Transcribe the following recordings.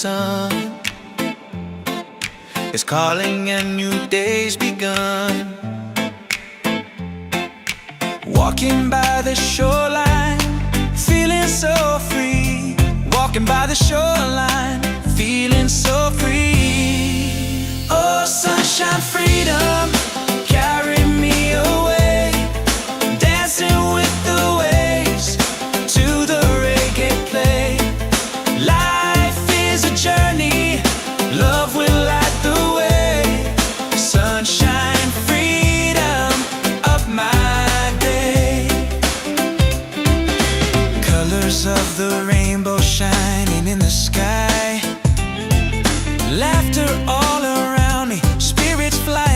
sun is calling and new day's begun. Walking by the shoreline, feeling so free. Walking by the shoreline, feeling so free. Oh, sunshine, freedom, carry me away. Dancing with the waves to the reggae play. Life is a journey, love will light the way. Sunshine, freedom of my day. Colors of the rainbow shining in the sky. Laughter all around me, spirits fly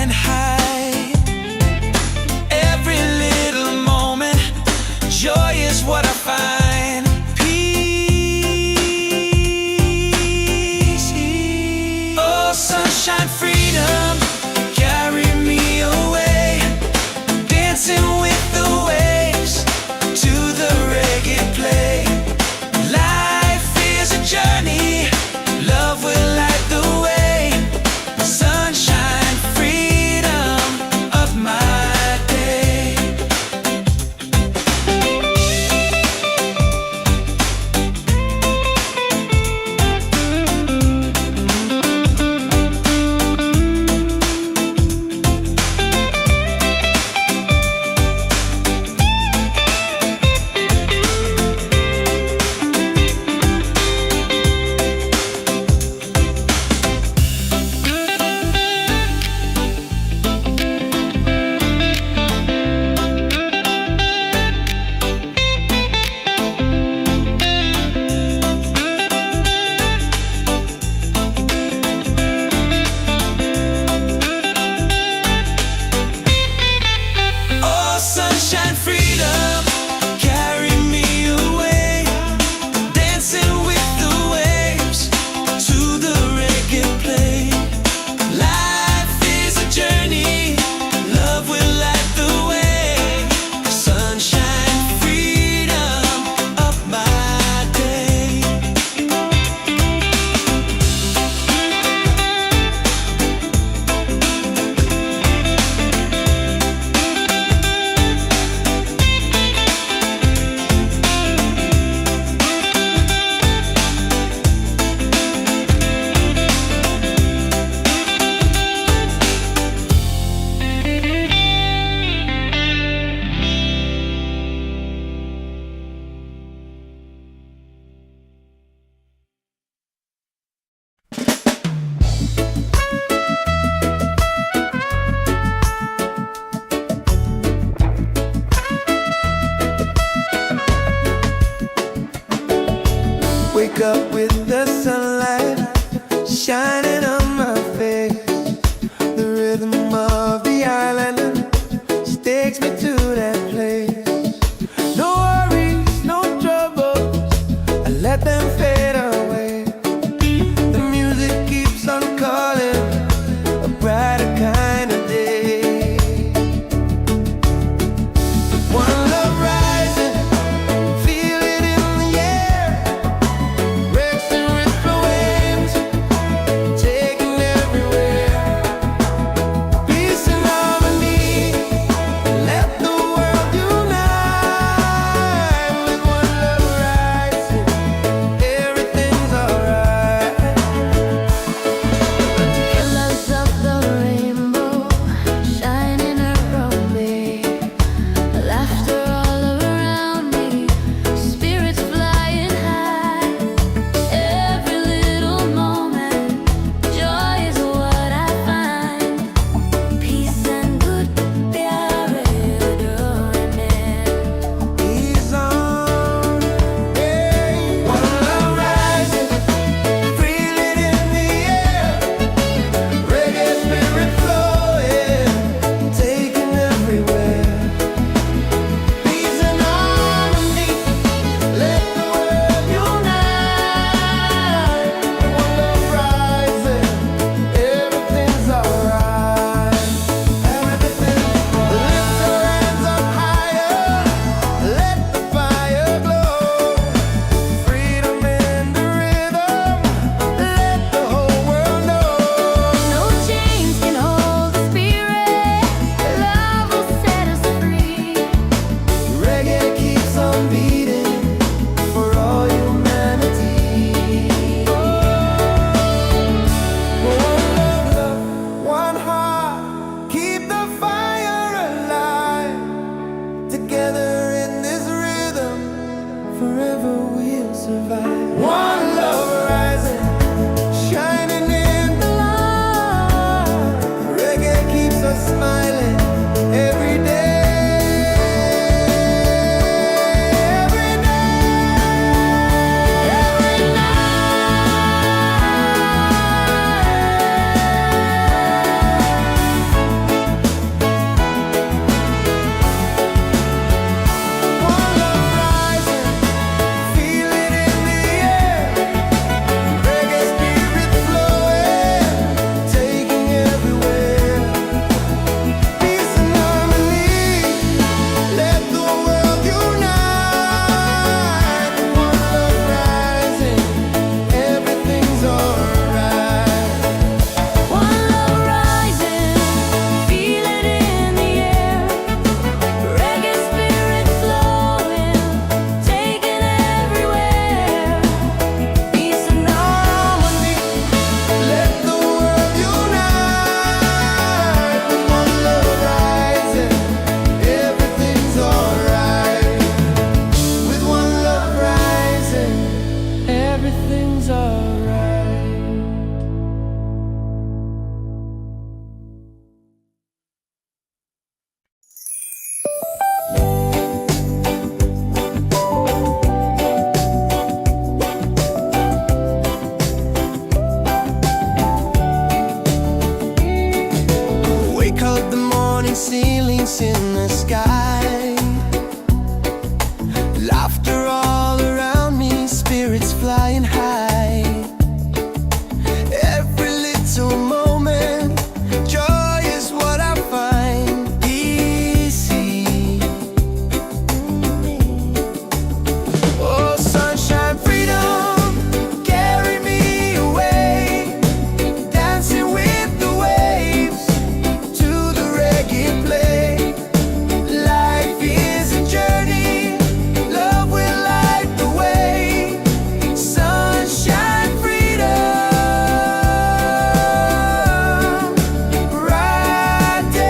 Wake up the morning, ceilings in the sky. Laughter all around me, spirits flying high. Every little moment, joy is what I find easy. Oh, sunshine, freedom, carry me away, dancing with the waves to the reggae play. Life is a journey, love will light the way. Sunshine, freedom, bright day.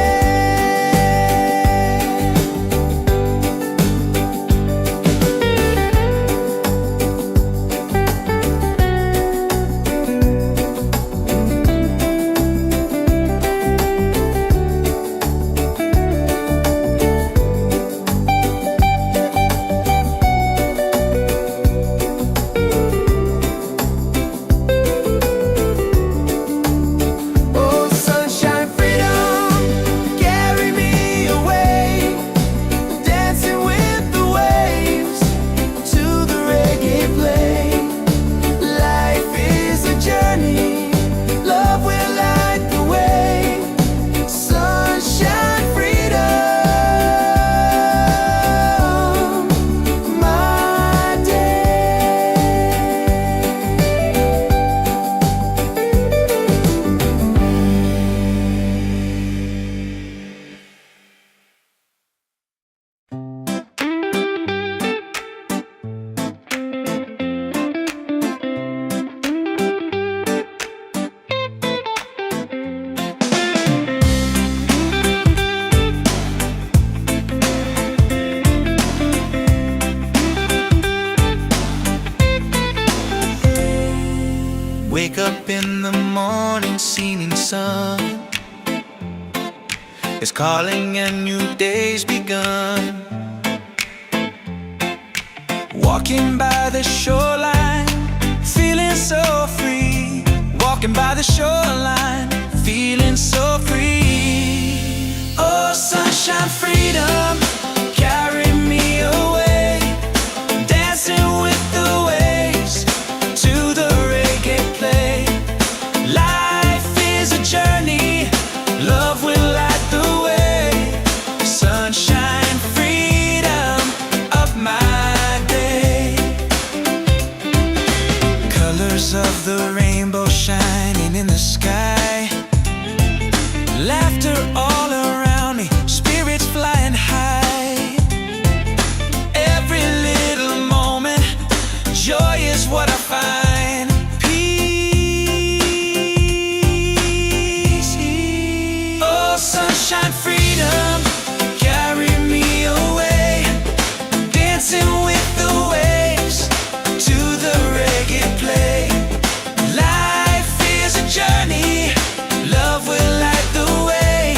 Oh, sunshine, freedom, carry me away, dancing with the waves to the reggae play. Life is a journey, love will light the way. Sunshine, freedom, my day. Wake up in the morning, seeing sun is calling and new day's begun. Walking by the shoreline, feeling so free. Walking by the shoreline, feeling so free. Oh, sunshine, freedom, carry me away, dancing with the waves to the reggae play. Life is a journey, love will light the way. Sunshine, freedom of my day. Colors of the rainbow shining in the sky. Laughter all around me, spirits flying high. Every little moment, joy is what I find. Peace. Oh, sunshine, freedom, carry me away, dancing with the waves to the reggae play. Life is a journey, love will light the way.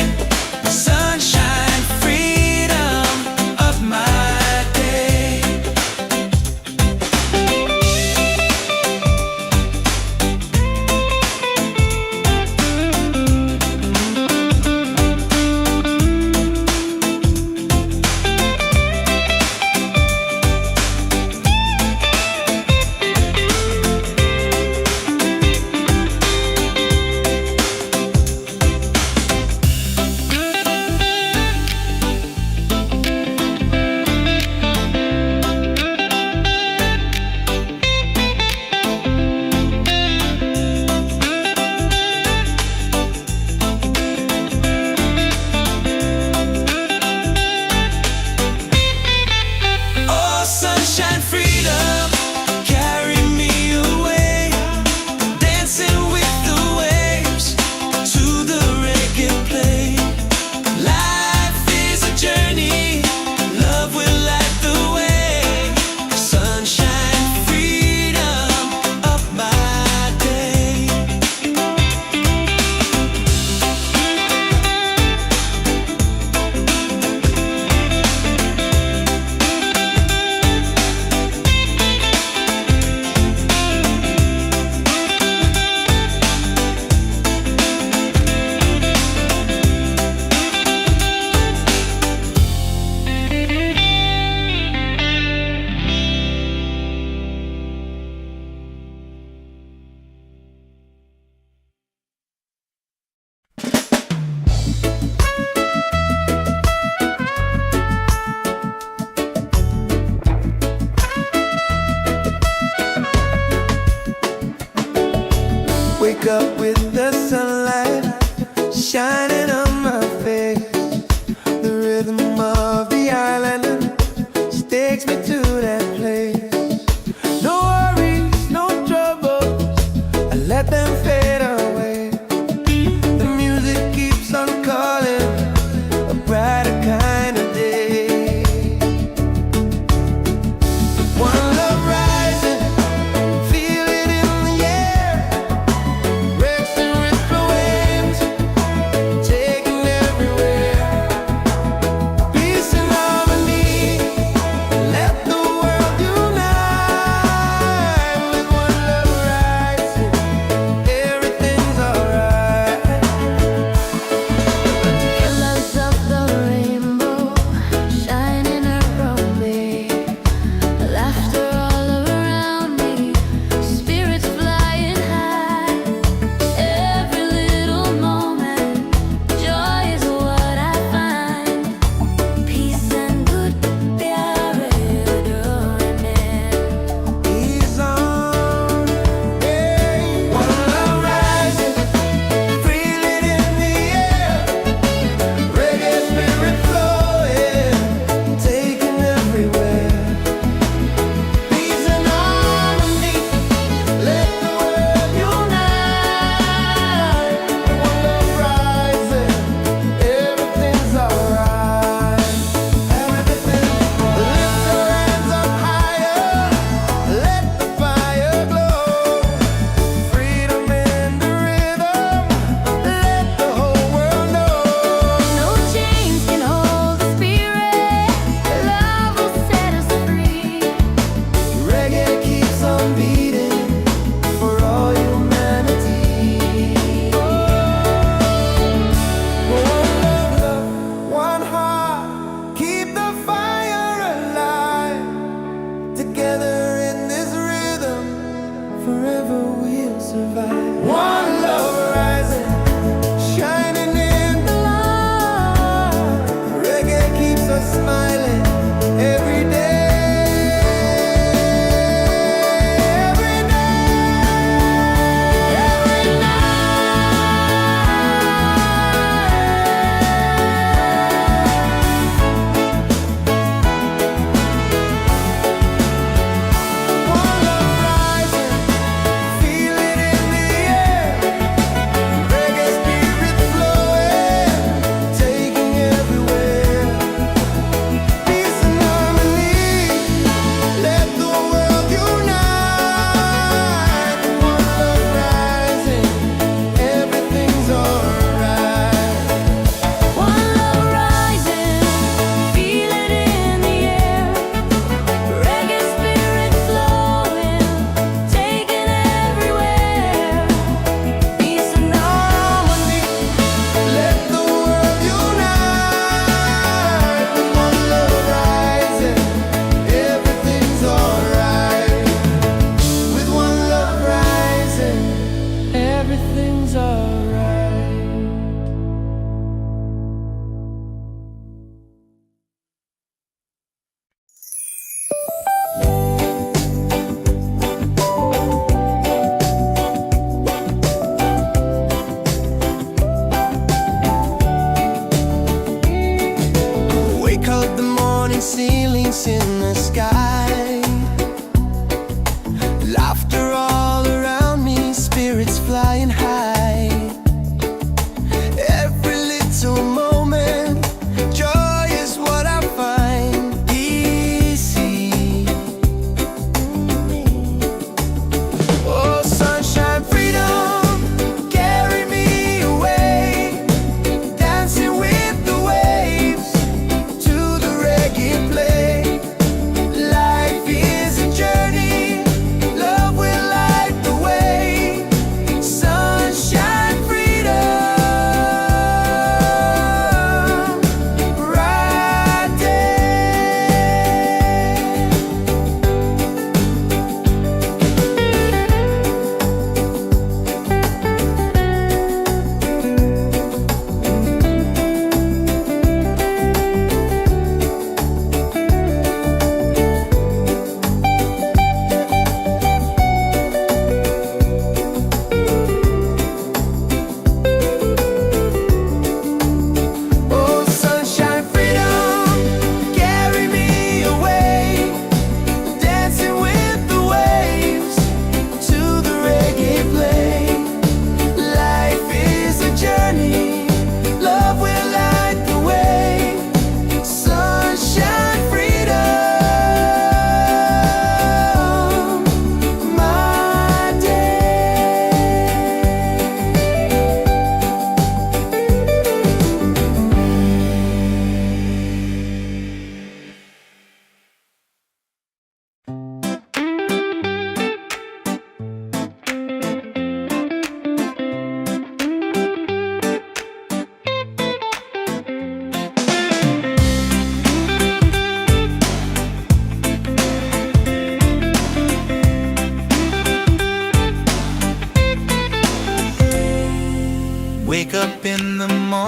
shining on my face. The rhythm of the island takes me to that place. No worries, no troubles, I let them fade away. The music keeps on calling, a brighter kind of day. One love rising, feel it in the air. Breaks and ripple waves, taking everywhere. Peace and harmony, let the world unite. With one love rising, everything's alright. Colors of the rainbow shining around me, laughter all around me, spirits flying high. Every little moment, joy is what I find. Peace and good प्यारे डोने He's on, hey. One love rising, feel it in the air. Reggae spirit flowing, taking everywhere. Peace and harmony, let the world unite. One love rising, everything's alright. Everything, lift your hands up higher, let the fire glow. Freedom in the rhythm, let the whole world know. No chains can hold the spirit, love will set us free. Reggae keeps on beating for all humanity. One love, one heart, keep the fire alive. Together in this rhythm, forever we'll survive. One love rising, shining in the light. Reggae keeps us smiling every day. Every day, every One love rising, feel it in the air. Reggae spirit flowing, taking everywhere. Peace and harmony, let the world unite. One love rising, everything's alright. One love rising, feel it in the air. Reggae spirit flowing, taking everywhere. Peace and harmony, Let the world unite. One love rising, everything's alright. With one love rising, everything's alright. Wake up the morning ceilings in the sky. Laughter all around me, spirits flying high. Every little moment, joy is what I find. Easy. Oh, sunshine, freedom, carry me away. Dancing with the waves to the reggae play. Life is a journey, love will light the way. Sunshine, freedom.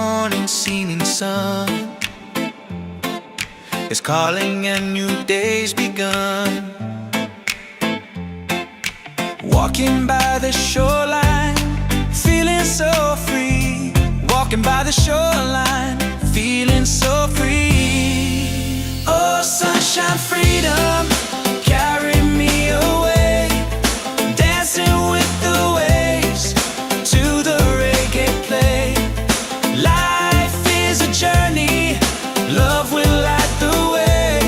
morning seeming sun is calling and new day's begun. Walking by the shoreline, feeling so free. Walking by the shoreline, feeling so free. Oh, sunshine, freedom, carry me away. Dancing with the waves to the reggae play. Life is a journey, love will light the way.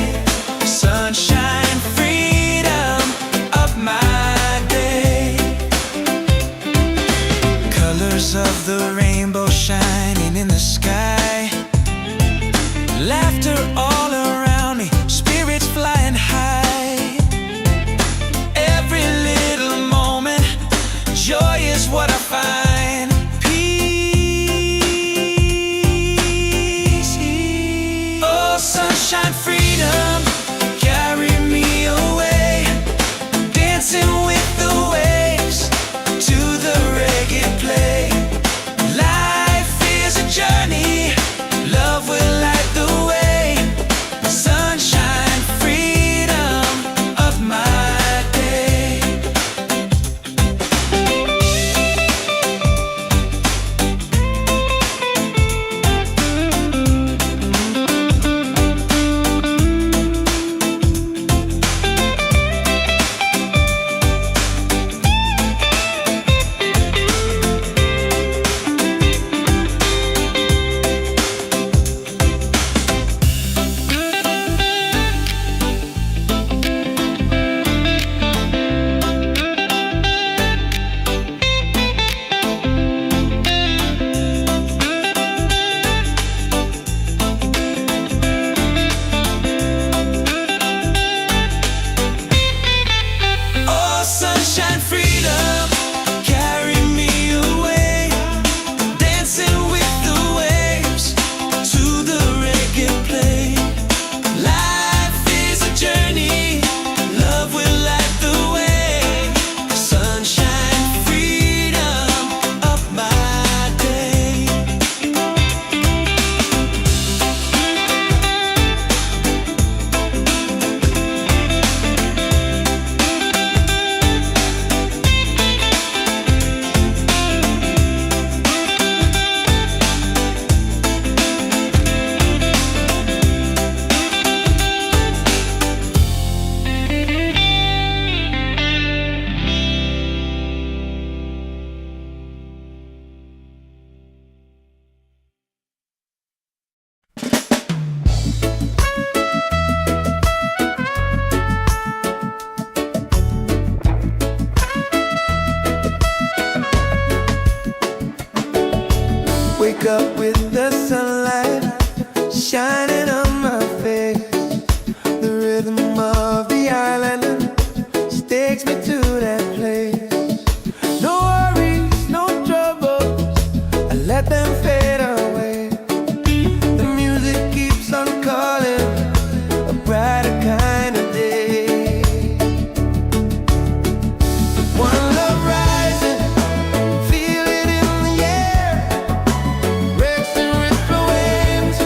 Sunshine, freedom of my day. Colors of the rainbow shining in the sky. Laughter all around me, spirits flying high. Every little moment, joy is what I find. Peace. Oh, sunshine, freedom, carry me away. Dancing with the waves to the reggae play. Life is a journey, love will light the way. Sunshine, freedom of my day. Oh, sunshine, freedom, carry me away. Dancing with the waves to the reggae play. Life is a journey, love will light the way. Sunshine, freedom of my day. Wake up with the sunlight shining on my face. The rhythm of the island just takes me to that place. No worries, no troubles, I let them fade away. The music keeps on calling, a brighter kind of day. One love rising, feel it in the air. Rexing with the waves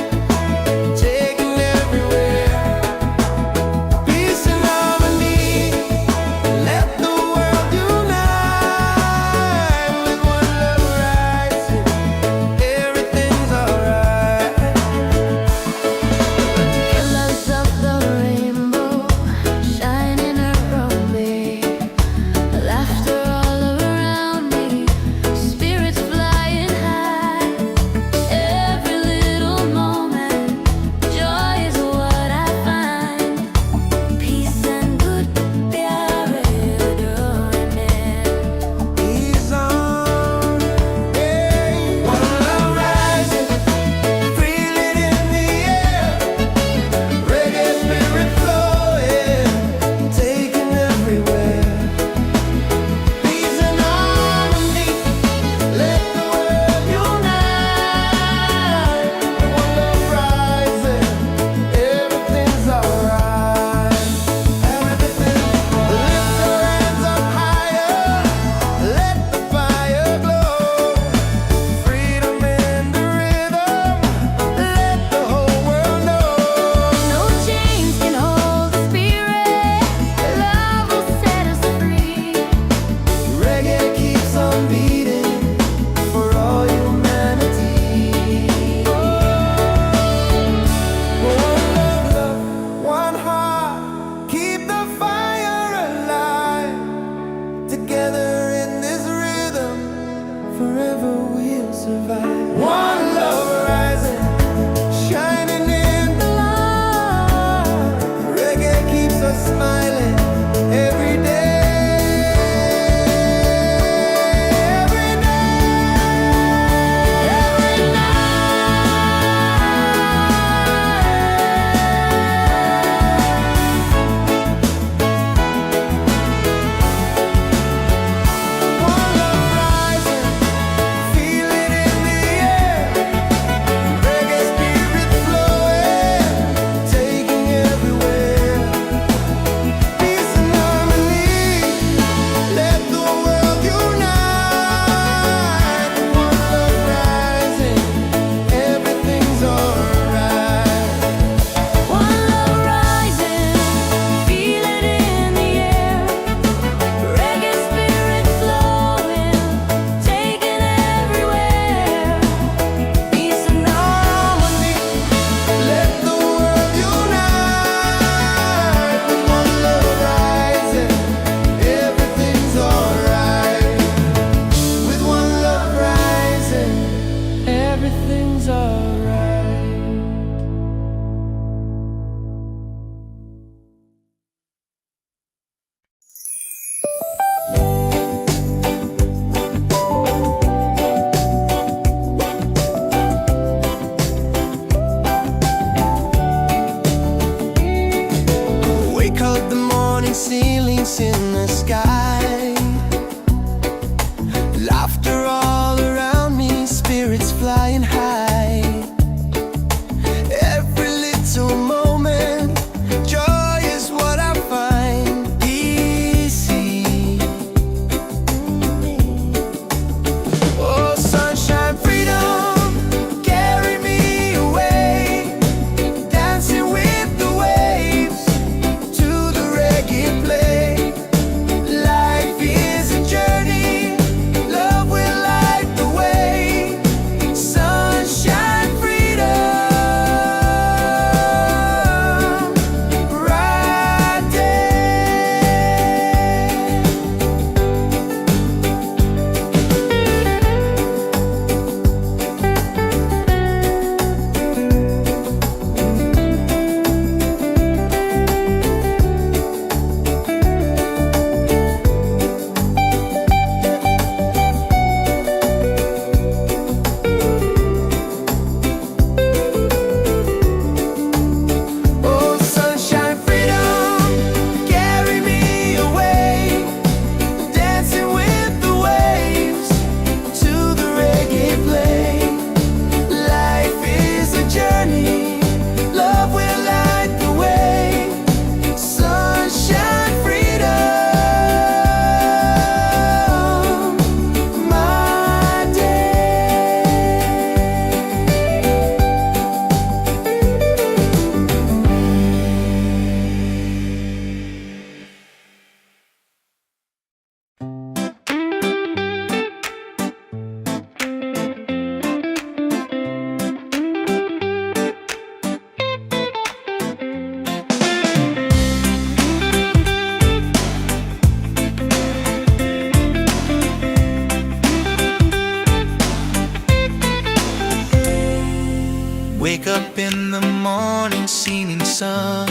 Wake up in the morning, seeing sun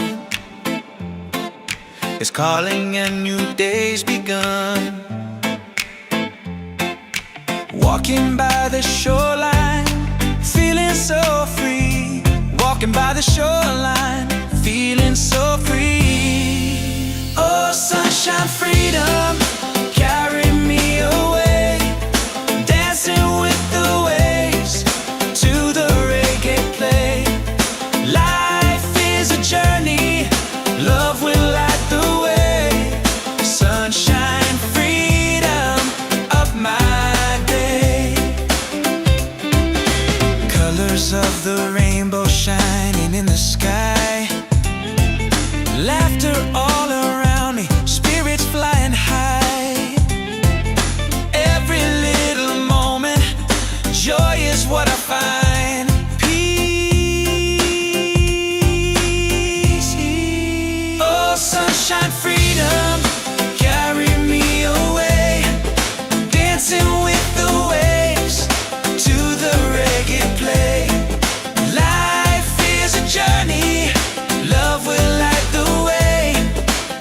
is calling and new day's begun. Walking by the shoreline, feeling so free. Walking by the shoreline, feeling so free. Oh, sunshine, freedom, carry me away. Dancing with the waves to the reggae play. Life is a journey, love will light the way. Sunshine, freedom of my day. Colors of the rainbow shining in the sky. Laughter all around me, spirits flying high. Every little moment, joy is what I find. Peace. Oh, sunshine, freedom, carry me away. Dancing with the waves to the reggae play. Life is a journey, love will light the way.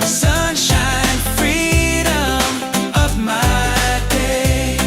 Sunshine, freedom of my day.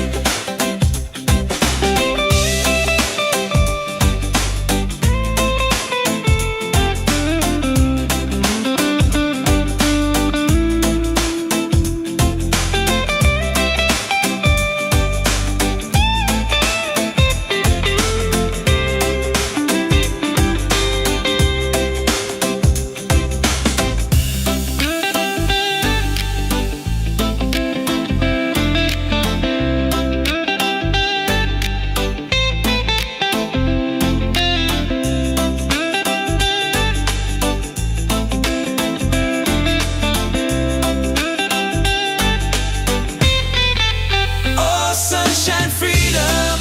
Oh, sunshine, freedom,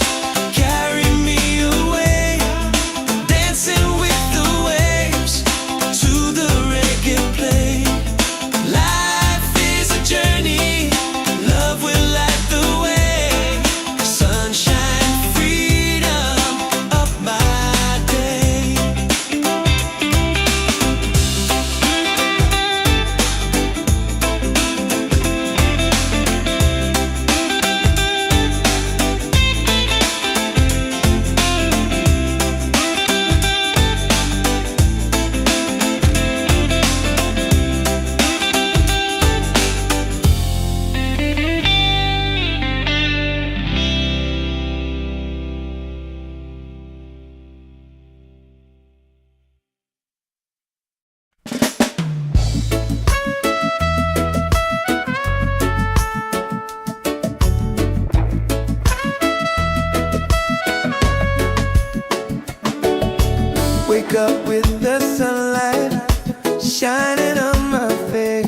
carry me away. Dancing with the waves to the reggae play. Life is a journey, love will light the way. Sunshine, freedom of my day. Wake up with the sunlight shining on my face.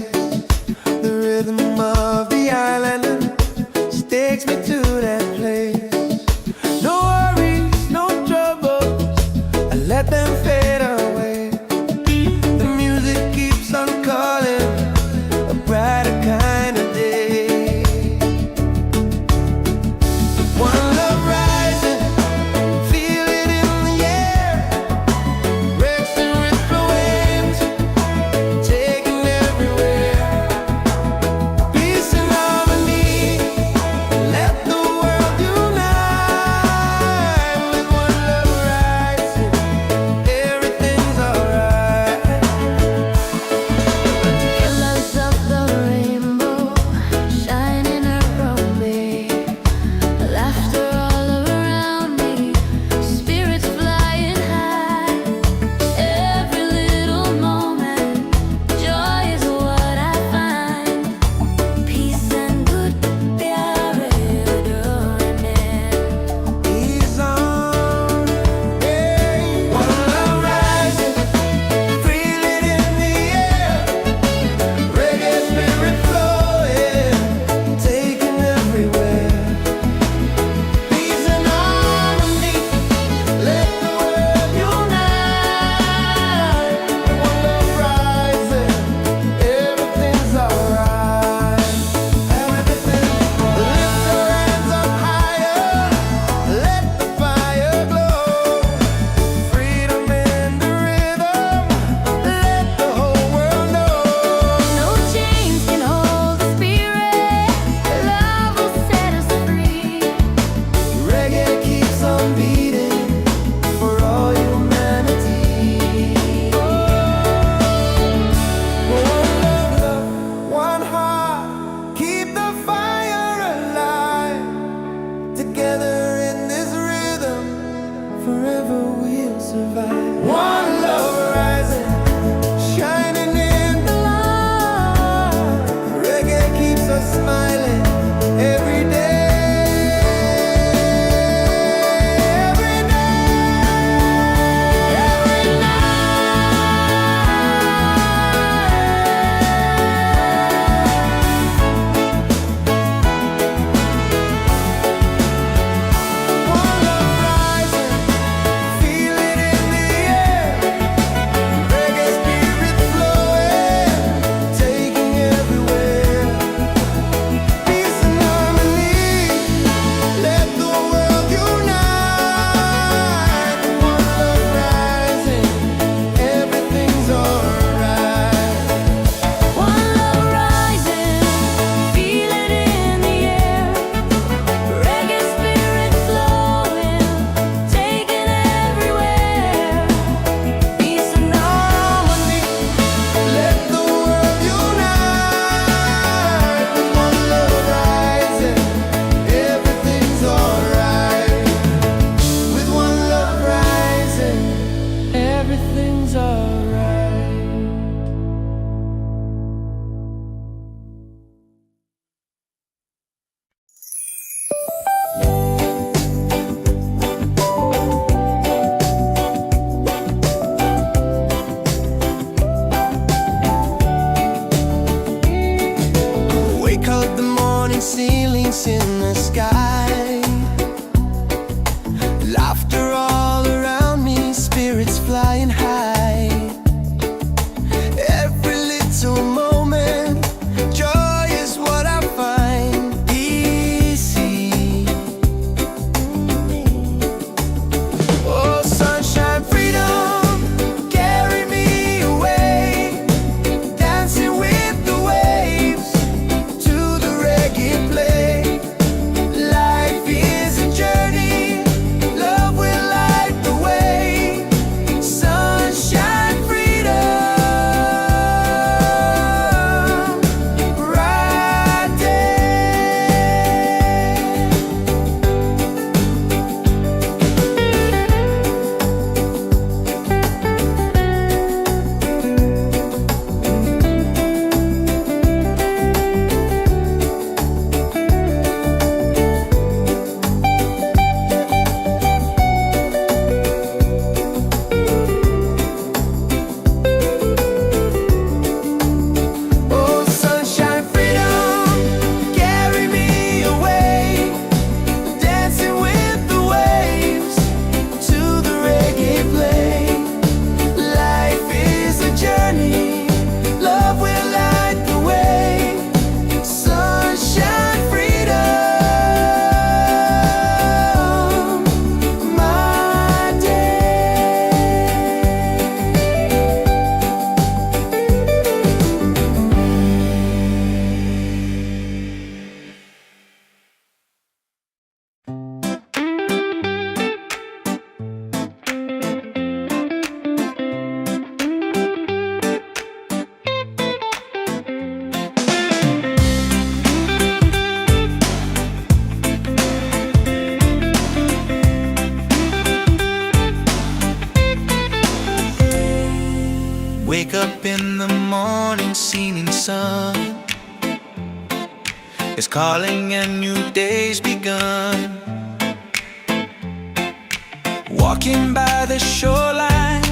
The rhythm of the island takes me to that place. No worries, no troubles, I let them fade away. The music keeps on calling, a brighter kind of day. One love rising, feel it in the air. Breaks and retro survive. One love rising, shining in the light. Reggae keeps us smiling every day. Everything's alright. Wake up the morning, ceilings in the sky. Laughter all around me, spirits flying high. Every little moment, joy is what I find easy. Oh, sunshine, freedom, carry me away. Dancing with the waves to the reggae play. Life is a journey, love will light the way. Sunshine, freedom, right there. Oh, sunshine, freedom, carry me away. Dancing with the waves to the reggae play. Life is a journey, love will light the way. Sunshine, freedom, my day. Wake up in the morning, seeing sun is calling and new day's begun. Walking by the shoreline,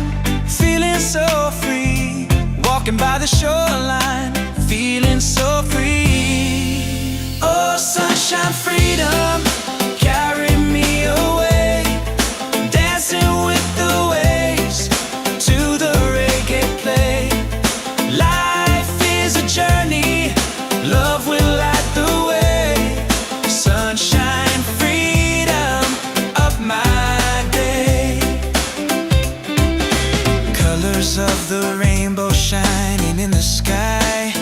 feeling so free. Walking by the shoreline, feeling so free. Oh, sunshine, freedom, carry me away. Dancing with the waves to the reggae play. Life is a journey, love will light the way. Sunshine, freedom of my day. Colors of the rainbow shining in the sky.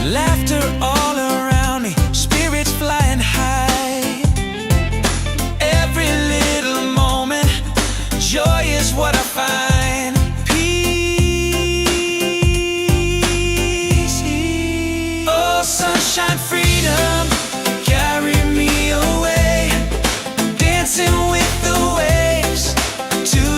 Laughter all around me, spirits flying high. Every little moment, joy is what I find. Peace. Oh, sunshine, freedom, carry me away. Dancing with the waves to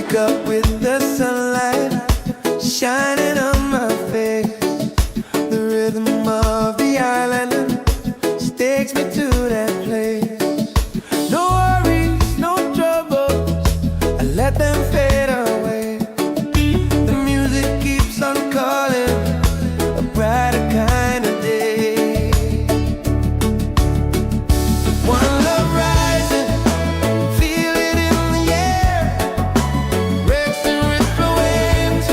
Wake up with the sunlight shining on my face. The rhythm of the island just takes me to that place. No worries, no troubles, I let them fade away. The music keeps on calling, a brighter kind of day. One love rising, feel it in the air. Breaks and ripple waves,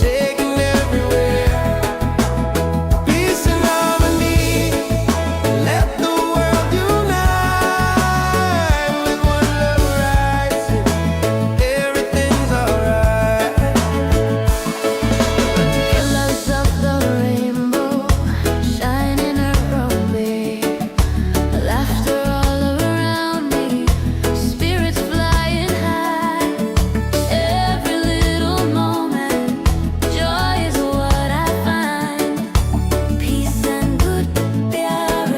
taking everywhere. Peace and harmony, let the world unite. With one love rising, everything's alright. Colors of the rainbow shining around me, laughter all around me, spirits flying high. Every little moment, joy is what I find. Peace and good प्यार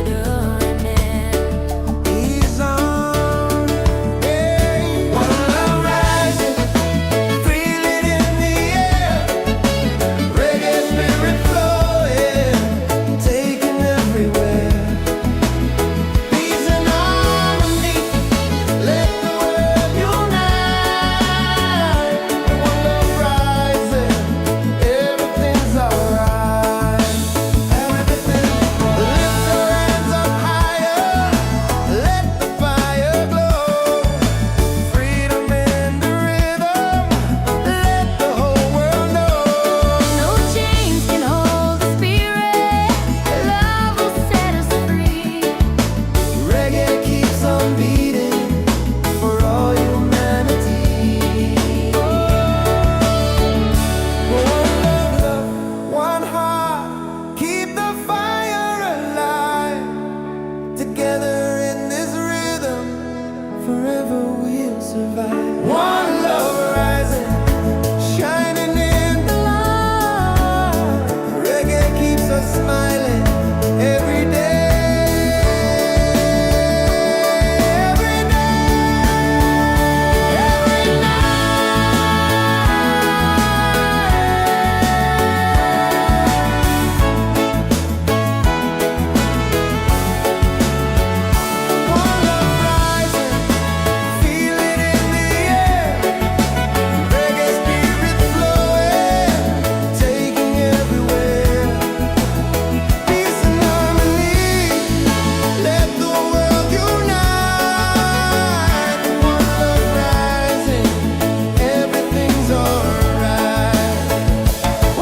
डोलने. He's on, yeah. One love rising, feel it in the air. Reggae spirit flowing, taking everywhere. Peace and harmony, let the world unite. One love rising, everything's alright. Everything. Lift your hands up higher, let the fire glow. Freedom in the rhythm, let the whole world know. No chains can hold the spirit. Love will set us free. Reggae keeps on beating for all humanity. One love, one heart, keep the fire alive. Together in this rhythm, forever we'll survive. One love rising, shining in the light. Reggae keeps us smiling every day. Every One love rising, feel it in the air. Reggae spirit flowing, taking everywhere. Peace and harmony, let the world unite. One love rising, everything's alright.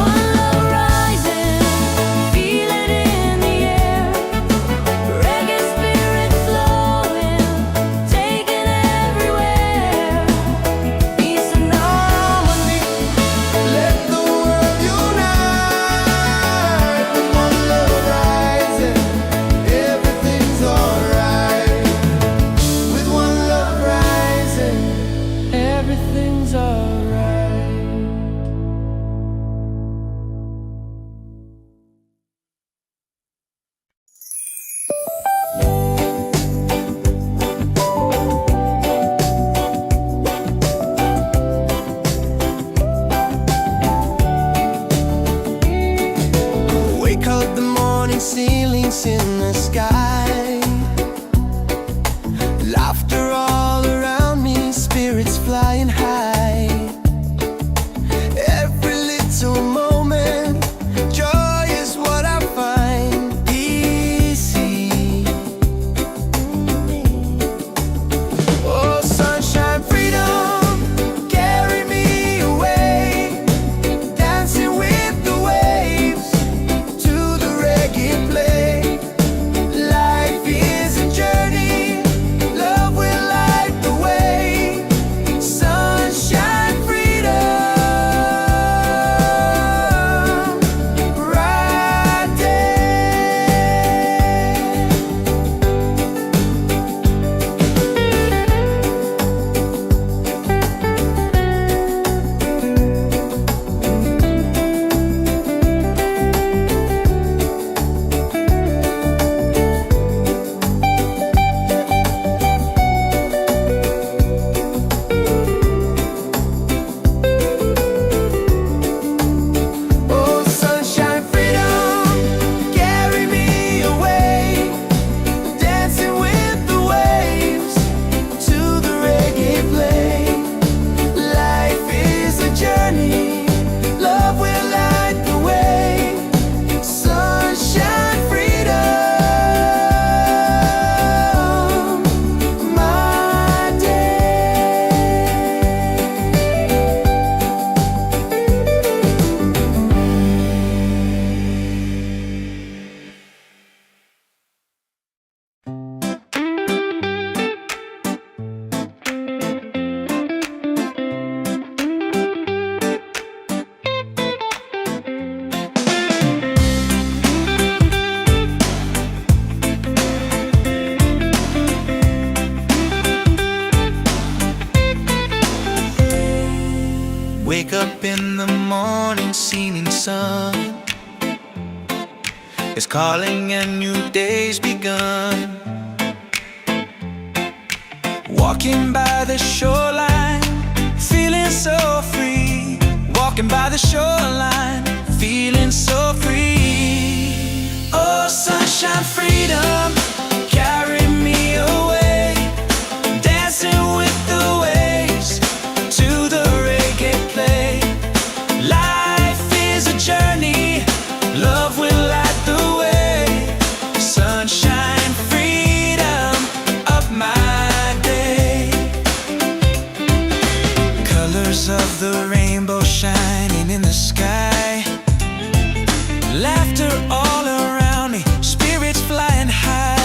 One love rising, feel it in the air. Reggae spirit flowing, taking everywhere. Peace and harmony. Let the world unite. One love rising, everything's alright. With one love rising, everything's alright. Wake up the morning ceilings in the sky. Laughter all around me, spirits flying high. Every little moment, joy is what I find. Easy. Oh, sunshine, freedom, carry me away. Dancing with the waves to the reggae play. Life is a journey, love will light up in the morning, seeing sun is calling and new day's begun. Walking by the shoreline, feeling so free. Walking by the shoreline, feeling so free. Oh, sunshine, freedom, carry me away. Dancing with the waves to the reggae play. Life is a journey, love will light the way. Sunshine, freedom, up my day. Colors of the rainbow shining in the sky. Laughter all around me, spirits flying high.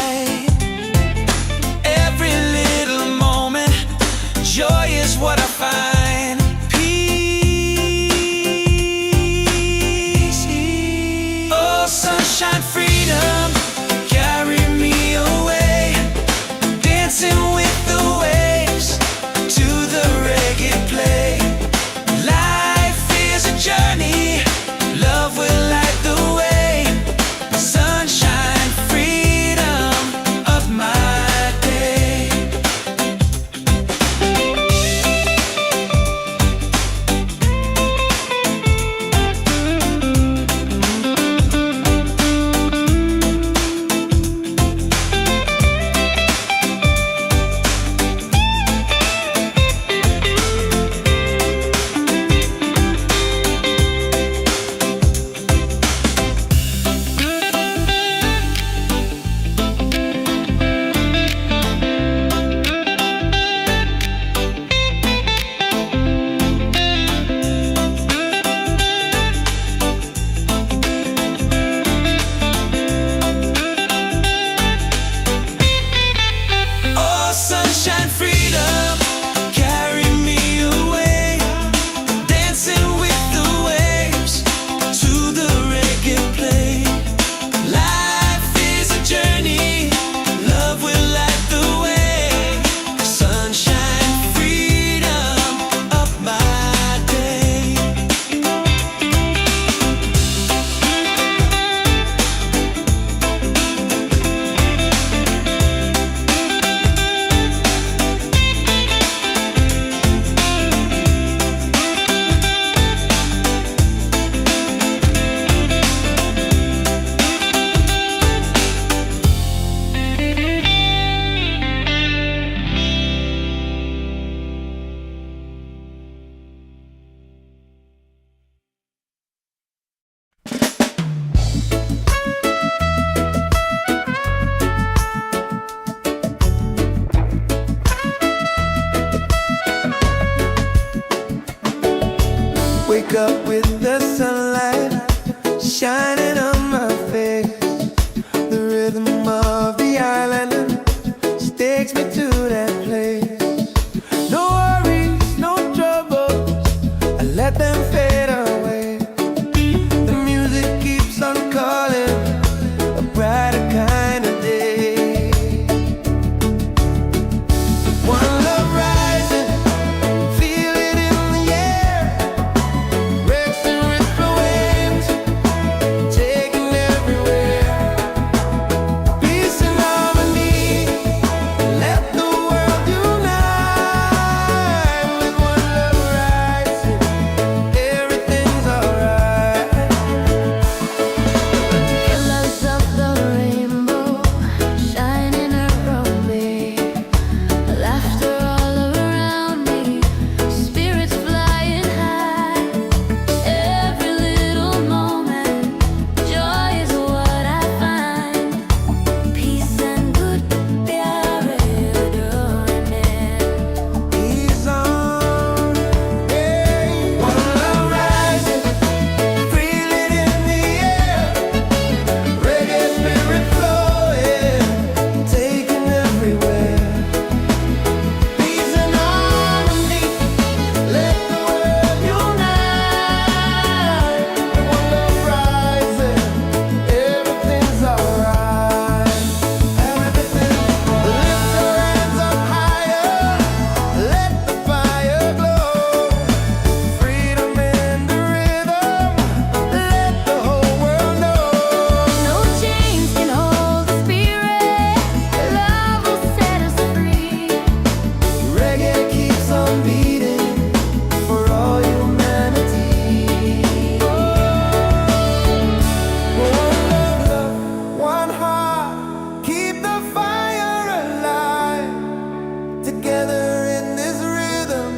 Together in this rhythm,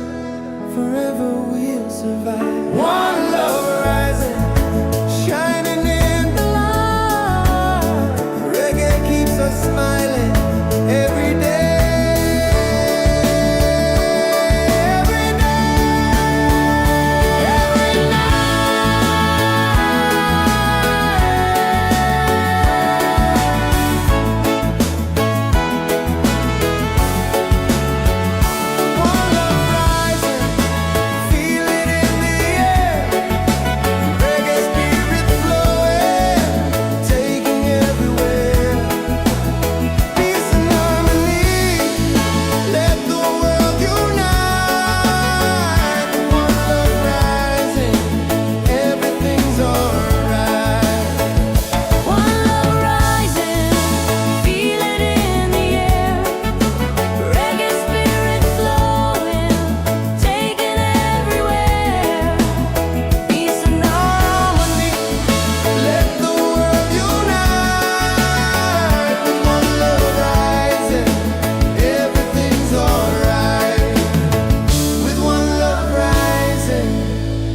forever we'll survive. One love rising, shining in the light. Reggae keeps us smiling every day.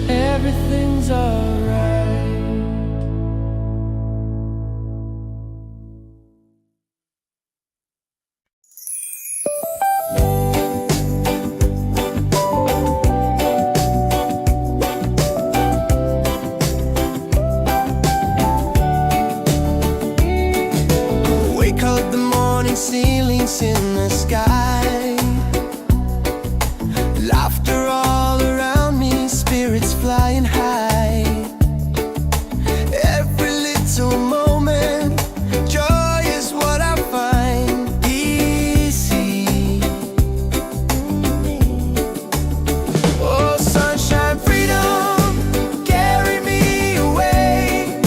Everything's alright. Wake up, the morning ceilings in the sky. Laughter all around me, spirits flying high. Every little moment, joy is what I find easy. Oh, sunshine, freedom, carry me away.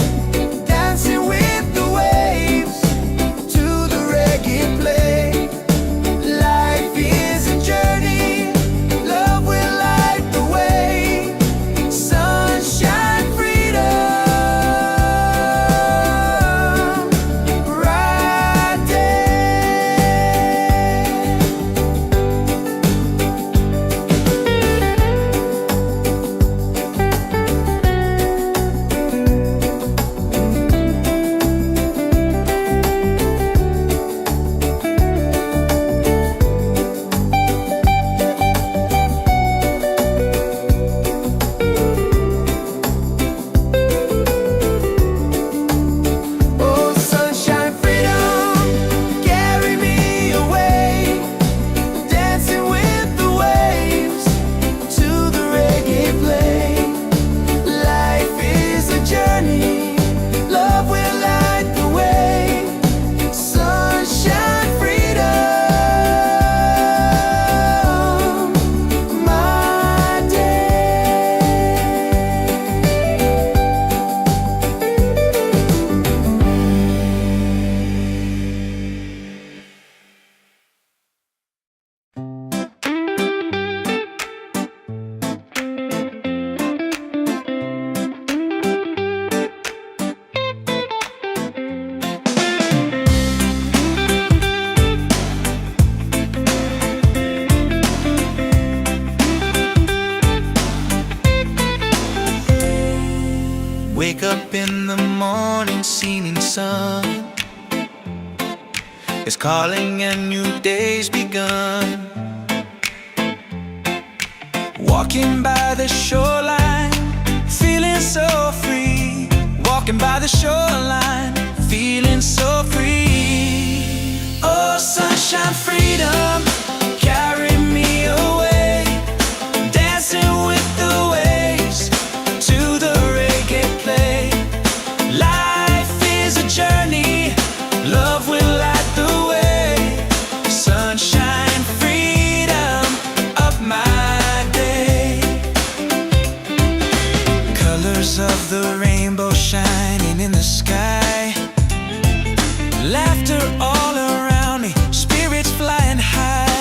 Dancing with the waves to the reggae play. Life is a journey, love will light the way. Sunshine, freedom, bright Oh, sunshine, freedom, carry me away. Dancing with the waves to the reggae play. Life is a journey, love will light the way. Sunshine, freedom, my day. Wake up in the morning, seeing sun is calling and new day's begun. Walking by the shoreline, feeling so free. Walking by the shoreline, feeling so free. Oh, sunshine, freedom, carry me away. Dancing with the waves to the reggae play. Life is a journey, love will light the way. Sunshine, freedom, up my day. Colors of the rainbow shining in the sky. Laughter all around me, spirits flying high.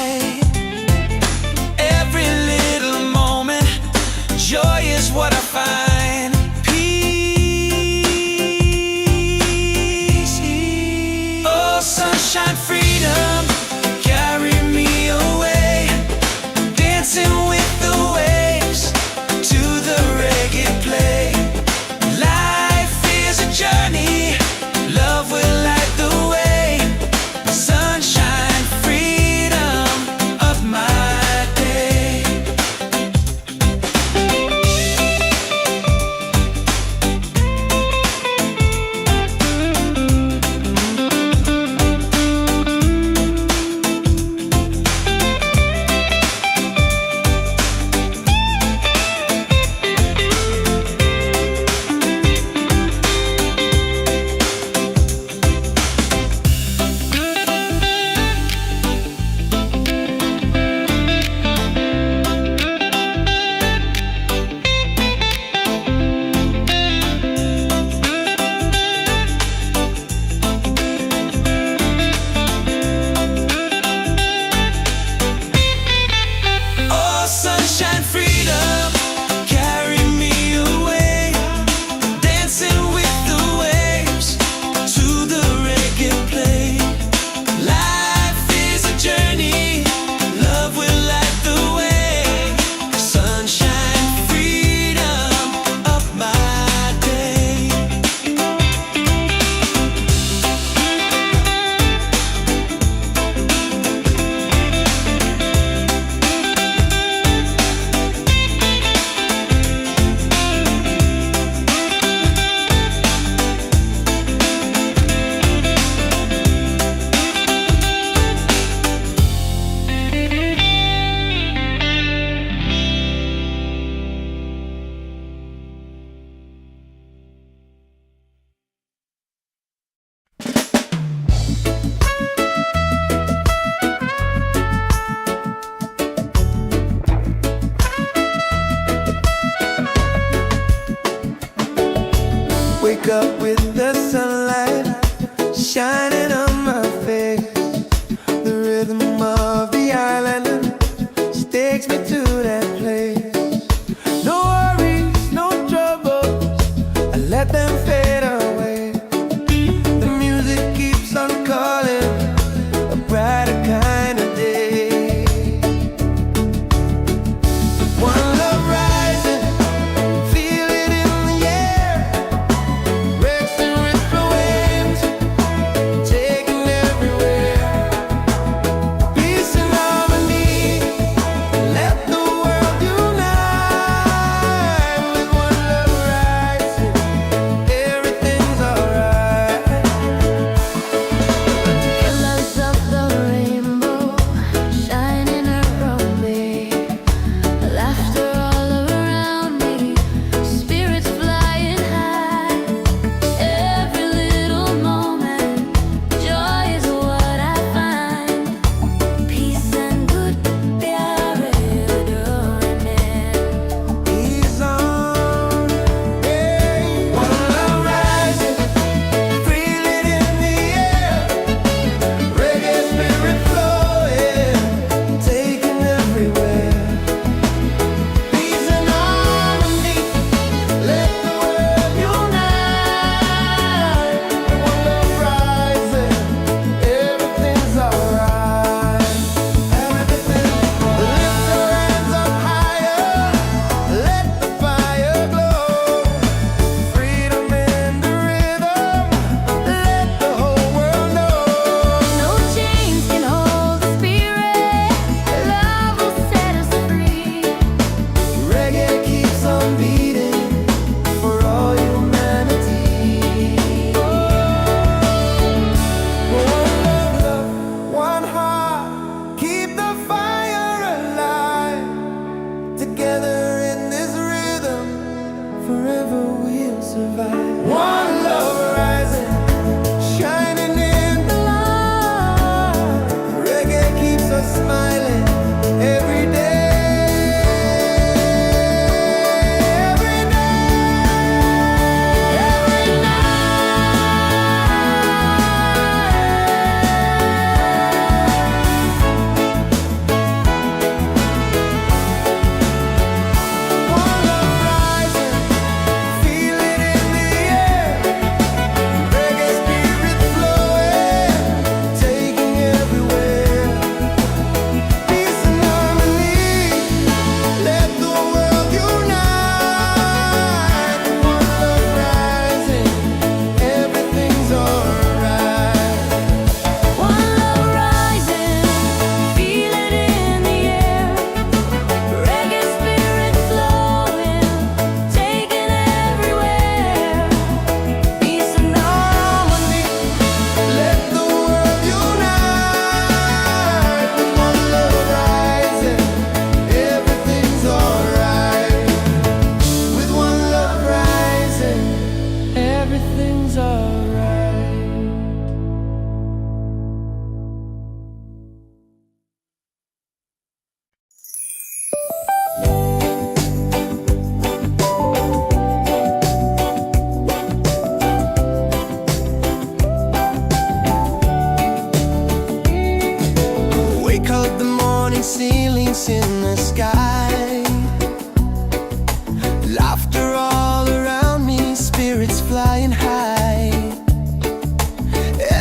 feelings in the sky. Laughter all around me, spirits flying high.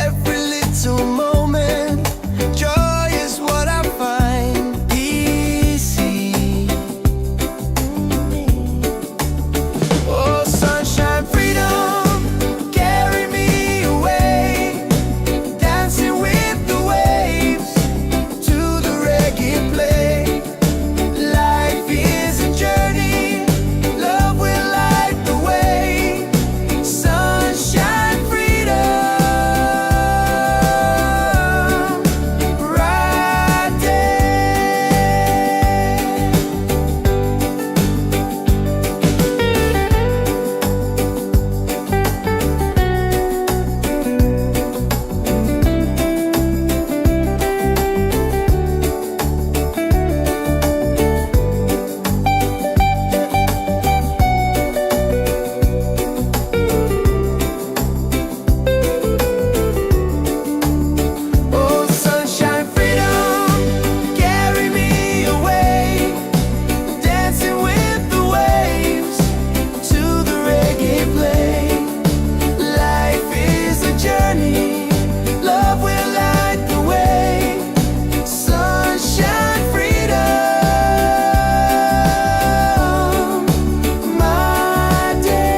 Every little moment, joy is what I find. Easy. Oh, sunshine, freedom, carry me away. Dancing with the waves to the reggae play. Life is a journey, love will light the way. Sunshine, freedom, right there. Oh, sunshine, freedom, carry me away. Dancing with the waves to the reggae play. Life is a journey, love will light the way. Sunshine, freedom, my day.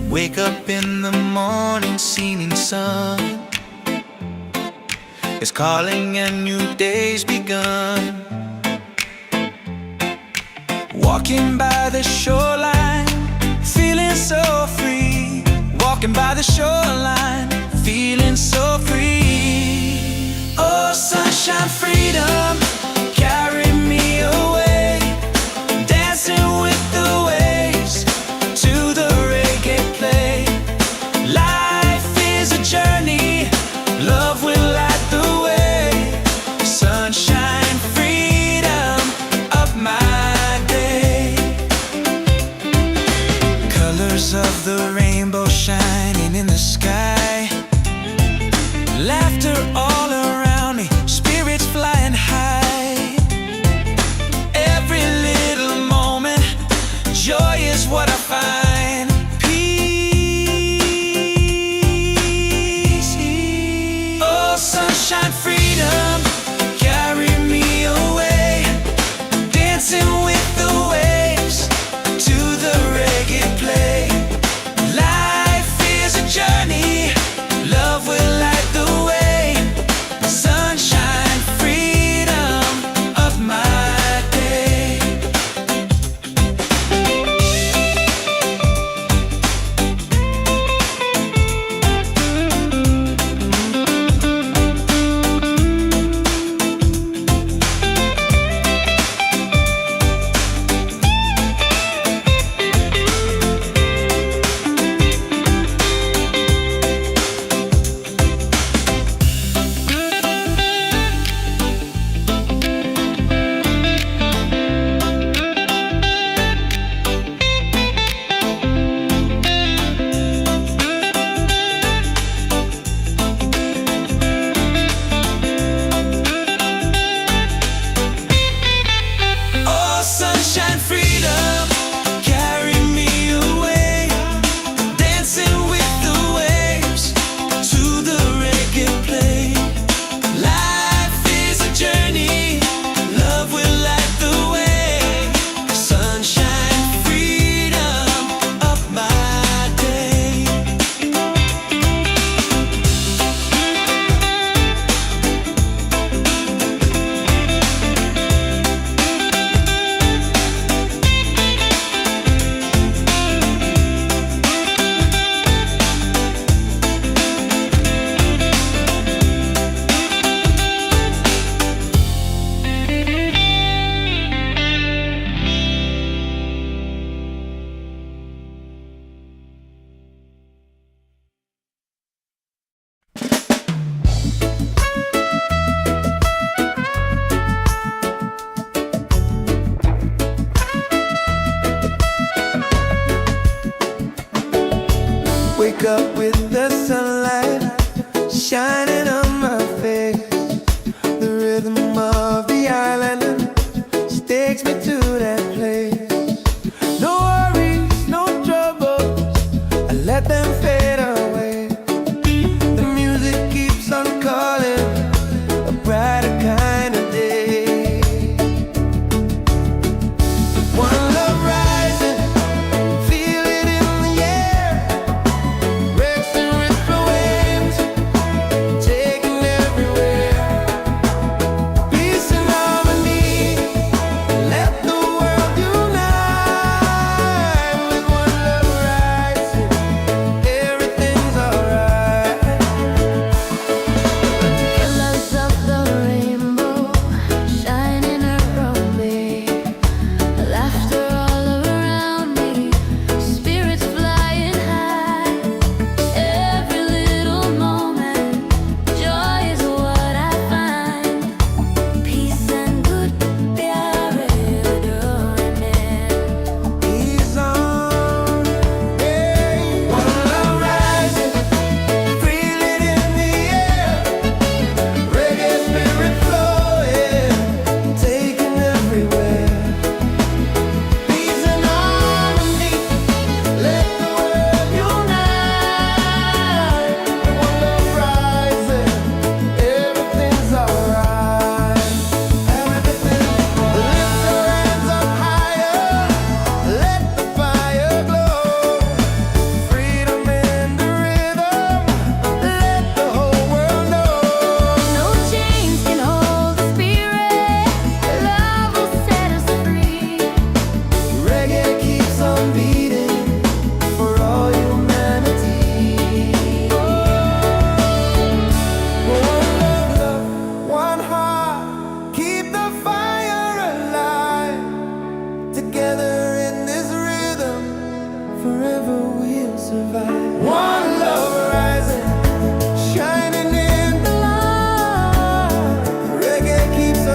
Wake up in the morning, seeing sun is calling and new day's begun. Walking by the shoreline, feeling so free. Walking by the shoreline, feeling so free. Oh, sunshine, freedom, carry me away. Dancing with the waves to the reggae play. Life is a journey, love will light the way. Sunshine, freedom of my day. Colors of the rainbow shining in the sky. Laughter all around me, spirits flying high.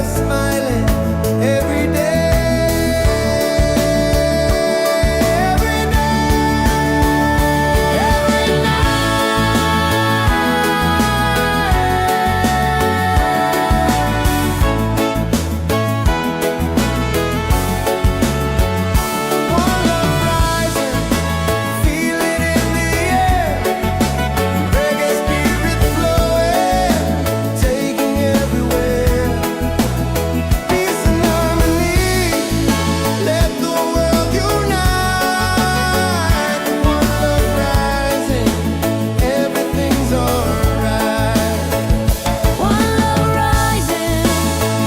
smiling every day, every One love rising, feel it in the air. Reggae spirit flowing, taking everywhere. Peace and harmony, let the world unite. One love rising, everything's alright. One love rising,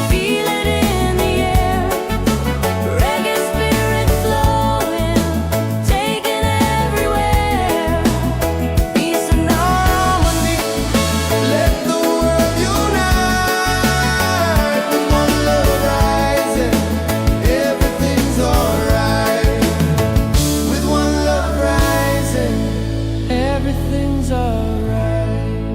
feel it in the air. Reggae spirit flowing, taking everywhere. Peace and harmony. Let the world unite. One love rising, everything's alright. With one love rising, everything's alright.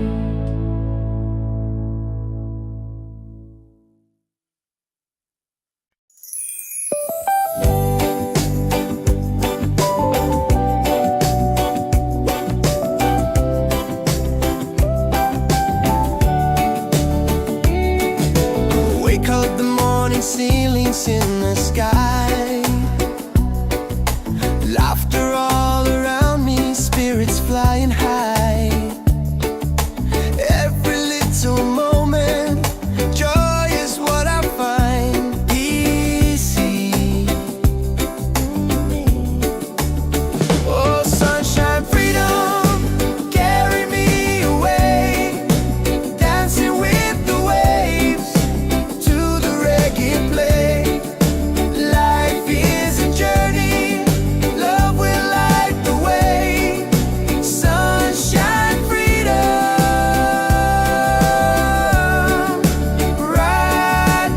Wake up, the morning ceilings in the sky. Laughter all around me, spirits flying high. Every little moment, joy is what I find. Easy. Oh, sunshine, freedom, carry me away. Dancing with the waves to the reggae play. Life is a journey, love will light the way. Sunshine, freedom, right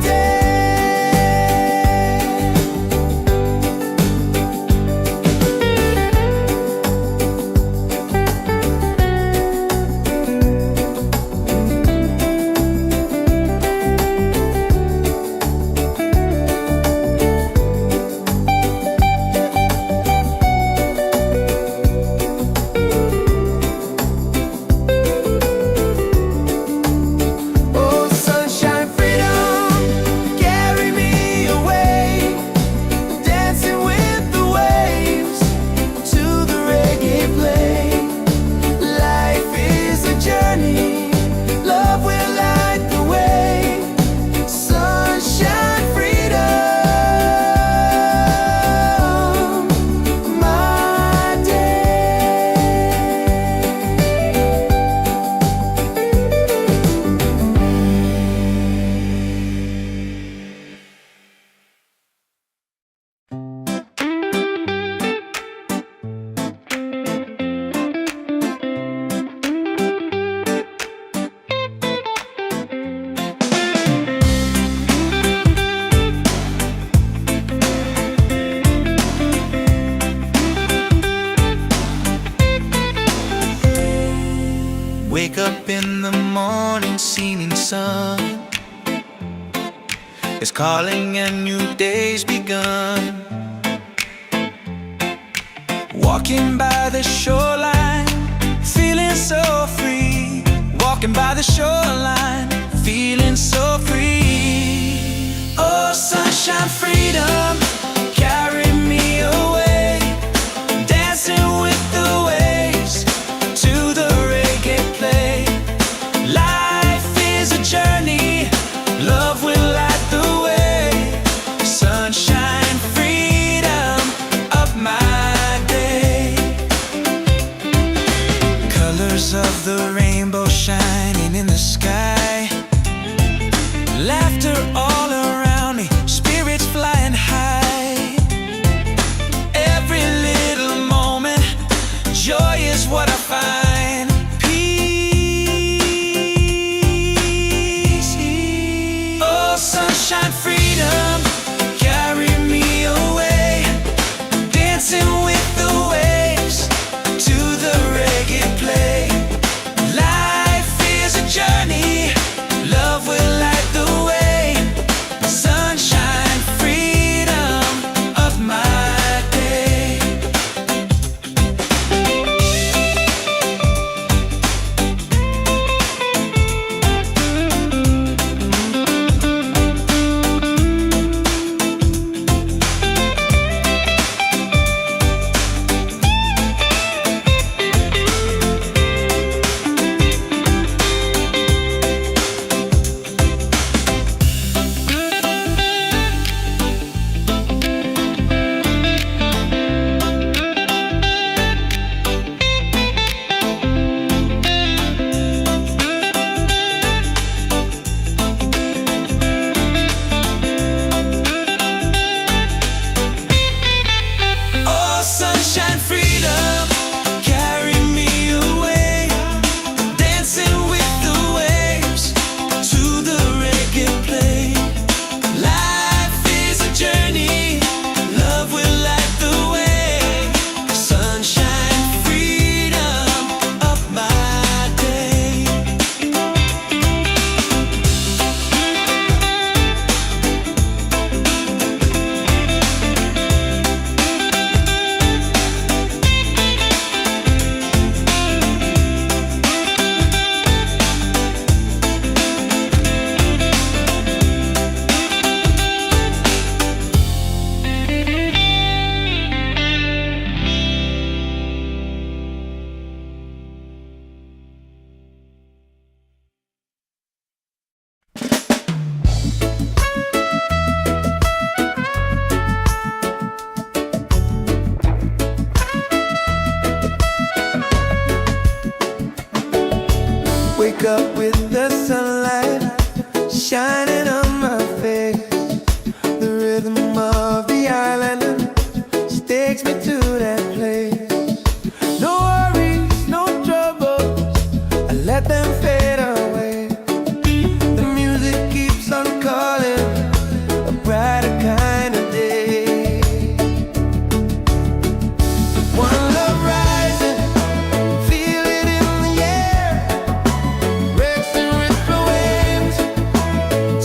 Oh, sunshine, freedom, carry me away. Dancing with the waves to the reggae play. Life is a journey, love will light the way. Sunshine, freedom, my day. Wake up in the morning, seeing sun is calling and new day's begun. Walking by the shoreline, feeling so free. Walking by the shoreline, feeling so free. Oh, sunshine, freedom, carry me away. Dancing with the waves to the reggae play. Life is a journey, love will light the way. Sunshine, freedom of my day. Colors of the rainbow shining in the sky. Laughter all around me, spirits flying high. Every little moment, joy is what I find. Peace. Oh, sunshine, freedom, carry me away. Dancing with the waves to the reggae play. Life is a journey, love will light the way. shining on my face. The rhythm of the island just takes me to that place. No worries, no troubles, I let them fade away. The music keeps on calling, a brighter kind of day. One love rising, feel it in the air, racing with the waves,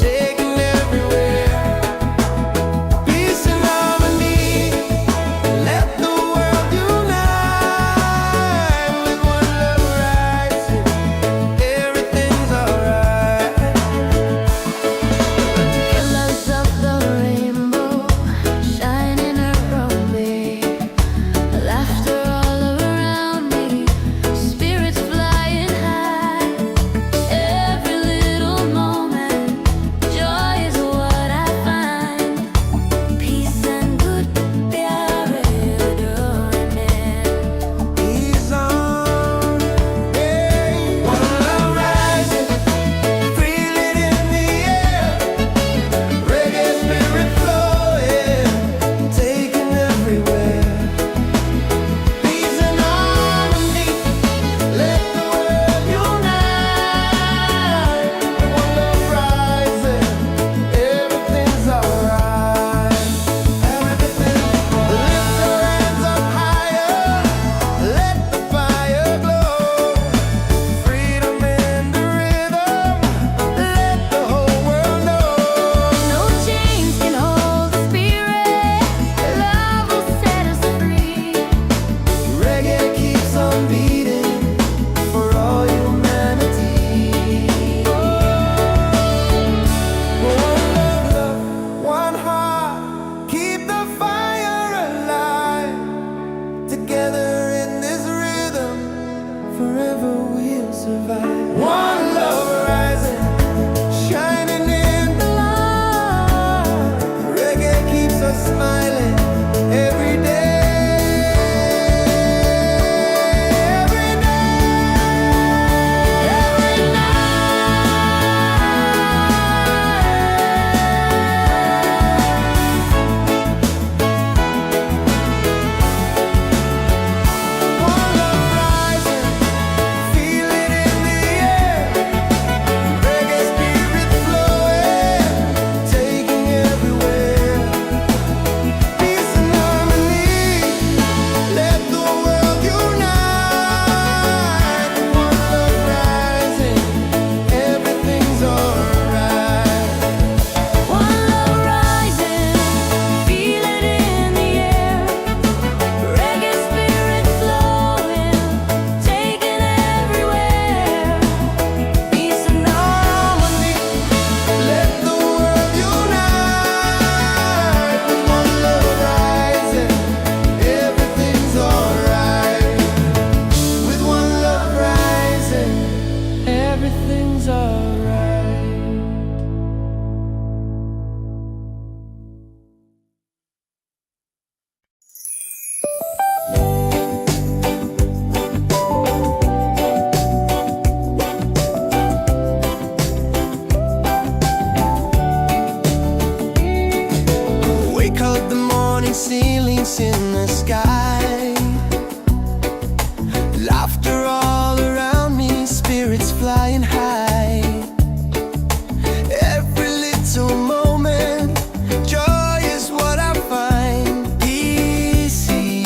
taking everywhere. Peace and harmony, let the world unite. With one love rising, everything's alright. Colors of the rainbow shining around me, laughter all around me, spirits flying high. Every little moment, joy is what I find. Peace and good प्यारे डोरने. He's on, hey. One love rising, feel it in the air, reggae spirit flowing, taking everywhere. Peace and harmony, let the world unite. One love rising, everything's alright. Lift your hands up higher, let the fire glow. Freedom in the rhythm, let the whole world know. No chains can hold the spirit. Love will set us free. Reggae keeps on beating for all humanity. One love, one heart, keep the fire alive. Together in this rhythm, forever we'll survive. One love rising, shining in the light. Reggae keeps us smiling every day. Every One love rising, feel it in the air, reggae spirit flowing, taking everywhere. Peace and harmony, let the world unite. One love rising, everything's alright. One love rising, feel it in the air. Reggae spirit flowing, taking everywhere. Peace and harmony, let the world unite. One love rising, everything's alright. With one love rising, everything's alright. Wake up the morning, ceilings in the sky. Laughter all around me, spirits flying high. Every little moment, joy is what I find. Easy.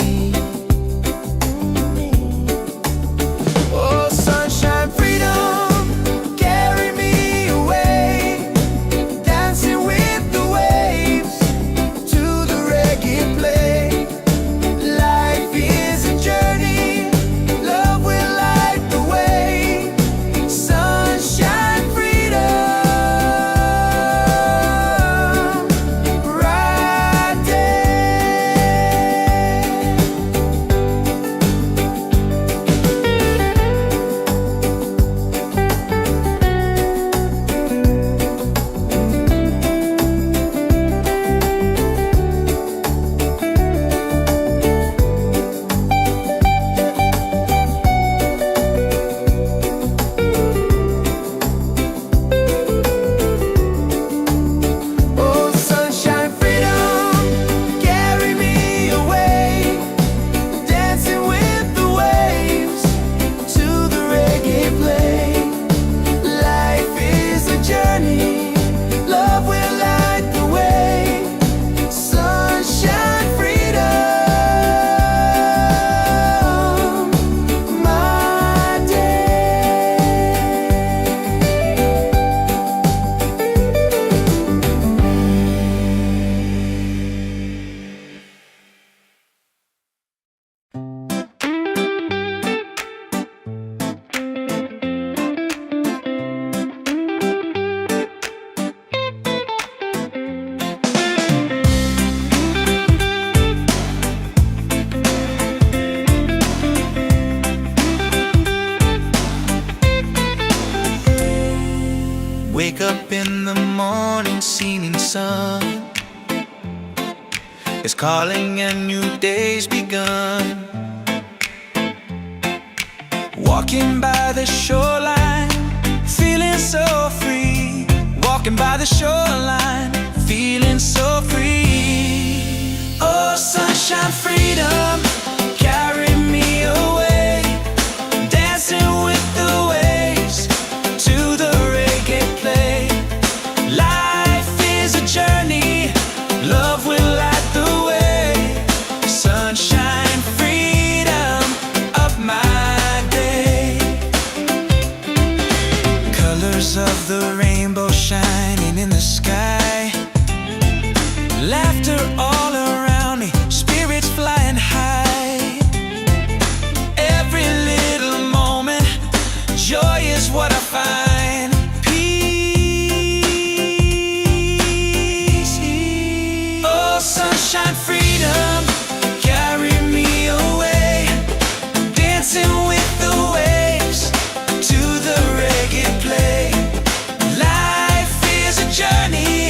Oh, sunshine, freedom, carry me away. Dancing with the waves to the reggae play. Life is a journey, love will light the way. Sunshine, freedom. in the morning, seeing sun is calling and new day's begun. Walking by the shoreline, feeling so free. Walking by the shoreline, feeling so free. Oh, sunshine, freedom, carry me away. Dancing with the waves to the reggae play. Life is a journey, love will light the way. Sunshine, freedom of my day. Colors of the rainbow shining in the sky. Laughter all around me, spirits flying high. Every little moment, joy is what I find. Peace. Oh, sunshine, freedom, carry me away. Dancing with the waves to the reggae play. Life is a journey,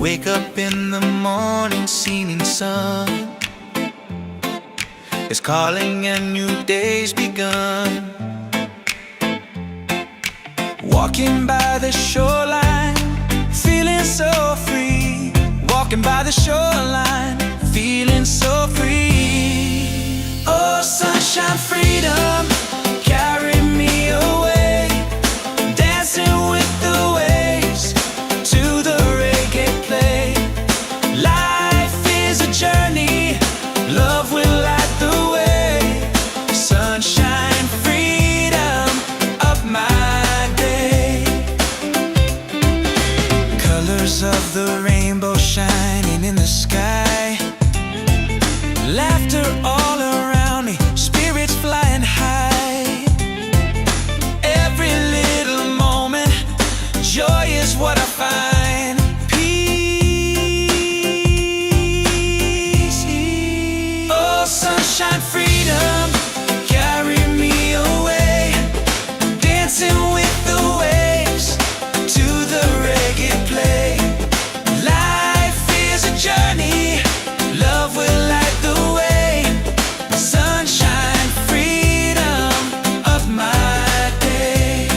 Wake up in the morning, seeing sun is calling and new day's begun. Walking by the shoreline, feeling so free. Walking by the shoreline, feeling so free. Oh, sunshine, freedom, carry me away. Dancing with the waves to the reggae play. Life is a journey, love will light the way. Sunshine, freedom, up my day. Colors of the rainbow shining in the sky. Laughter all around me, spirits flying high. Every little moment, joy is what I find. Peace. Oh, sunshine, freedom, carry me away. Dancing with the waves to the reggae play. Life is a journey, love will light the way. Sunshine, freedom, of my day.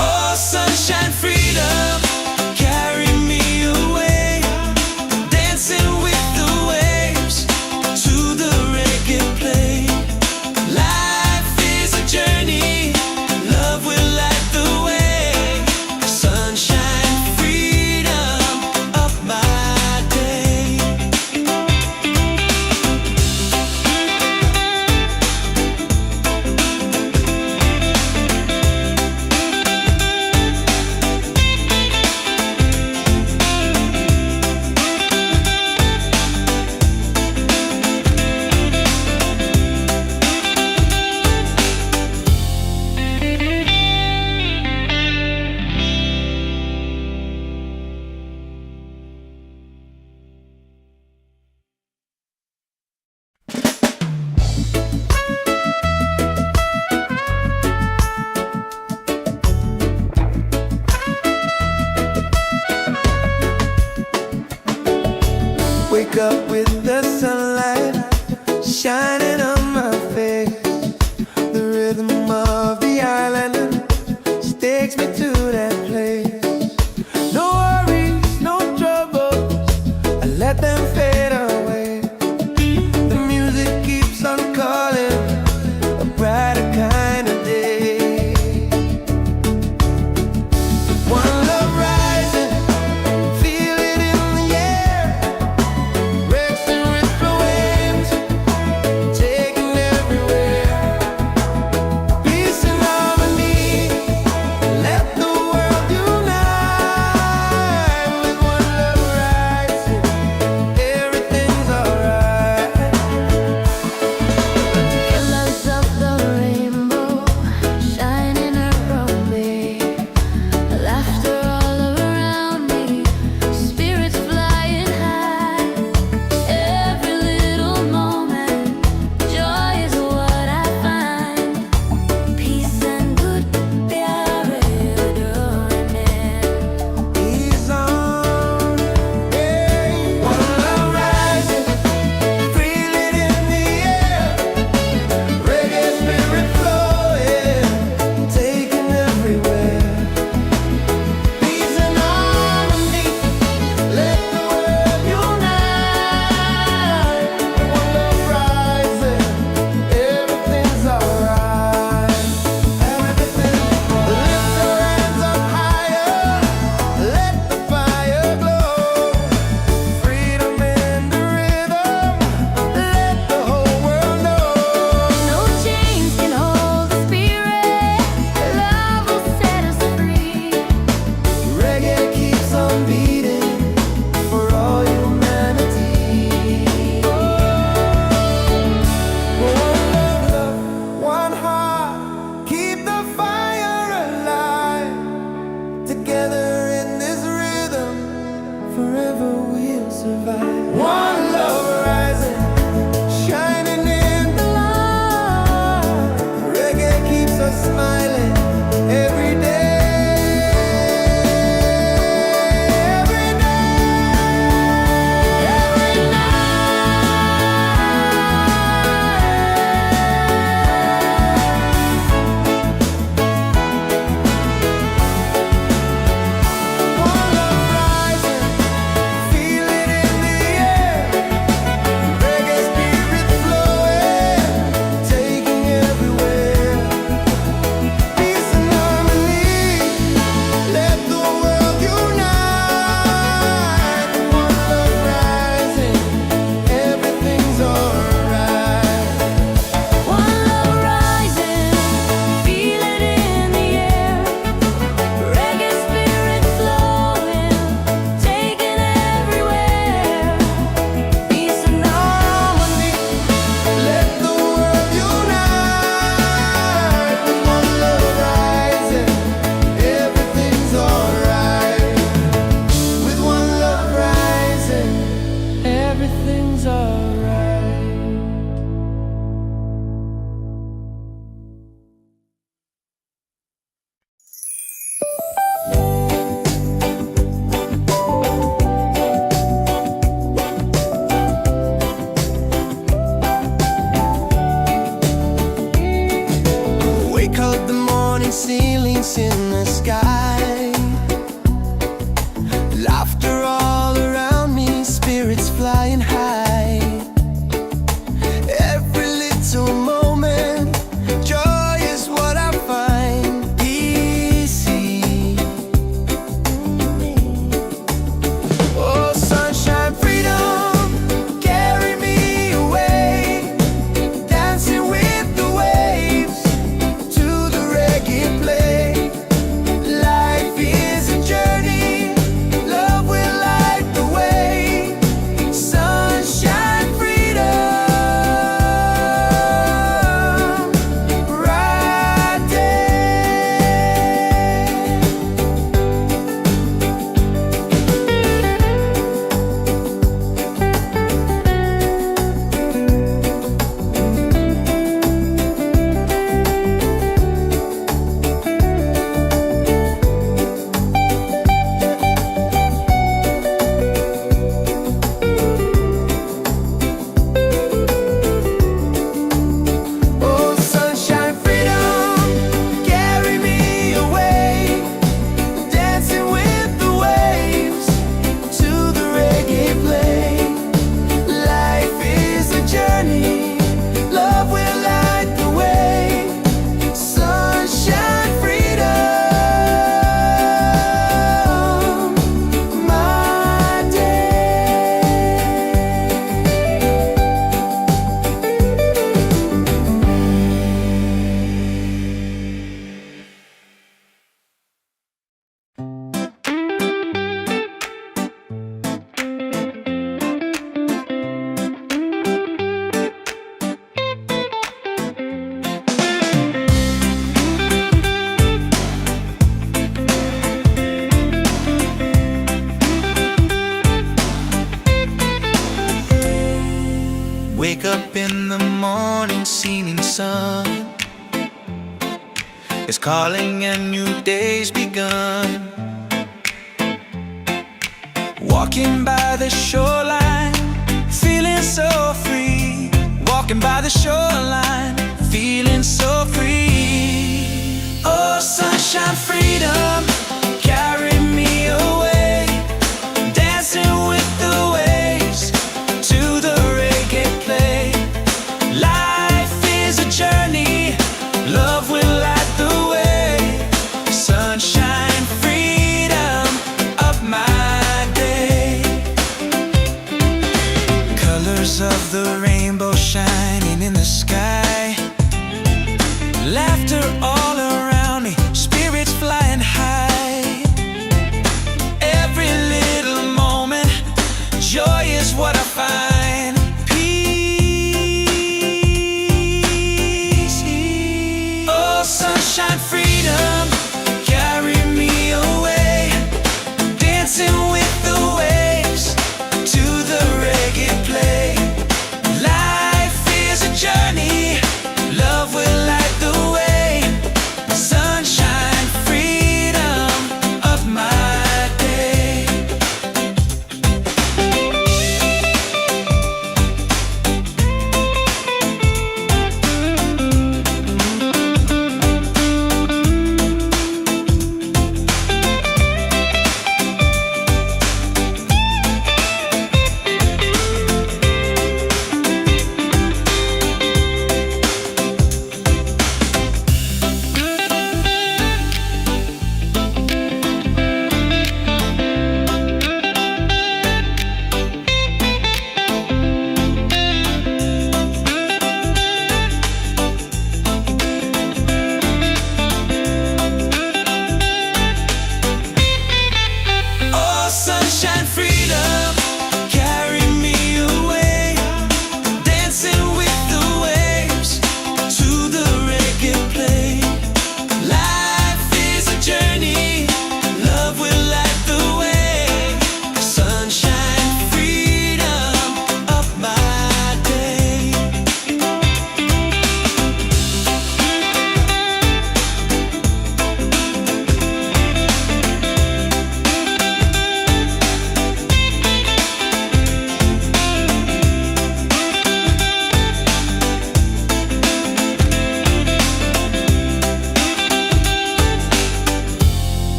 Oh, sunshine, freedom, carry me away. Dancing with the waves to the reggae play. Life is a journey, love will light the way. Sunshine, freedom, of my day. Wake up with the sunlight shining on my face. The rhythm of the island takes me to that place. No worries, no troubles, I let them fade away. The music keeps on calling, a brighter kind of day. One love rising, feel it in the air. Racing with the waves, we'll survive. One love rising, shining in the light. Reggae keeps us smiling every day. Everything's alright. Wake up the morning, ceilings in the sky. Laughter all around me, spirits flying high. Every little moment, joy is what I find easy. Oh, sunshine, freedom, carry me away. Dancing with the waves to the reggae play. Life is a journey, love will light the way. Sunshine, freedom, bright Oh, sunshine, freedom, carry me away. Dancing with the waves to the reggae play. Life is a journey, love will light the way. Sunshine, freedom, my day. Wake up in the morning, seeing sun is calling and new day's begun. Walking by the shoreline, feeling so free. Walking by the shoreline, feeling so free. Oh, sunshine, freedom, carry me away. Dancing with the waves to the reggae play. Life is a journey, love will light the way. Sunshine, freedom, up my day. Colors of the rainbow shining in the sky. Laughter all around me, spirits flying high. Every little moment, joy is what I find. Peace. Oh, sunshine, freedom, carry me away. Dancing with the waves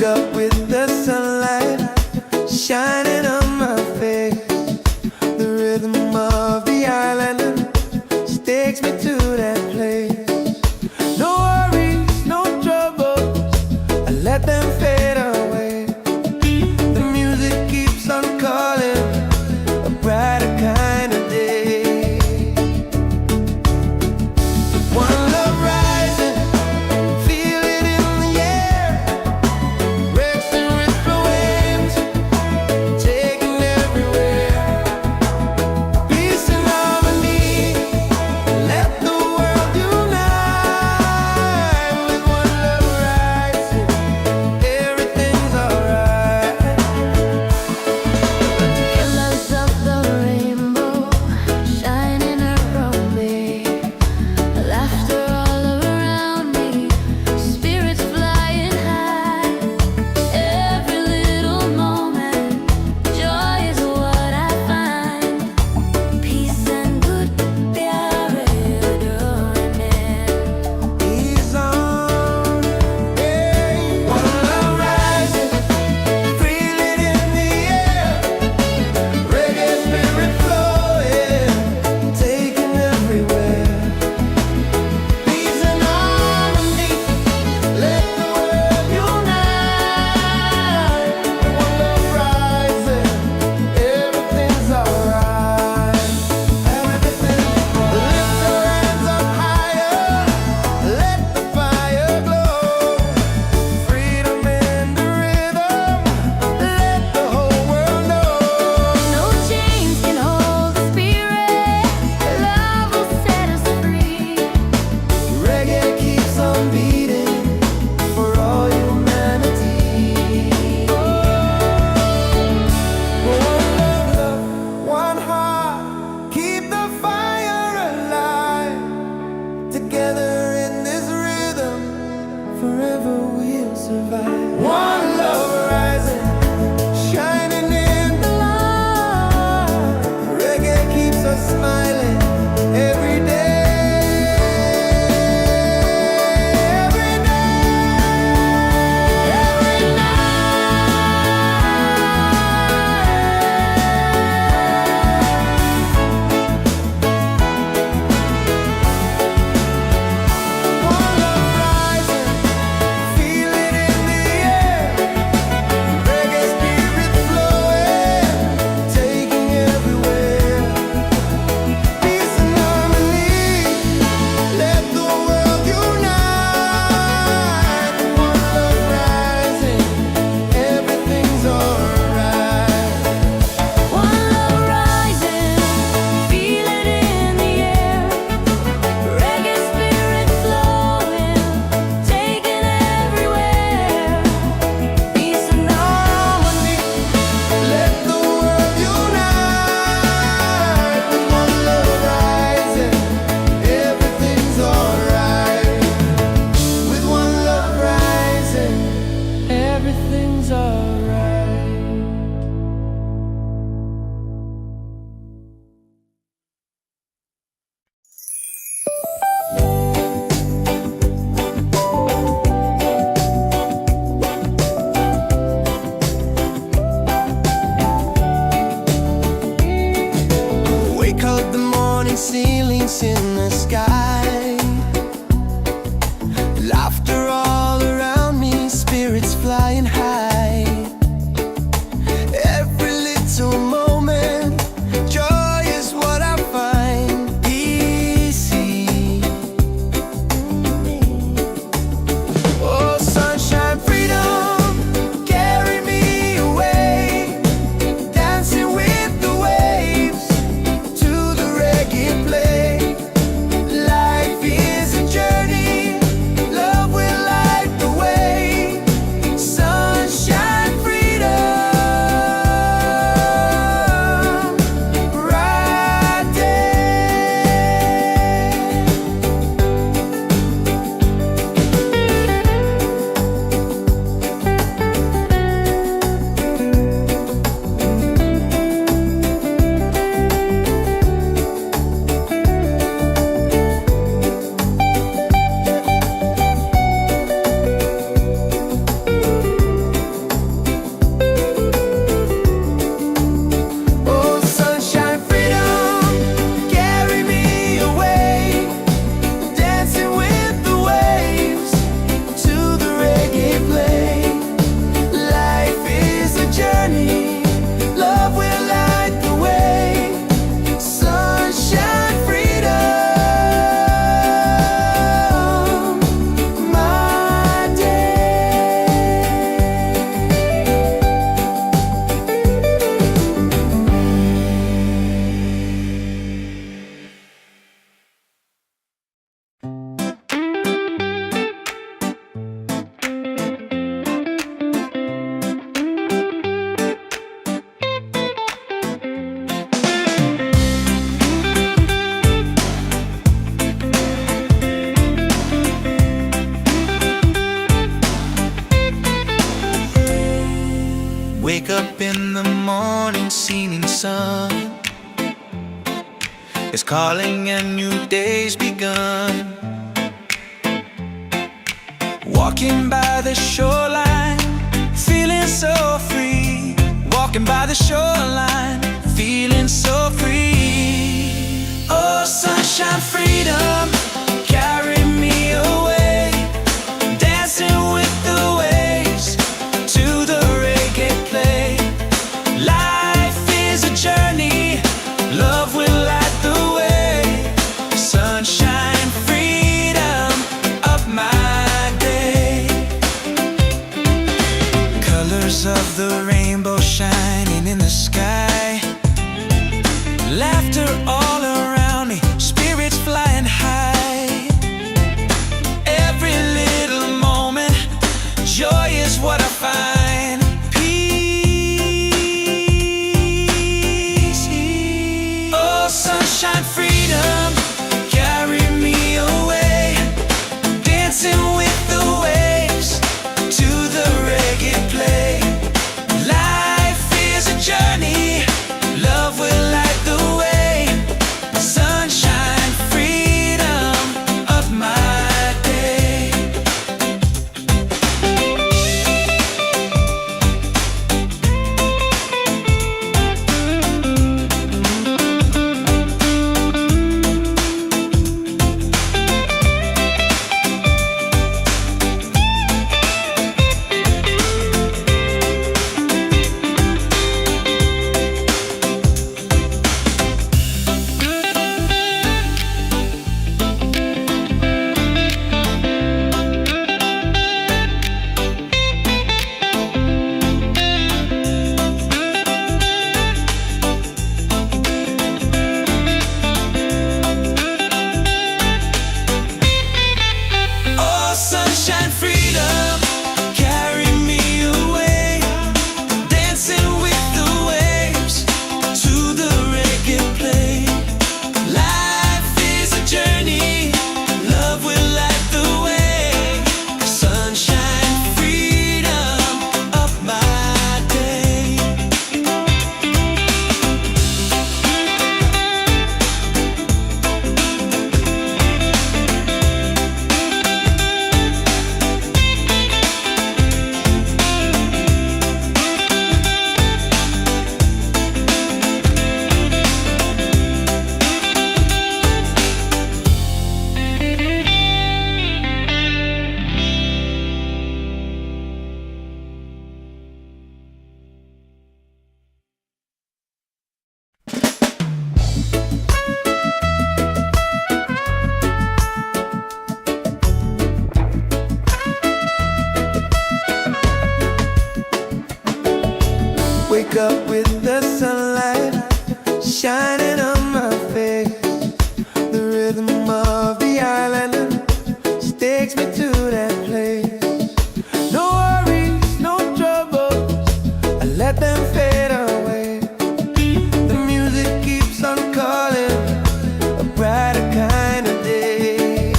up with the sunlight shining on my face. The rhythm of the island just takes me to that place. No worries, no troubles, I let them fade away. The music keeps on calling, a brighter kind of day. One love rising, feel it in the air. Racing with the waves, taking everywhere. Peace and harmony, let the world unite. With one love rising, everything's alright. Colors of the rainbow shining around me, laughter all around me, spirits flying high. Every little moment, joy is what I find. Peace and good प्यारे डोने. He's on, hey. One love rising, feel it in the air. Reggae spirit flowing, taking everywhere. Peace and harmony, let the world unite. One love rising, everything's alright. Everything's lift your hands up higher, let the fire glow. Freedom in the rhythm, let the whole world know. No chains can hold the spirit. Love will set us free. Reggae keeps on beating for all humanity. One love, one heart, keep the fire alive. Together in this rhythm, forever we'll survive. One love rising, shining in the light. Reggae keeps us smiling every day. Every One love rising, feel it in the air. Reggae spirit flowing, taking everywhere. Peace and harmony, let the world unite. One love rising, everything's alright. One love rising, feel it in the air. Reggae spirit flowing, taking everywhere. Peace and harmony. Let the world unite. One love rising, everything's alright. With one love rising, everything's alright. Wake up the morning ceilings in the sky. Laughter all around me, spirits flying high. Every little moment, joy is what I find. Easy. Oh, sunshine, freedom, carry me away. Dancing with the waves to the reggae play. Life is a journey, love Wake up in the morning, seeing sun is calling and new day's begun. Walking by the shoreline, feeling so free. Walking by the shoreline, feeling so free. Oh, sunshine, freedom, carry me away. Dancing with the waves to the reggae play. Life is a journey, love will light the way. Sunshine, freedom, up my day. Colors of the rainbow shining in the sky. Laughter all around me, spirits flying high. Every little moment, joy is what I find. Peace. Oh, sunshine, freedom, carry me away. Dancing with the waves to the reggae play. Life is a journey, love will light the way. Sunshine, freedom, of my day. Oh, sunshine, freedom, carry me away. Dancing with the waves to the reggae play. Life is a journey, love will light the way. Sunshine, freedom, up my day. Wake up with the sunlight shining on my face. The rhythm of the island just takes me to that place. No worries, no troubles, I let them fade away. The music keeps on calling, a brighter kind of day.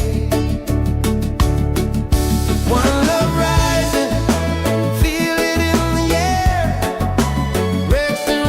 One love rising, feel it in the air. Breaks the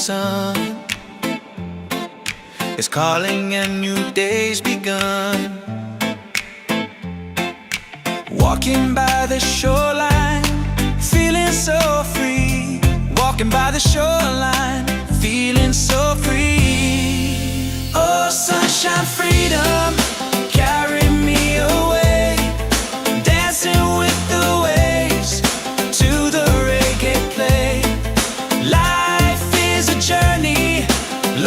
sun is calling and new day's begun. Walking by the shoreline, feeling so free. Walking by the shoreline, feeling so free. Oh, sunshine, freedom, carry me away. Dancing with the waves to the reggae play. Life is a journey,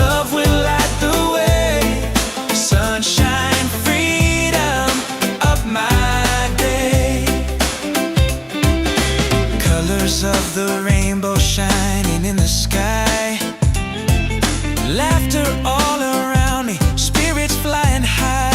love will light the way. Sunshine, freedom of my day. Colors of the rainbow shining in the sky. Laughter all around me, spirits flying high.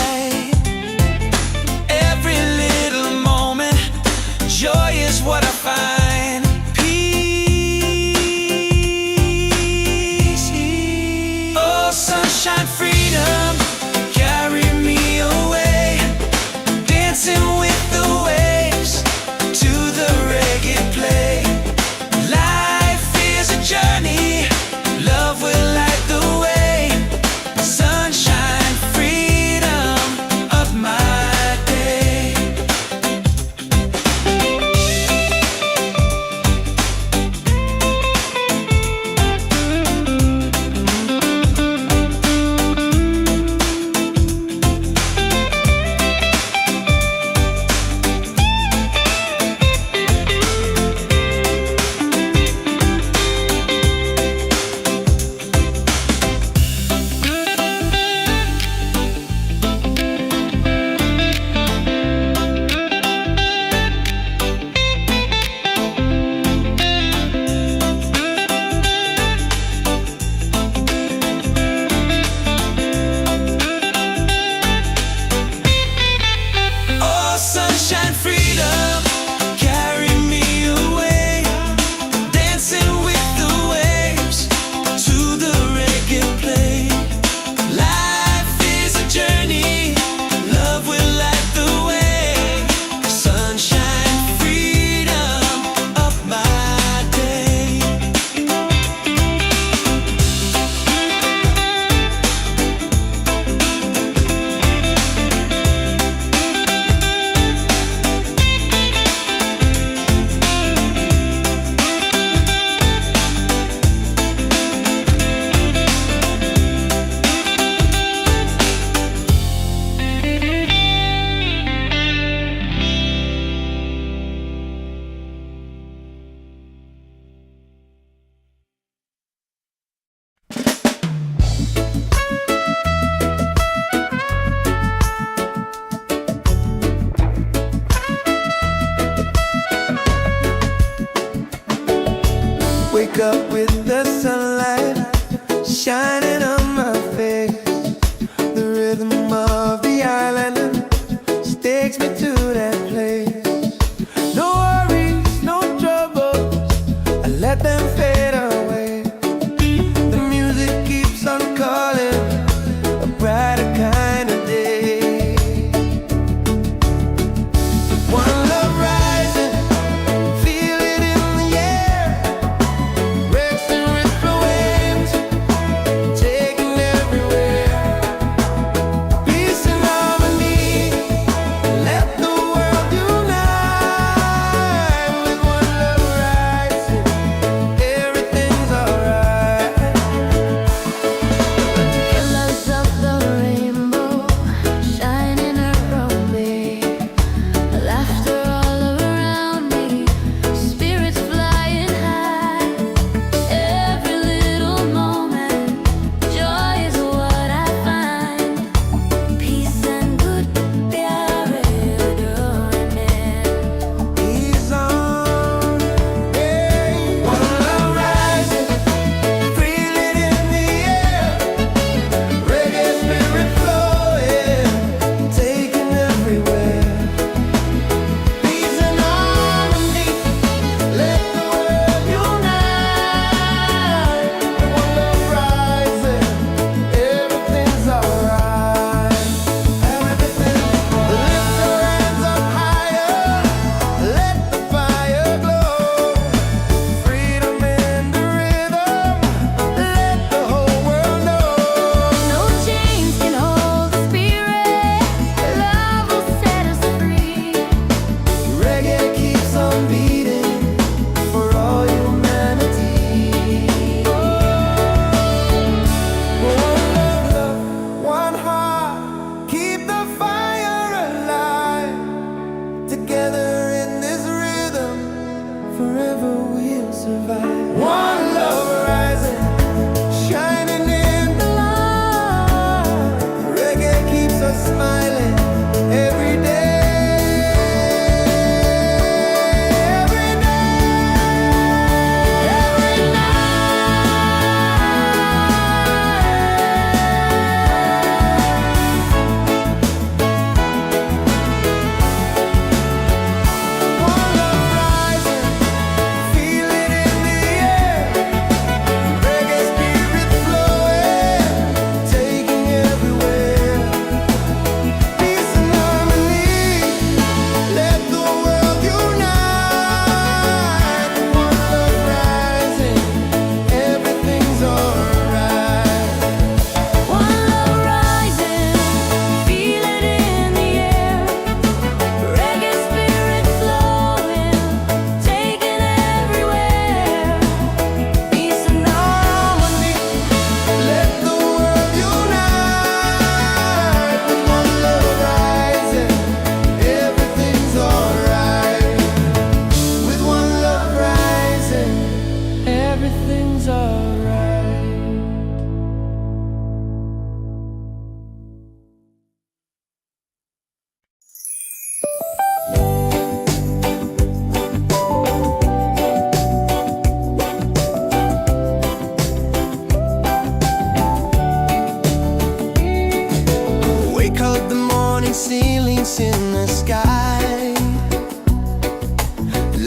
feelings in the sky.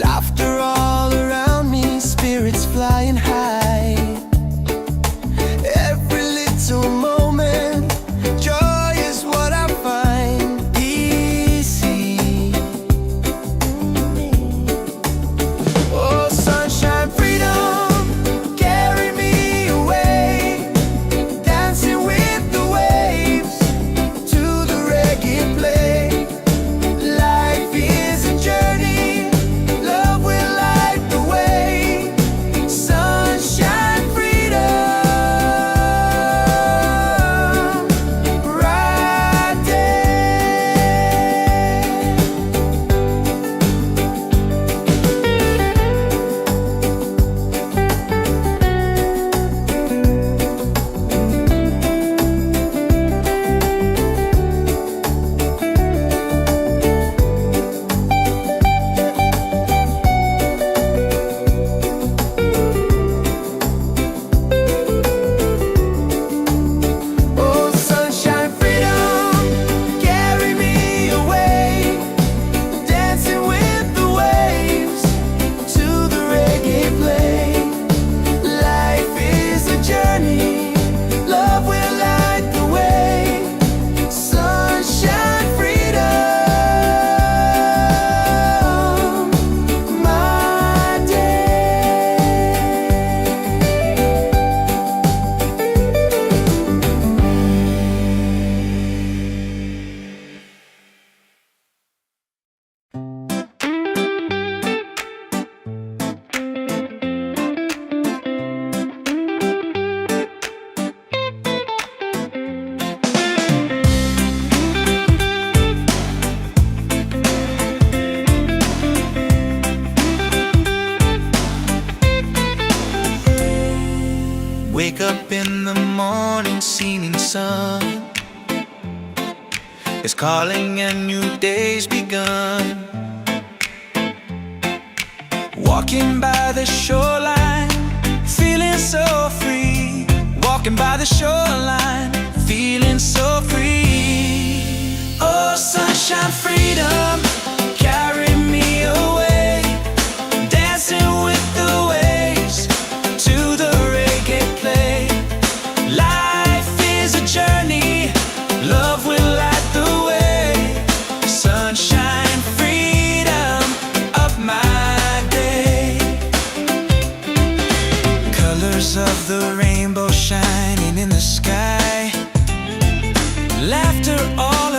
Laughter all around me, spirits flying high. Every little moment, joy is what I find easy. Oh, sunshine, freedom, carry me away, dancing with the waves to the reggae play. Life is a journey, love will light the way. Sunshine, freedom, right there. Oh, sunshine, freedom, carry me away, dancing with the waves to the reggae play. Life is a journey, love will light the way. Sunshine, freedom, my day. Wake up in the morning, seeing sun is calling and new day's begun. Walking by the shoreline, feeling so free. Walking by the shoreline, feeling so free. Oh, sunshine, freedom, carry me away, dancing with the waves to the reggae play. Life is a journey, love will light the way. Sunshine, freedom of my day. Colors of the rainbow shining in the sky. Laughter all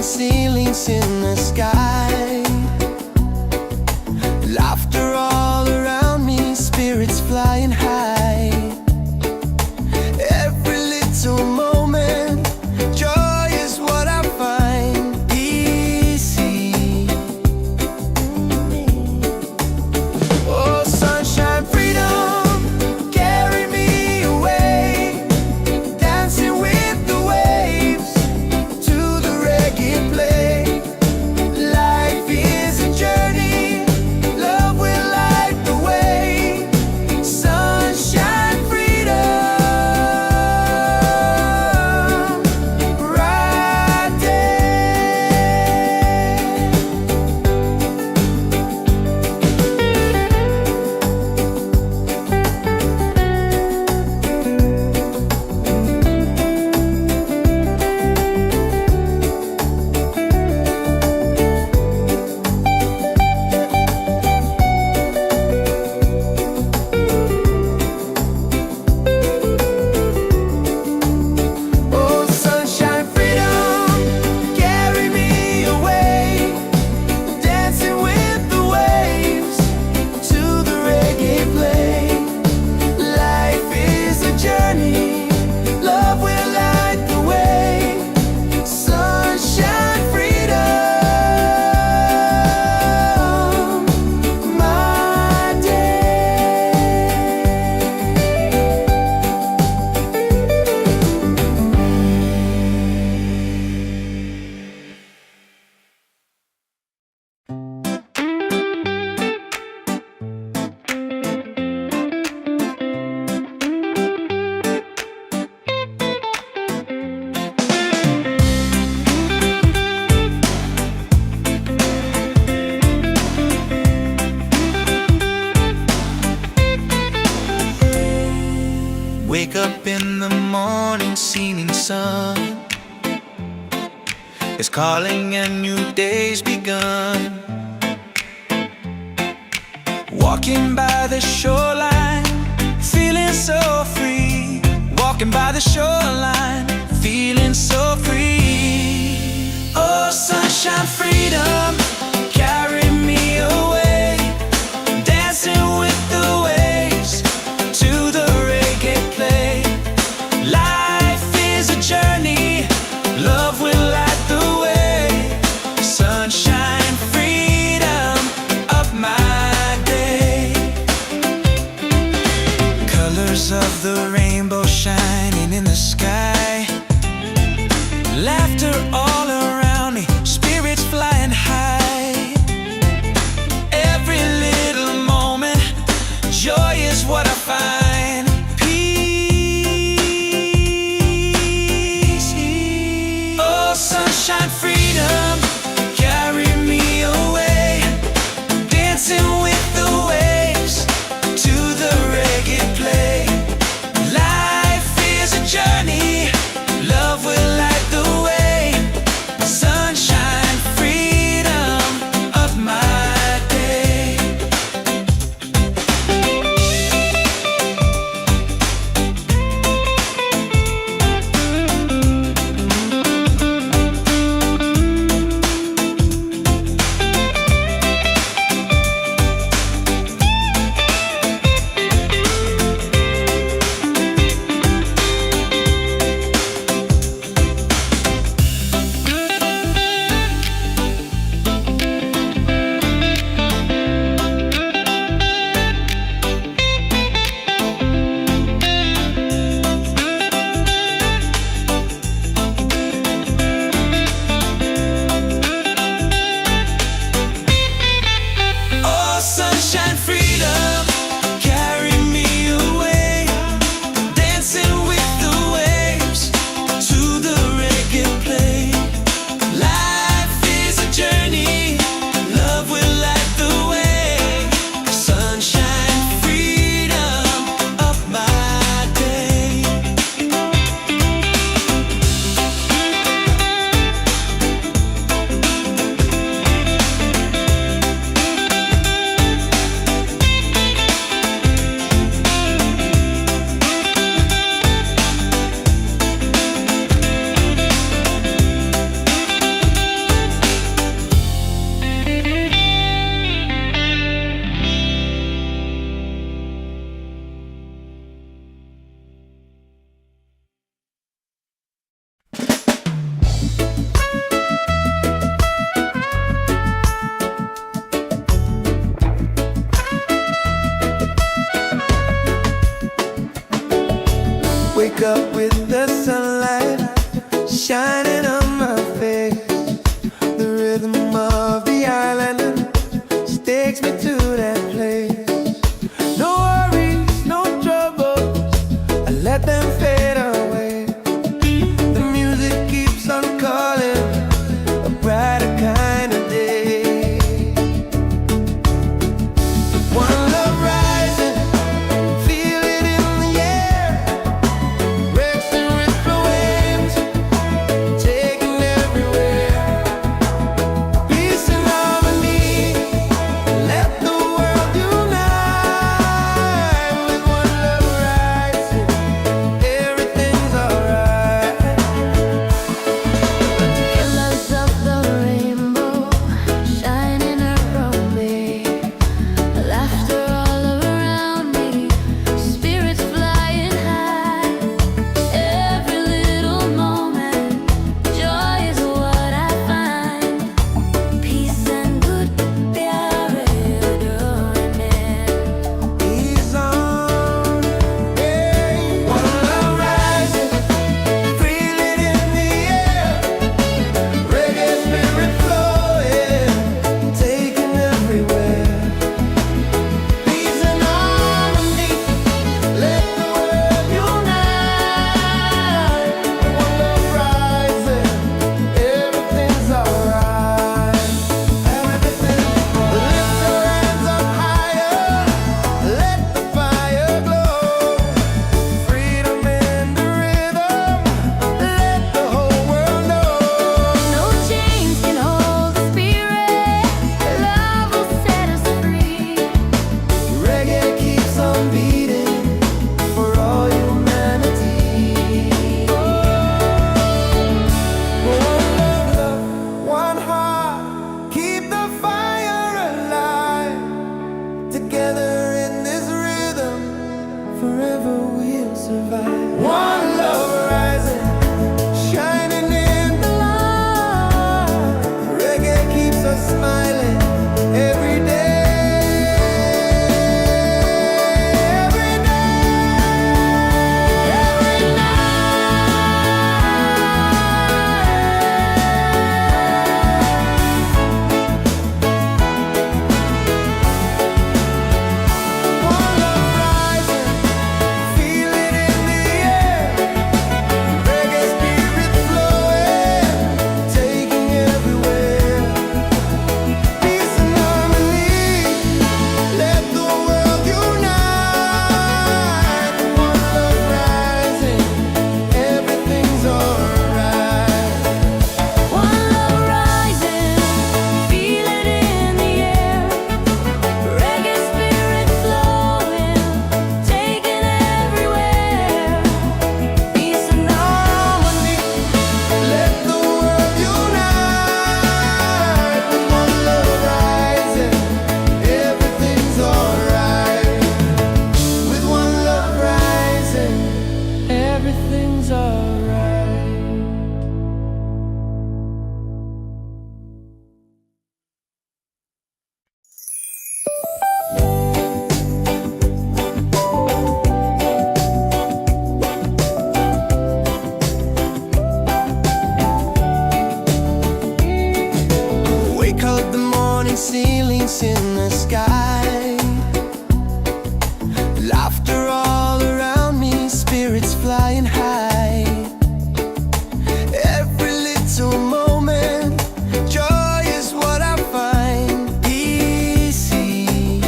ceilings in the sky. Laughter all around me, spirits flying high. Every little moment, joy is what I find. Easy. Oh, sunshine, freedom, carry me away. Dancing with the waves to the reggae play. Life is a journey, love will light the way. Sunshine, freedom, right there. Oh, sunshine, freedom, carry me away. Dancing with the waves to the reggae play. Life is a journey, love will light the way. Sunshine, freedom, my day. Wake up in the morning, seeing sun is calling and new day's begun. Walking by the shoreline, feeling so free. Walking by the shoreline, feeling so free. Oh, sunshine, freedom, carry me away. Dancing with the waves to the reggae play. Life is a journey, love will light the way. Sunshine, freedom, of my day. Colors of the rainbow shining in the sky. Laughter all around me, spirits flying high. Every little moment, joy is what I find. Peace. Oh, sunshine, freedom, carry me away. Dancing with the waves to the reggae play. Life is a journey, love will light the way. Sunshine, freedom, of my day. ceilings in the sky. Laughter all around me, spirits flying high. Every little moment, joy is what I find easy.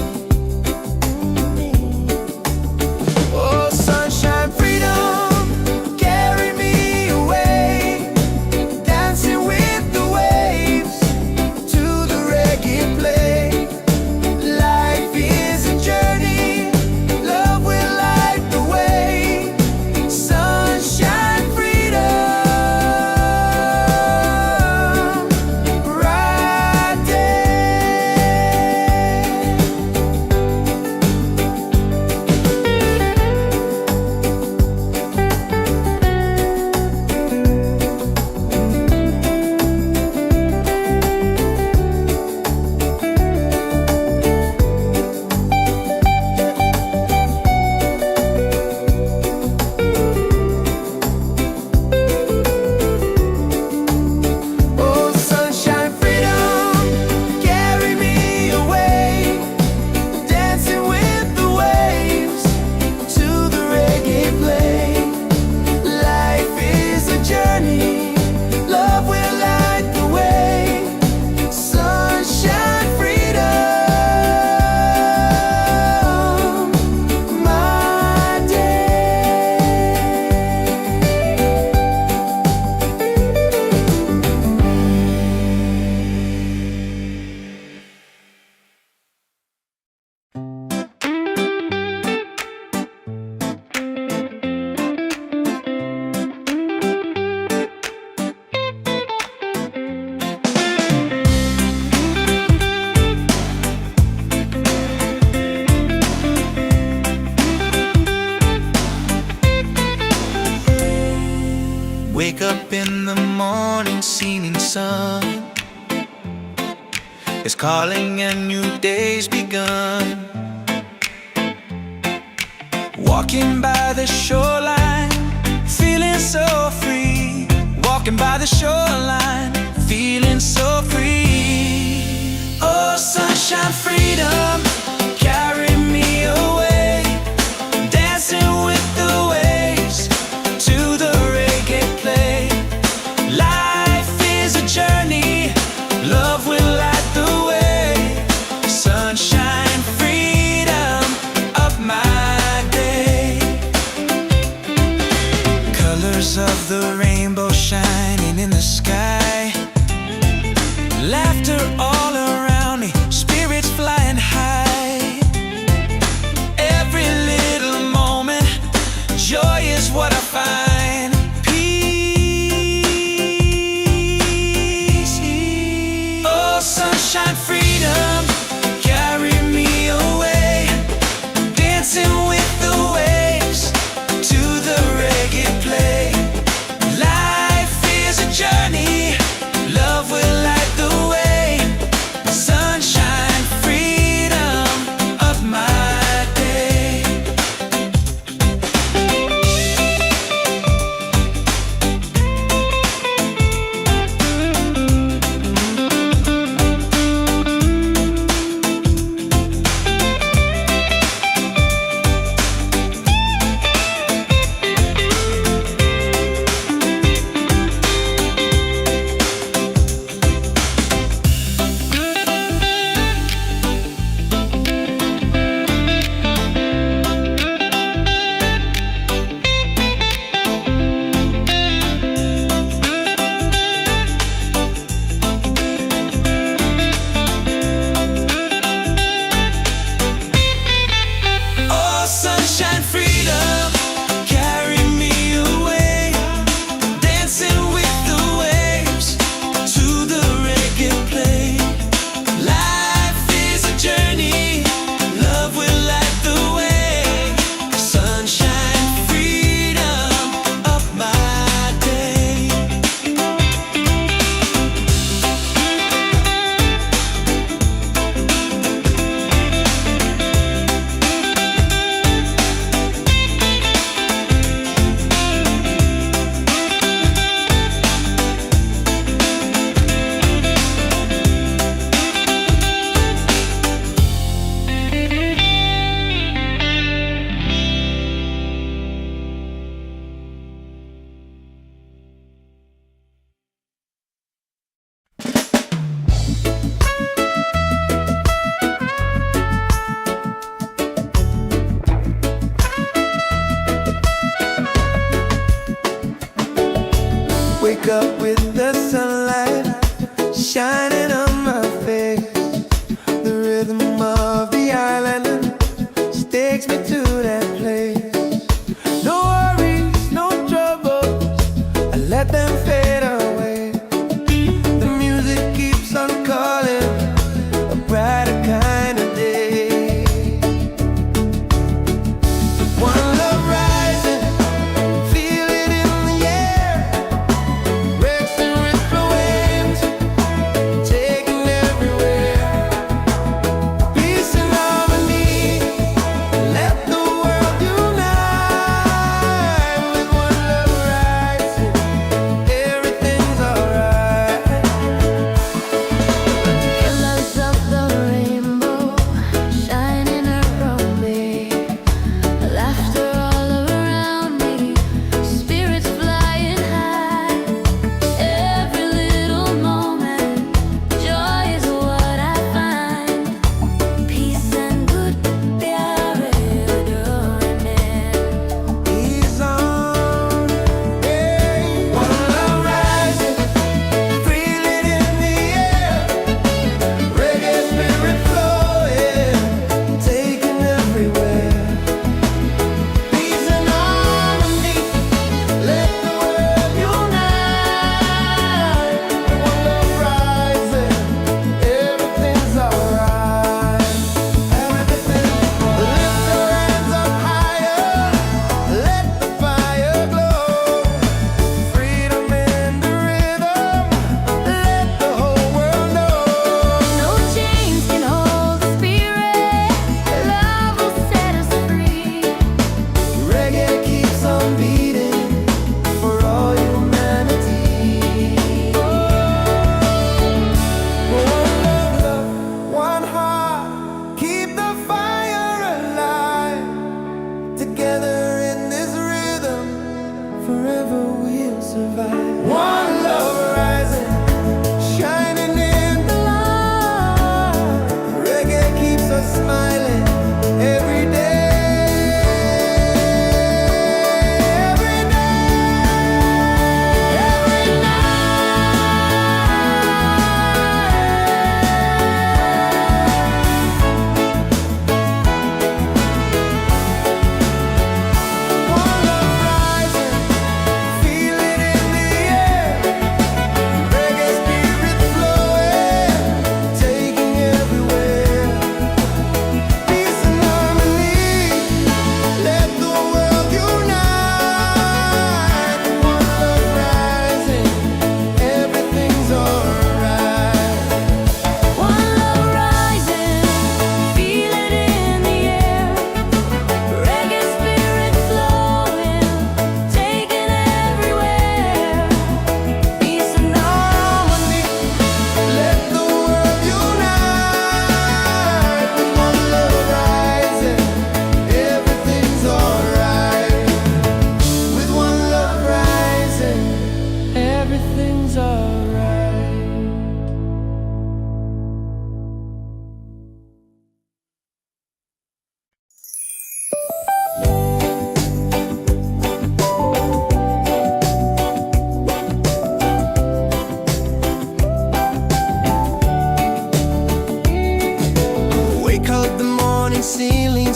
Oh, sunshine, freedom, carry me away, dancing with the waves to the reggae play. Life is a journey, love will light the way. Sunshine, freedom, bright day. Oh, sunshine, freedom, carry me away, dancing with the waves to the reggae play. Life is a journey, love will light the way. Sunshine, freedom, my day. Wake up in the morning, seeing sun is calling and new day's begun. Walking by the shoreline, feeling so free. Walking by the shoreline, feeling so free. Oh, sunshine, freedom, carry me away, dancing with the waves to the reggae play. Life is a journey, love will light the way. Sunshine, freedom of my day. Colors of the rainbow shining in the sky. Laughter all around me, spirits flying high.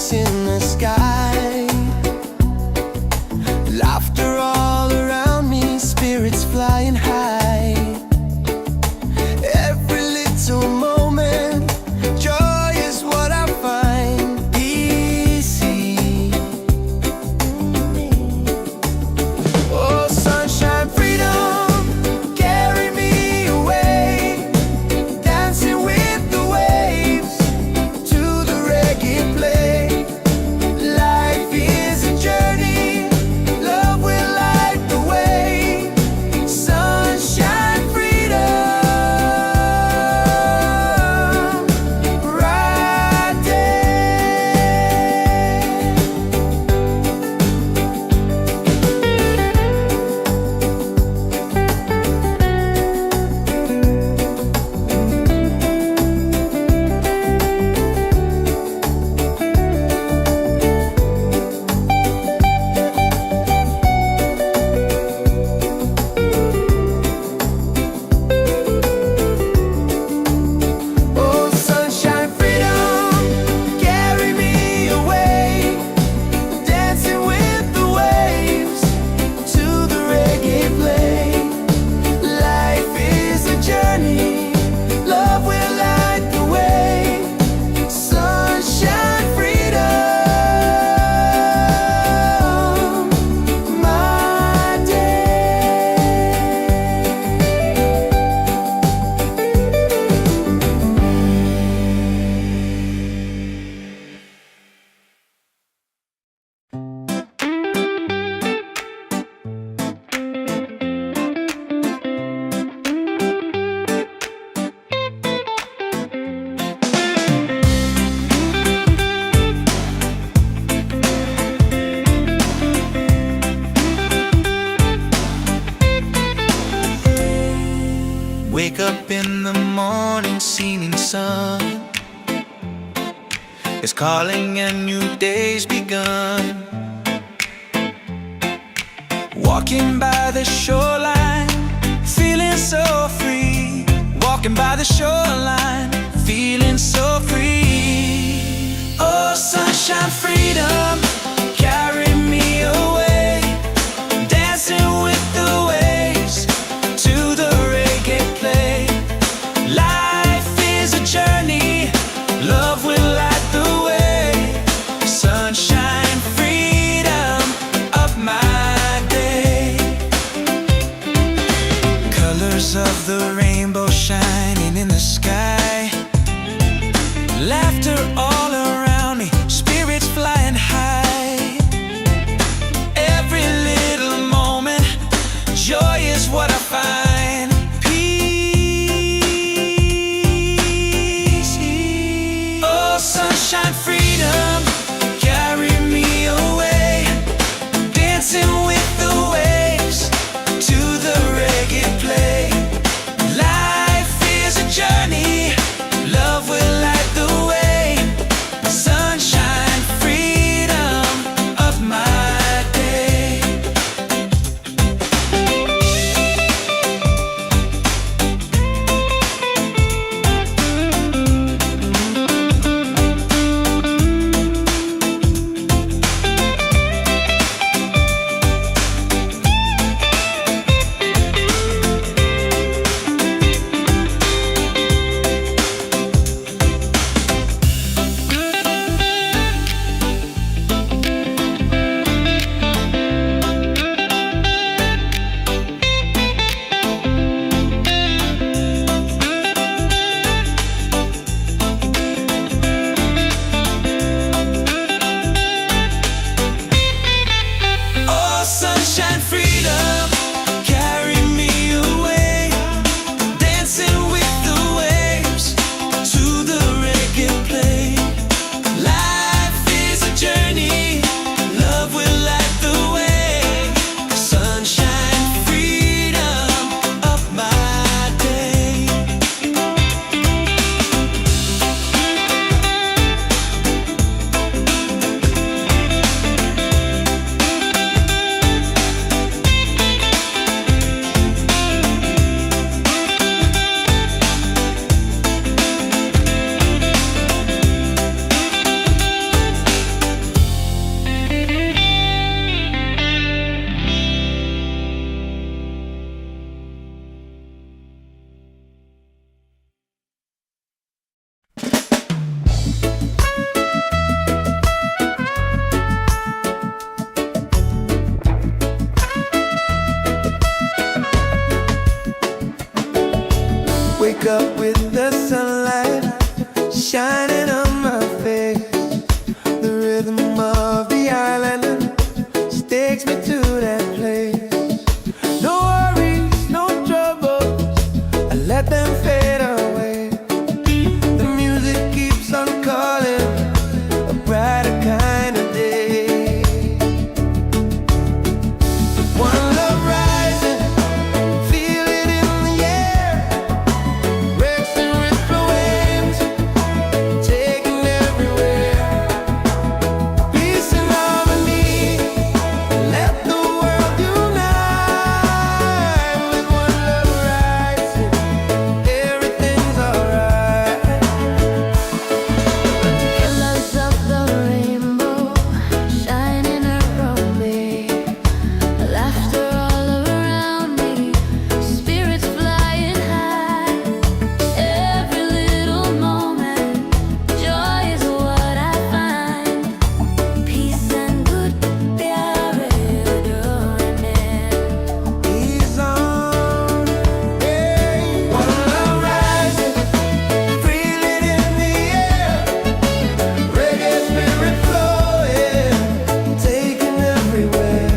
peace in the sky. Laughter all around me, spirits flying high. Every little moment, joy is what I find. Easy. Oh, sunshine, freedom, carry me away. Dancing with the waves to the reggae play. Life is a journey, love will light the way. Sunshine, freedom, right there. Oh, sunshine, freedom, carry me away. Dancing with the waves to the reggae play. Life is a journey, love will light the way. Sunshine, freedom, my day. Wake up in the morning, seeing sun is calling and new day's begun. Walking by the shoreline, feeling so free. Walking by the shoreline, feeling so free. Oh, sunshine, freedom, carry me away. Dancing with the waves to the reggae play. Life is a journey, love will light the way. Sunshine, freedom of my day. Colors of the rainbow shining in the sky. Laughter all around me, spirits flying high. Every little moment, joy is what I find. Peace. Oh, sunshine, freedom, carry me away. Dancing with the waves to the reggae play. Life is a journey, love will light the way. Wake up with the sunlight shining on my face. The rhythm of the island takes me to that place. No worries, no troubles, I let them fade away. The music keeps on calling, a brighter kind of day. One love rising, feel it in the air. Racing with the waves, taking everywhere. Peace and harmony, let the world unite. With one love rising, everything's alright. Colors of the rainbow shining around me, laughter all around me, spirits flying high. Every little moment, joy is what I find. Peace and good प्यार डोरने. He's on, yeah. One love rising, feel it in the air. Reggae spirit flowing, taking everywhere.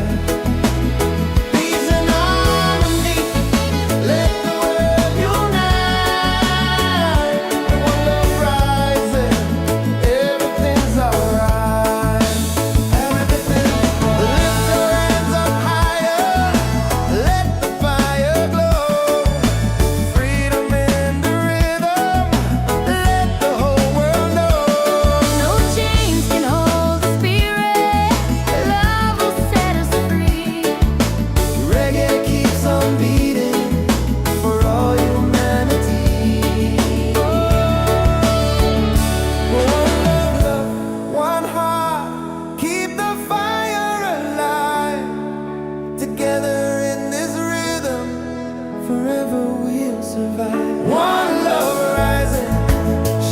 Peace and harmony, let the world unite. One love rising, everything's alright. Everything, lift your hands up higher, let the fire glow. Freedom in the rhythm, let the whole world know. No chains can hold the spirit. Love will set us free. Reggae keeps on beating for all humanity. One love, one heart, keep the fire alive. Together in this rhythm, forever we'll survive. One love rising,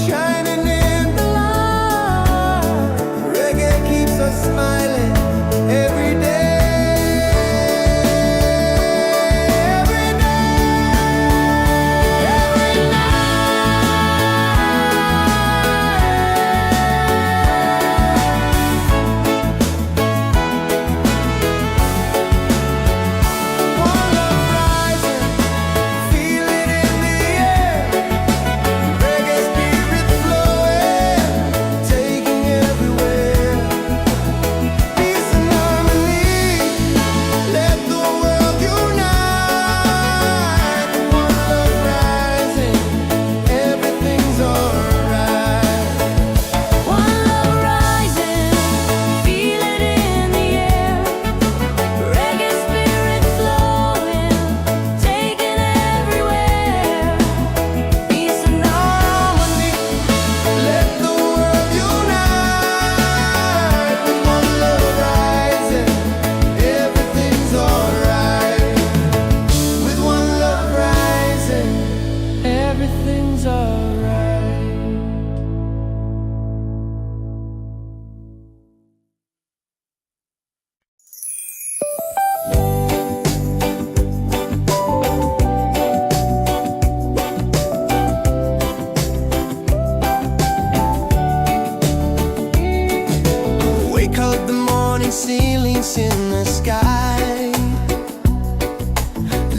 shining in the light. Reggae keeps us smiling every day. Every One love rising, feel it in the air. Reggae spirit flowing, taking everywhere. Peace and harmony, let the world unite. One love rising, everything's alright. One love rising, feel it in the air. Reggae spirit flowing, taking everywhere. Peace and harmony. Let the world unite. With one love rising, everything's alright. With one love rising, everything's alright. Wake up the morning ceilings in the sky.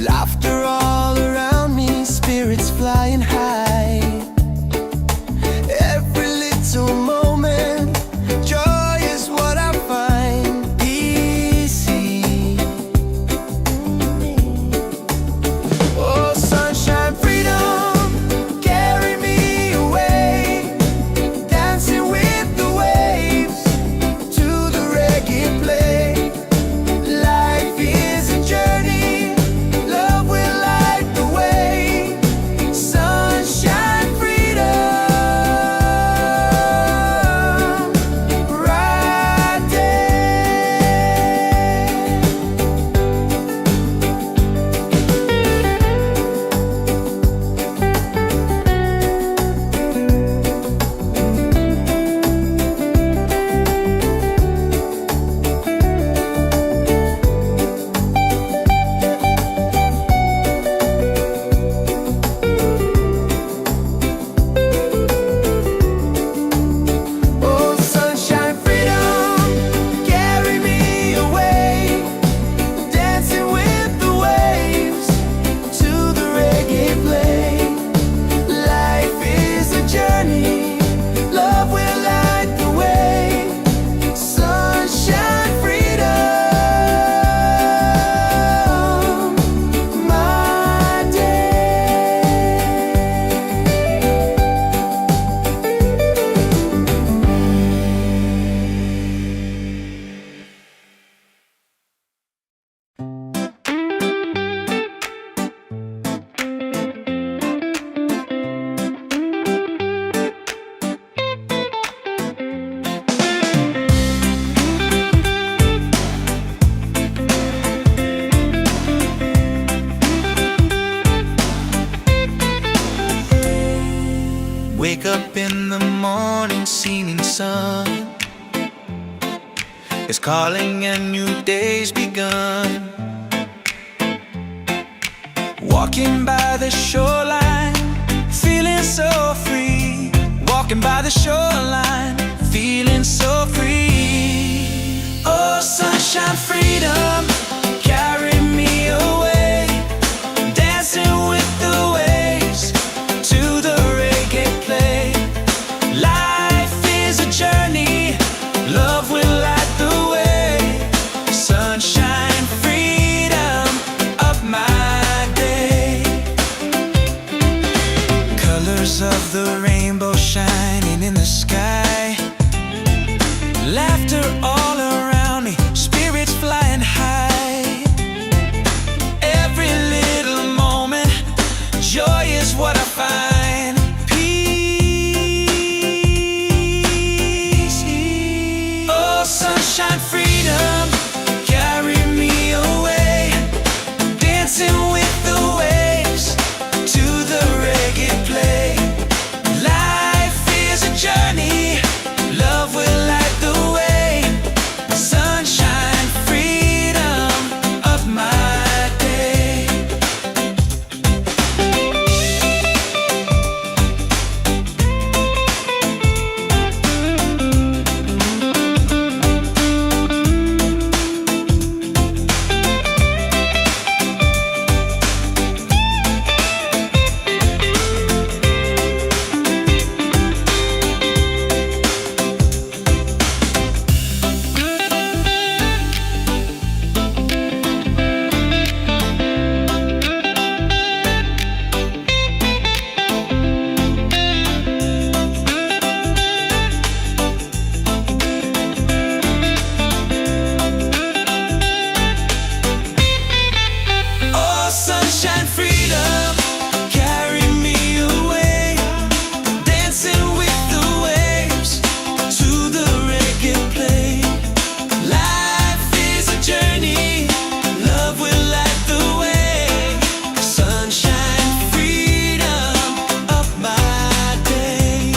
Laughter all around me, spirits flying high. Every little moment, joy is what I find. Easy. Oh, sunshine, freedom, carry me away. Dancing with the waves to the reggae play. Life is a journey, love will light the way. Sun Wake up in the morning, singing sun is calling and new day's begun. Walking by the shoreline, feeling so free. Walking by the shoreline, feeling so free. Oh, sunshine, freedom, carry me away. Dancing with the waves to the reggae play. Life is a journey, love will light the way. Sunshine, freedom of my day. Colors of the rainbow shining in the sky. Laughter all around me, spirits flying high. Every little moment, joy is what I find. Peace. Oh, sunshine, freedom, carry me away. Dancing with the waves to the reggae play. Life is a journey, love will light the way. Sunshine, freedom of my day. Oh, sunshine, freedom, carry me away. Dancing with the waves to the reggae play. Life is a journey, love will light the way. Sunshine, freedom of my day.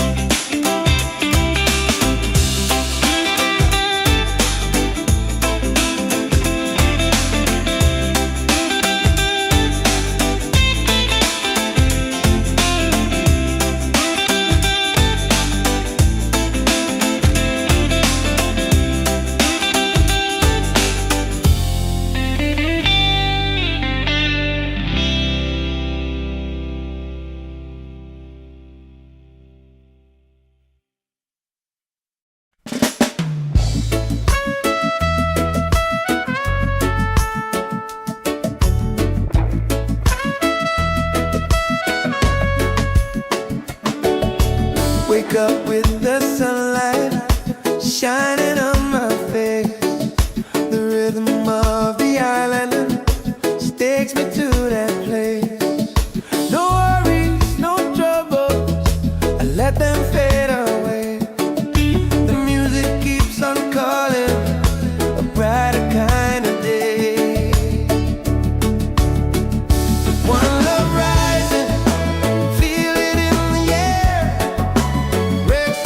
Wake up with the sunlight shining on my face. The rhythm of the island just takes me to that place. No worries, no troubles, I let them fade away. The music keeps on calling, a brighter kind of day. One love rising, feel it in the air. Breaks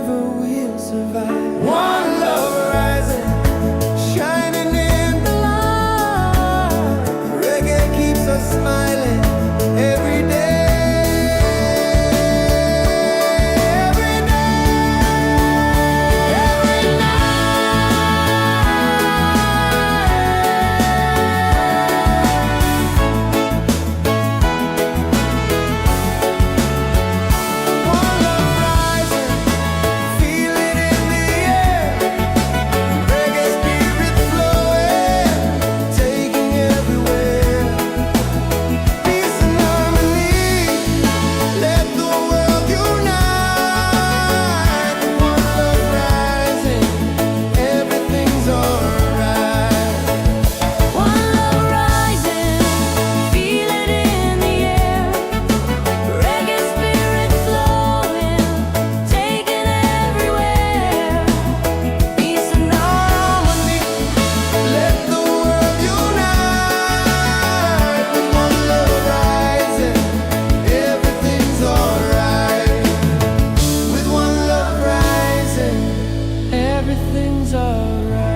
forever we'll survive. One love rising, shining in the light. Reggae keeps us smiling every day. Everything's alright.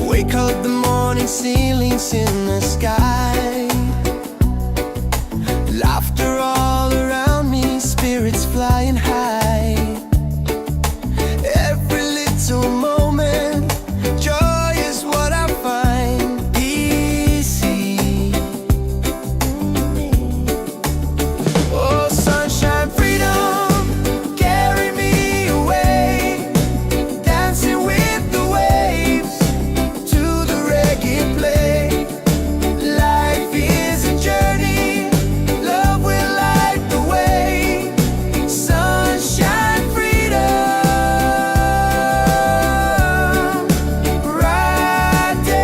Wake up the morning, ceilings in the sky. Laughter all around me, spirits flying high. Every little moment, joy is what I find easy. Oh, sunshine, freedom, carry me away. Dancing with the waves to the reggae play. Life is a journey, love will light the way. Sunshine, freedom, bright day.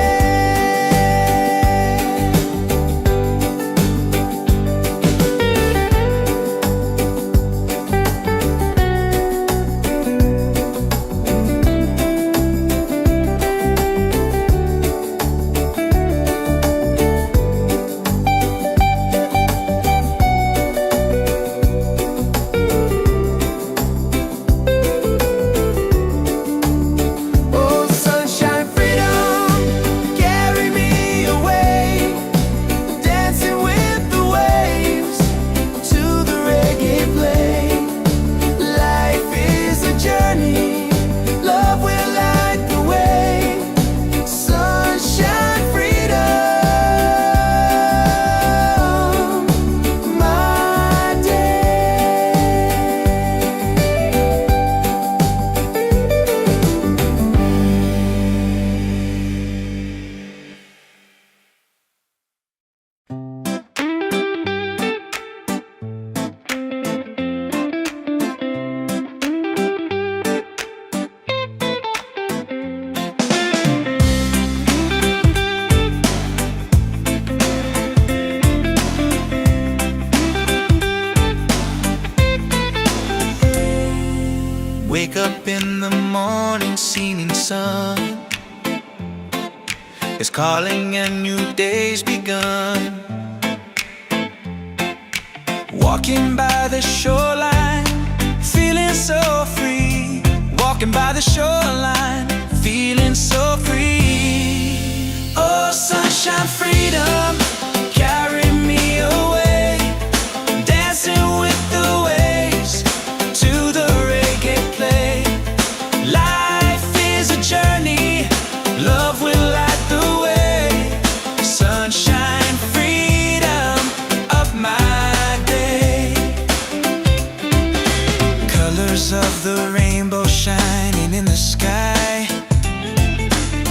Oh, sunshine, freedom, carry me away. Dancing with the waves to the reggae play. Life is a journey, love will light the way. Sunshine, freedom, my day. Wake up in the morning, seeing sun is calling and new day's begun. Walking by the shoreline, feeling so free. Walking by the shoreline, feeling so free. Oh, sunshine, freedom, carry me away. Dancing with the waves to the reggae play. Life is a journey, love will light the way. Sunshine, freedom of my day. Colors of the rainbow shining in the sky.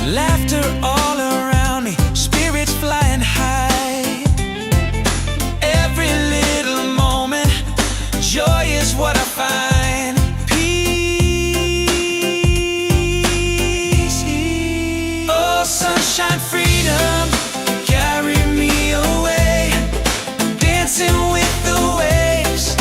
Laughter all around me, spirits flying high. Every little moment, joy is what I find. Peace. Oh, sunshine, freedom, carry me away. Dancing with the waves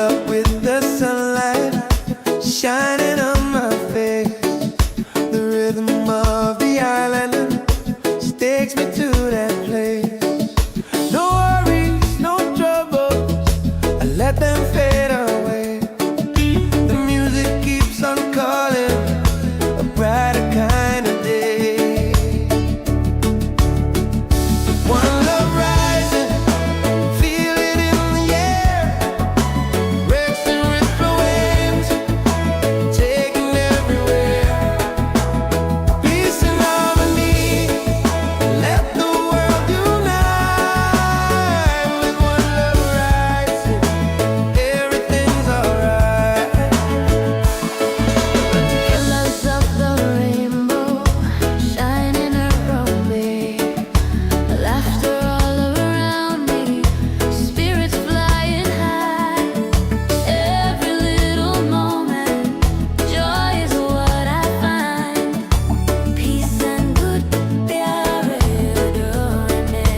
up with the sunlight shining on my face. The rhythm of the island just takes me to that place. No worries, no troubles, I let them fade away. The music keeps on calling, a brighter kind of day. One love rising, feel it in the air. Rex and ripple waves, taking everywhere. Peace and harmony, let the world unite. With one love rising, everything's alright. Colors of the rainbow shining around me, laughter all around me, spirits flying high. Every little moment, joy is what I find. Peace and good प्यारे डोने.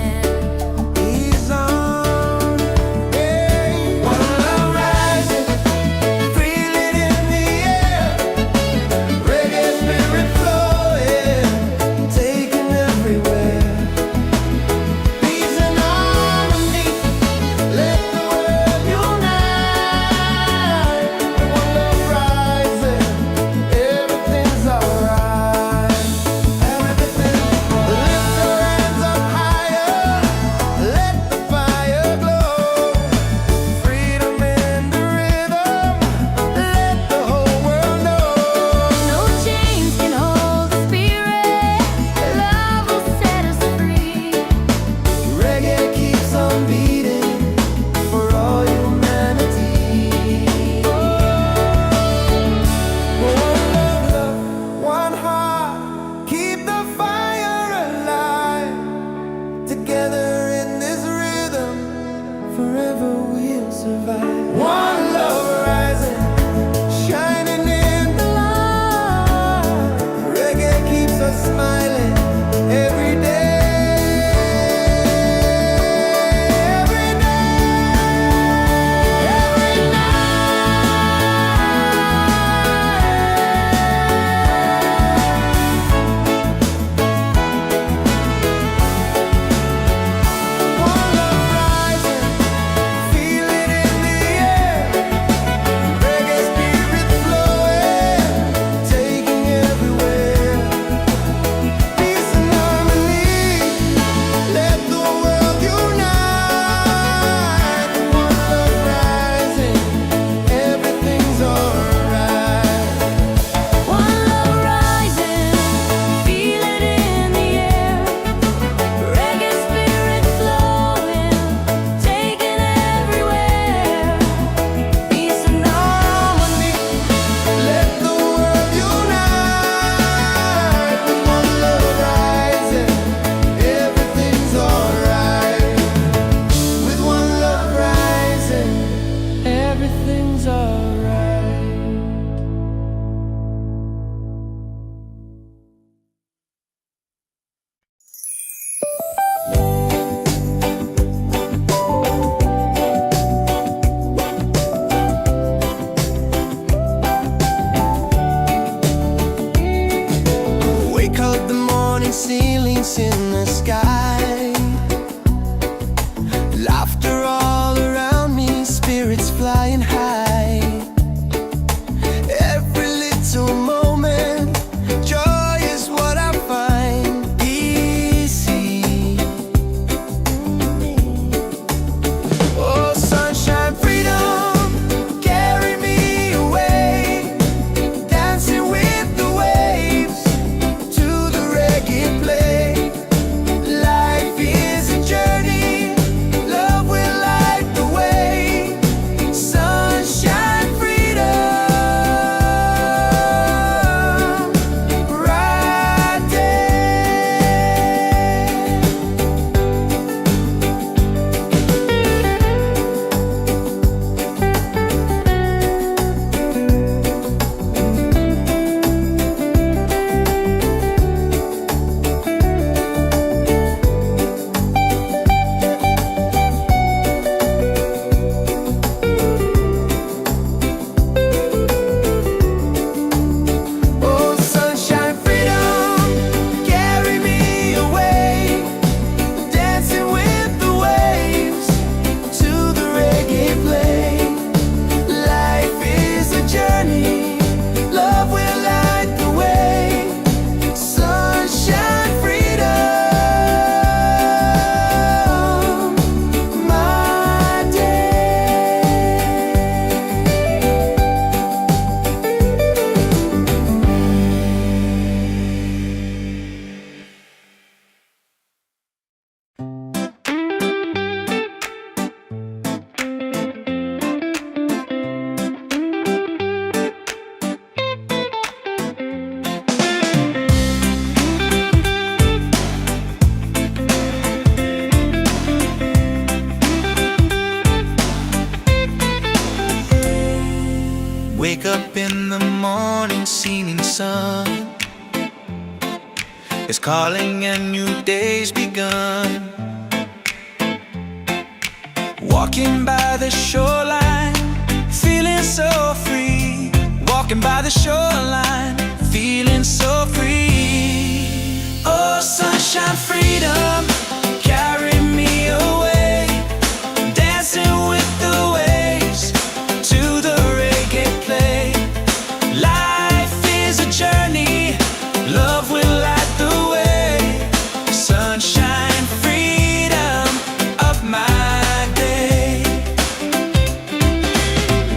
He's on, yeah. One love rising, feel it in the air. Reggae spirit flowing, taking everywhere. Peace and harmony, let the world unite. One love rising, everything's alright. Everything's lift your hands up higher, let the fire glow. Freedom in the rhythm, let the whole world know. No chains can hold the spirit. Love will set us free. Reggae keeps on beating for all humanity. One love, one heart, keep the fire alive. Together in this rhythm, forever we'll survive. One love rising, shining in the light. Reggae keeps us smiling every day. Every night, every night. One love rising, feel it in the air. wake up in the morning, seeing sun is calling and new day's begun. Walking by the shoreline, feeling so free. Walking by the shoreline, feeling so free. Oh, sunshine, freedom, carry me away. Dancing with the waves to the reggae play. Life is a journey, love will light the way. Sunshine, freedom of my day.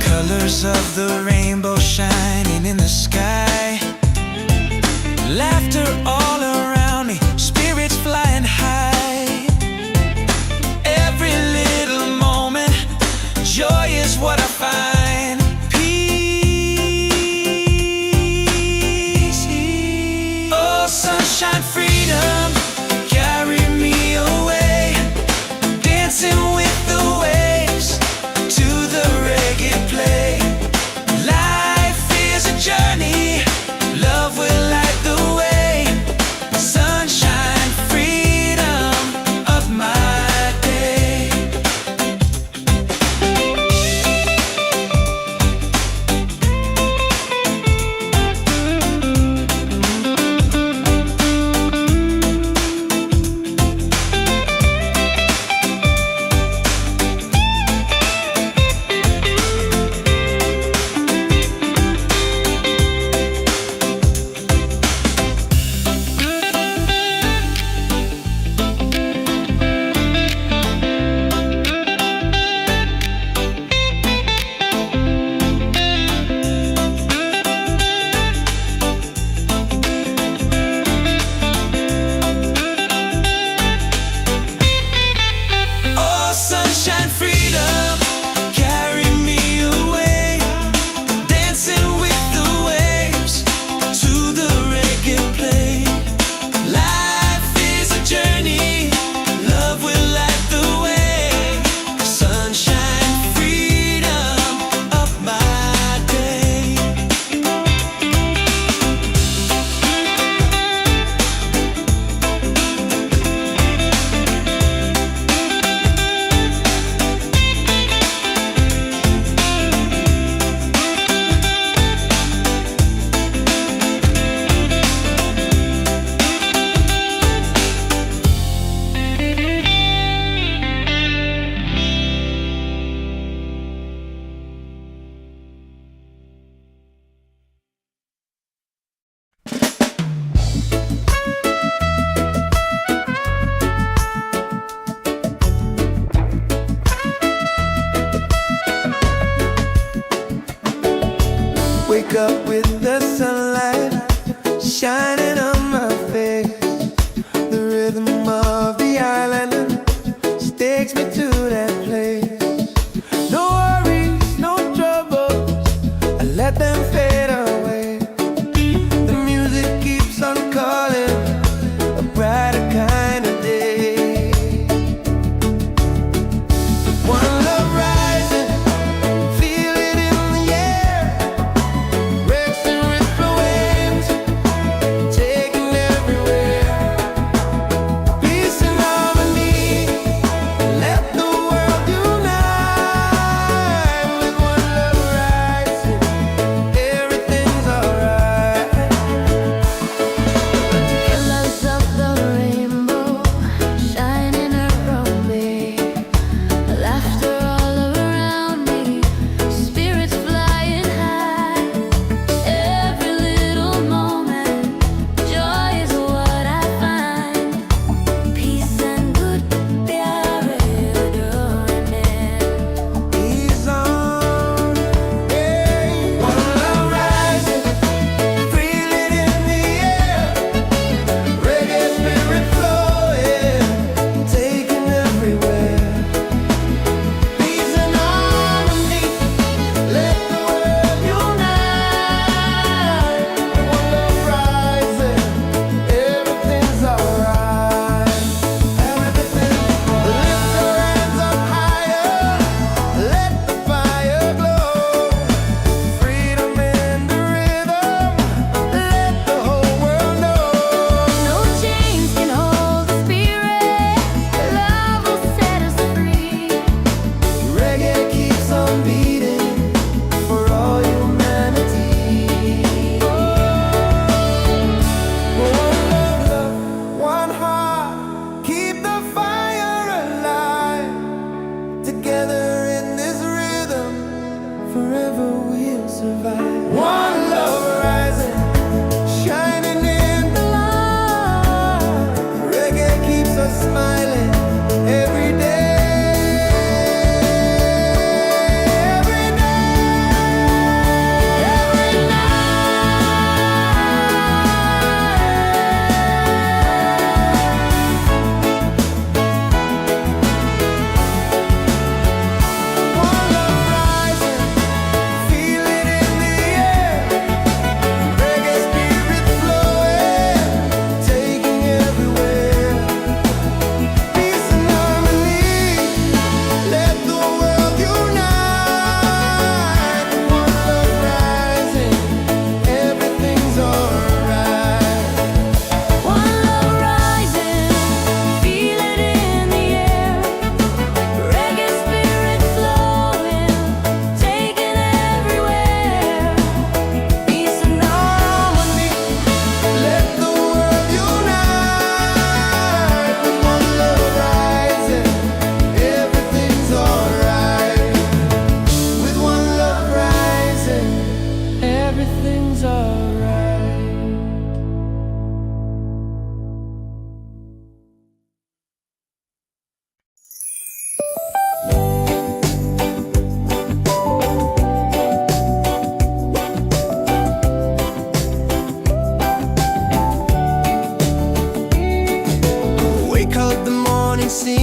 Colors of the rainbow shining in the sky. Laughter all around me, spirits flying high.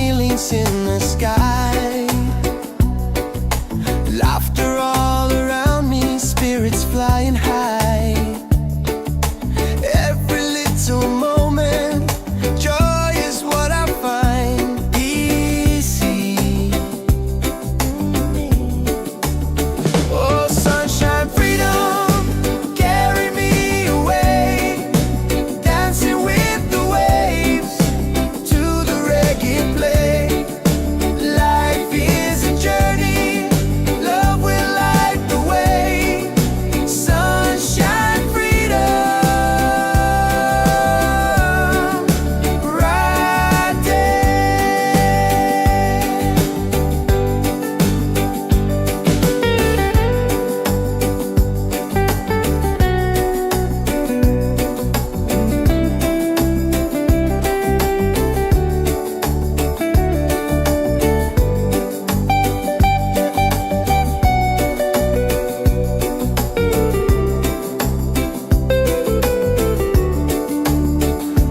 feelings in the sky. Laughter all around me, spirits flying high. Every little moment, joy is what I find easy. Oh, sunshine, freedom, carry me away, dancing with the waves to the reggae play. Life is a journey, love will light the way. Sunshine, freedom, right there.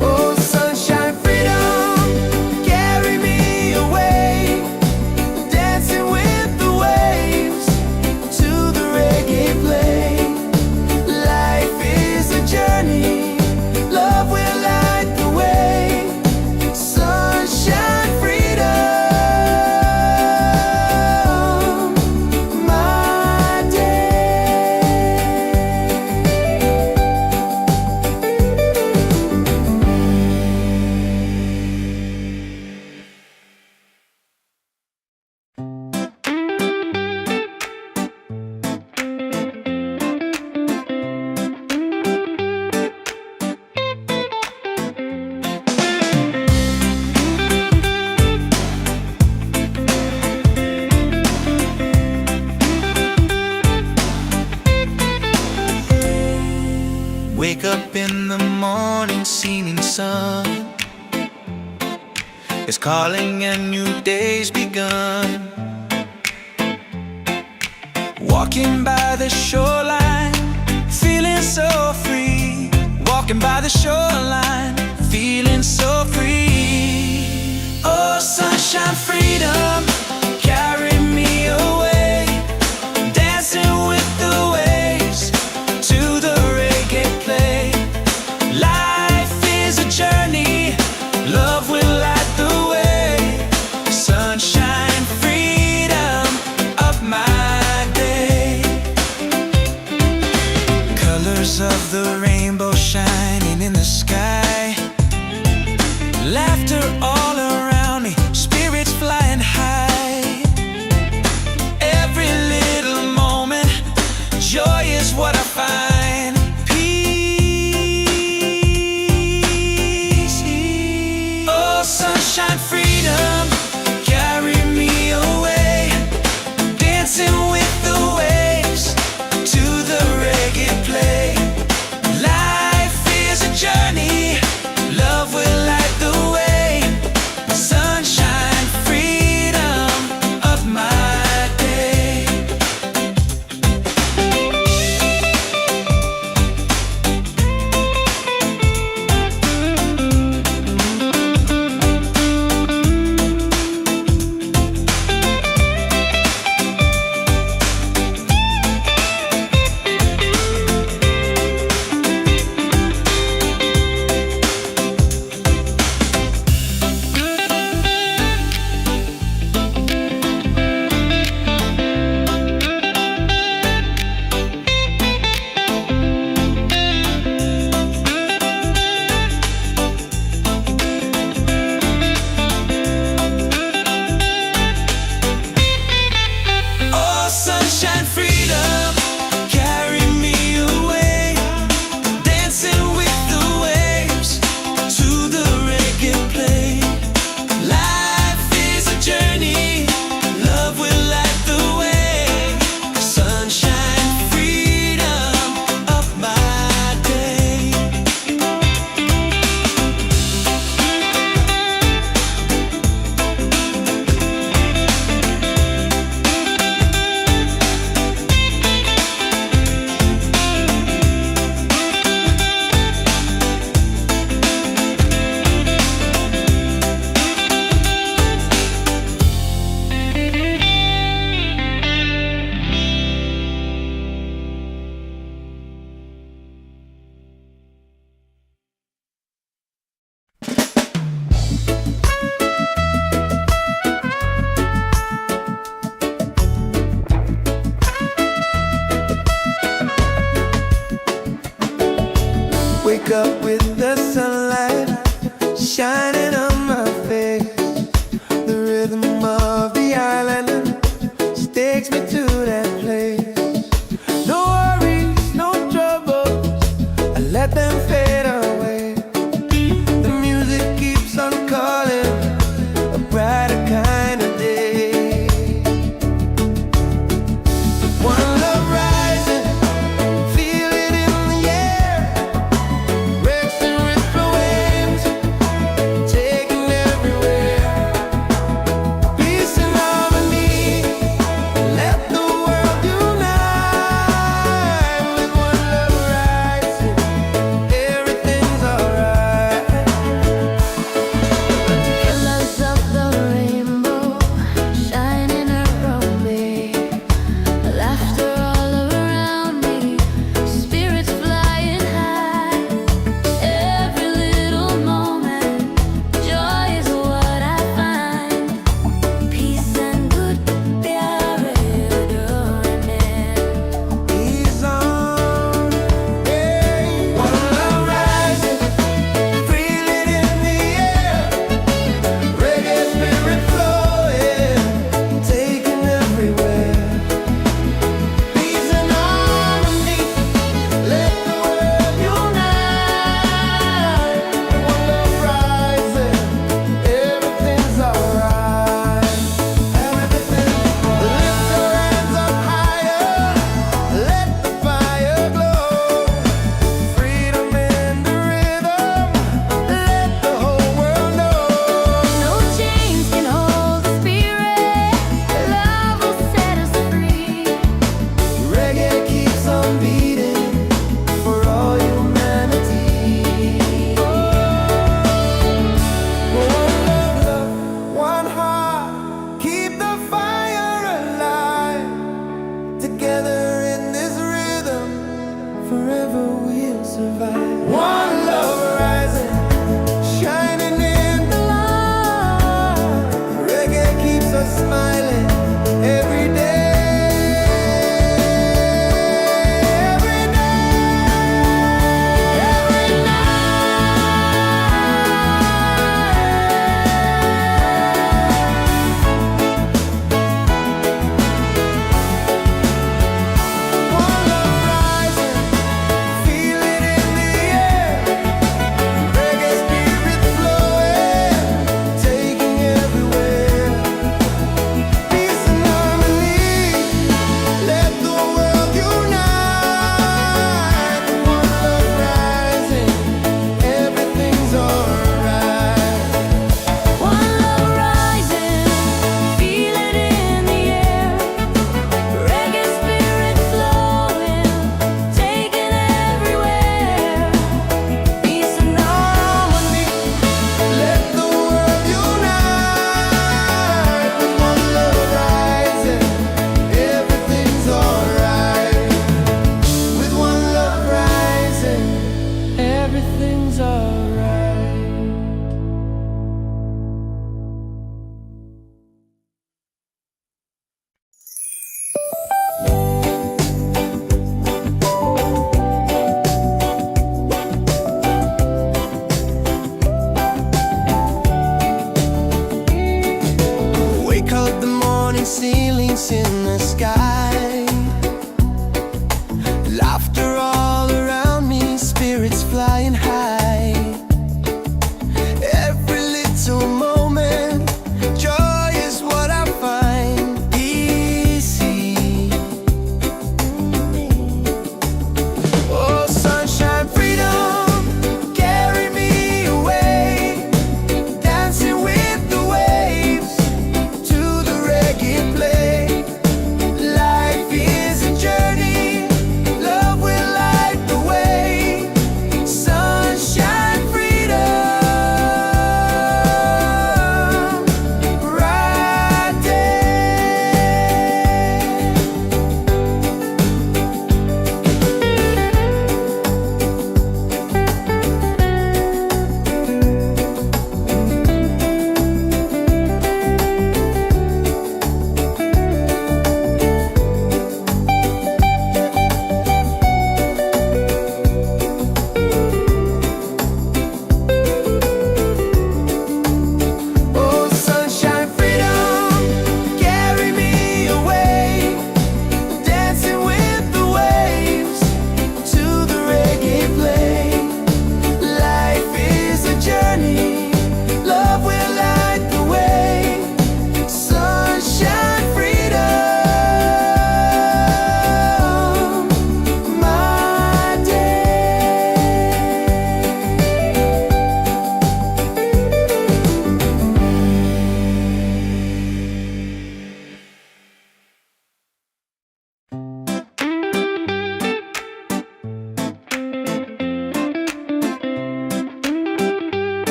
Oh, sunshine, freedom, carry me away, dancing with the waves to the reggae play. Life is a journey, love will light the way. Sunshine, freedom, my day. Wake up in the morning, seeing sun is calling and new day's begun. Walking by the shoreline, feeling so free. Walking by the shoreline, feeling so free. Oh, sunshine, freedom, carry me away, dancing with the waves to the reggae play. Life is a journey, love will light the way. Sunshine, freedom of my day. Colors of the rainbow shining in the sky. Laughter all around me, spirits flying high. ceilings in the sky. Laughter all around me, spirits flying high. Every little moment, joy is what I find easy. Oh, sunshine, freedom, carry me away, dancing with the waves to the reggae play. Life is a journey, love will light the way. Sunshine, freedom, right there. Oh, sunshine, freedom, carry me away, dancing with the waves to the reggae play. Life is a journey, love will light the way. Sunshine, freedom, my day.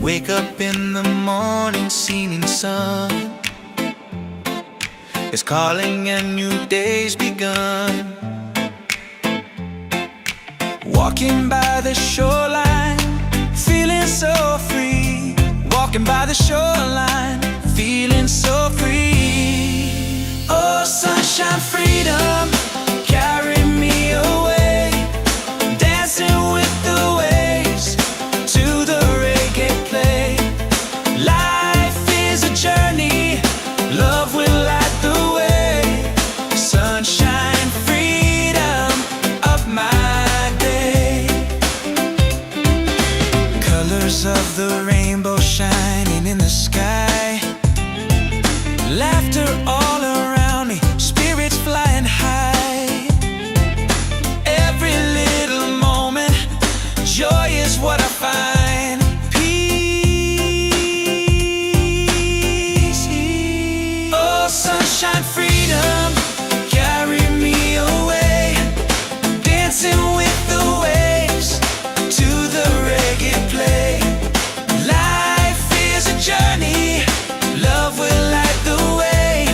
Wake up in the morning, seeing sun is calling and new day's begun. Walking by the shoreline, feeling so free. Walking by the shoreline, feeling so free. Oh, sunshine, freedom, carry me away, dancing with the waves to the reggae play. Life is a journey, love will light the way. Sunshine, freedom of my day. Colors of the rainbow shining in the sky. Laughter all around me, spirits flying high. Every little moment, joy is what I find. Peace. Oh, sunshine, freedom, carry me away, dancing with the waves to the reggae play. Life is a journey, love will light the way.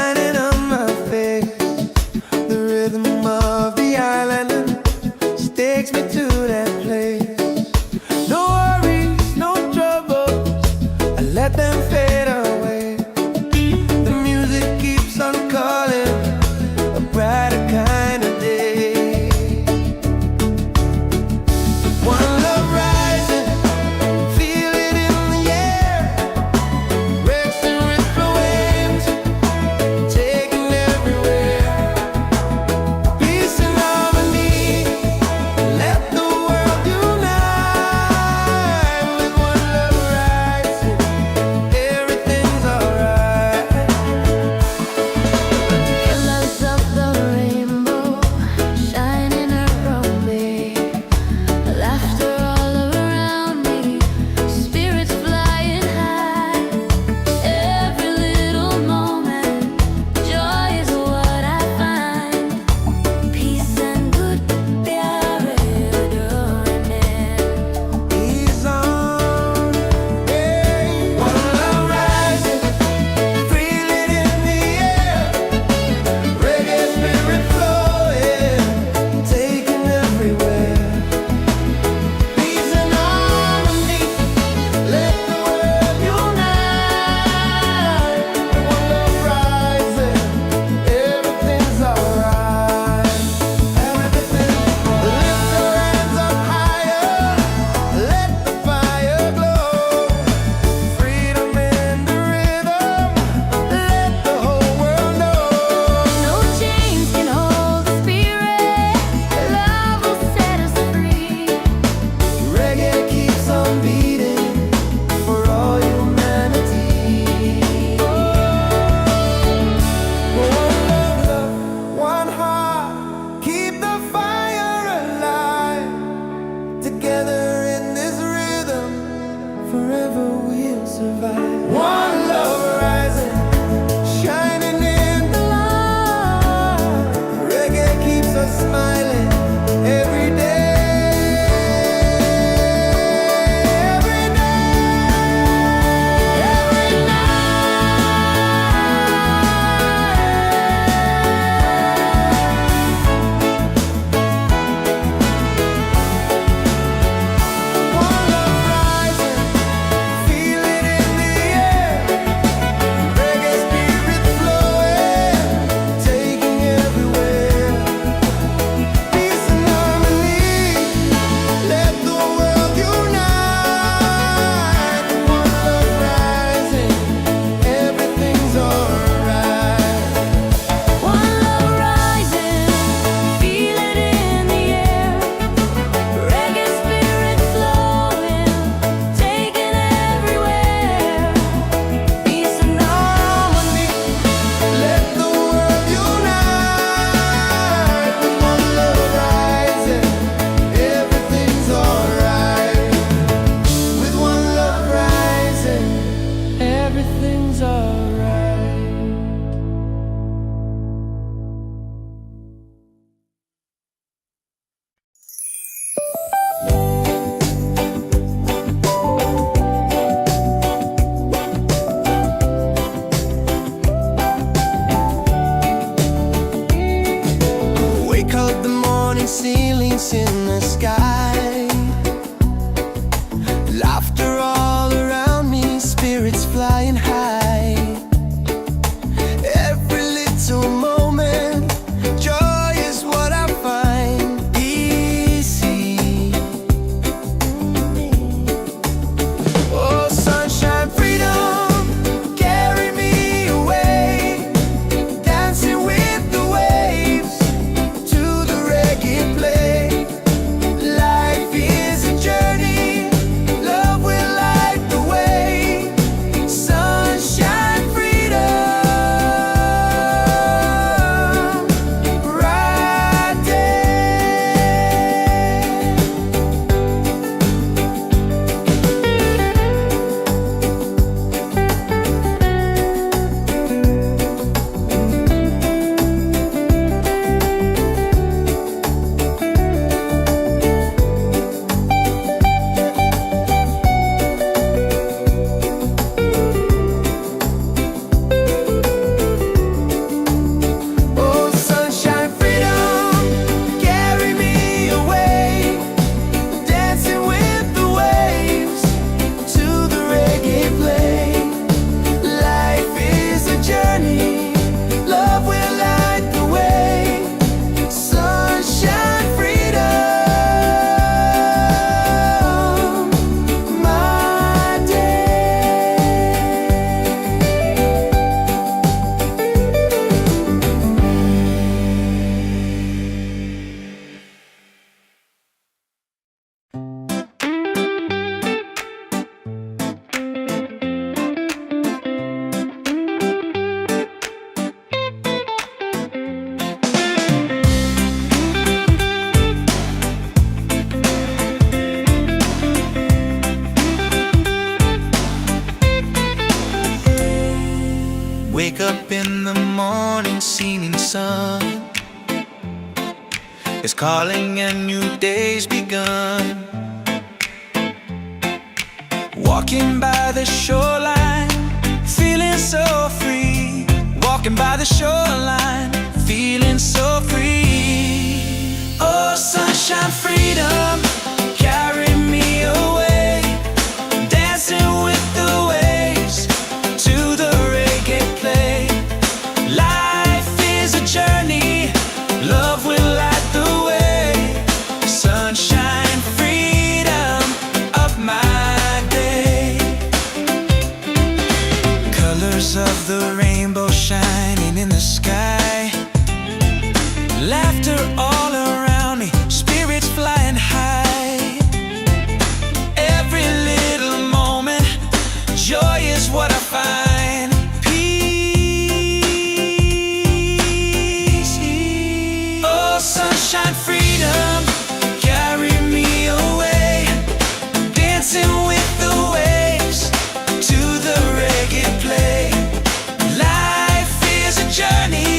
shining on my face. The rhythm of the island just takes me to that place. No worries, no troubles, I let them fade away. The music keeps on calling, a brighter kind of day. One love rising, feel it in the air. Breaks and ripple waves, taking everywhere. Peace and harmony, let the world unite. With one love rising, everything's alright. Colors of the rainbow shining around me, laughter all around me, spirits flying high. Every little moment, joy is what I find. Peace and good प्यार डोरने. He's on, yeah. One love rising, feel it in the air. Reggae spirit flowing, taking everywhere. Peace and harmony, let the world unite. One love rising, everything's alright. Everything, lift your hands up higher, let the fire glow. Freedom in the rhythm, let the whole world know. No chains can hold the spirit. Love will set us free. Reggae keeps on beating for all humanity. One love, one heart, keep the fire alive. Together in this rhythm, forever we'll survive. One love rising, shining in the light. Reggae keeps us smiling every day. Every One love rising, feel it in the air. Reggae spirit flowing, taking everywhere. Peace and harmony, let the world unite. One love rising, everything's alright. One love rising, feel it in the air. Reggae spirit flowing, taking everywhere. Peace and harmony. Let the world unite. With one love rising, everything's alright. With one love rising, everything's alright. Wake up the morning, ceilings in the sky. Laughter all around me, spirits flying high. Every little moment, joy is what I find. Easy. Oh, sunshine, freedom, carry me away. Dancing with the waves to the reggae play. morning seeming sun is calling and new day's begun. Walking by the shoreline, feeling so free. Walking by the shoreline, feeling so free. Oh, sunshine, freedom, carry me away. Dancing with the waves to the reggae play. Life is a journey, love will light the way. Sunshine, freedom of my day. Colors of the rainbow shining in the sky. Laughter all around me, spirits flying high. Every little moment, joy is what I find. Peace. Oh, sunshine, freedom, carry me away. Dancing with the waves to the reggae play. Life is a journey,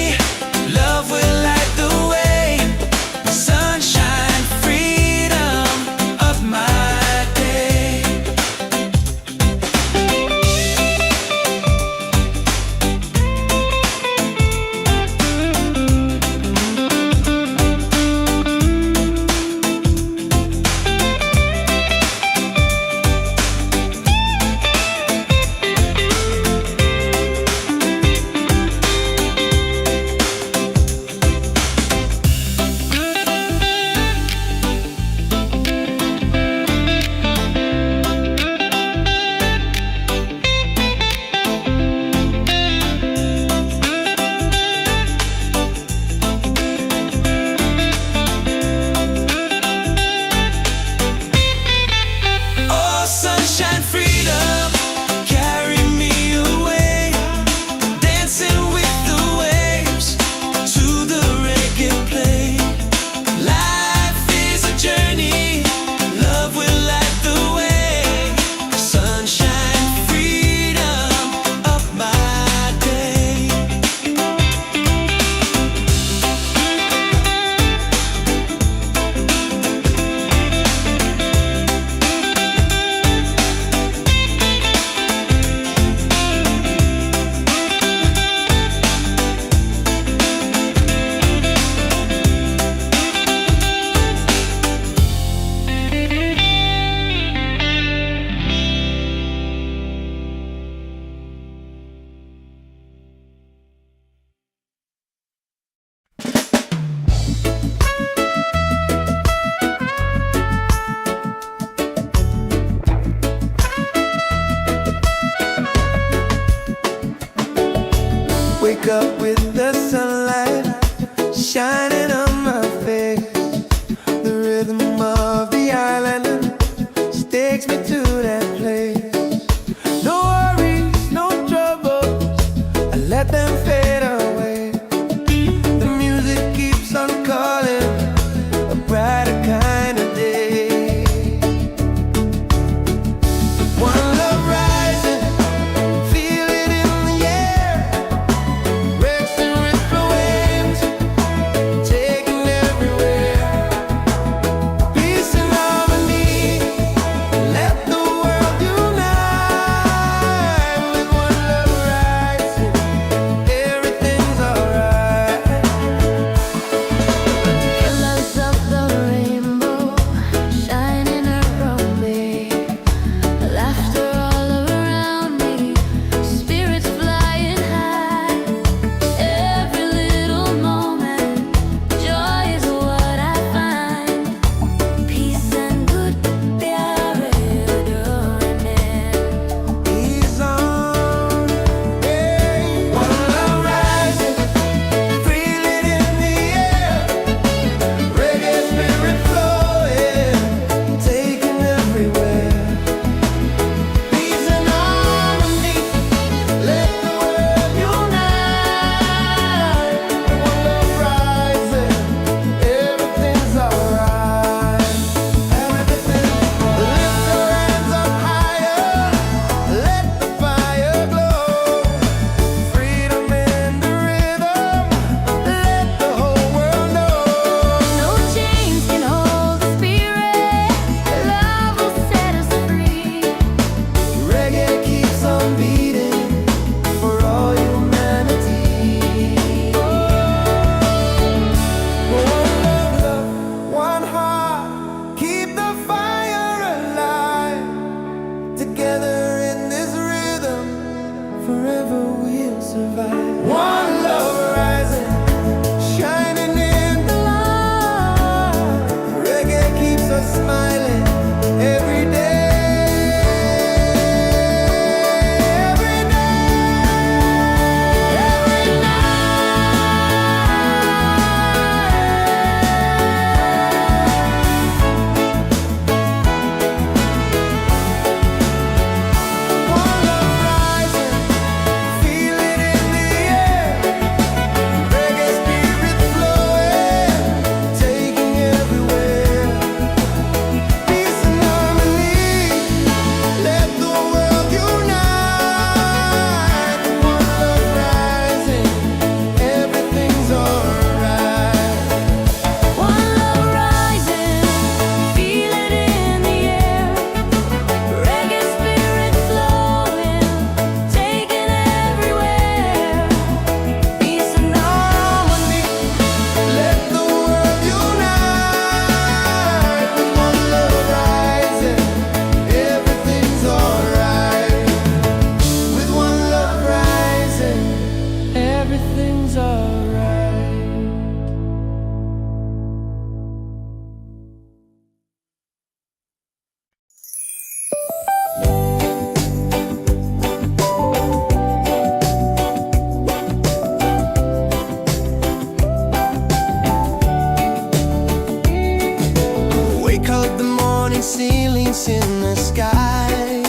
ceilings in the sky.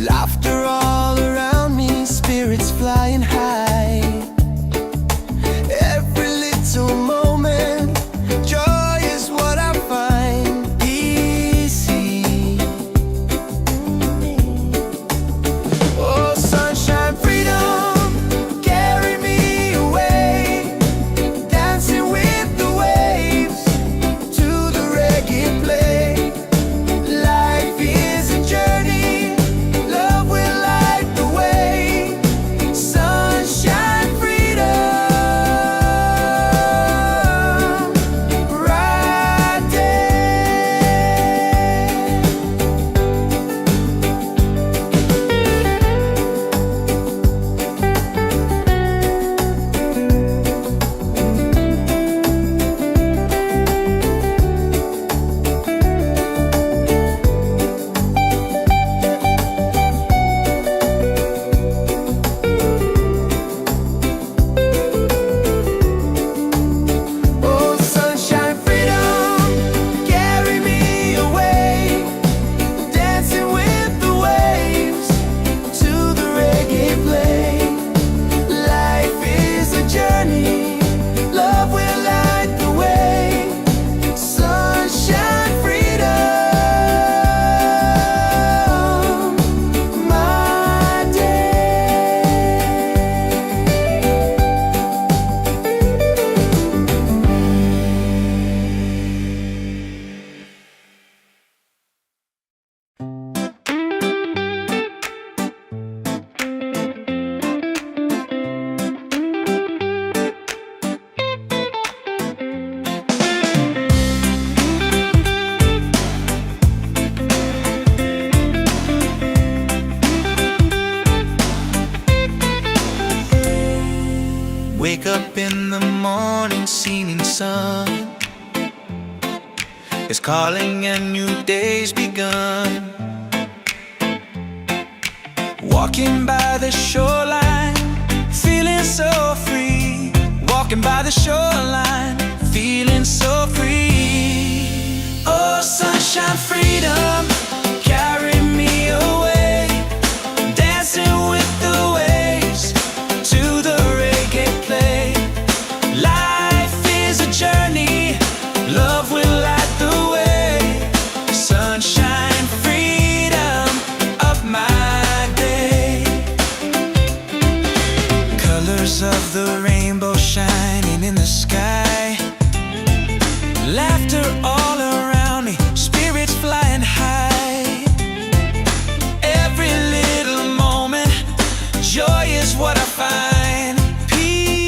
Laughter all around me, spirits flying high. Every little moment, joy is what I find easy. Oh, sunshine, freedom, carry me away, dancing with the waves to the reggae play. Life is a journey, love will light the way. Sunshine, freedom, right there. Oh, sunshine, freedom, carry me away, dancing with the waves to the reggae play. Life is a journey, love will light the way. Sunshine, freedom, my day. Wake up in the morning, seeing sun is calling and new day's begun. Walking by the shoreline, feeling so free. Walking by the shoreline, feeling so free. Oh, sunshine, freedom, carry me away, dancing with the waves to the reggae play. Life is a journey, love will light the way. Sunshine, freedom of my day. Colors of the rainbow shining in the sky. Laughter all around me, spirits flying high. Every little moment, joy is what I find. Peace.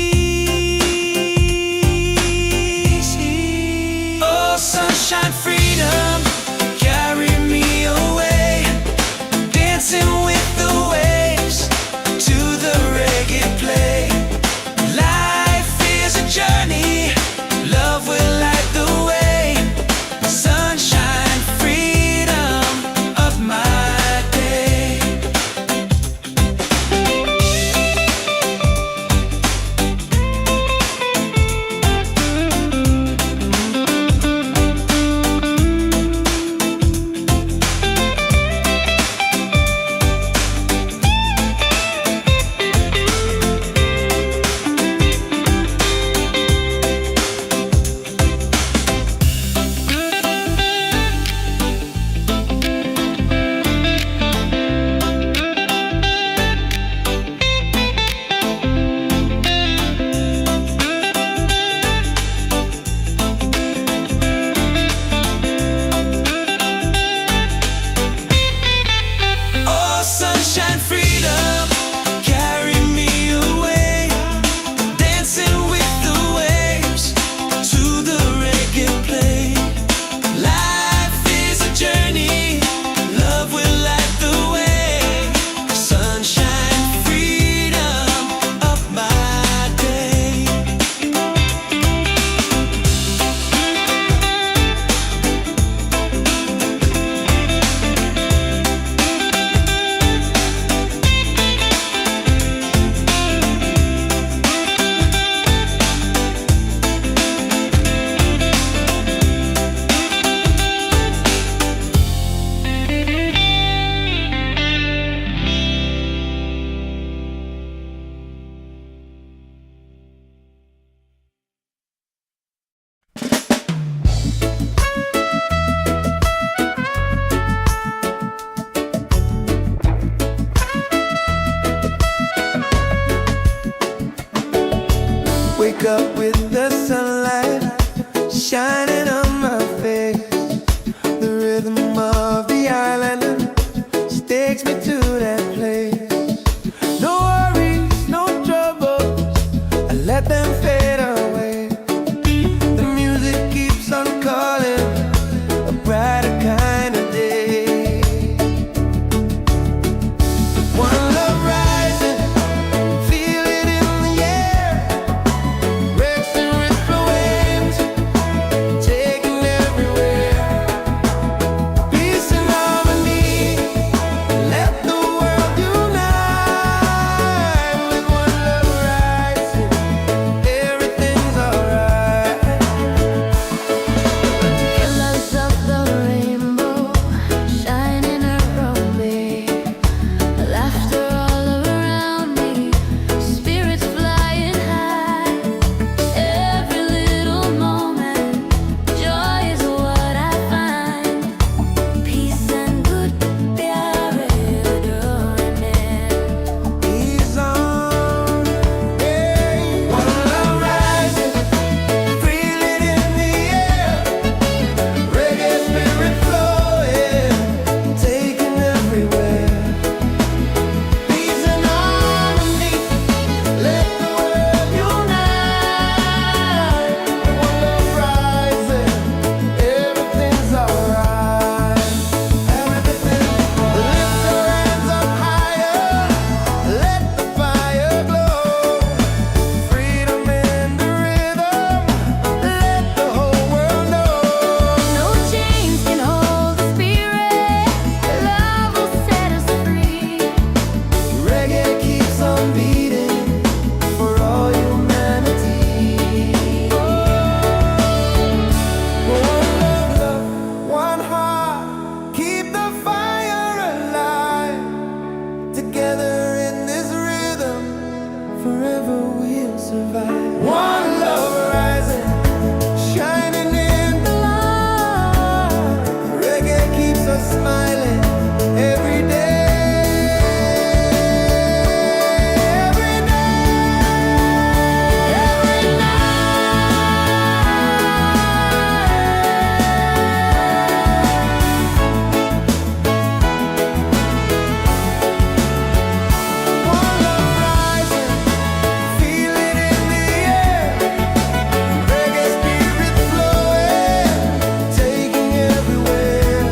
Oh, sunshine, freedom, carry me away, dancing with the waves to the reggae play. Life is a journey, wake up with the sunlight shining on my face. The rhythm of the island just takes me to that place. No worries, no troubles, I let them fade away. The music keeps on calling, a brighter kind of day. One love rising, feel it in the air. Wrecks and ripple waves, taking everywhere. Peace and harmony, let the world unite. With one love rising, everything's alright. Colors of the rainbow shining around me, laughter all around me, spirits flying high. Every little moment, joy is what I find. Peace and good प्यारे डोने. Ease on, hey. One love rising, feel it in the air. Reggae spirit flowing, taking everywhere. Peace and harmony, let the world unite. One love rising, everything's alright. Everything's lift your hands up higher, let the fire glow. Freedom in the rhythm, let the whole world know. No chains can hold the spirit. Love will set us free. Reggae keeps on beating for all humanity. One love, one heart, keep the fire alive. Together in this rhythm, forever we'll survive. One love rising, shining in the light. Reggae keeps us smiling every day. Every night, every One love rising, feel it in the air. Reggae spirit flowing, taking everywhere.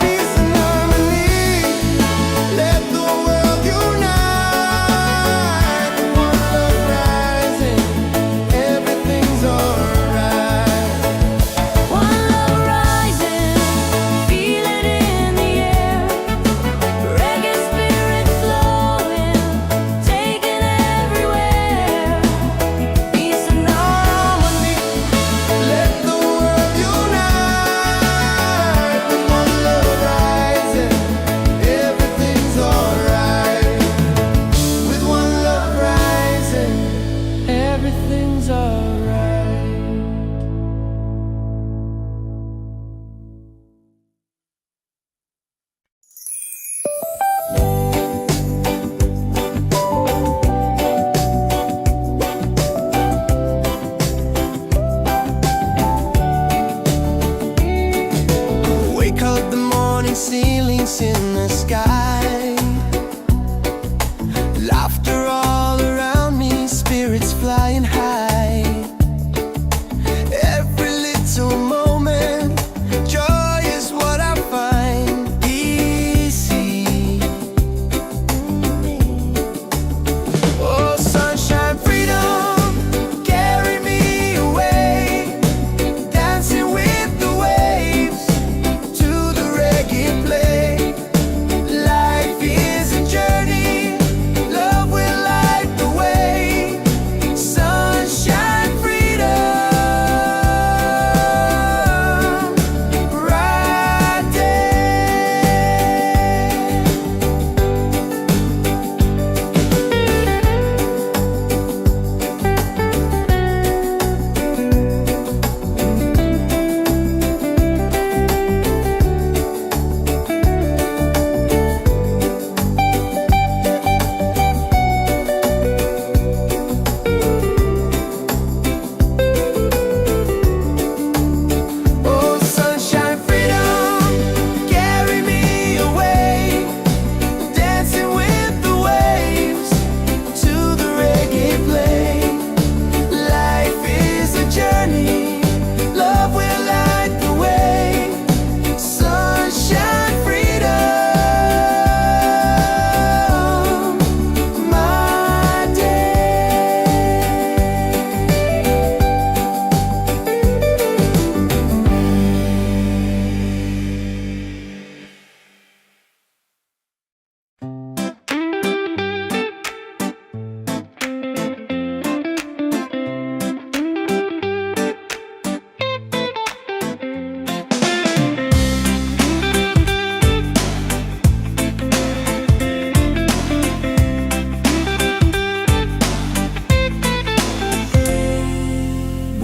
Peace and harmony, let the world unite. One love rising, everything's alright. One love rising, feel it in the air. Reggae spirit flowing, taking everywhere. Peace and harmony, let the world unite. With one love rising, everything's alright. With one love rising, everything's alright. Wake up the morning ceilings in the sky. Laughter all around me, spirits flying high. Every little moment, joy is what I find. Easy. Oh, sunshine, freedom, carry me away. Dancing with the waves to the reggae play. Life is a journey, love will light the way. Sun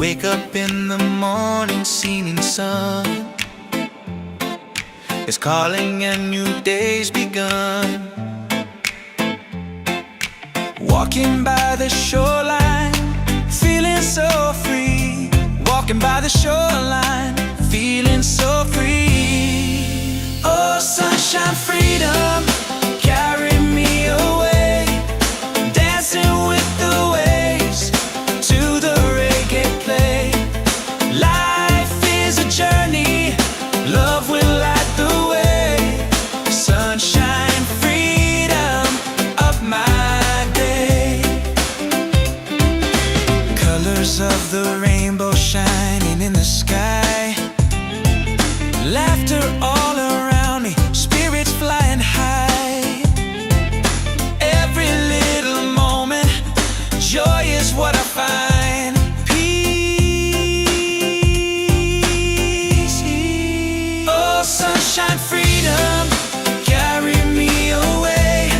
Wake up in the morning, seeing sun is calling and new day's begun. Walking by the shoreline, feeling so free. Walking by the shoreline, feeling so free. Oh, sunshine, freedom, carry me away. Dancing with the waves to the reggae play. Life is a journey, love will light the way. Sunshine, freedom of my day. Colors of the rainbow shining in the sky. Laughter all around me, spirits flying high. Every little moment, joy is what I find. Peace. Oh, sunshine, freedom, carry me away.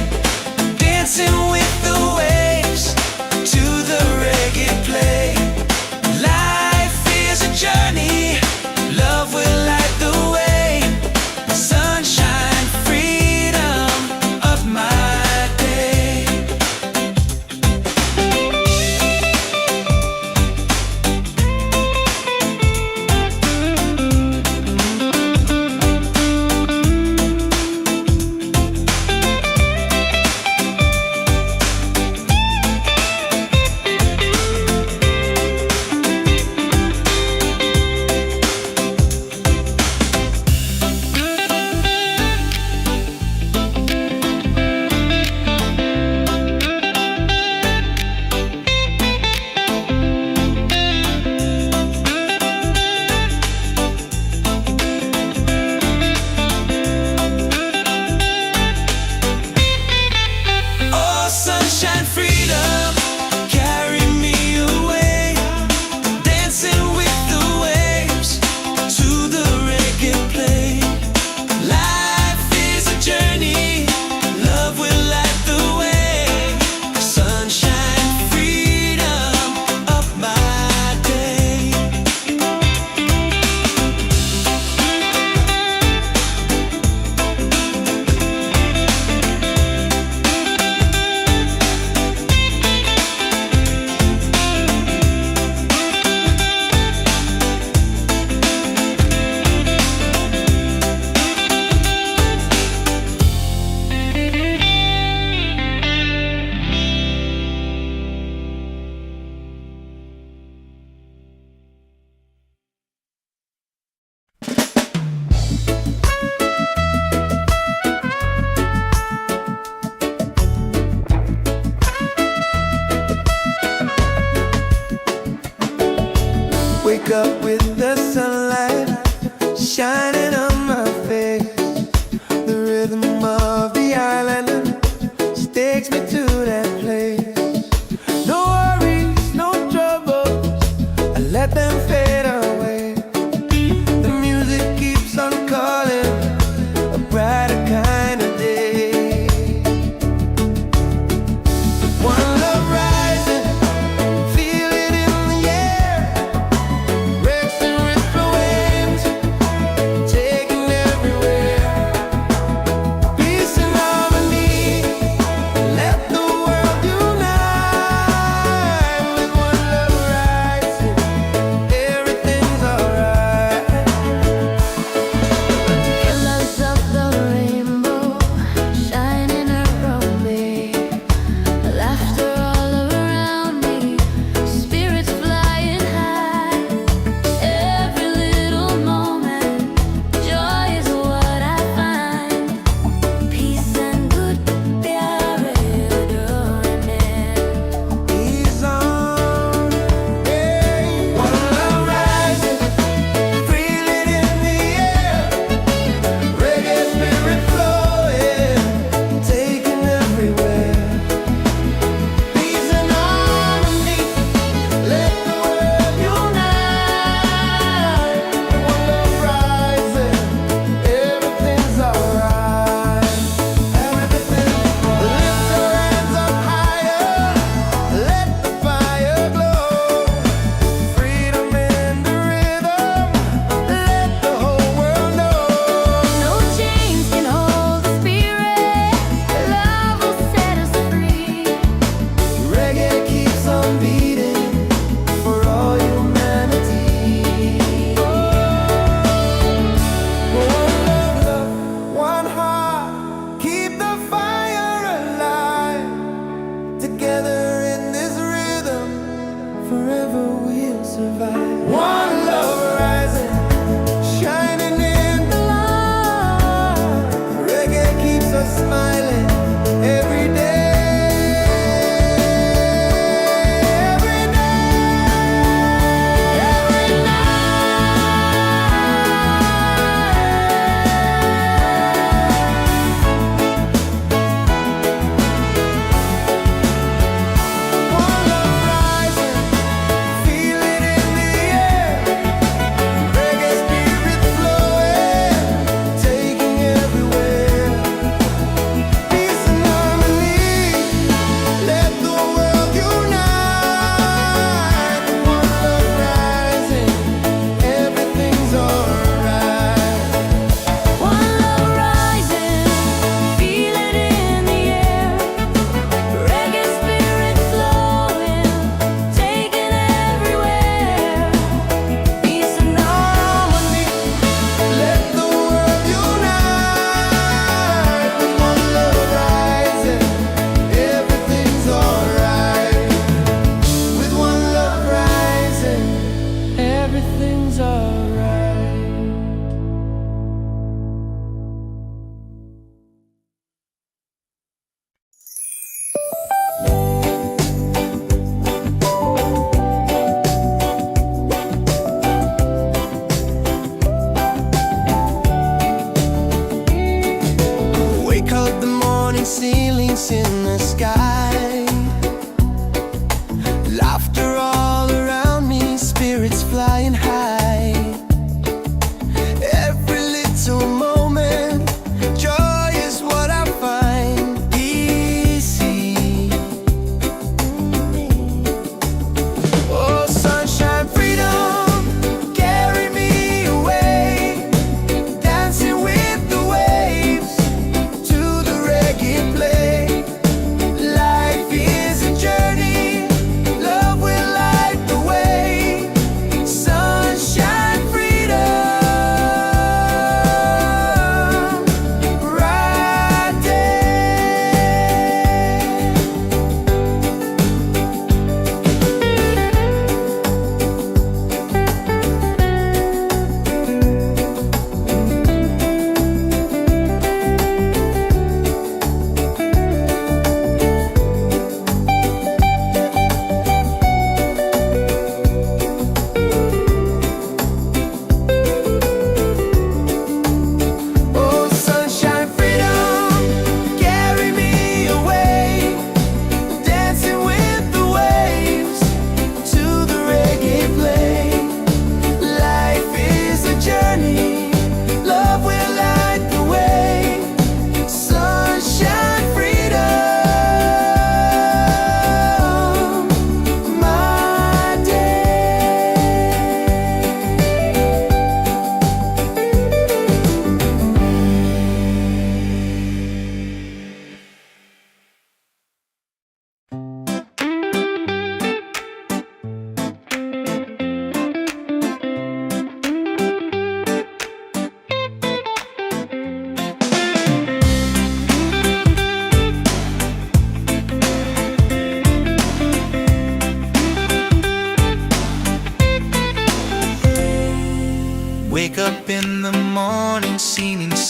Dancing with the waves to the reggae play. Life is a journey, love will light the way. Sunshine, freedom of my day. Oh, sunshine, freedom, carry me away. Dancing with the waves to the reggae play. Life is a journey, love will light the way. Sunshine, freedom of my day. Wake up with the sunlight shining on my face. The rhythm of the island takes me to that place. No worries, no troubles, I let them fade away. The music keeps on calling, a brighter kind of day. One love rising, feel it in the air. Red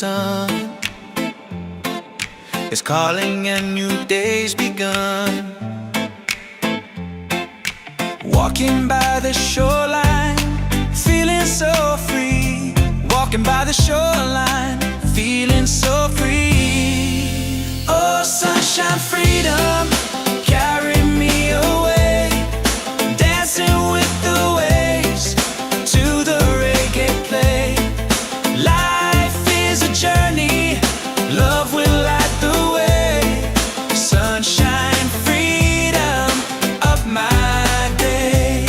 sun is calling and new day's begun. Walking by the shoreline, feeling so free. Walking by the shoreline, feeling so free. Oh, sunshine, freedom, carry me away. Dancing with the waves to the reggae play. Life is a journey, love will light the way. Sunshine, freedom of my day.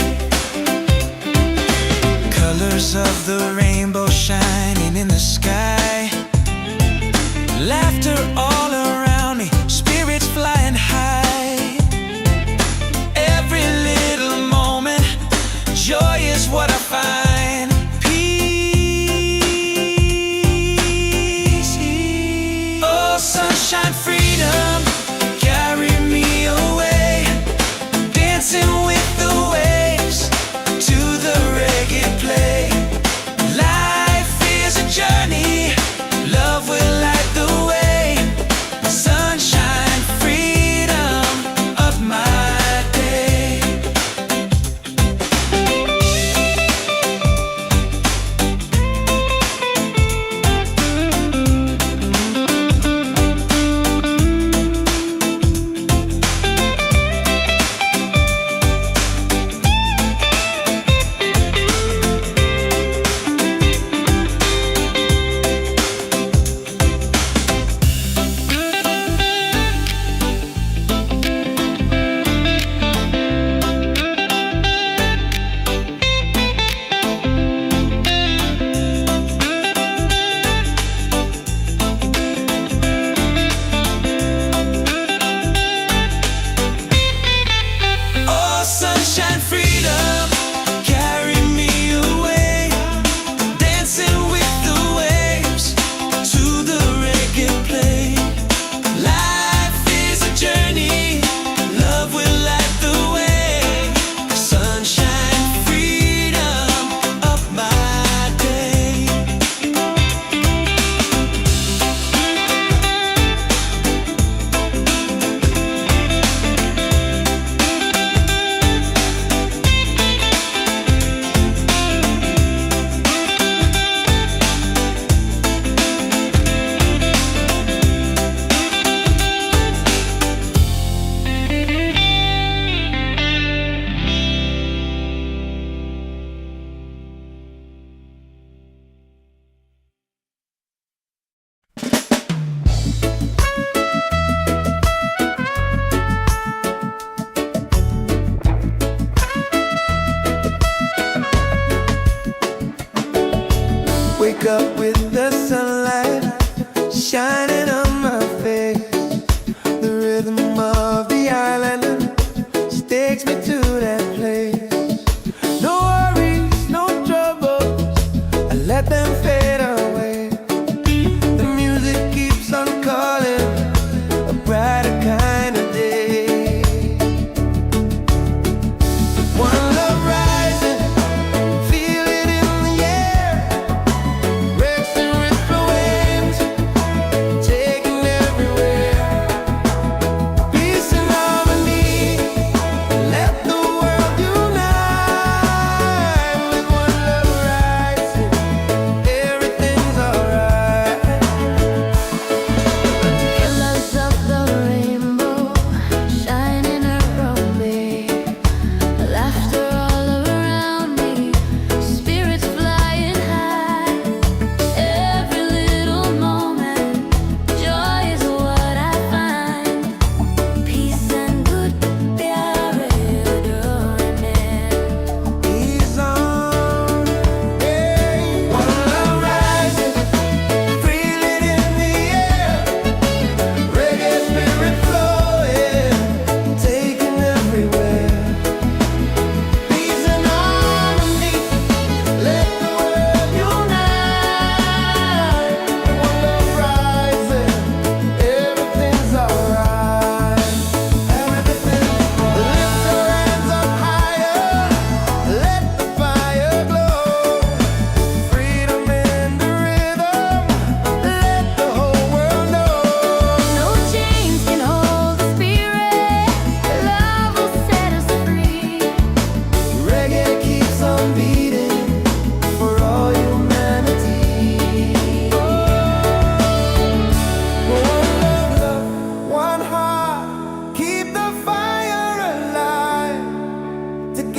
Colors of the rainbow shining in the sky. Laughter all around me, spirits flying high. Every little moment, joy is what I find. Peace. Oh, sunshine, freedom, carry me away. Dancing with the waves to the reggae play. Life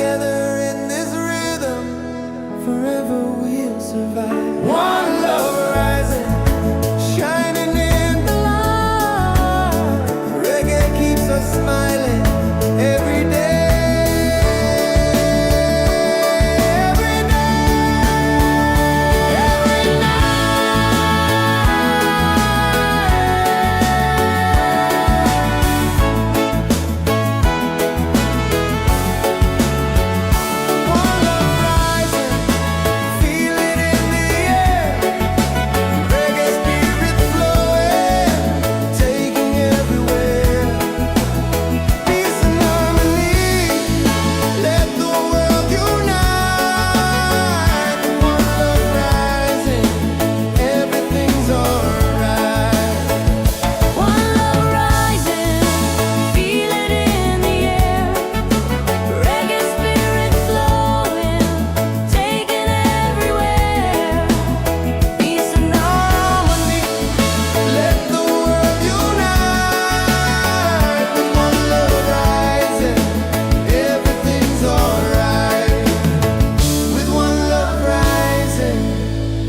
together in this rhythm, forever we'll survive. One love rising, shining in the light. Reggae keeps us smiling every day.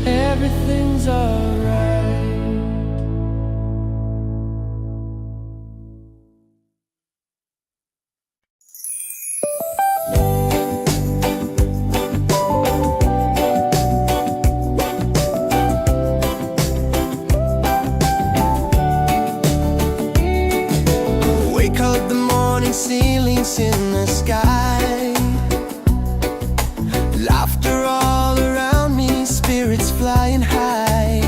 Everything's alright. Wake up, the morning ceilings in the sky. Laughter all around me, spirits flying high.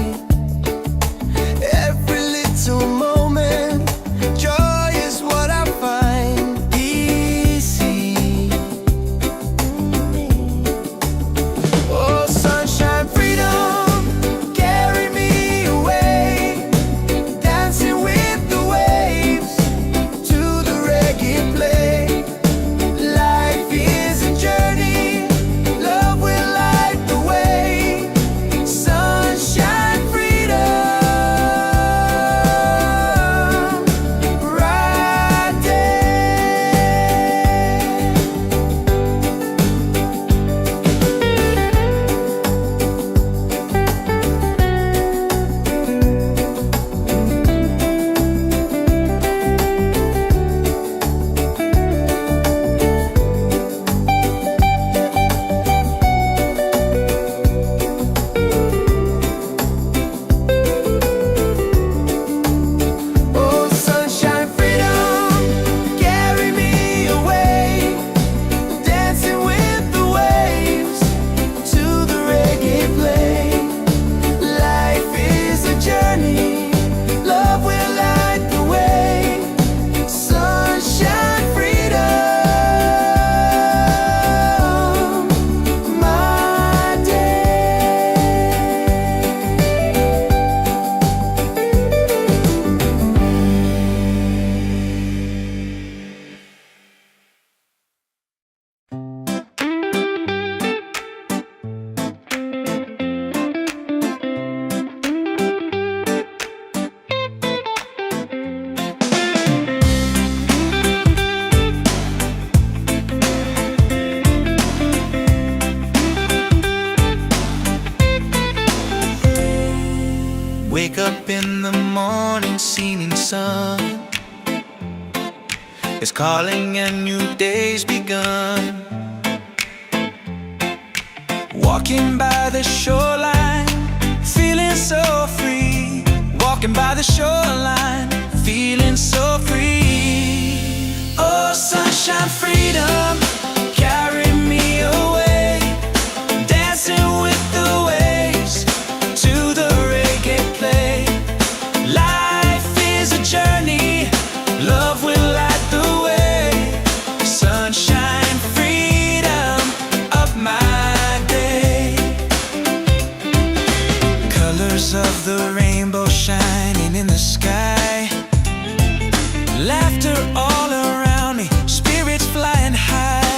Every little moment, joy is what I find easy. Oh, sunshine, freedom, carry me away. Dancing with the waves to the reggae play. Life is a journey, love will light the way. Sunshine, freedom, right Oh, sunshine, freedom, carry me away. Dancing with the waves to the reggae play. Life is a journey, love will light the way. Sunshine, freedom, my day. Wake up in the morning, seeing sun is calling and new day's begun. Walking by the shoreline, feeling so free. Walking by the shoreline, feeling so free. Oh, sunshine, freedom, carry me away. Dancing with the waves to the reggae play. Life is a journey, love will light the way. Sunshine, freedom of my day. Colors of the rainbow shining in the sky. Laughter all around me, spirits flying high.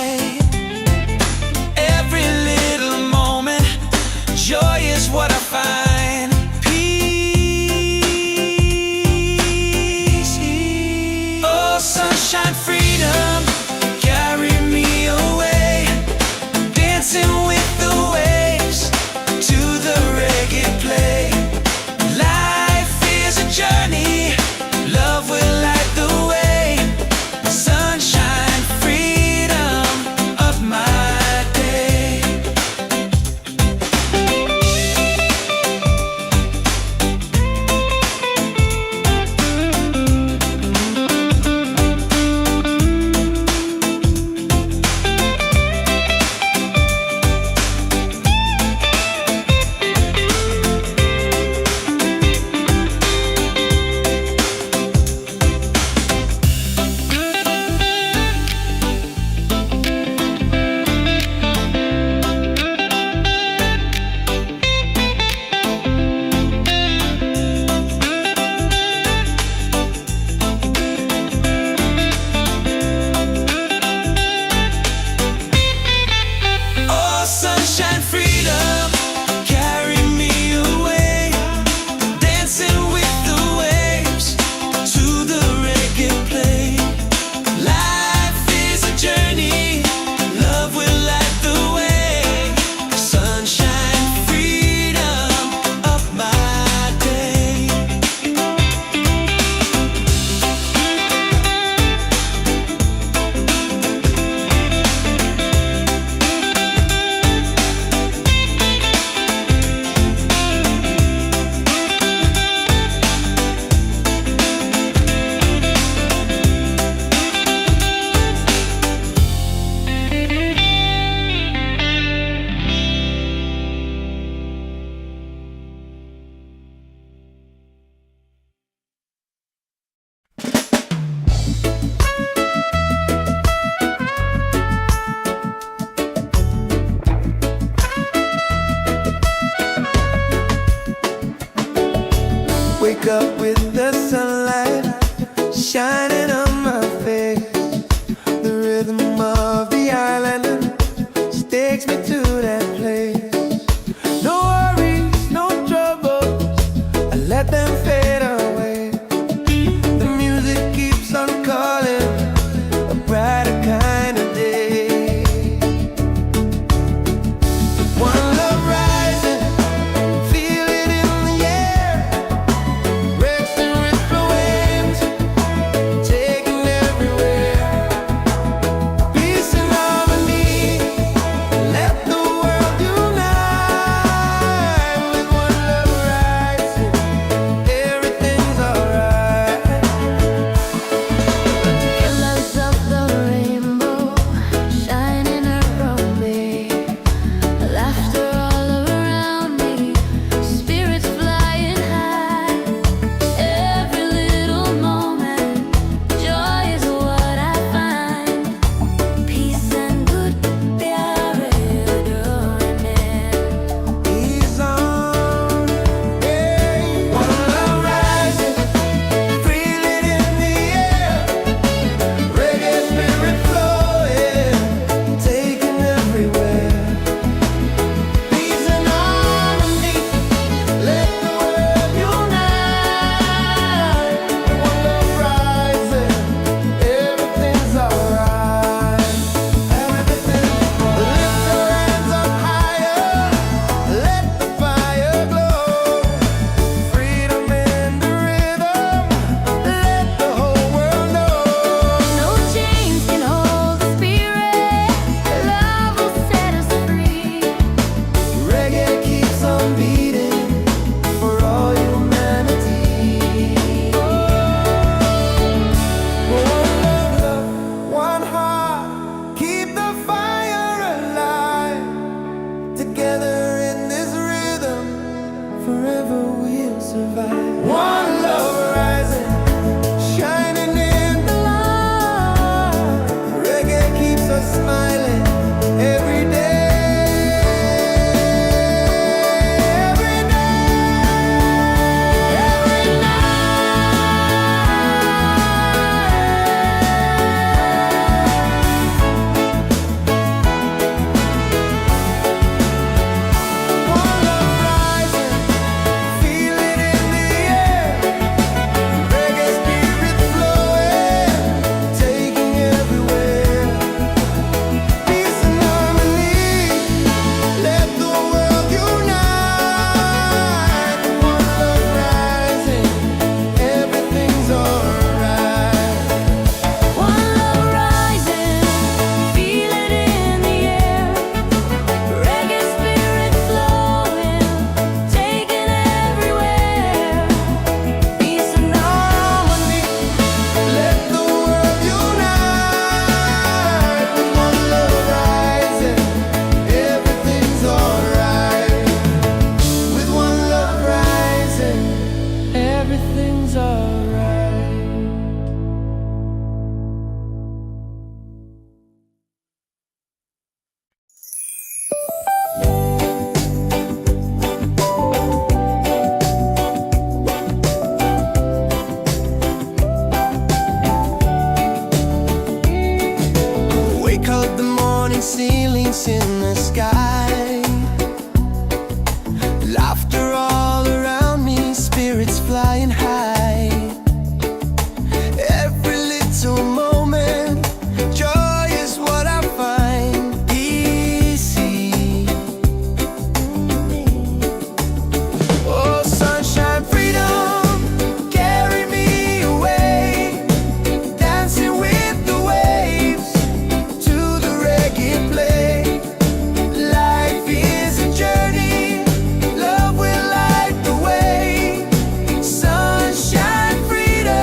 feelings in the sky. Laughter all around me, spirits flying high. Every little moment, joy is what I find easy. Oh, sunshine, freedom, carry me away, dancing with the waves to the reggae play. Life is a journey, love will light the way. Sunshine, freedom,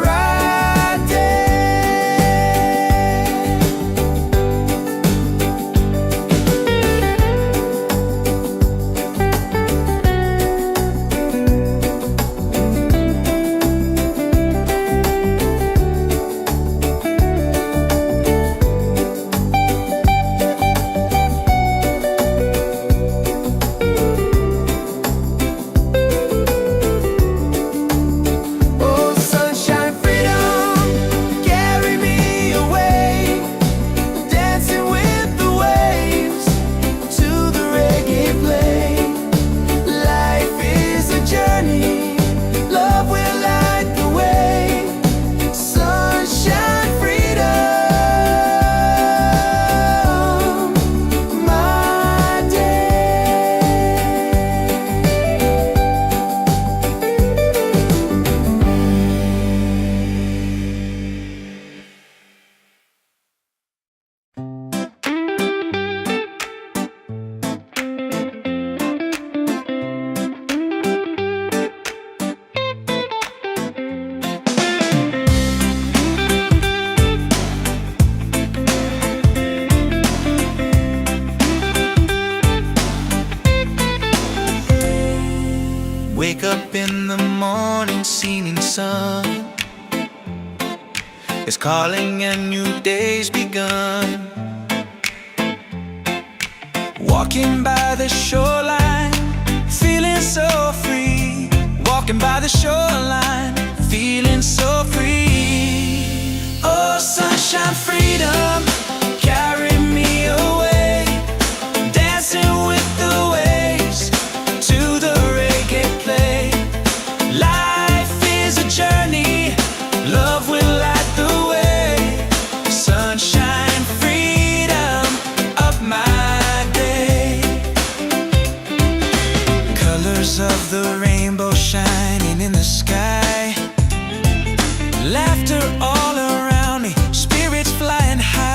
right there. Oh, sunshine, freedom, carry me away, dancing with the waves to the reggae play. Life is a journey, love will light the way. Sunshine, freedom, my day. Wake up in the morning, seeing sun is calling and new day's begun. Walking by the shoreline, feeling so free. Walking by the shoreline, feeling so free. Oh, sunshine, freedom, carry me away, dancing with the waves to the reggae play. Life is a journey, love will light the way. Sunshine, freedom of my day. Colors of the rainbow shining in the sky. Laughter all around me, spirits flying high.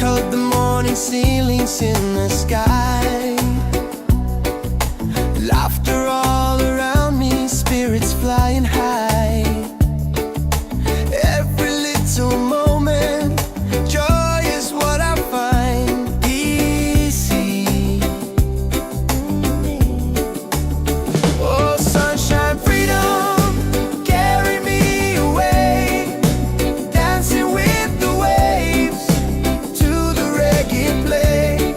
colored the morning ceilings in the sky. Laughter all around me, spirits flying high. Every little moment, joy is what I find easy. Oh, sunshine, freedom, carry me away, dancing with the waves to the reggae play.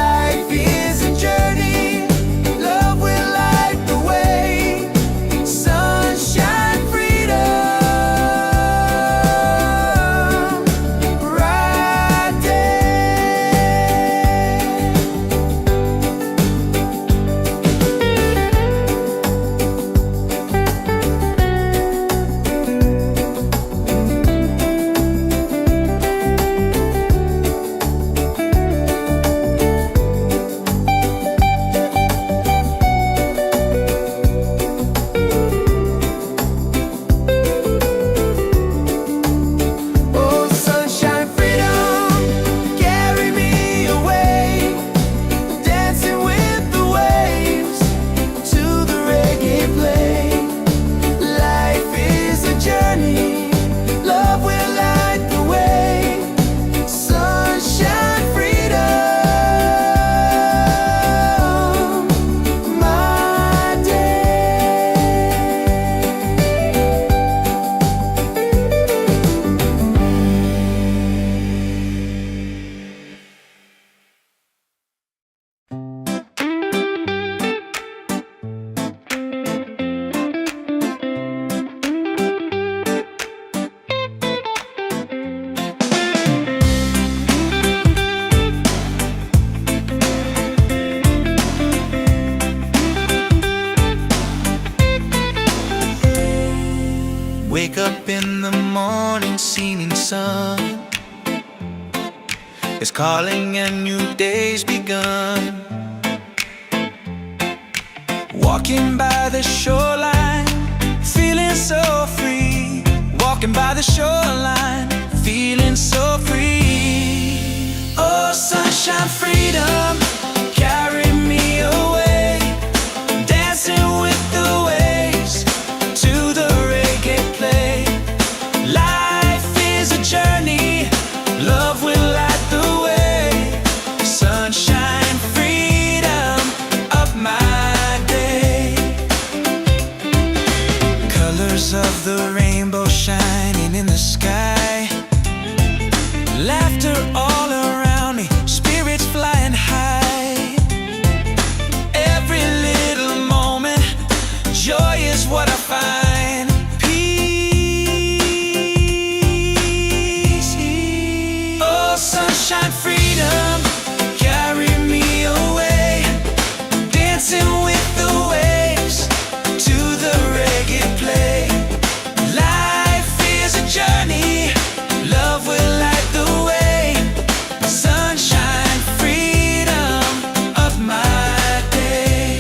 Life is a journey, love will light the way. Sunshine, freedom, right there. Oh, sunshine, freedom, carry me away, dancing with the waves to the reggae play. Life is a journey, love will light the way. Sunshine, freedom, my day. Wake up in the morning, seeing sun is calling and new day's begun. Walking by the shoreline, feeling so free. Walking by the shoreline, feeling so free. Oh, sunshine, freedom, carry me away, dancing with the waves to the reggae play. Life is a journey, love will light the way. Sunshine, freedom of my day. Colors of the rainbow shining in the sky. Laughter all around me, spirits flying high. Every little moment, joy is what I find. Peace. Oh, sunshine, freedom, carry me away, dancing with the waves to the reggae play. Life is a journey, love will light the way. Sunshine, freedom of my day.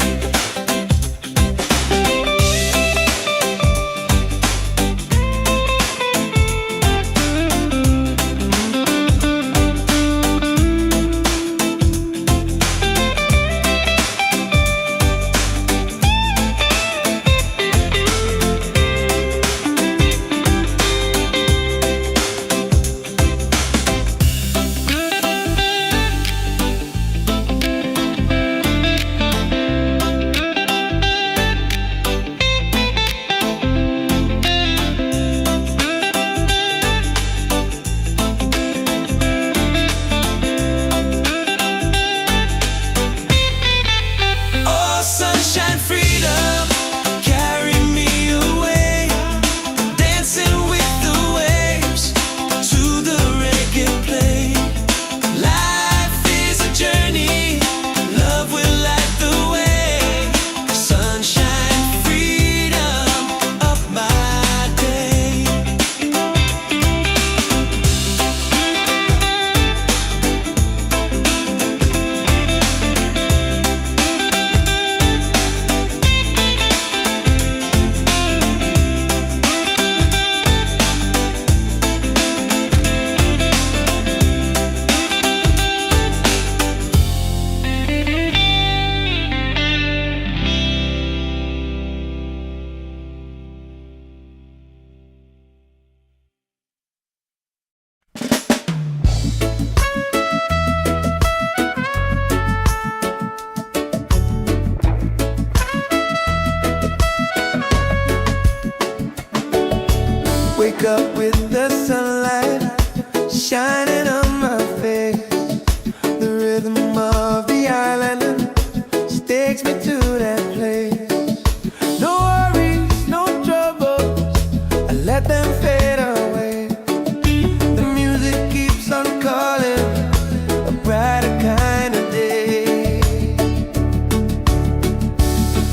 shining on my face. The rhythm of the island takes me to that place. No worries, no troubles, I let them fade away. The music keeps on calling, a brighter kind of day.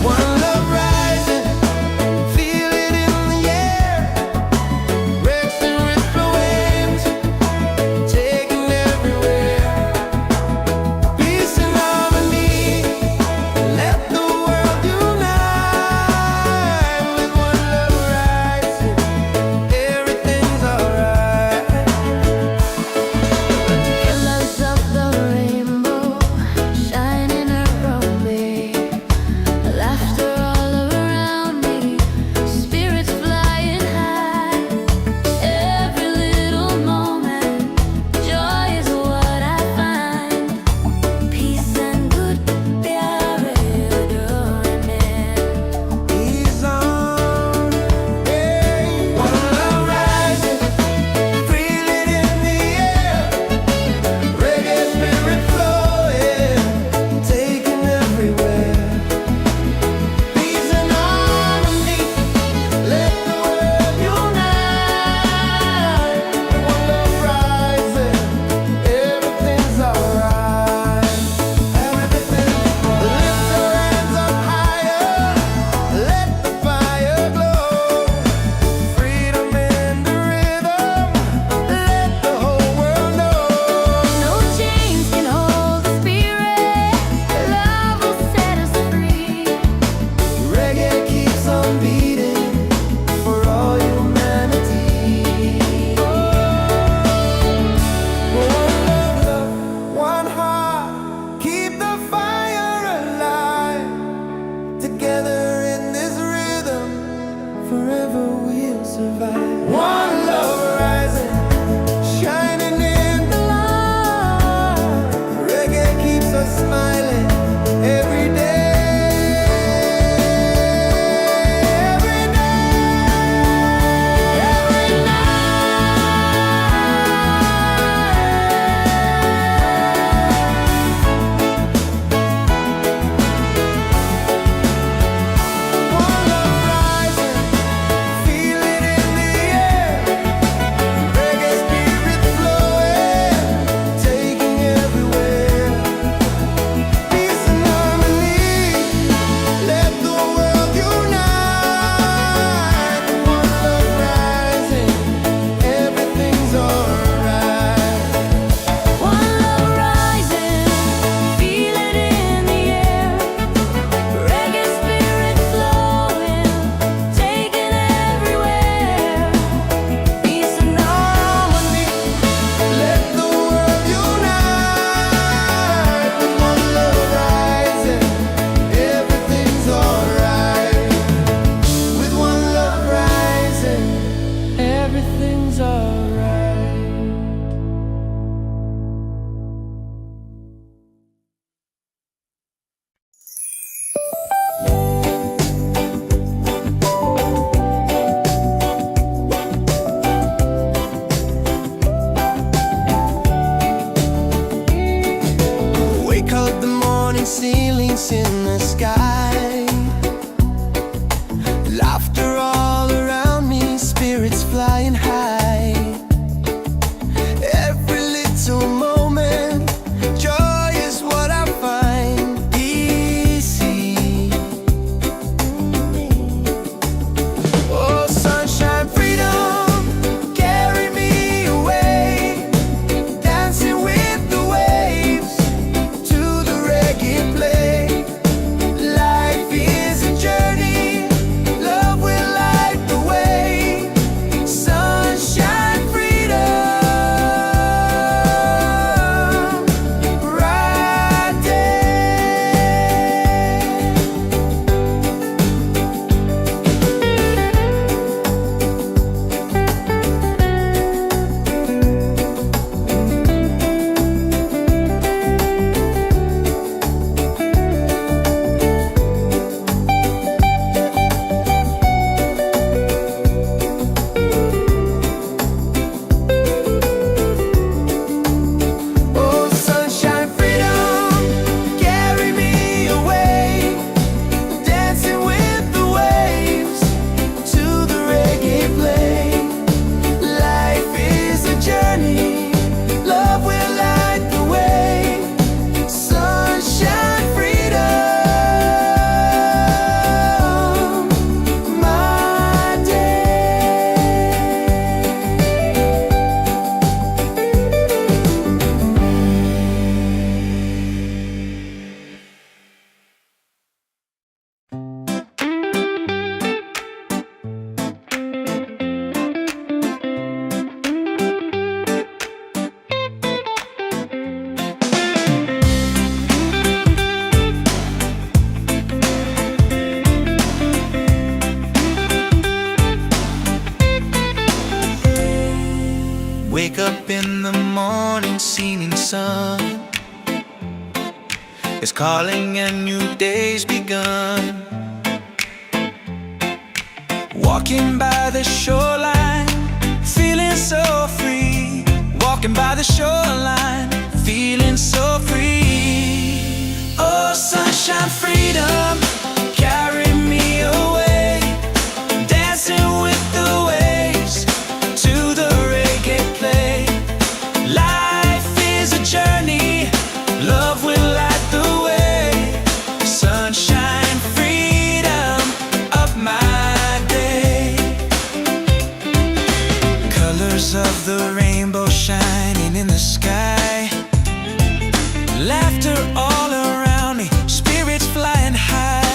One love rising, feel it in the air. Wrecks and ripple waves, taking everywhere. Peace and harmony, let the world unite. With one love rising, everything's alright. Colors of the rainbow shining around me, laughter all around me, spirits flying high. Every little moment, joy is what I find. Peace and good प्यारे डोरने. He's on, yeah. One love rising, feel it in the air. Reggae spirit flowing, taking everywhere. Peace and harmony, let the world unite. One love rising, everything's alright. Everything's lift your hands up higher, let the fire glow. Freedom in the rhythm, let the whole world know. No chains can hold the spirit. Love will set us free. Reggae keeps on beating for all humanity. One love, one heart, keep the fire alive. Together in this rhythm, forever we'll survive. One love rising, shining in the light. Reggae keeps us smiling every day. Every One love rising, feel it in the air. Reggae spirit flowing, taking everywhere. Peace and harmony, let the world unite. One love rising, everything's alright. One love rising, feel it in the air. Reggae spirit flowing, taking everywhere. Peace and harmony. Let the world unite. With one love rising, everything's alright. With one love rising, everything's alright. Wake up the morning ceilings in the sky. Laughter all around me, spirits flying high. Every little moment, joy is what I find. Easy. Oh, sunshine, freedom, carry me away. Dancing with the waves to the reggae play. up in the morning, singing sun is calling and new day's begun. Walking by the shoreline, feeling so free. Walking by the shoreline, feeling so free. Oh, sunshine, freedom, carry me away. Dancing with the waves to the reggae play. Life is a journey, love will light the way. Sunshine, freedom, up my day. Colors of the rainbow shining in the sky. Laughter all around me, spirits flying high.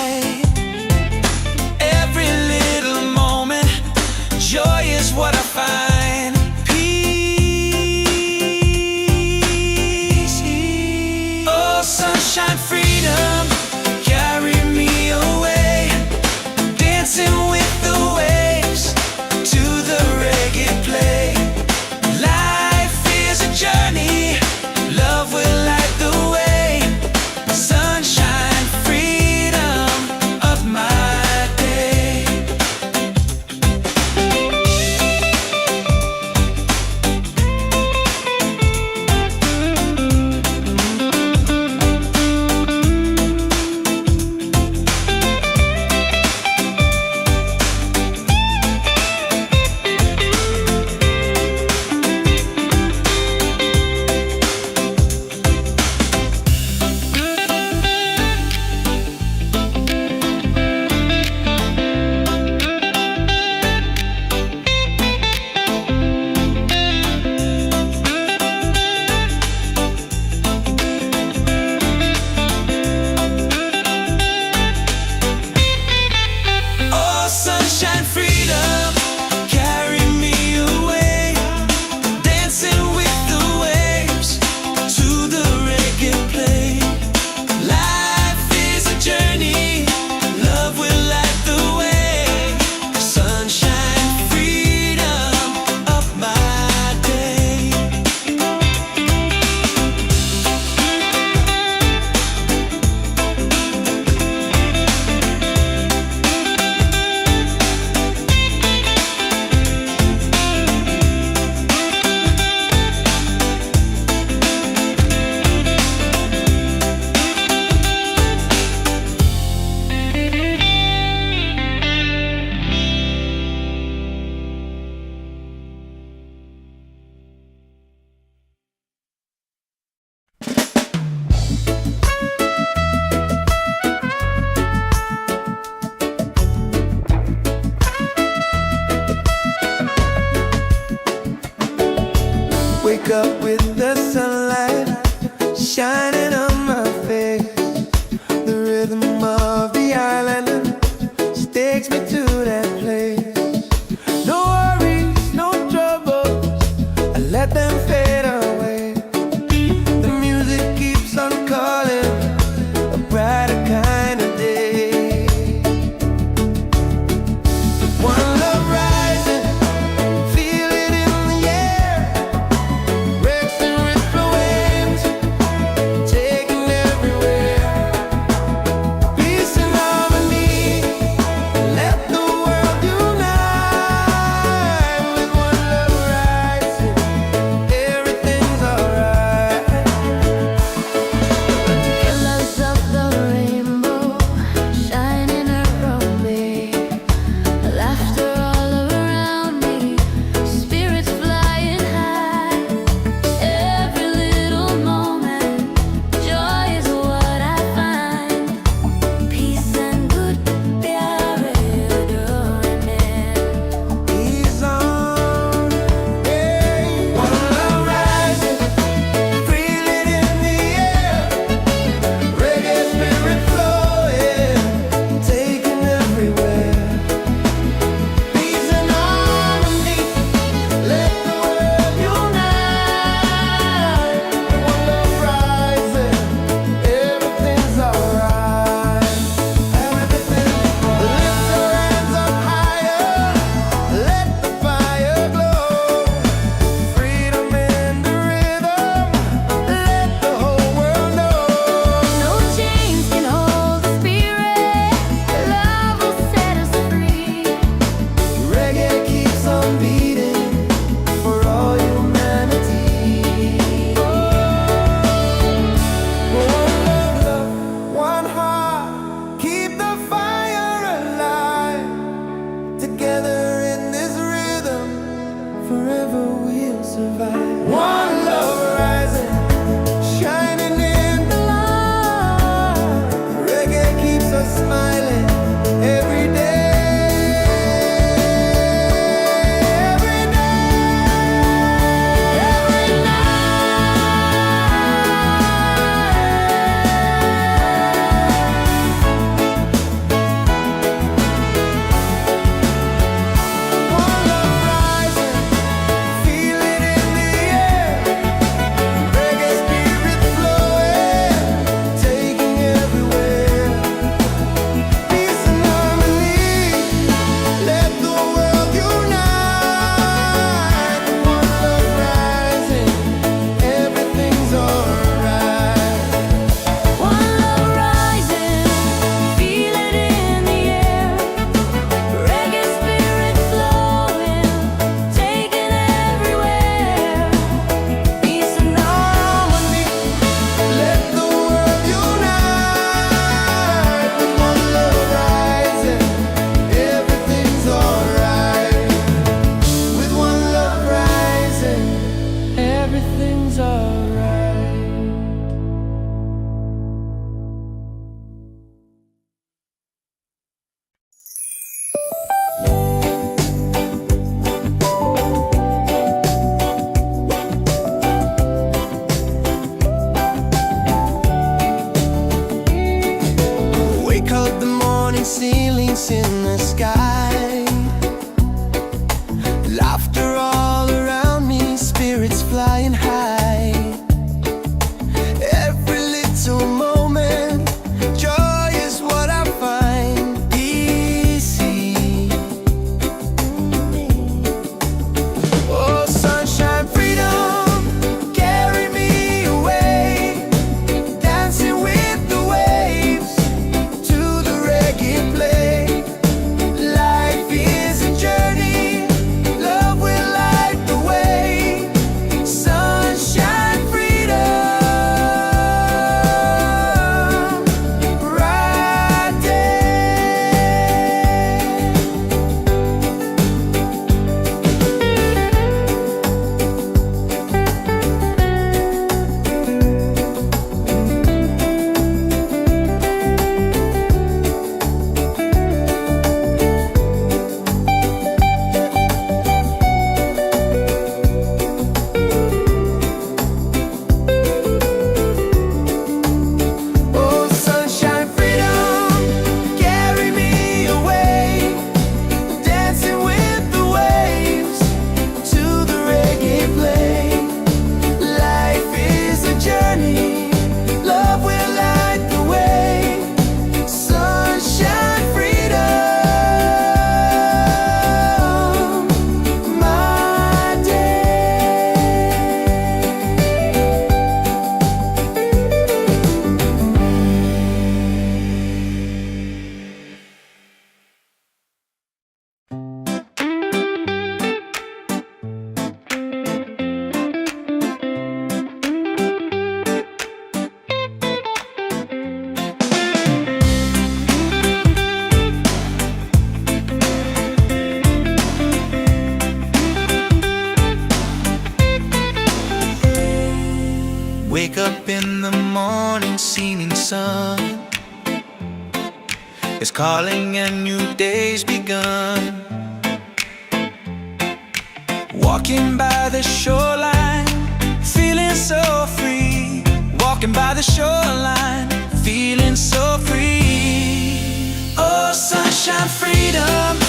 in the sky. Laughter all around me, spirits flying high. Every little moment, joy is what I find easy. Oh, sunshine, freedom, carry me away, dancing with the waves to the reggae play. Life is a journey, love will light the way. Sunshine, freedom, bright day. Oh, sunshine, freedom, carry me away, dancing with the waves to the reggae play. Life is a journey, love will light the way. Sunshine, freedom, my day. Wake up in the morning, seeing sun is calling and new day's begun. Walking by the shoreline, feeling so free. Walking by the shoreline, feeling so free. Oh, sunshine, freedom,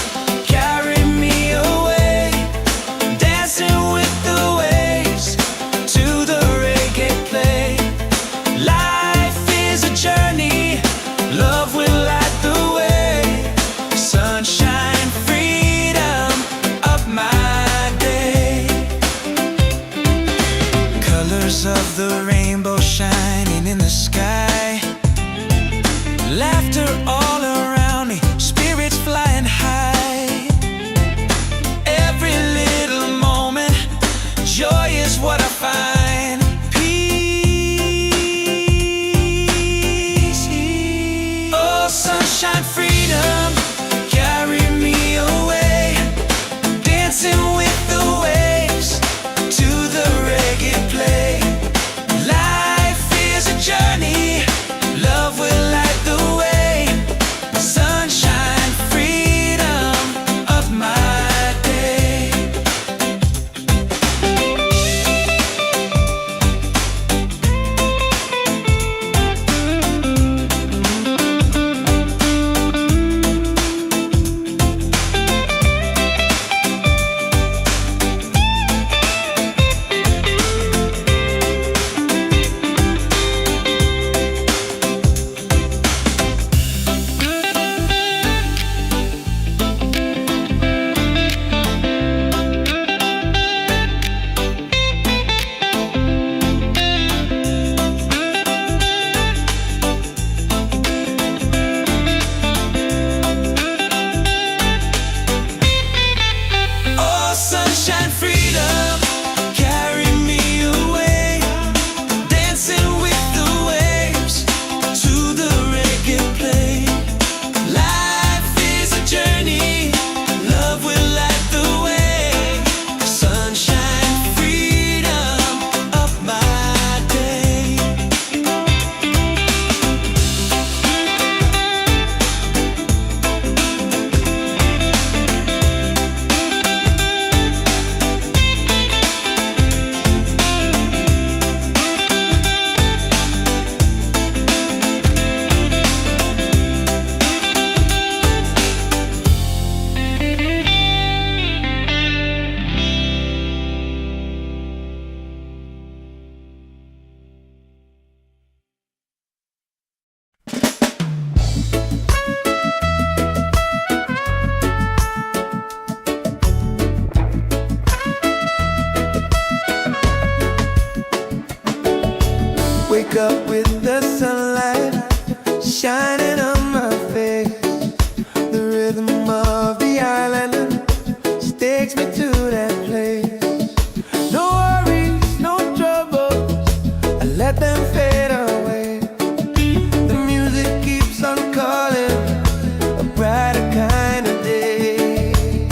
carry me away, dancing with the waves to the reggae play. Life is a journey, love will light the way. Sunshine, freedom of my day. Colors of the rainbow shining in the sky. Laughter all around me, spirits flying high. Every little moment, joy is what I find. Peace. Oh, sunshine, freedom, carry me away, dancing with the waves to the reggae play. Life is a journey, love will light the way. Wake up with the sunlight shining on my face. The rhythm of the island just takes me to that place. No worries, no troubles, I let them fade away. The music keeps on calling, a brighter kind of day.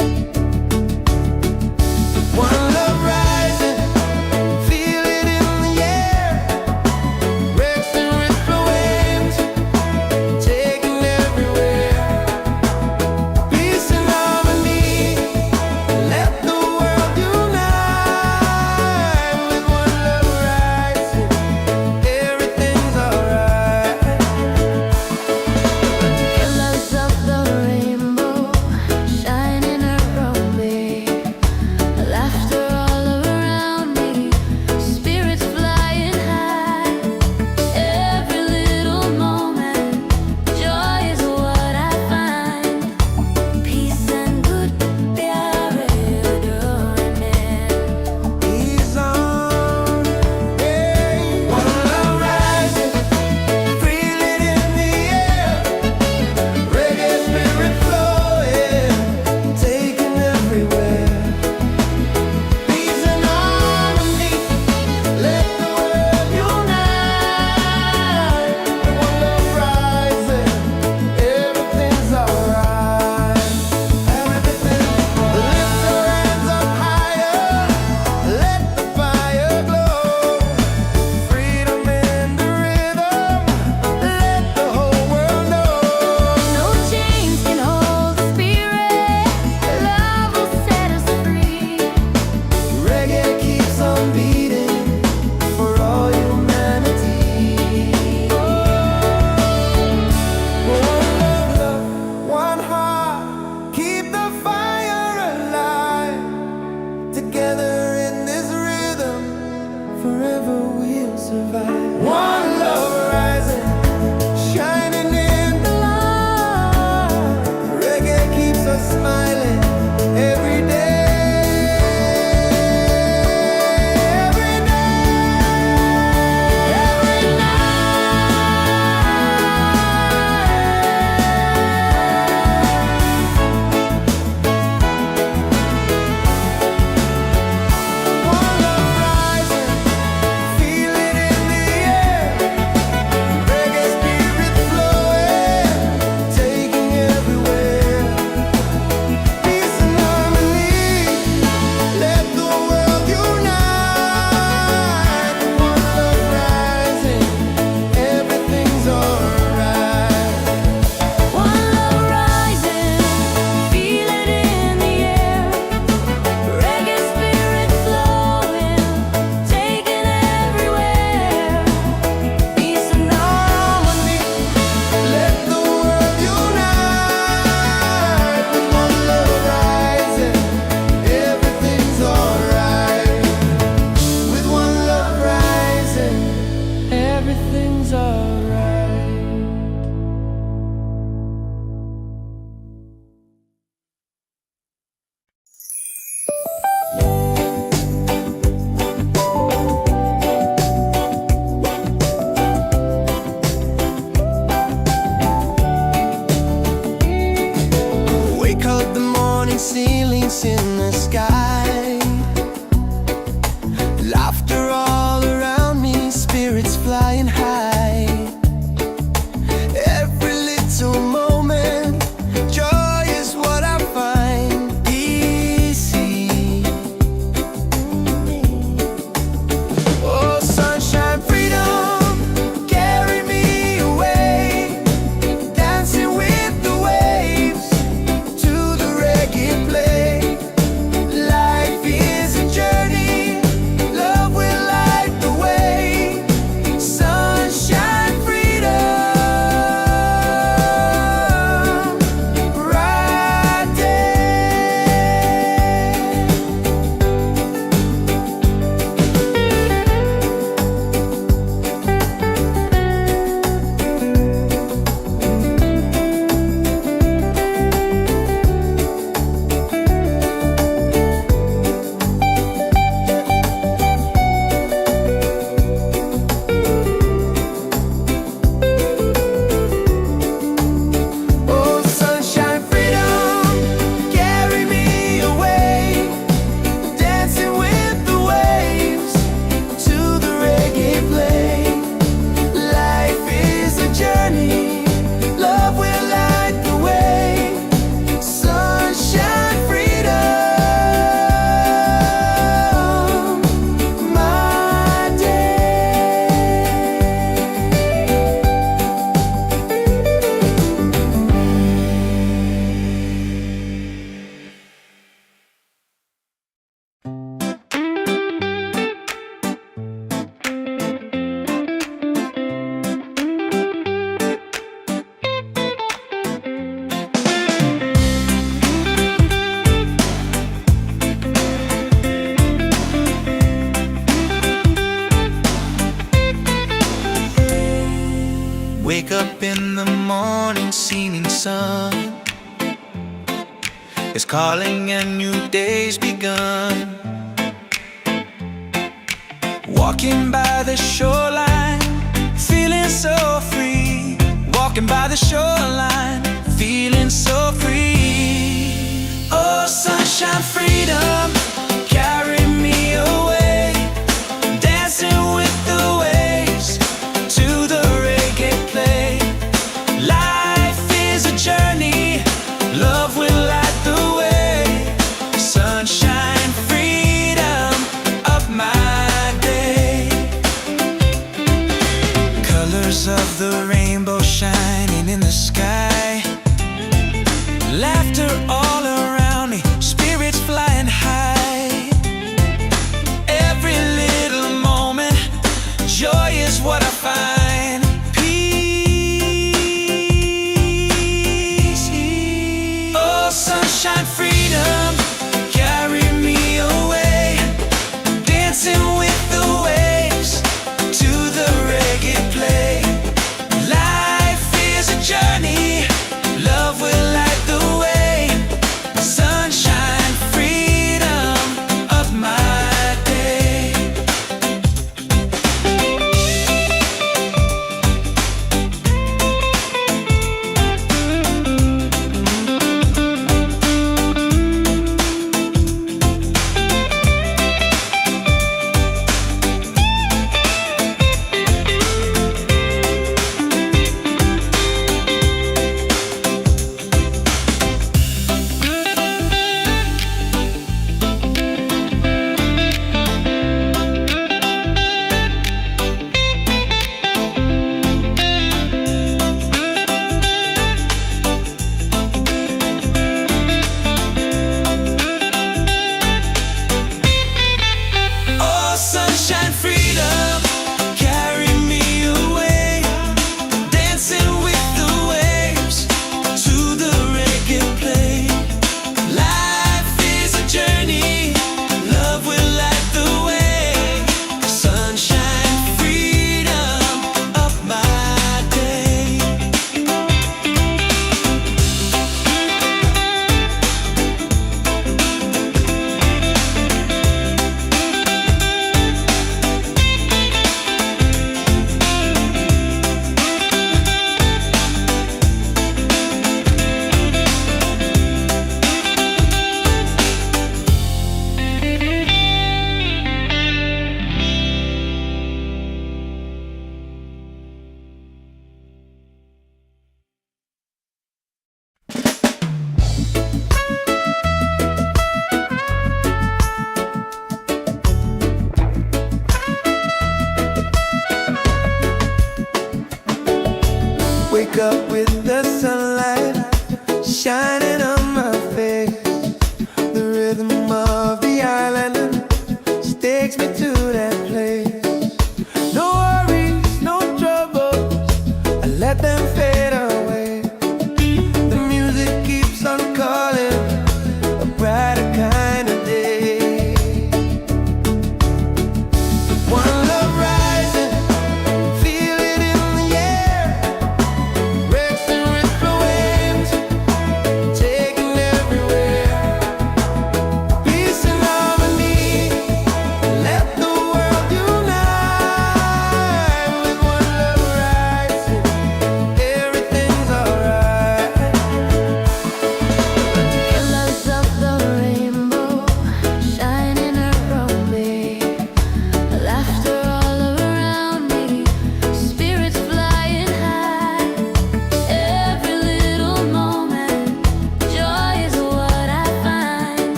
One love rising, feel it in the air. Wrecks and ripple waves, taking everywhere. Peace and harmony, let the world unite. With one love rising, everything's alright. Colors of the rainbow shining around me, laughter all around me, spirits flying high. Every little moment, joy is what I find. Peace and good pyare doing. Ease on, hey. One love rising, feel it in the air. Reggae spirit flowing, taking everywhere. Peace and harmony, let the world unite. One love rising, everything's alright. Everything's lift your hands up higher, let the fire glow. Freedom in the rhythm, let the whole world know. No chains can hold the spirit. Love will set us free. Reggae keeps on beating for all humanity. One love, one heart, keep the fire alive. Together in this rhythm, forever we'll survive. One love rising, shining in the light. Reggae keeps us smiling every day. Every day, every night. One love rising, feel it in the air. Wake up in the morning, seeing sun is calling and new day's begun. Walking by the shoreline, feeling so free. Walking by the shoreline, feeling so free. Oh, sunshine, freedom, carry me away. Dancing with the waves to the reggae play. Life is a journey, love will light the way. Sunshine, freedom of my day. Colors of the rainbow shining in the sky. Laughter all around me, spirits flying high. Every little moment, joy is what I find. Peace. Oh, sunshine, freedom, carry me away. Dancing with the waves to the reggae play. Life is a journey, love will light the way. Sunshine, freedom of my day.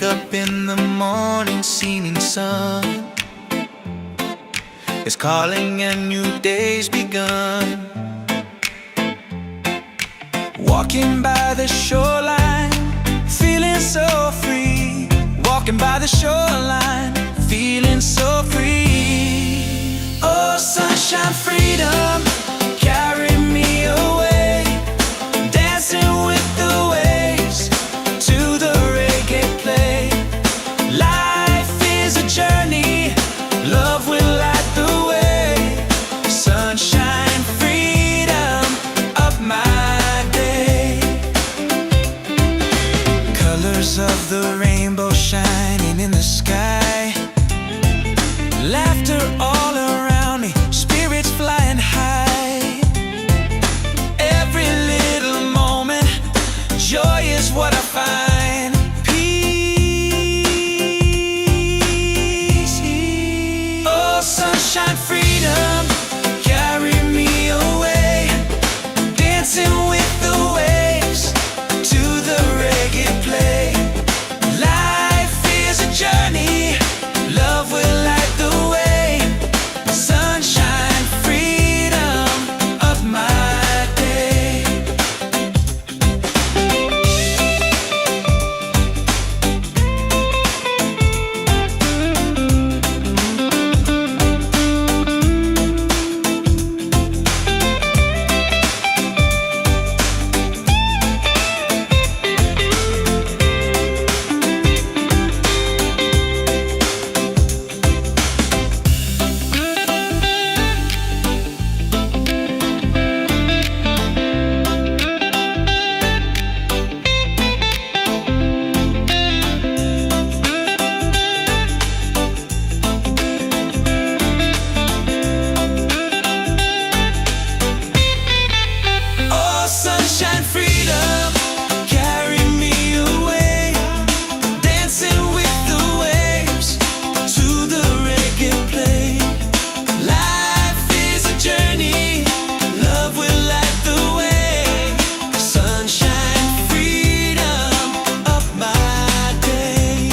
Wake up in the morning, seeing sun is calling and new day's begun. Walking by the shoreline, feeling so free. Walking by the shoreline, feeling so free. Oh, sunshine, freedom, carry me away. Dancing with the waves to the reggae play. Life is a journey, love will light the way. Sunshine, freedom of my day. Colors of the rainbow shining in the sky. Laughter all around me, spirits flying high. Every little moment, joy is what I find. Peace. Oh, sunshine, freedom, carry me away. Dancing with the waves to the reggae play. Life is a journey, love will light the way. Sunshine, freedom of my day. Oh, sunshine, freedom, carry me away. Dancing with the waves to the reggae play. Life is a journey, love will light the way. Sunshine, freedom of my day.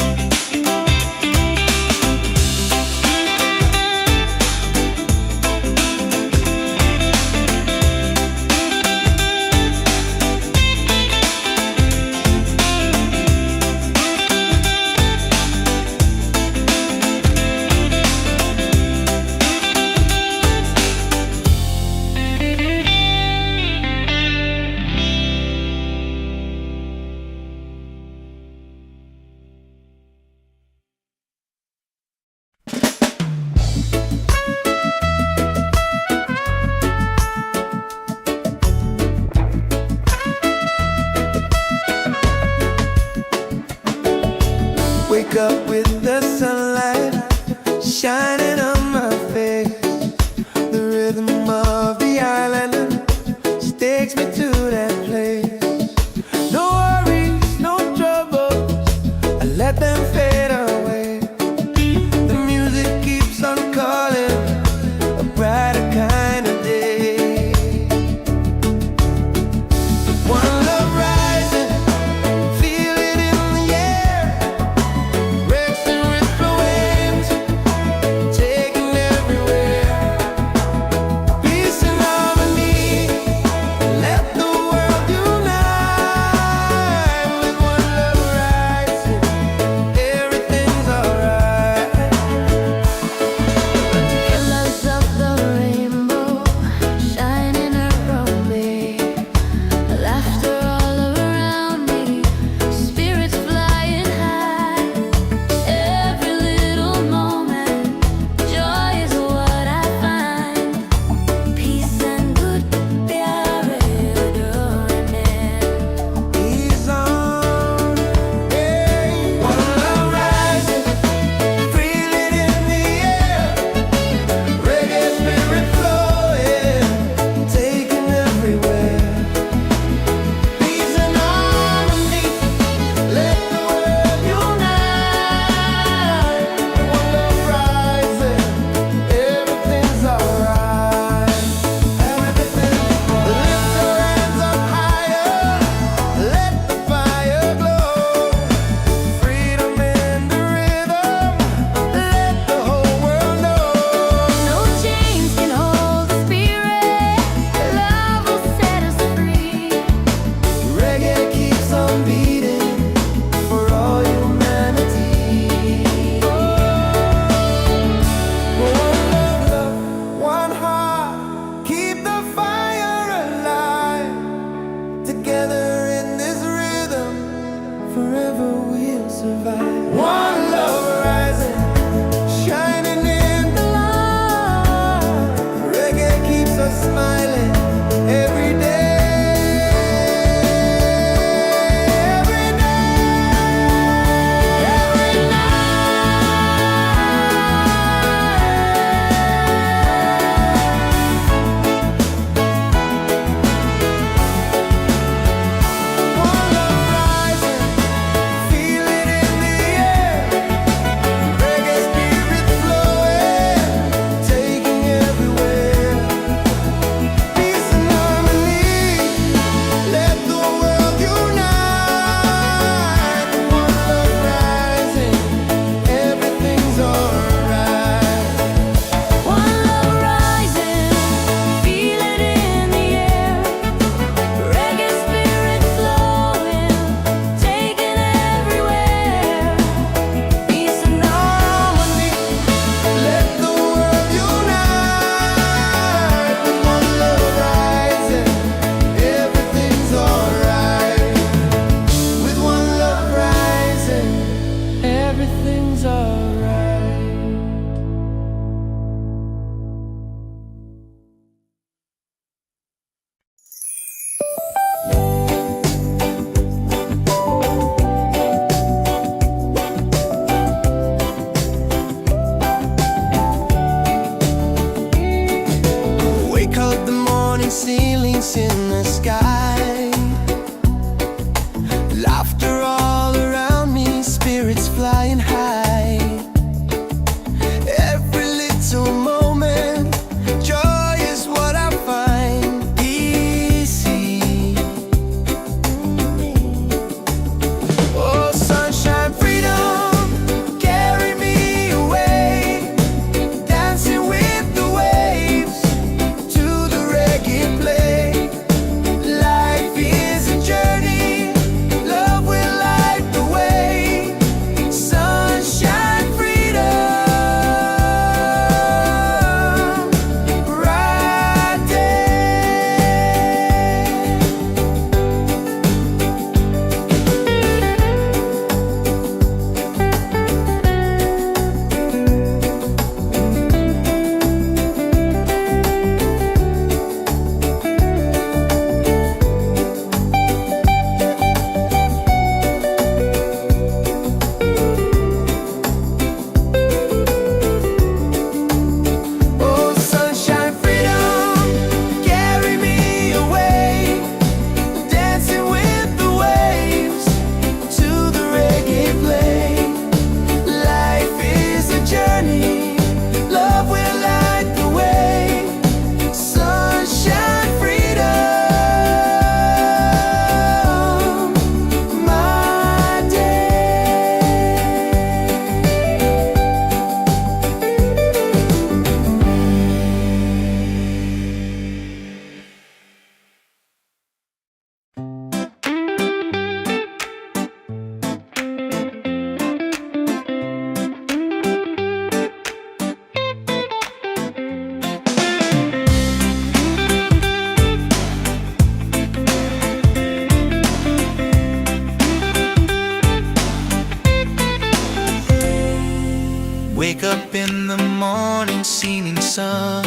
Wake up with the sunlight shining on my face. The rhythm of the island takes me to that place. No worries, no troubles, I let them fade away. The music keeps on calling, a brighter kind of day. One love rising, feel it in the air. Red Together in this rhythm, forever we'll survive. One love rising, shining in the light. Reggae keeps us smiling every day. Ceilings in the sky, laughter all around me, spirits flying high. Every little moment, joy is what I find easy. Oh, sunshine, freedom, carry me away, dancing with the waves to the reggae play. Life is a journey, love will light the way. Sunshine, freedom, right there. Oh, sunshine, freedom, carry me away, dancing with the waves to the reggae play. Life is a journey, love will light the way. Sunshine, freedom, my day. Wake up in the morning, seeing sun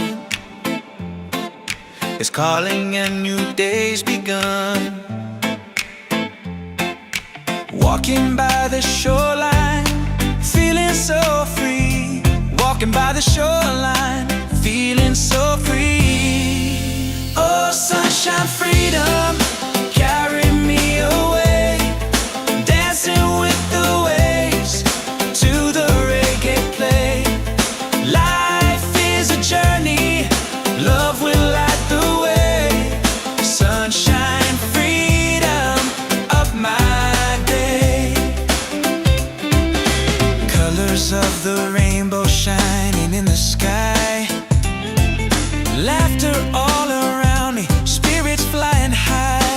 is calling and new day's begun. Walking by the shoreline, feeling so free. Walking by the shoreline, feeling so free. Oh, sunshine, freedom, carry me away, dancing with the waves to the reggae play. Life is a journey, love will light the way. Sunshine, freedom of my day. Colors of the rainbow shining in the sky, laughter all around me, spirits flying high.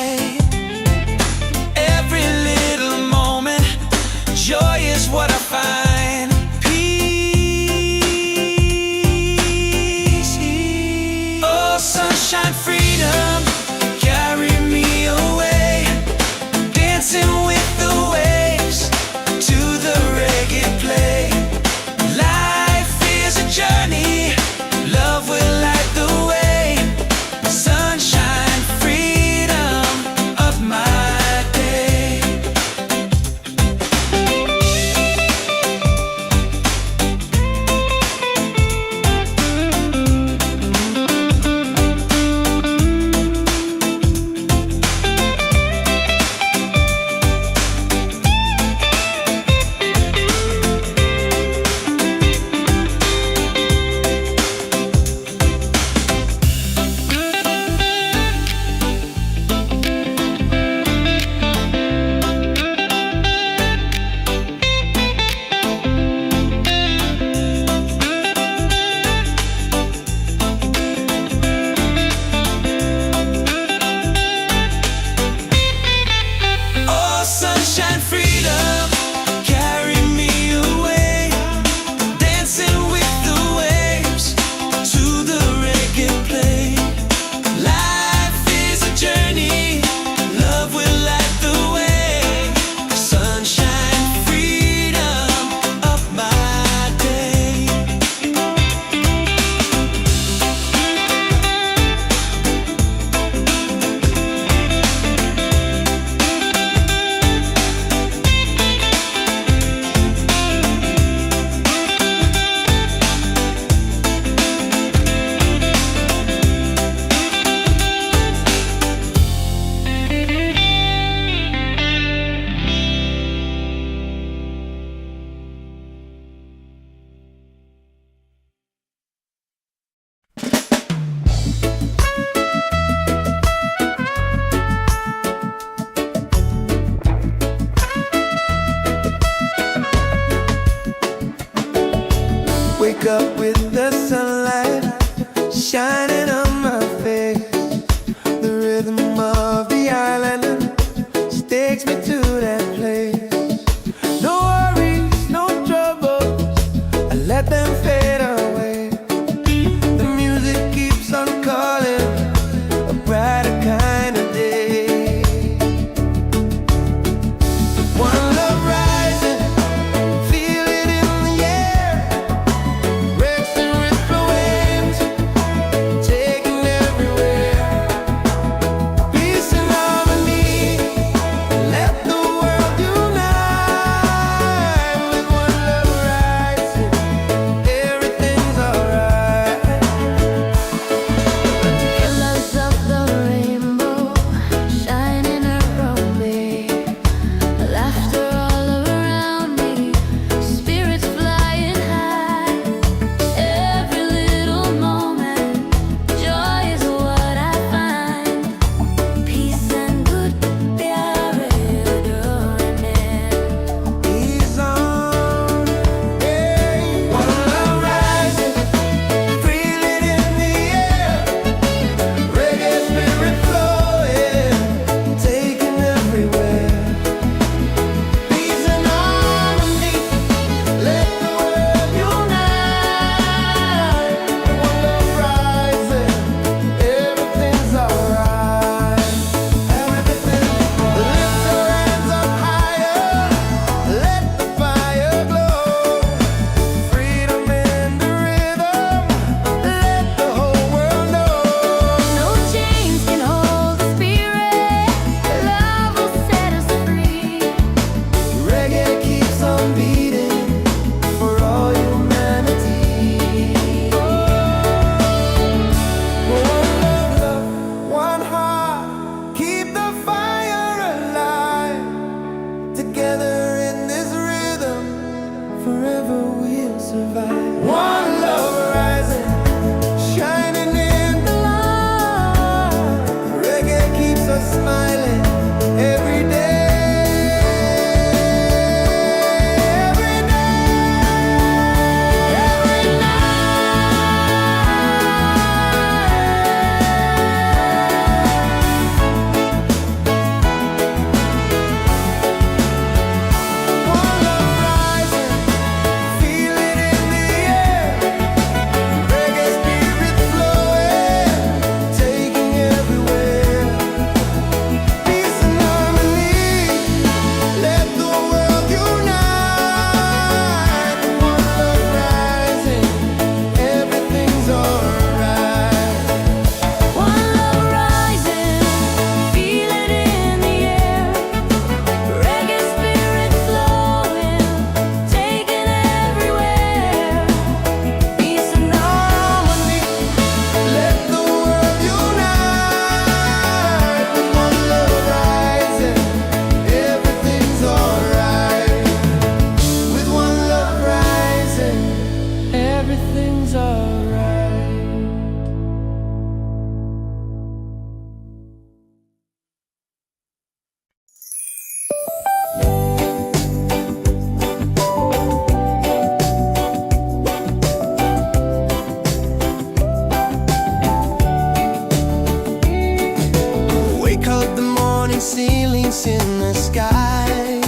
feelings in the sky.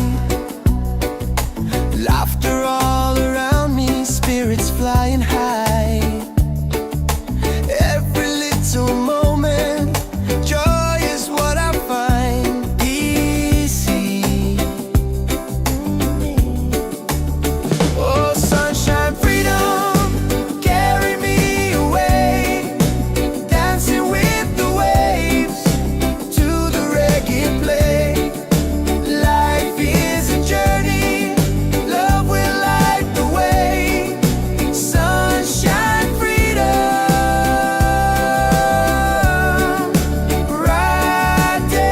Laughter all around me, spirits flying high. Every little moment, joy is what I find easy. Oh, sunshine, freedom, carry me away, dancing with the waves to the reggae play. Life is a journey, love will light the way. Sunshine, freedom, right there.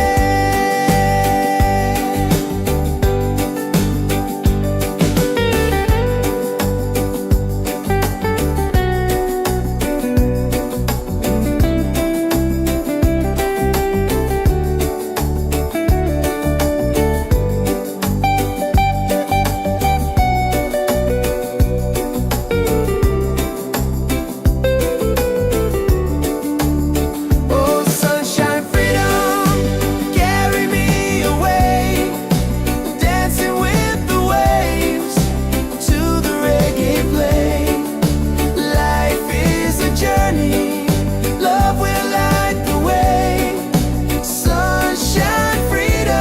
Oh, sunshine, freedom, carry me away, dancing with the waves to the reggae play. Life is a journey, love will light the way. Sunshine, freedom,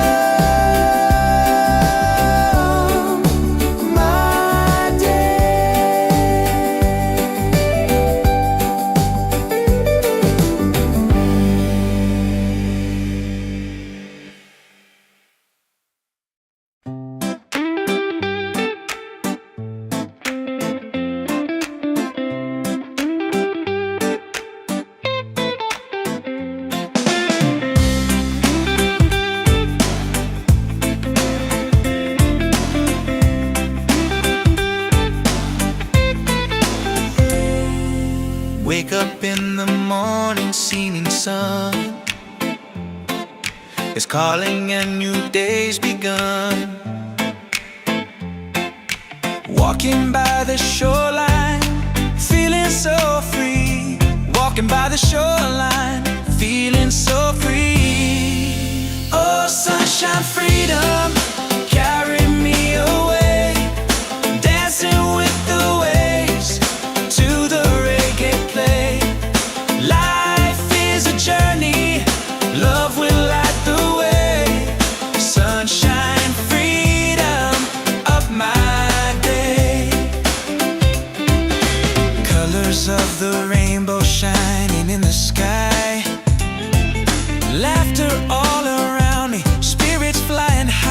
my day. Wake up in the morning, seeing sun is calling and new day's begun. Walking by the shoreline, feeling so free. Walking by the shoreline, feeling so free. Oh, sunshine, freedom, carry me away, dancing with the waves to the reggae play. Life is a journey, love will light the way. Sunshine, freedom of my day. Colors of the rainbow shining in the sky. Laughter all around me, spirits flying high.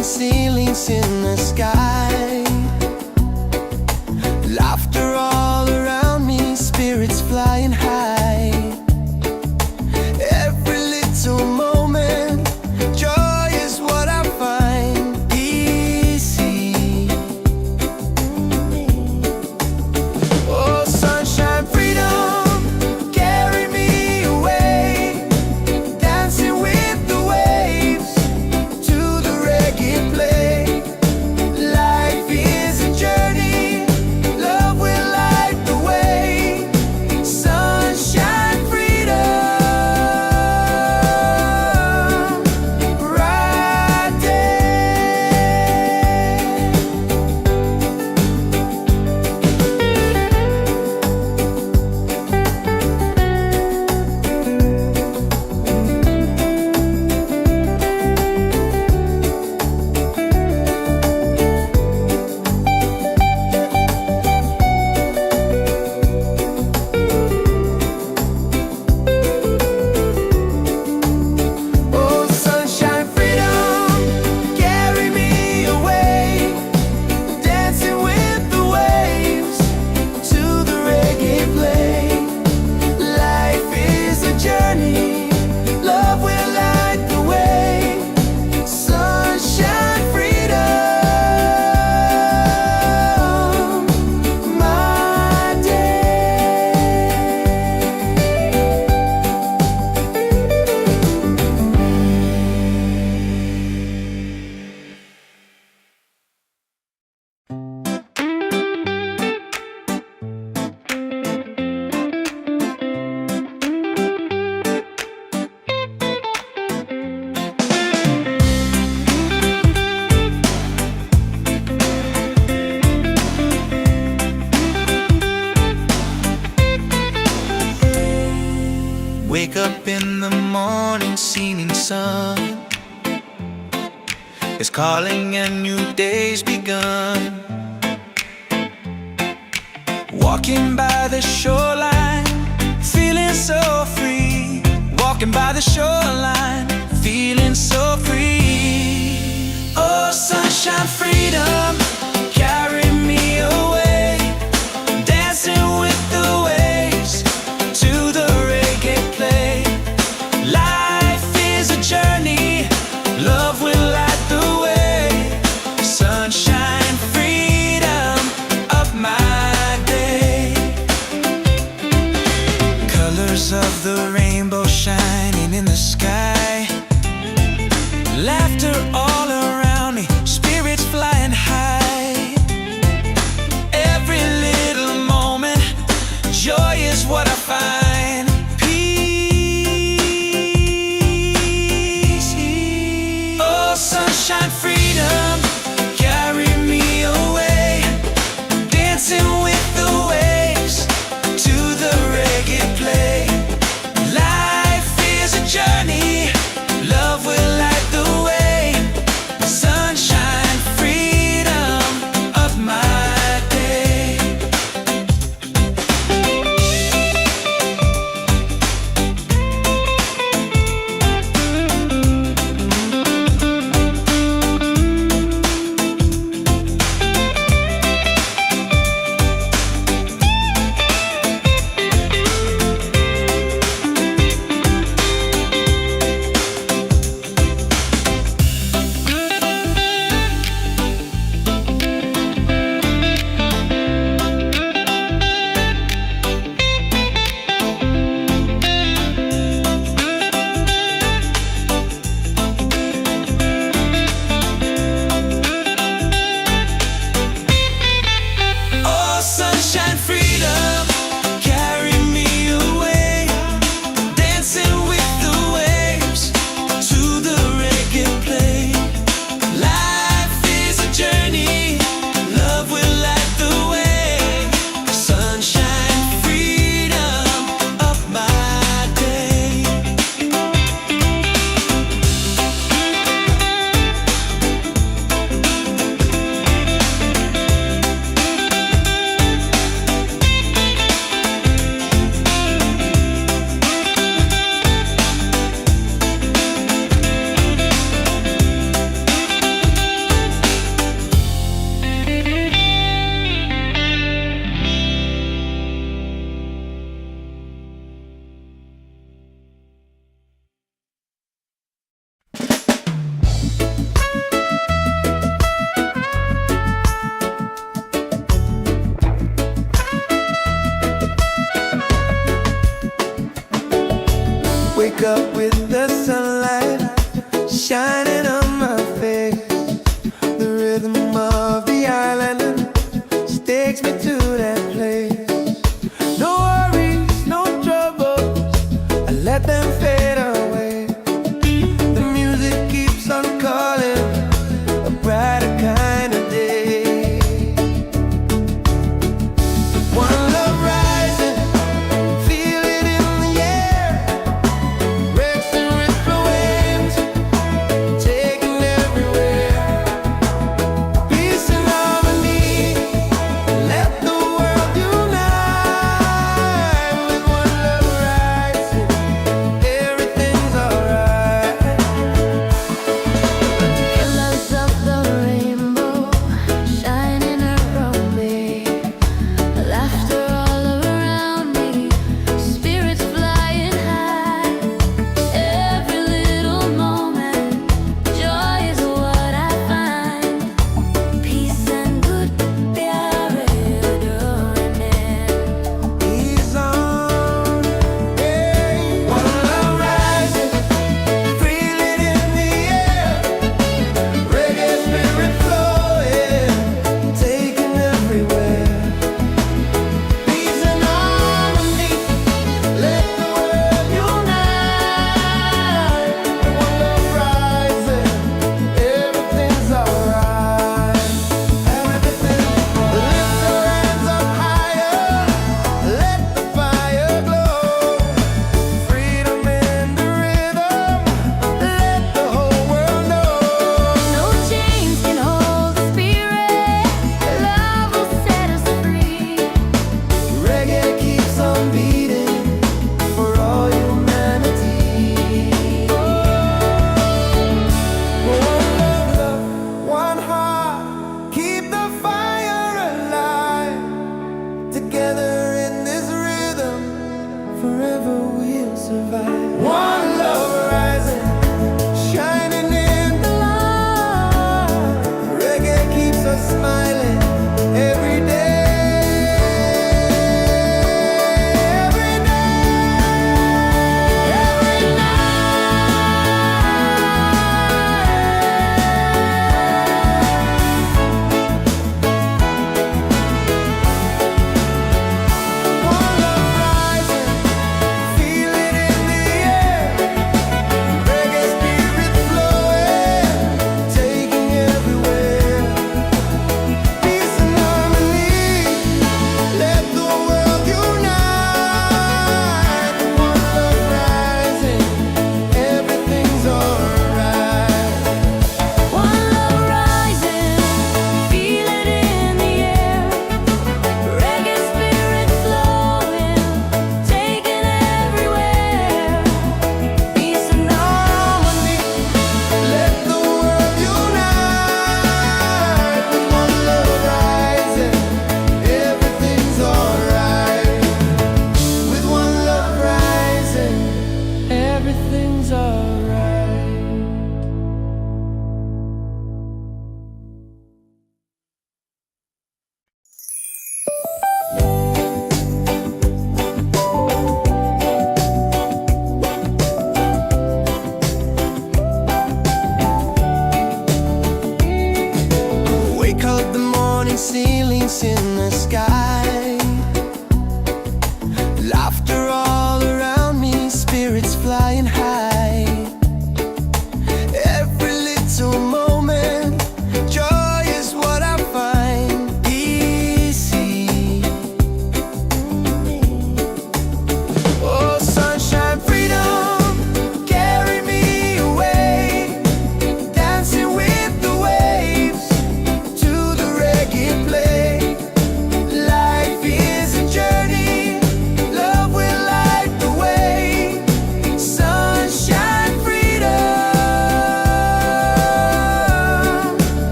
falling ceilings in the sky. Laughter all around me, spirits flying high. Every little moment, joy is what I find easy. Oh, sunshine, freedom, carry me away, dancing with the waves to the reggae play. Life is a journey, love will light the way. Sunshine, freedom, right there. Oh, sunshine, freedom, carry me away, dancing with the waves to the reggae play. Life is a journey, love will light the way. Sunshine, freedom, my day. Wake up in the morning, seeing sun is calling and new day's begun. Walking by the shoreline, feeling so free. Walking by the shoreline, feeling so free. Oh, sunshine, freedom, carry me away, dancing with the waves to the reggae play. Life is a journey, love will light the way. Sunshine, freedom of my day. Colors of the rainbow shining in the sky. Laughter all around me, spirits flying high. Every little moment, joy is what I find. Peace. Oh, sunshine, freedom, carry me away, dancing with the waves to the reggae play. Life is a journey, love will light the way. Sunshine, freedom of my day. shining on my face. The rhythm of the island just takes me to that place. No worries, no troubles, I let them fade away. The music keeps on calling, a brighter kind of day. One love rising, feel it in the air. Racing with the waves, taking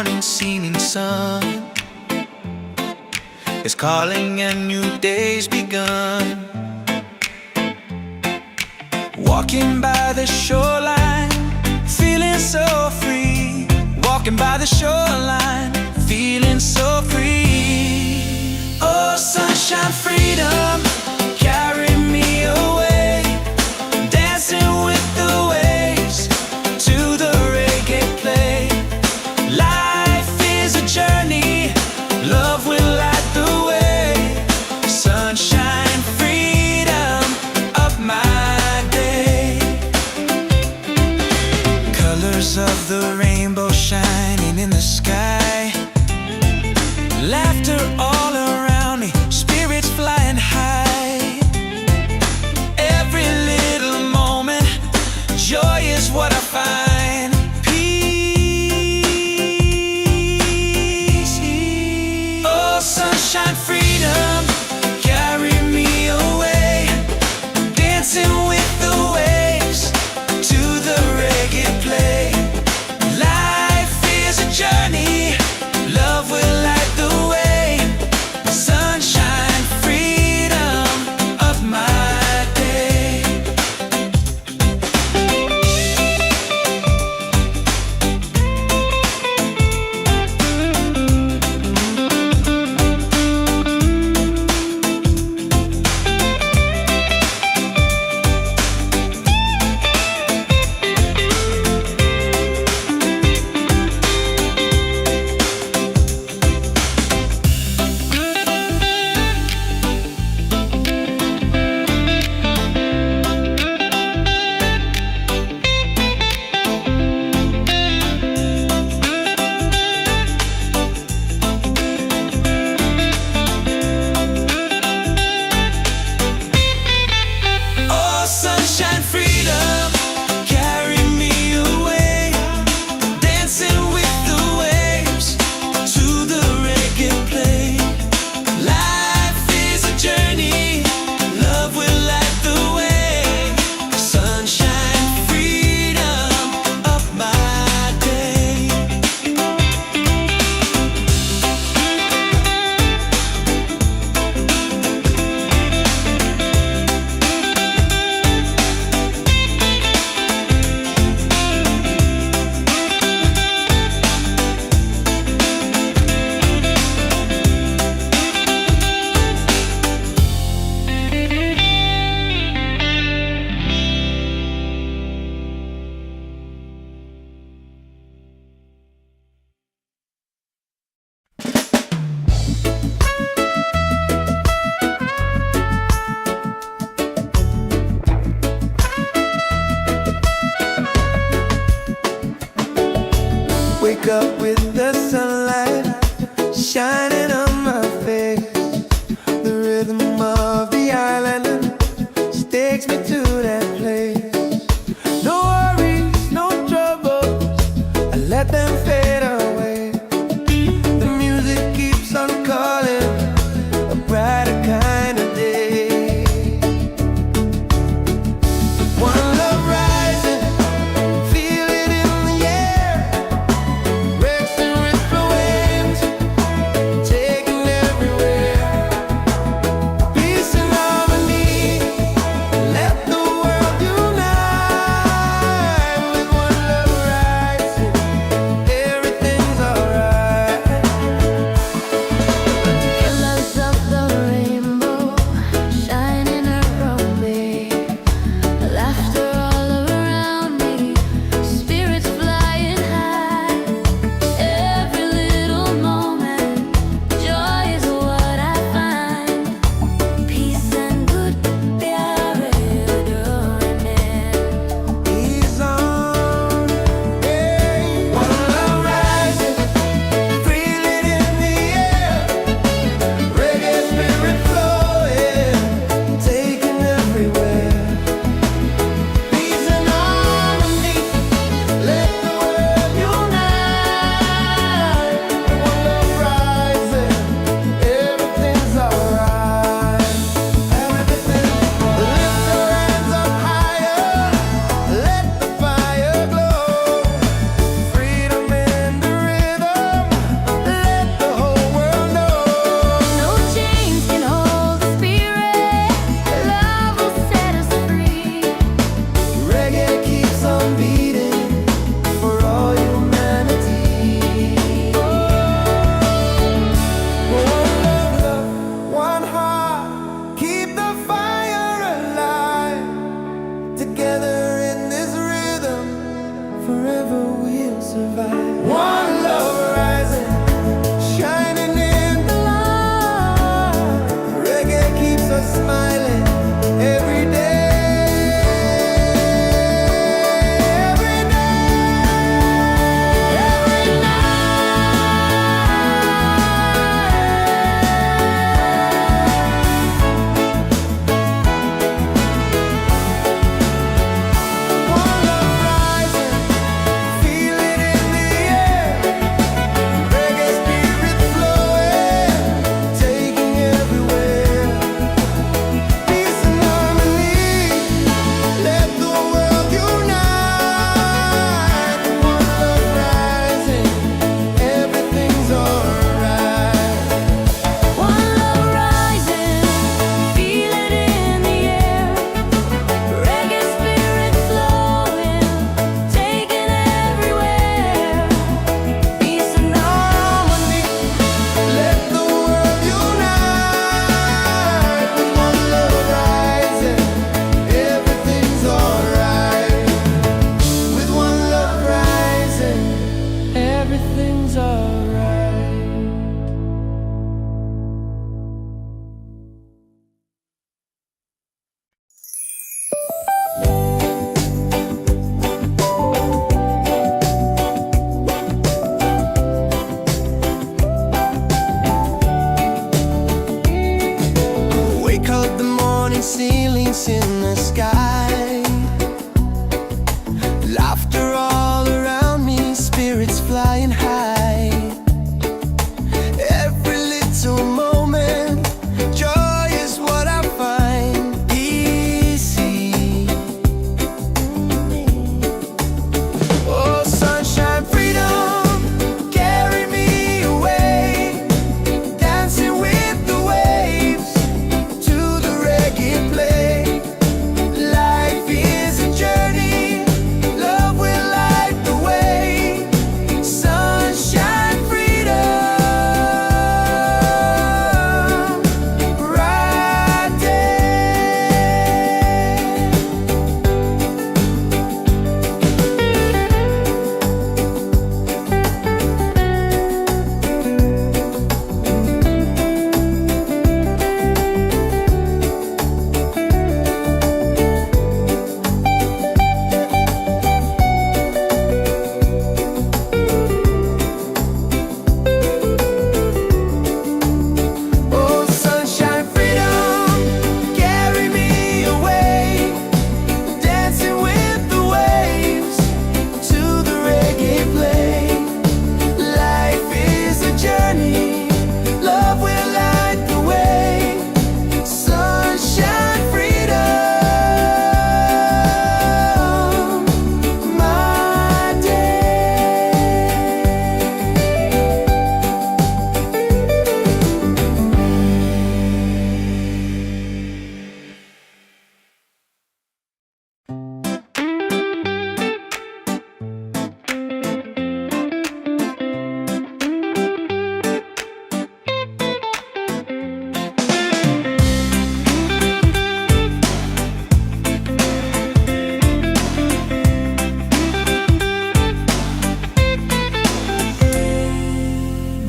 morning seeming sun is calling and new day's begun. Walking by the shoreline, feeling so free. Walking by the shoreline, feeling so free. Oh, sunshine, freedom, carry me away. Dancing with the waves to the reggae play. Life is a journey, love will light the way. Sunshine, freedom of my day. Colors of the rainbow shining in the sky. Laughter all around me, spirits flying high.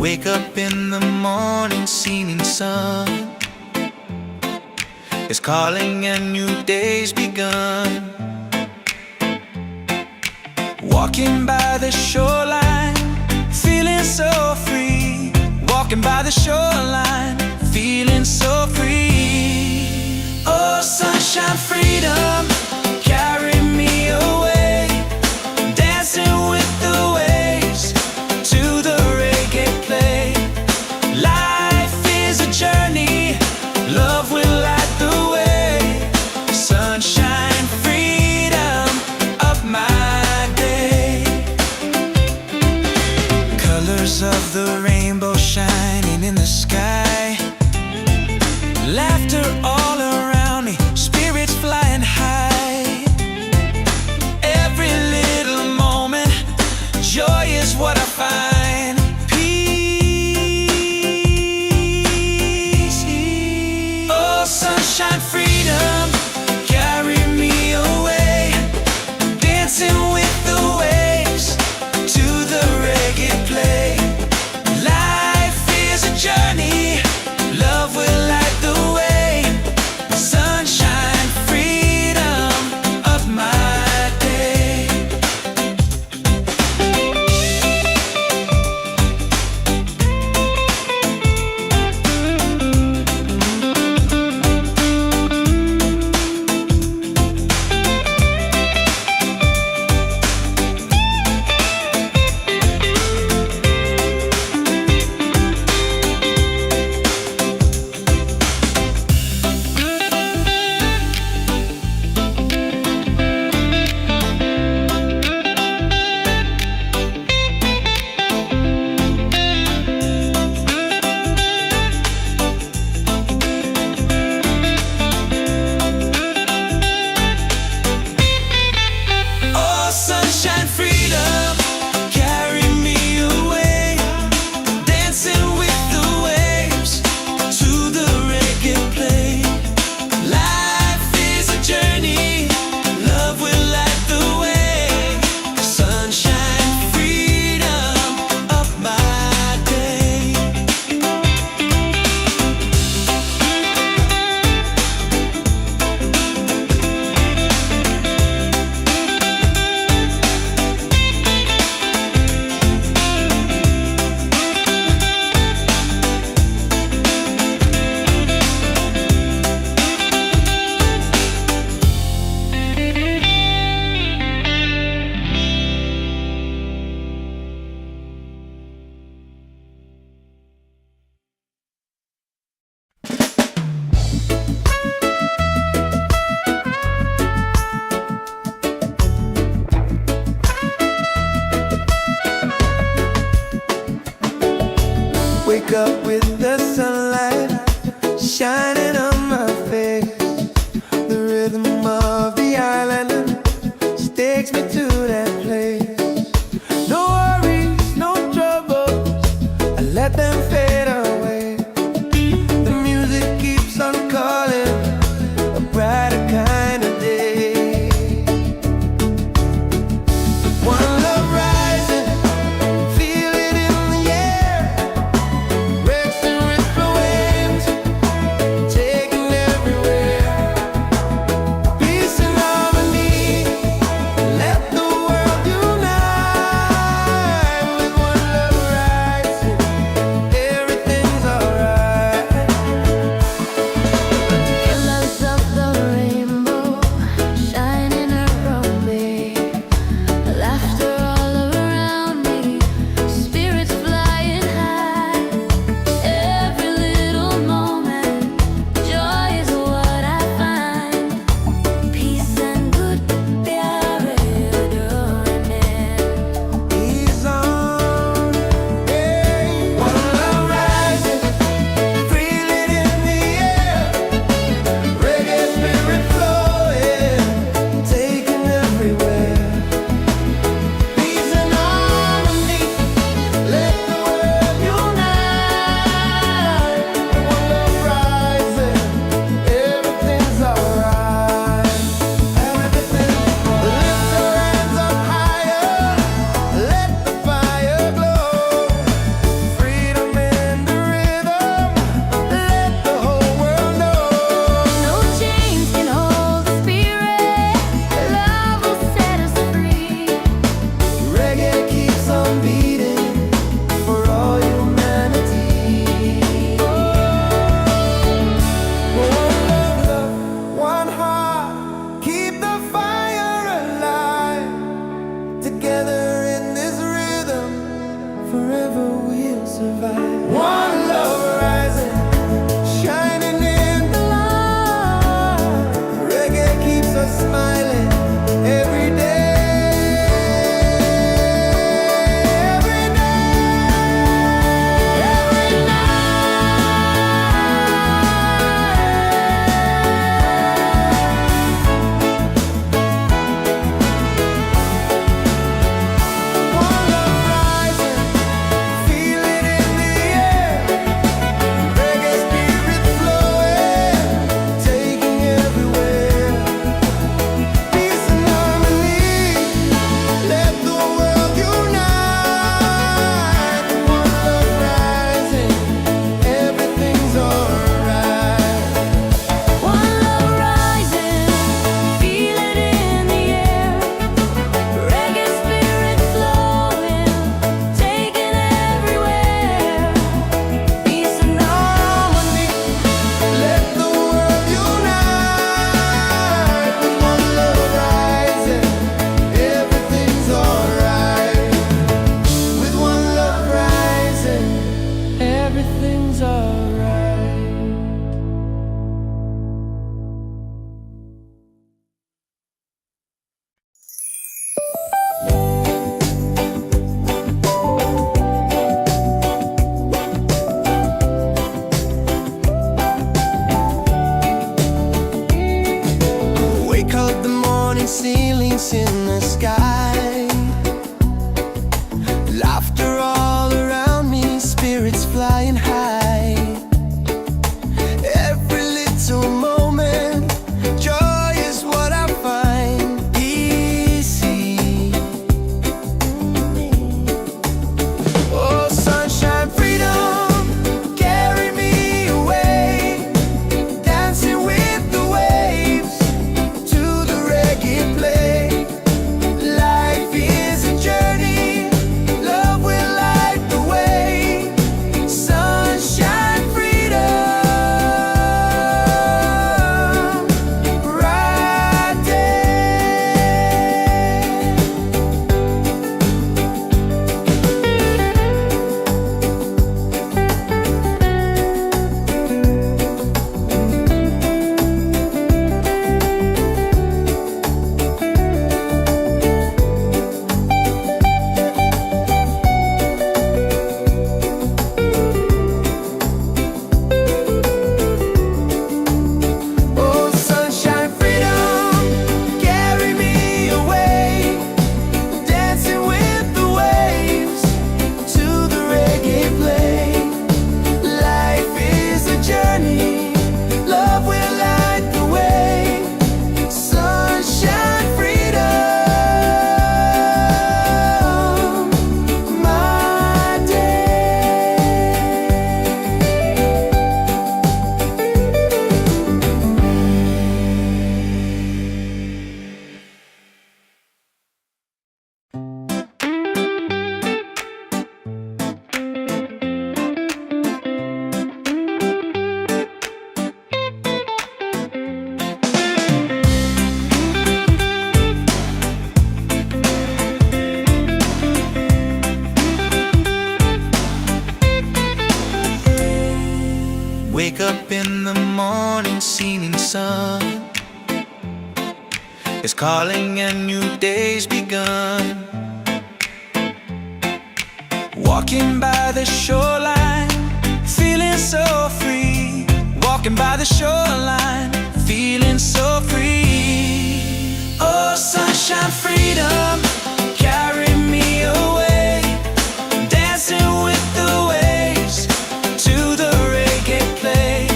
Wake up in the morning, seeing sun is calling and new day's begun. Walking by the shoreline, feeling so free. Walking by the shoreline, feeling so free. Oh, sunshine, freedom, carry me away. Dancing with the waves to the reggae play. Life is a journey, love will light the way. Sunshine, freedom of my day. Colors of the rainbow shining in the sky. Laughter all around me, spirits flying high. Every little moment, joy is what I find. Peace. Oh, sunshine, freedom, carry me away. Dancing with the waves to the reggae play. Life is a journey, love will light the way. Sunshine, freedom of my day. Oh, sunshine, freedom, carry me away. Dancing with the waves to the reggae play. Life is a journey, love will light the way. Sunshine, freedom of my day. Wake up with the sunlight shining on my face. The rhythm of the island takes me to that place. No worries, no troubles, I let them fade away. The music keeps on calling, a brighter kind of day. One love rising, feel it in the air. Racing with the waves, take survive. One love rising, shining in the light. Reggae keeps us smiling every day. Everything's alright. Wake up the morning, ceilings in the sky. Laughter all around me, spirits flying high. Every little moment, joy is what I find easy. Oh, sunshine, freedom, carry me away. Dancing with the waves to the reggae play. Life is a journey, love will light the way. Sunshine, freedom, right there. Oh, sunshine, freedom, carry me away. Dancing with the waves to the reggae play. Life is a journey, love will light the way. Sunshine, freedom, my day. Wake up in the morning, seeing sun is calling and new day's begun. Walking by the shoreline, feeling so free. Walking by the shoreline, feeling so free. Oh, sunshine, freedom, carry me away. Dancing with the waves to the reggae play.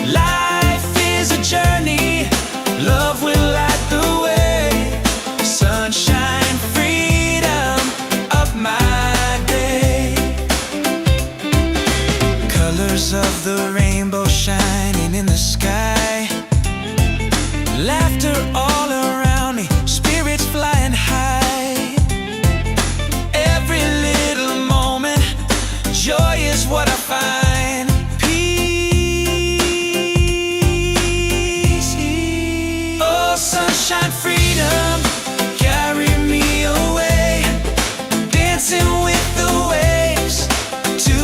Life is a journey, love will light the way. Sunshine, freedom of my day. Colors of the rainbow shining in the sky. Laughter all around me, spirits flying high. Every little moment, joy is what I find. Peace. Oh, sunshine, freedom, carry me away. Dancing with the waves to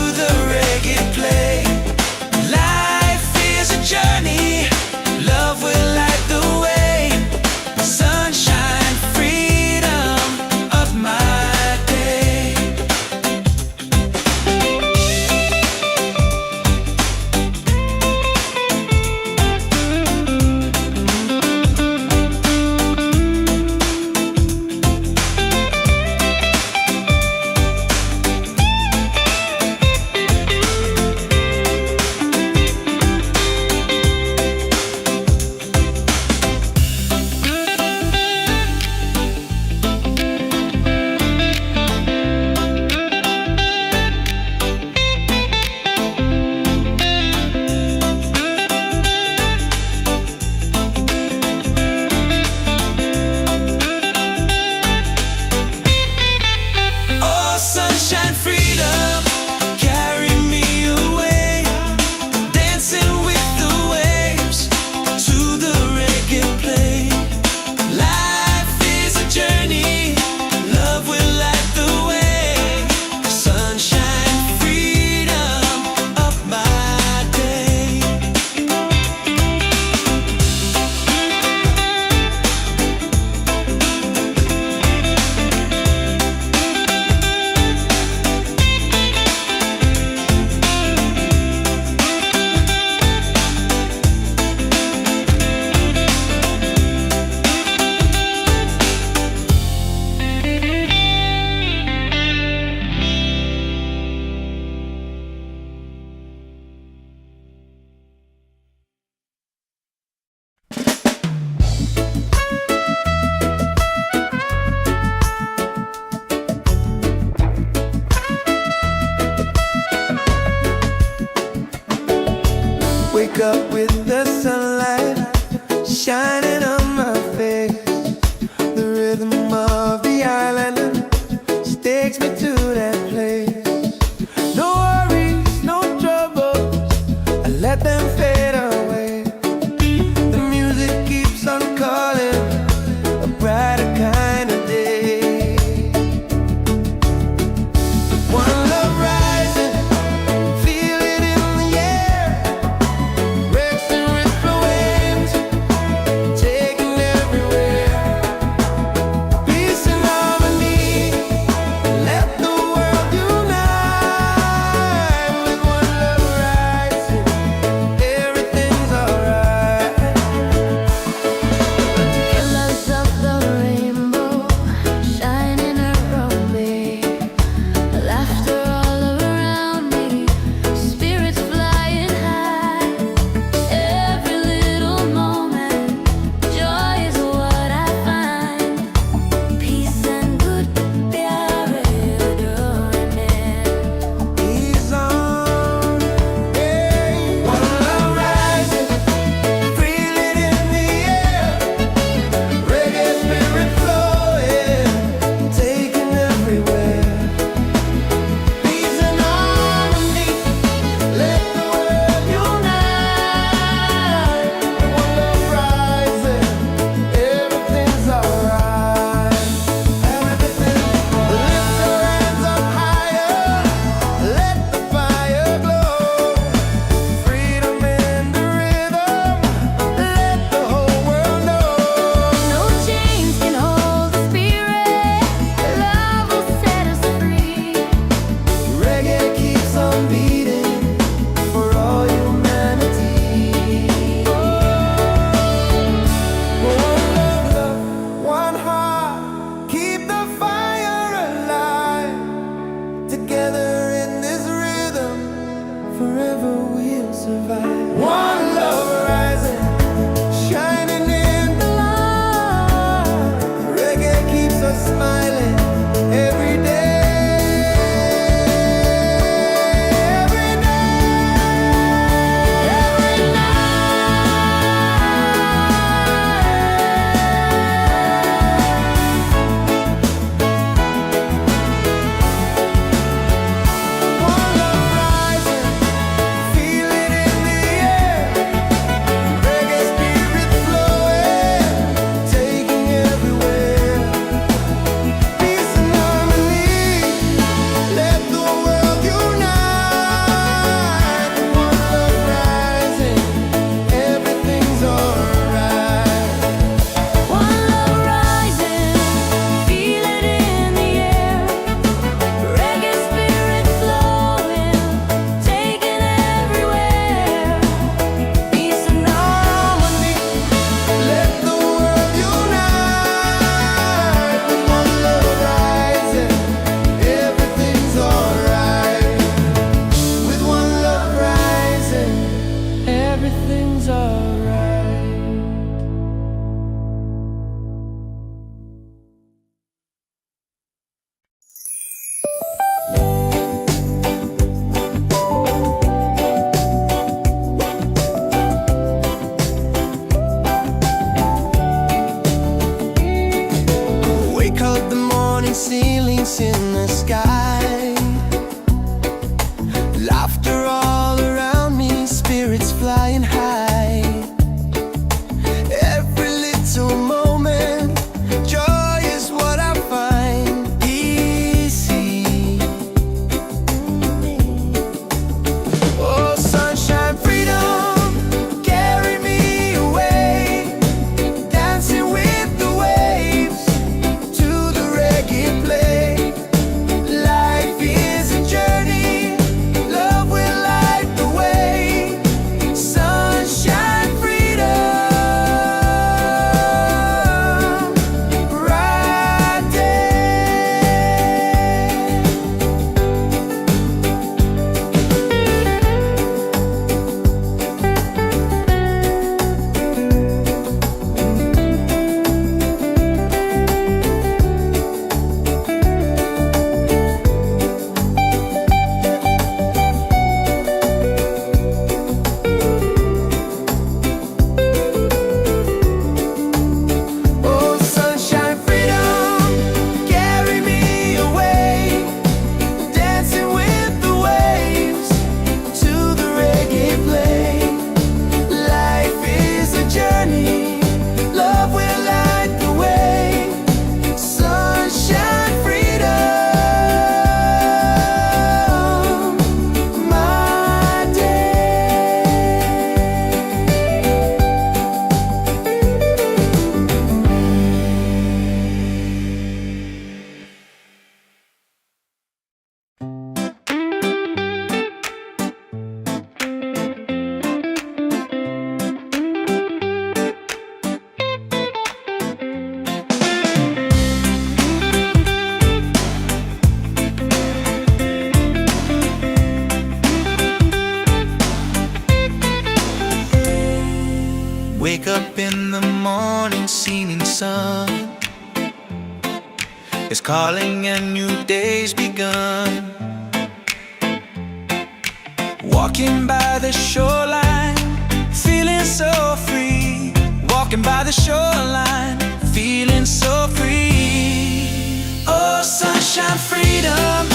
up with the sunlight shining on my face. The rhythm of the island just takes me to that place. No worries, no troubles, I let them fade away. The music keeps on calling, a brighter kind of day. One love rising, feel it in the air. Wrecks and ripple waves, taking everywhere. Peace and harmony, let the world unite. With one love rising, everything's alright. Colors of the rainbow shining around me, laughter all around me, spirits flying high. Every little moment, joy is what I find. Peace and good प्यारे डोरने. He's on, hey. One love rising, feel it in the air. Reggae spirit flowing, taking everywhere. Peace and harmony, let the world unite. One love rising, everything's alright. Everything's lift your hands up higher, let the fire glow. Freedom in the rhythm, let the whole world know. No chains can hold the spirit. Love will set us free. Reggae keeps on beating for all humanity. One love, one heart, keep the fire alive. Together in this rhythm, forever we'll survive. One love rising, shining in the light. Reggae keeps us smiling every day. Every night, every night. One love rising, feel it in the Wake up in the morning, seeing sun is calling and new day's begun. Walking by the shoreline, feeling so free. Walking by the shoreline, feeling so free. Oh, sunshine, freedom,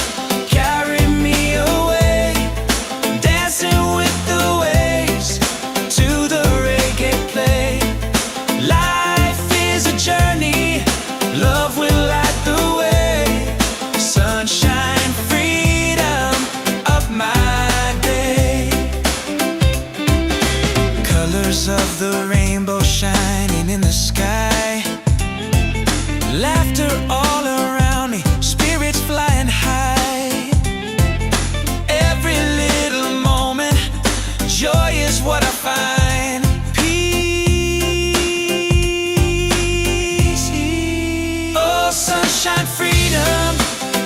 carry me away. Dancing with the waves to the reggae play. Life is a journey, love will light the way. Sunshine, freedom of my day. Colors of the rainbow shining in the sky. Laughter all around me, spirits flying high. Every little moment, joy is what I find. Peace. Oh, sunshine, freedom,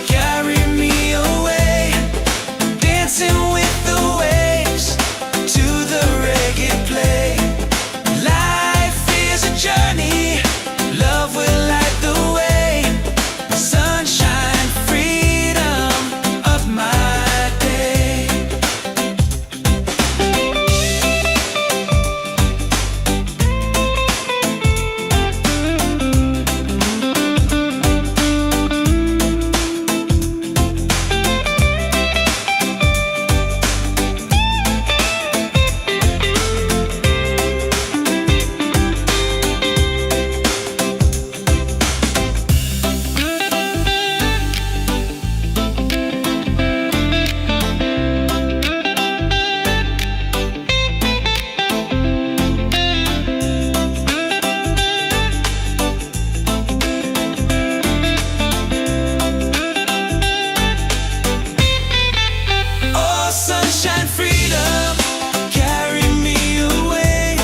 carry me away. Dancing with the waves to the reggae play. Life is a journey, love will light the way. Sunshine, freedom of my day. Oh, sunshine, freedom, carry me away.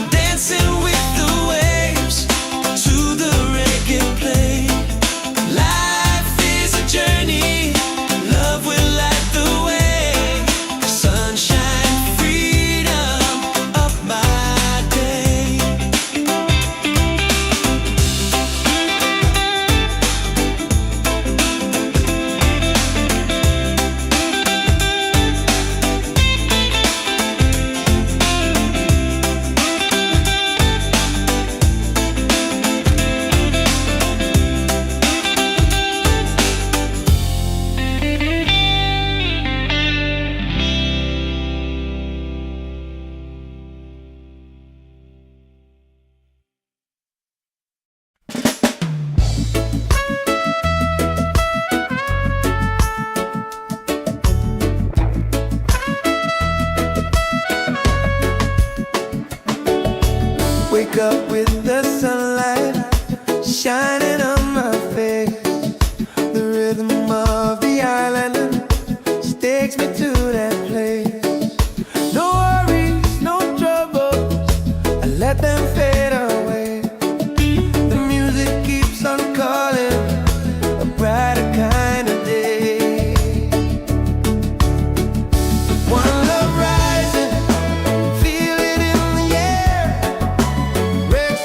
Dancing with the waves to the reggae play. Life is a journey, love will light the way. Sunshine, freedom of my day. Wake up with the sunlight shining on my face. The rhythm of the island takes me to that place. No worries, no troubles, I let them fade away. The music keeps on calling, a brighter kind of day. One love rising, feel it in the air. Red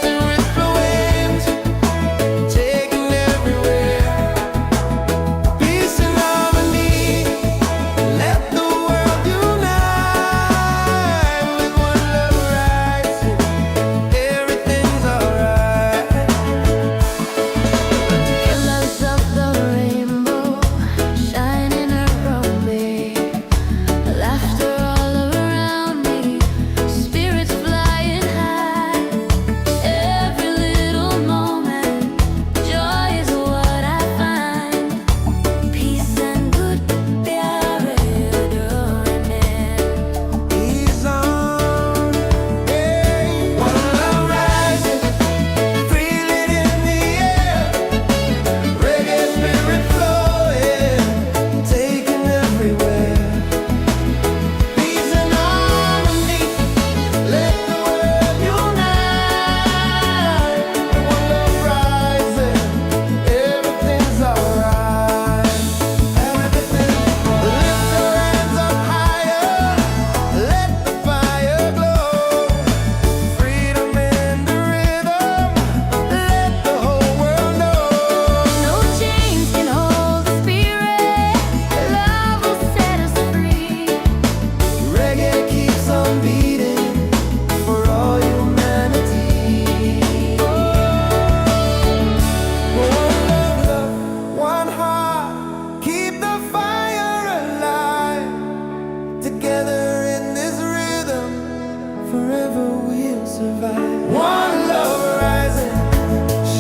survive. One love rising,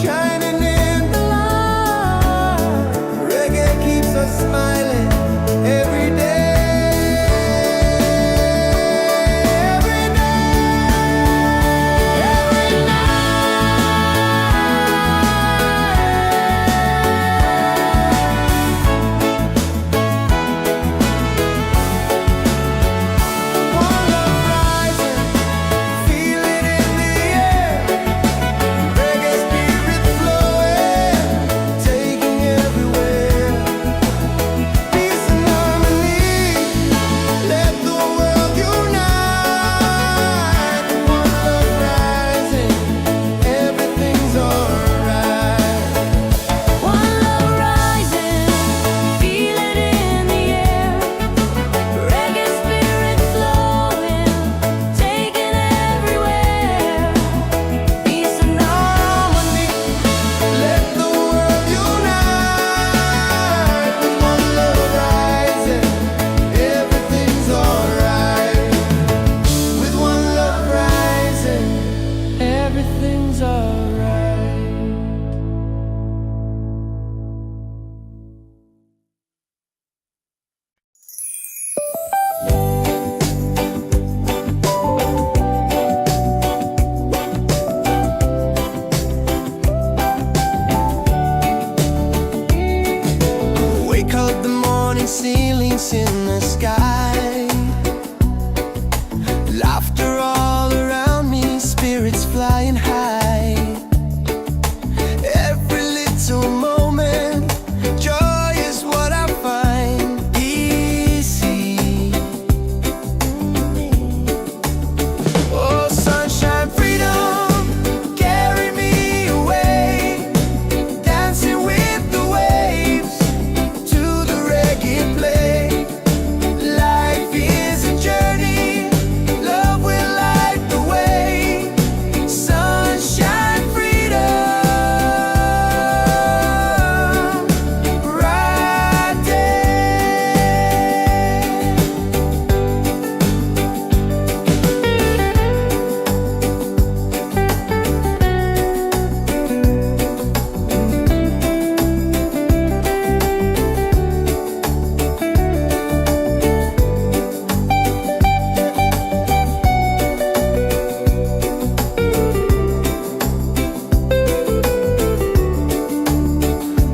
shining in the light. Reggae keeps us smiling every day. Everything's alright. Wake up, the morning ceilings in the sky. Laughter all around me, spirits flying high. Every little moment, joy is what I find. Easy. Oh, sunshine, freedom, carry me away. Dancing with the waves to the reggae play. Life is a journey, love will light the way. Sunshine, freedom, right there.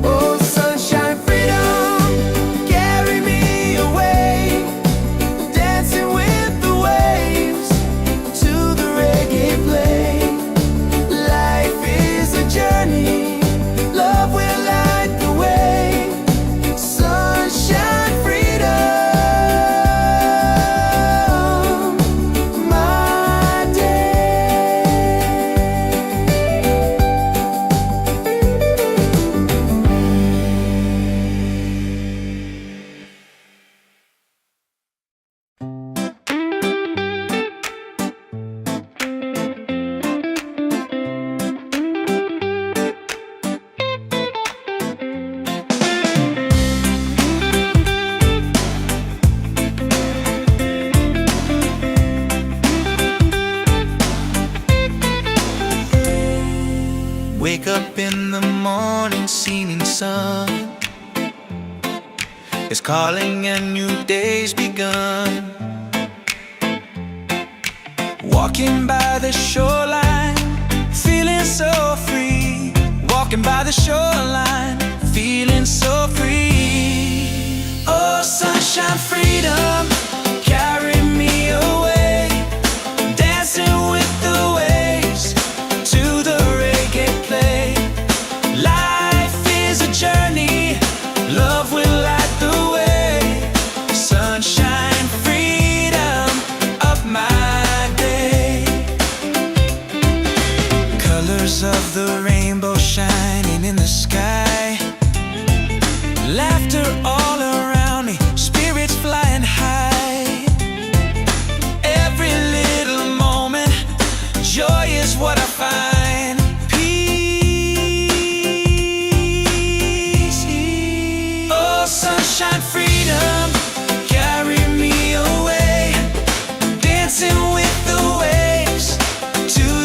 Oh, sunshine, freedom, carry me away. Dancing with the waves to the reggae play. Life is a journey, love will light the way. Sunshine, freedom, my day. Wake up in the morning, seeing sun is calling and new day's begun. Walking by the shoreline, feeling so free. Walking by the shoreline, feeling so free. Oh, sunshine, freedom, carry me away. Dancing with the waves to the reggae play. Life is a journey, love will light the way. Sunshine, freedom of my day. Colors of the rainbow shining in the sky. Laughter all around me, spirits flying high. Every little moment, joy is what I find. Peace. Oh, sunshine, freedom, carry me away. Dancing with the waves to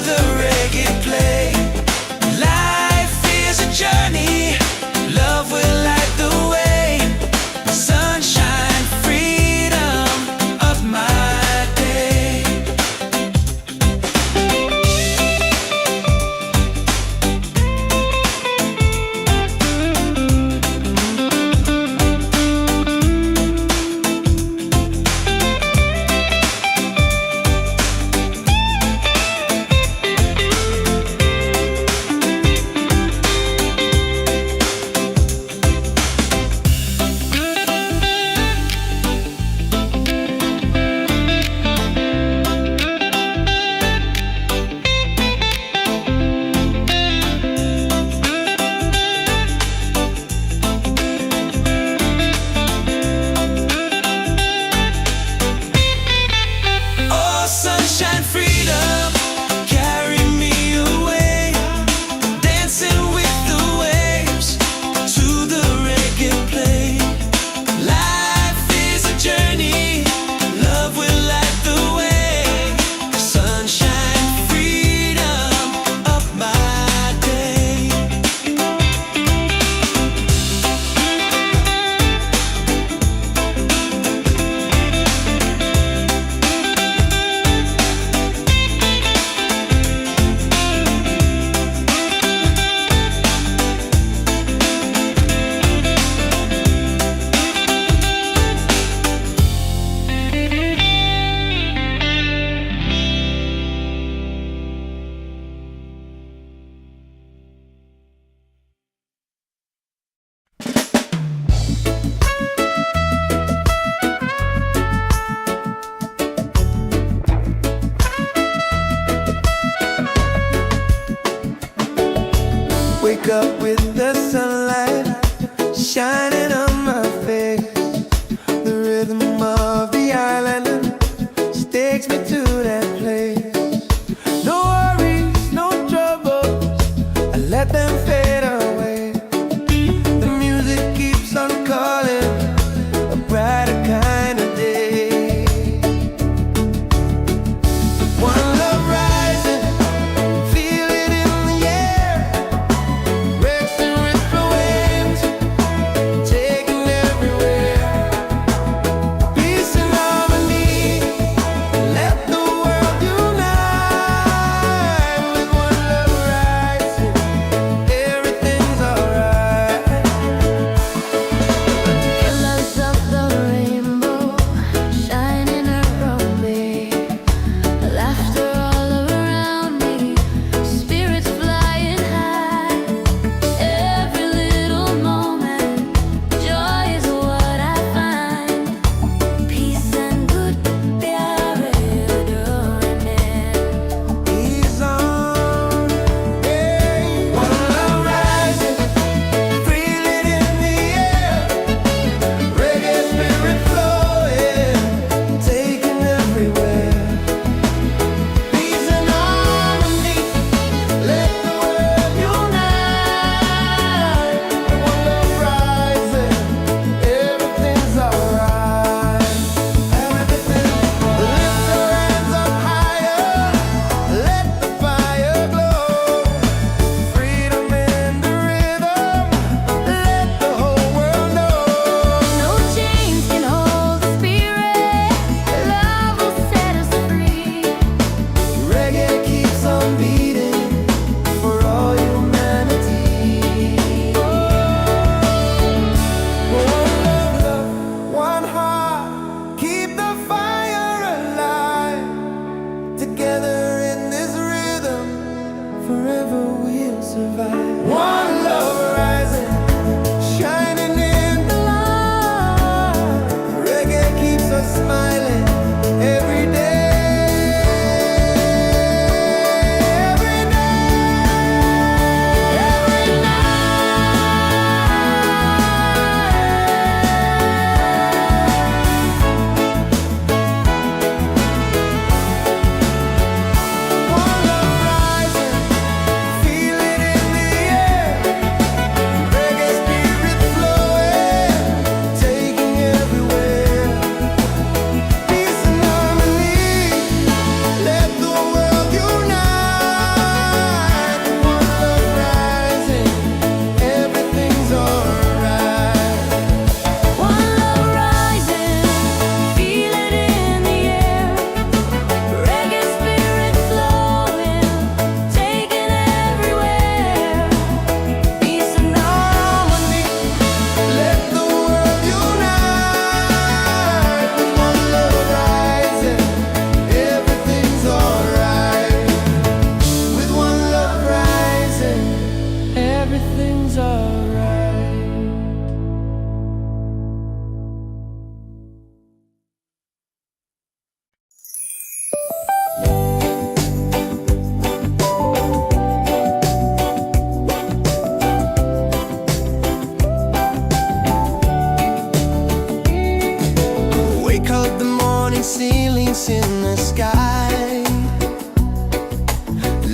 feelings in the sky.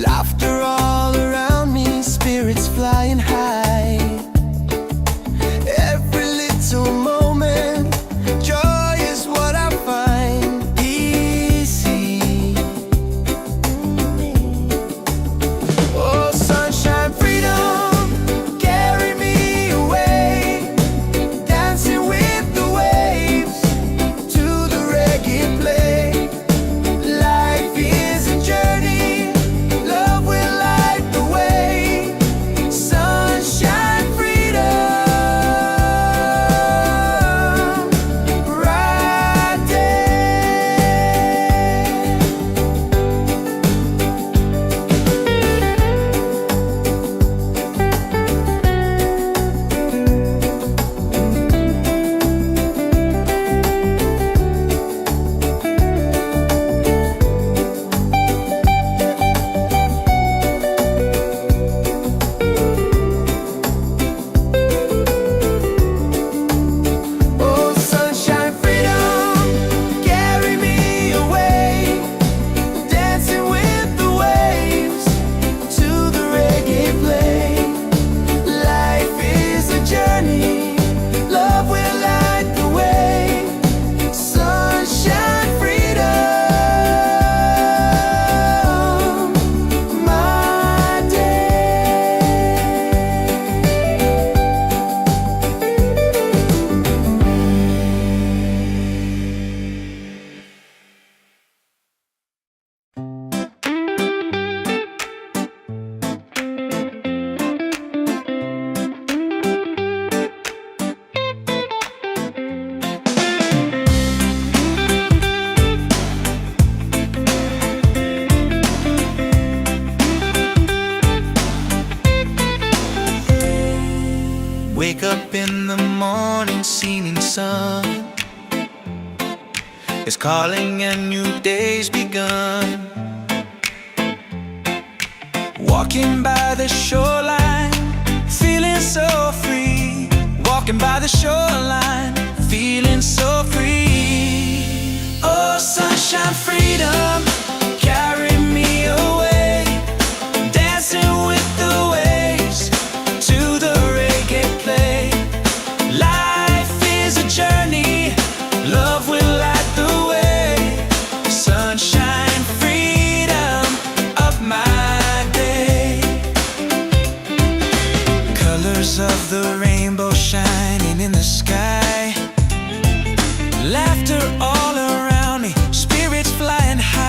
Laughter all around me, spirits flying high. Every little moment, joy is what I find easy. Oh, sunshine, freedom, carry me away, dancing with the waves to the reggae play. Life is a journey, love will light the way. Sunshine, freedom, right there. Oh, sunshine, freedom, carry me away, dancing with the waves to the reggae play. Life is a journey, love will light the way. Sunshine, freedom, my day. Wake up in the morning, seeing sun is calling and new day's begun. Walking by the shoreline, feeling so free. Walking by the shoreline, feeling so free. Oh, sunshine, freedom, carry me away, dancing with the waves to the reggae play. Life is a journey, love will light the way. Sunshine, freedom of my day. Colors of the rainbow shining in the sky. Laughter all around me, spirits flying high.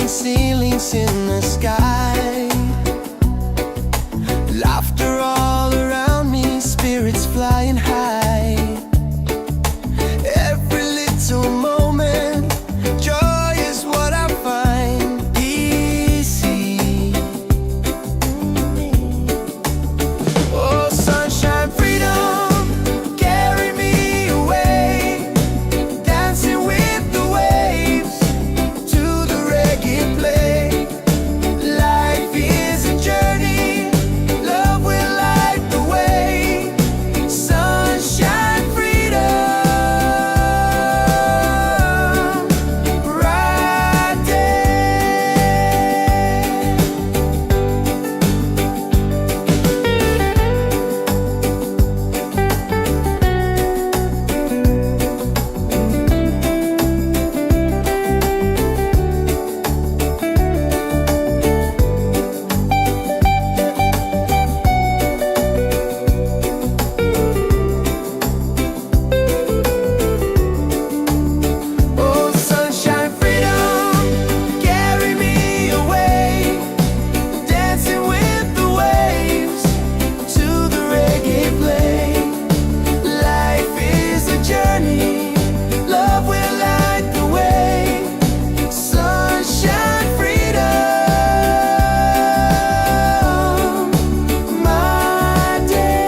ceilings in the sky. Laughter all around me, spirits flying high. Every little moment, joy is what I find. Easy. Oh, sunshine, freedom, carry me away. Dancing with the waves to the reggae play. Life is a journey, love will light the way. Sunshine, freedom, right there. Oh, sunshine, freedom, carry me away. Dancing with the waves to the reggae play. Life is a journey, love will light the way. Sunshine, freedom, my day.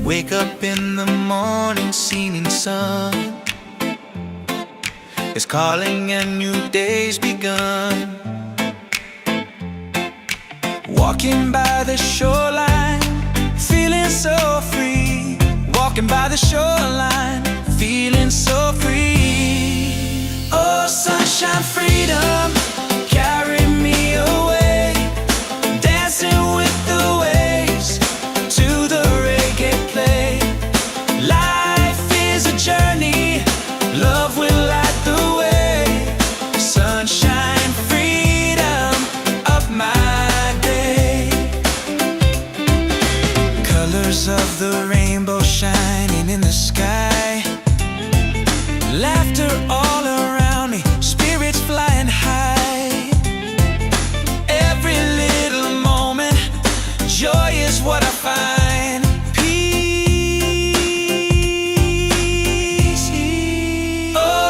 Wake up in the morning, seeing sun is calling and new day's begun. Walking by the shoreline, feeling so free. Walking by the shoreline, feeling so free. Oh, sunshine, freedom, carry me away. Dancing with the waves to the reggae play. Life is a journey, love will light the way. Sunshine, freedom of my day. Colors of the rainbow shining in the sky. Laughter all around me, spirits flying high. Every little moment, joy is what I find. Peace. Oh,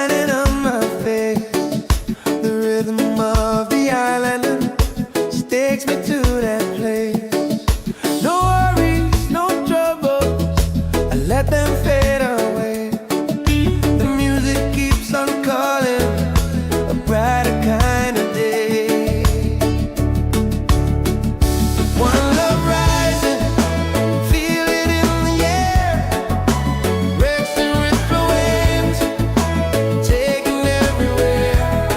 shining on my face. The rhythm of the island takes me to that place. No worries, no troubles, I let them fade away. The music keeps on calling, a brighter kind of day. One love rising, feel it in the air. Racing with the waves, taking everywhere.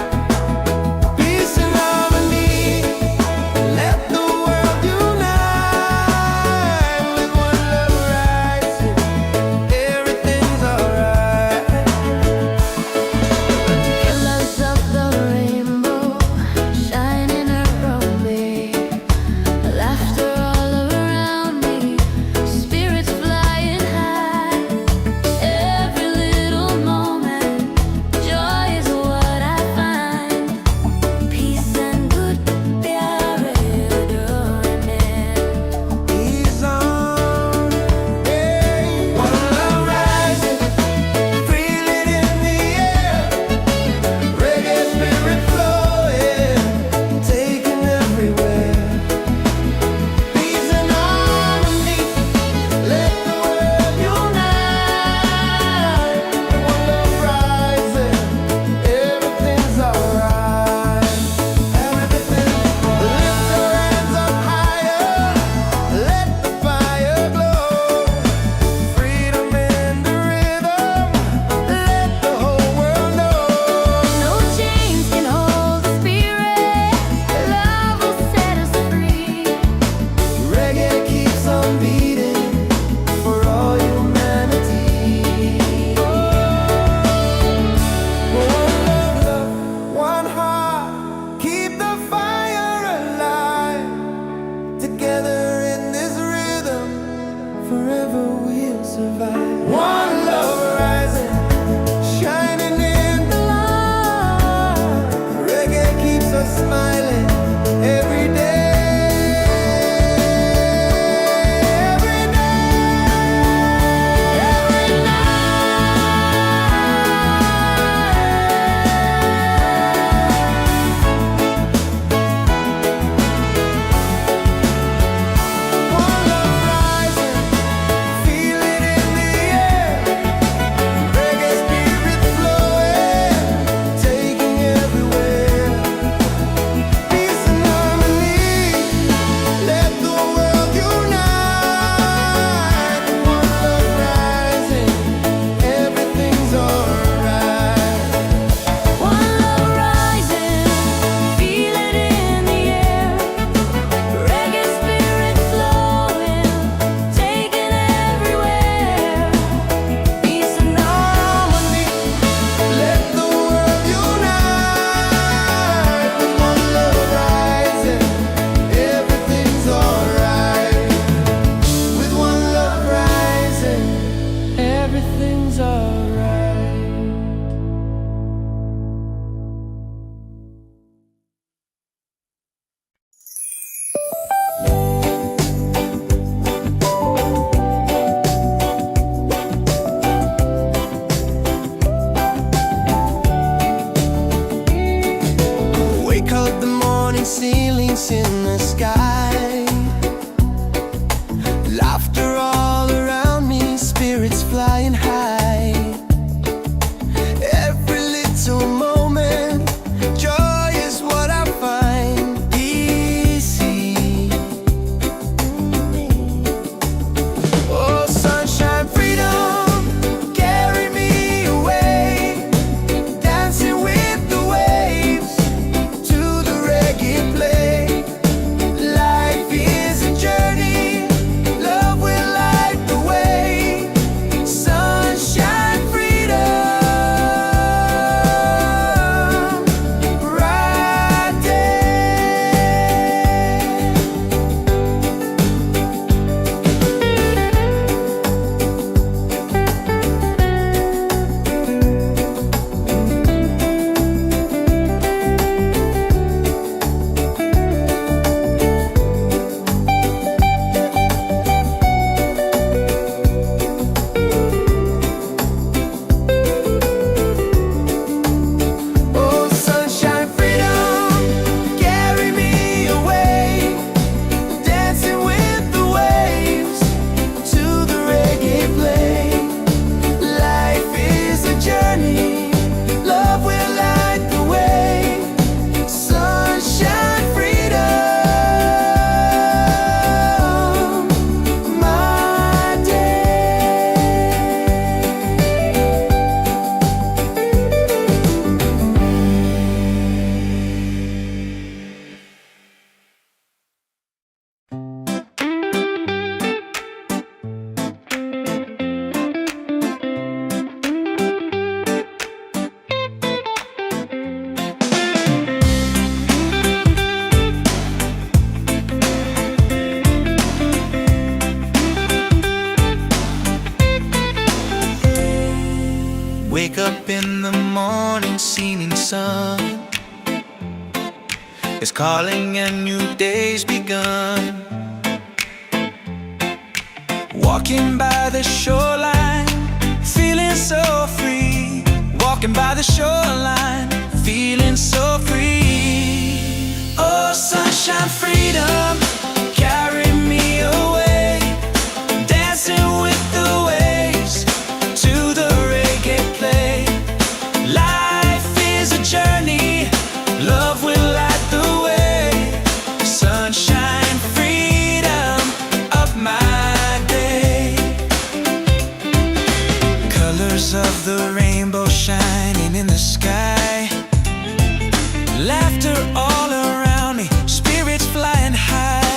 Peace and harmony, let the world unite. With one love rising, everything's alright. Colors of the rainbow shining around me, laughter all around me, spirits flying high. Every little moment, joy is what I find. Peace and good प्यारे डोने. He's on, hey. One love rising, feel it in the air. Reggae spirit flowing, taking everywhere. Peace and harmony, let the world unite. One love rising, everything's alright. Everything, lift your hands up higher, let the fire glow. Freedom in the rhythm, let the whole world know. No chains can hold the spirit. Love will set us free. Reggae keeps on beating for all humanity. One love, one heart, keep the fire alive. Together in this rhythm, forever we'll survive. One love rising, shining in the light. Reggae keeps us smiling every day. Every One love rising, feel it in the air. Reggae spirit flowing, taking everywhere. Peace and harmony, let the world unite. One love rising, everything's alright. One love rising, feel it in the air. Reggae spirit flowing, taking everywhere. Peace and harmony, let the world unite. One love rising, everything's alright. With one love rising, everything's alright. Wake up the morning, ceilings in the sky. Laughter all around me, spirits flying high. Every little moment, joy is what I find. Easy. Oh, sunshine, freedom, carry me away. Dancing with the waves to the reggae play. Life is a journey, love will light the way. Sunshine, freedom. morning seeming sun is calling and new day's begun. Walking by the shoreline, feeling so free. Walking by the shoreline, feeling so free. Oh, sunshine, freedom, carry me away. Dancing with the waves to the reggae play. Life is a journey, love will light the way. Sunshine, freedom of my day. Colors of the rainbow shining in the sky. Laughter all around me, spirits flying high.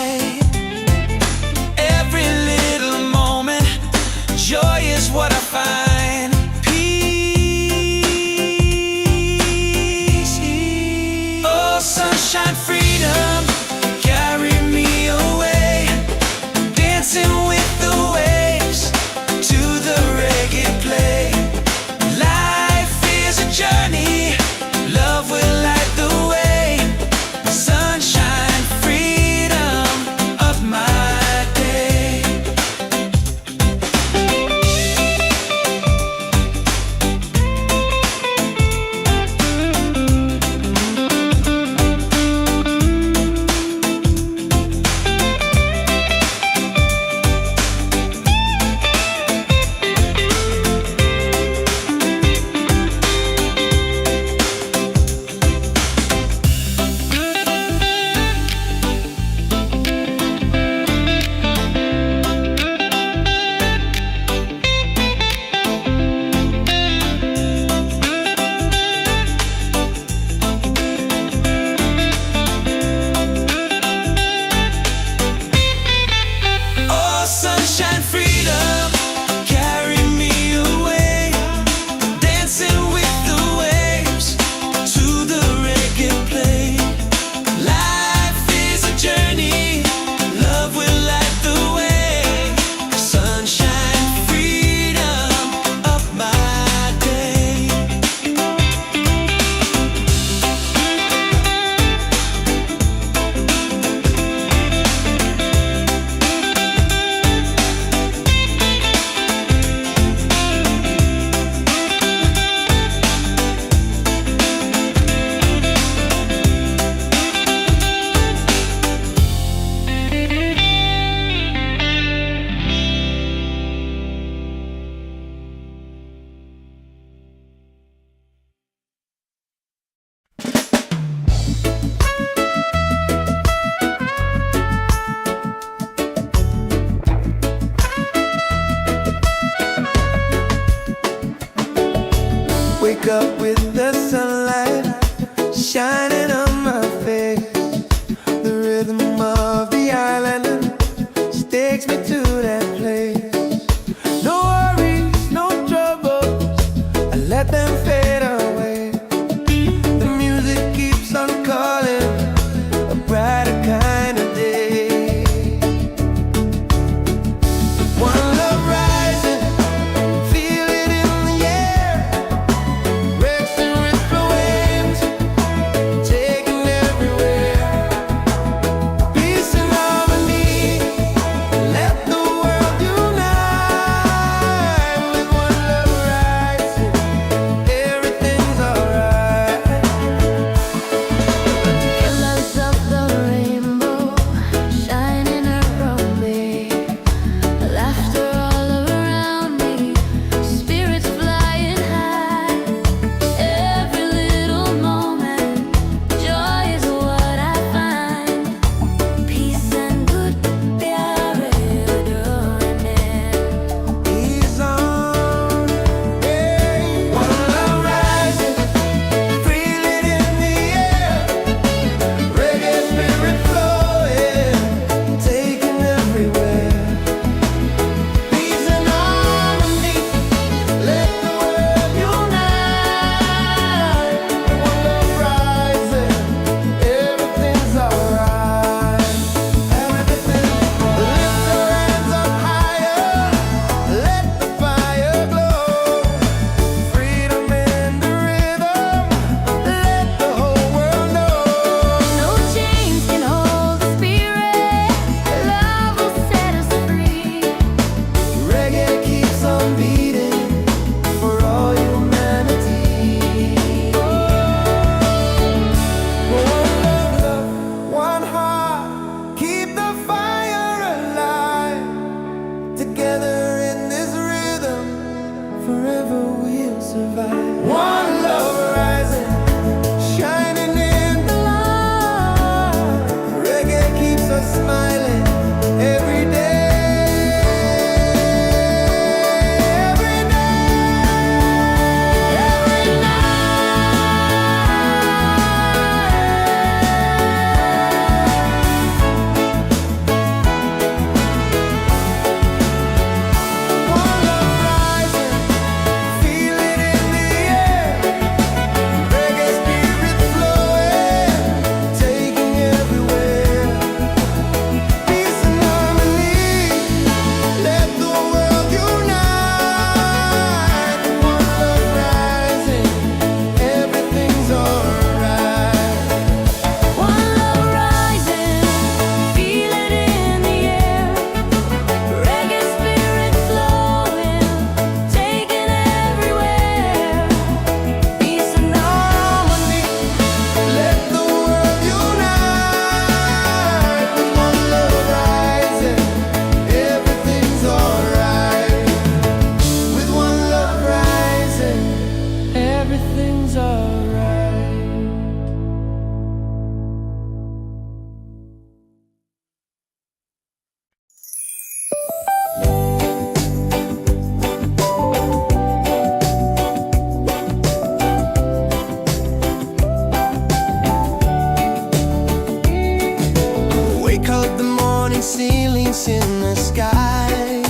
peace in the sky.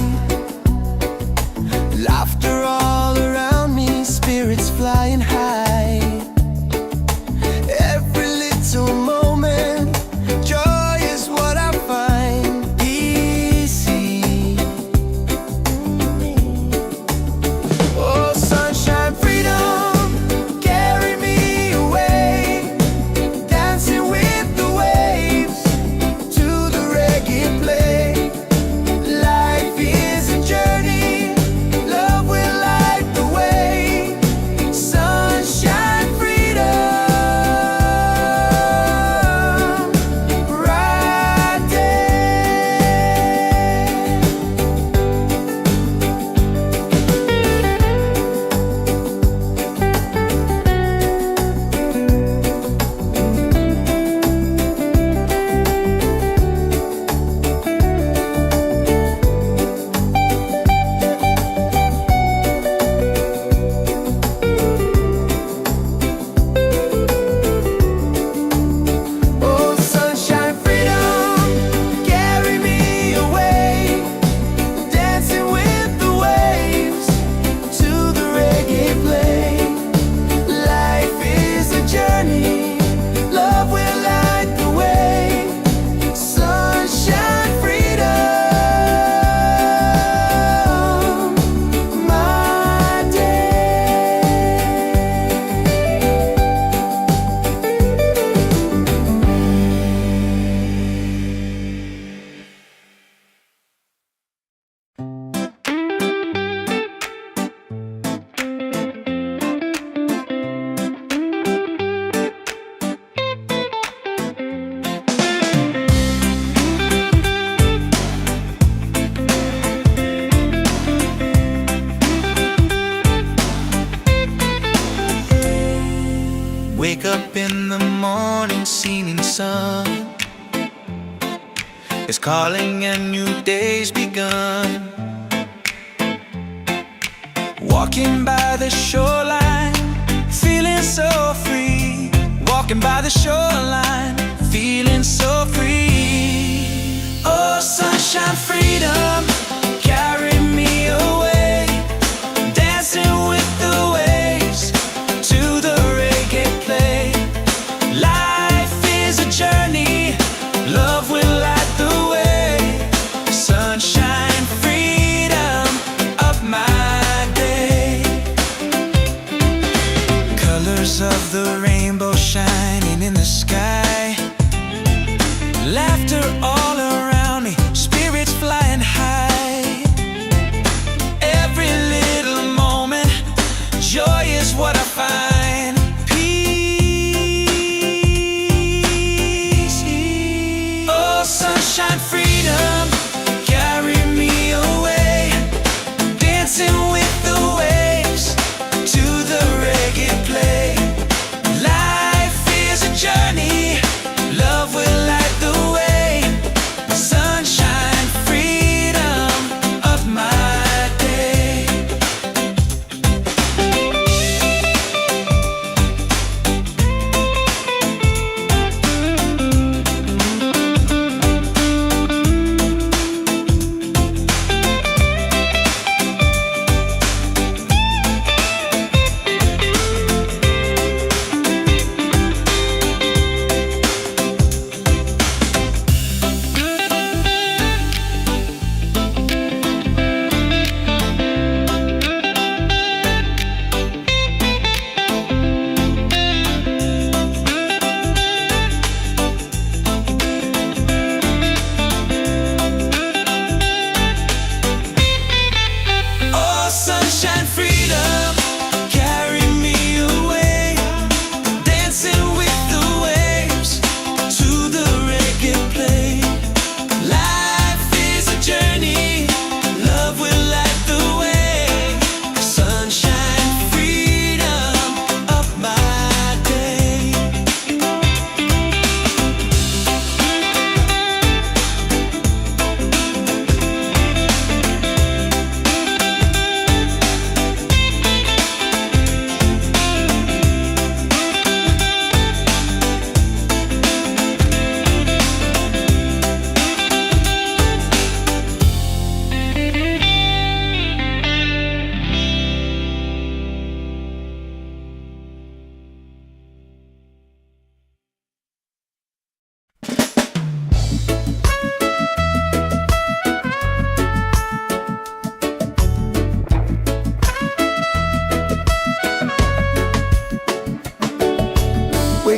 Laughter all around me, spirits flying high. Every little moment, joy is what I find. Easy. Oh, sunshine, freedom, carry me away. Dancing with the waves to the reggae play. Life is a journey, love will light the way. Sunshine, freedom, right there. Oh, sunshine, freedom, carry me away. Dancing with the waves to the reggae play. Life is a journey, love will light the way. Sunshine, freedom, my day. Wake up in the morning, seeing sun is calling and new day's begun. Walking by the shoreline, feeling so free. Walking by the shoreline, feeling so free. Oh, sunshine, freedom, carry me away. Dancing with the waves to the reggae play. Life is a journey, love will light the way. Sunshine, freedom of my day. Colors of the rainbow shining in the sky. Laughter all around me, spirits flying high. Every little moment, joy is what I find. Peace. Oh, sunshine, freedom, carry me away. Dancing with the waves to the reggae play. Life is a journey,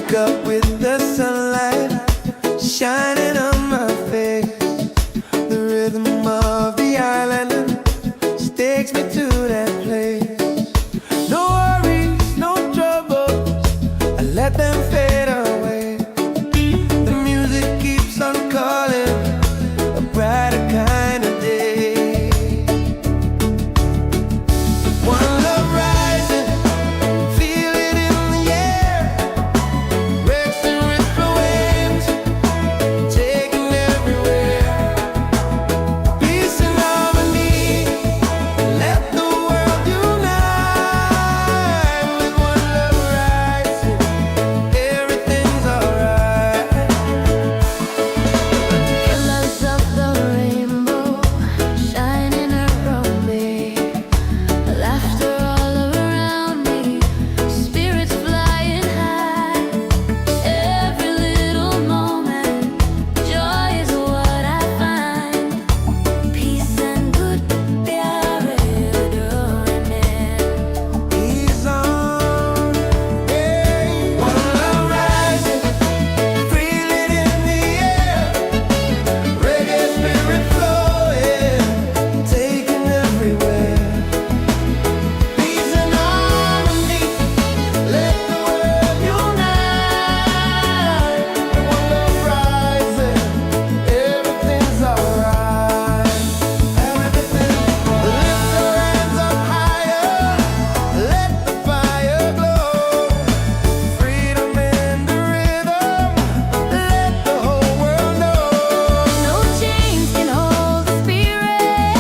wake up with the sunlight shining on my face. The rhythm of the island takes me to that place. No worries, no troubles, I let them fade away. The music keeps on calling, a brighter kind of day. One love rising, feel it in the air. Racing with the waves, taking everywhere. Peace and harmony, let the world unite. With one love rising, everything's alright. Colors of the rainbow shining around me, laughter all around me, spirits flying high. Every little moment, joy is what I find. Peace and good प्यारे डोने. He's on, hey. One love rising, feel it in the air. Reggae spirit flowing, taking everywhere. Peace and harmony, let the world unite. One love rising, everything's alright. Everything, lift your hands up higher, let the fire glow. Freedom in the rhythm, let the whole world know. No chains can hold the spirit.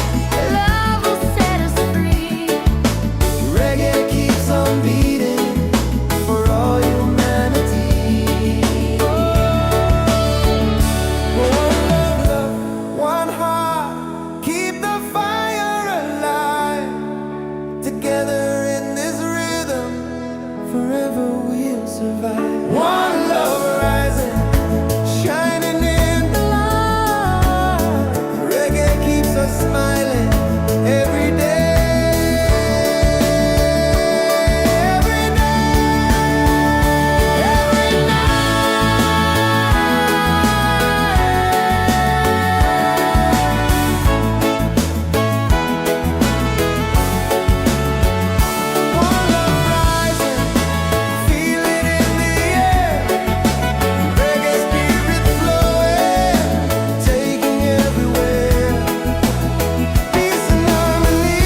Love will set us free. Reggae keeps on beating for all humanity. One love, one heart, keep the fire alive. Together in this rhythm, forever we'll survive. One love rising, shining in the light. Reggae keeps us smiling every day. Every One love rising, feel it in the air. Reggae spirit flowing, taking everywhere. Peace and harmony,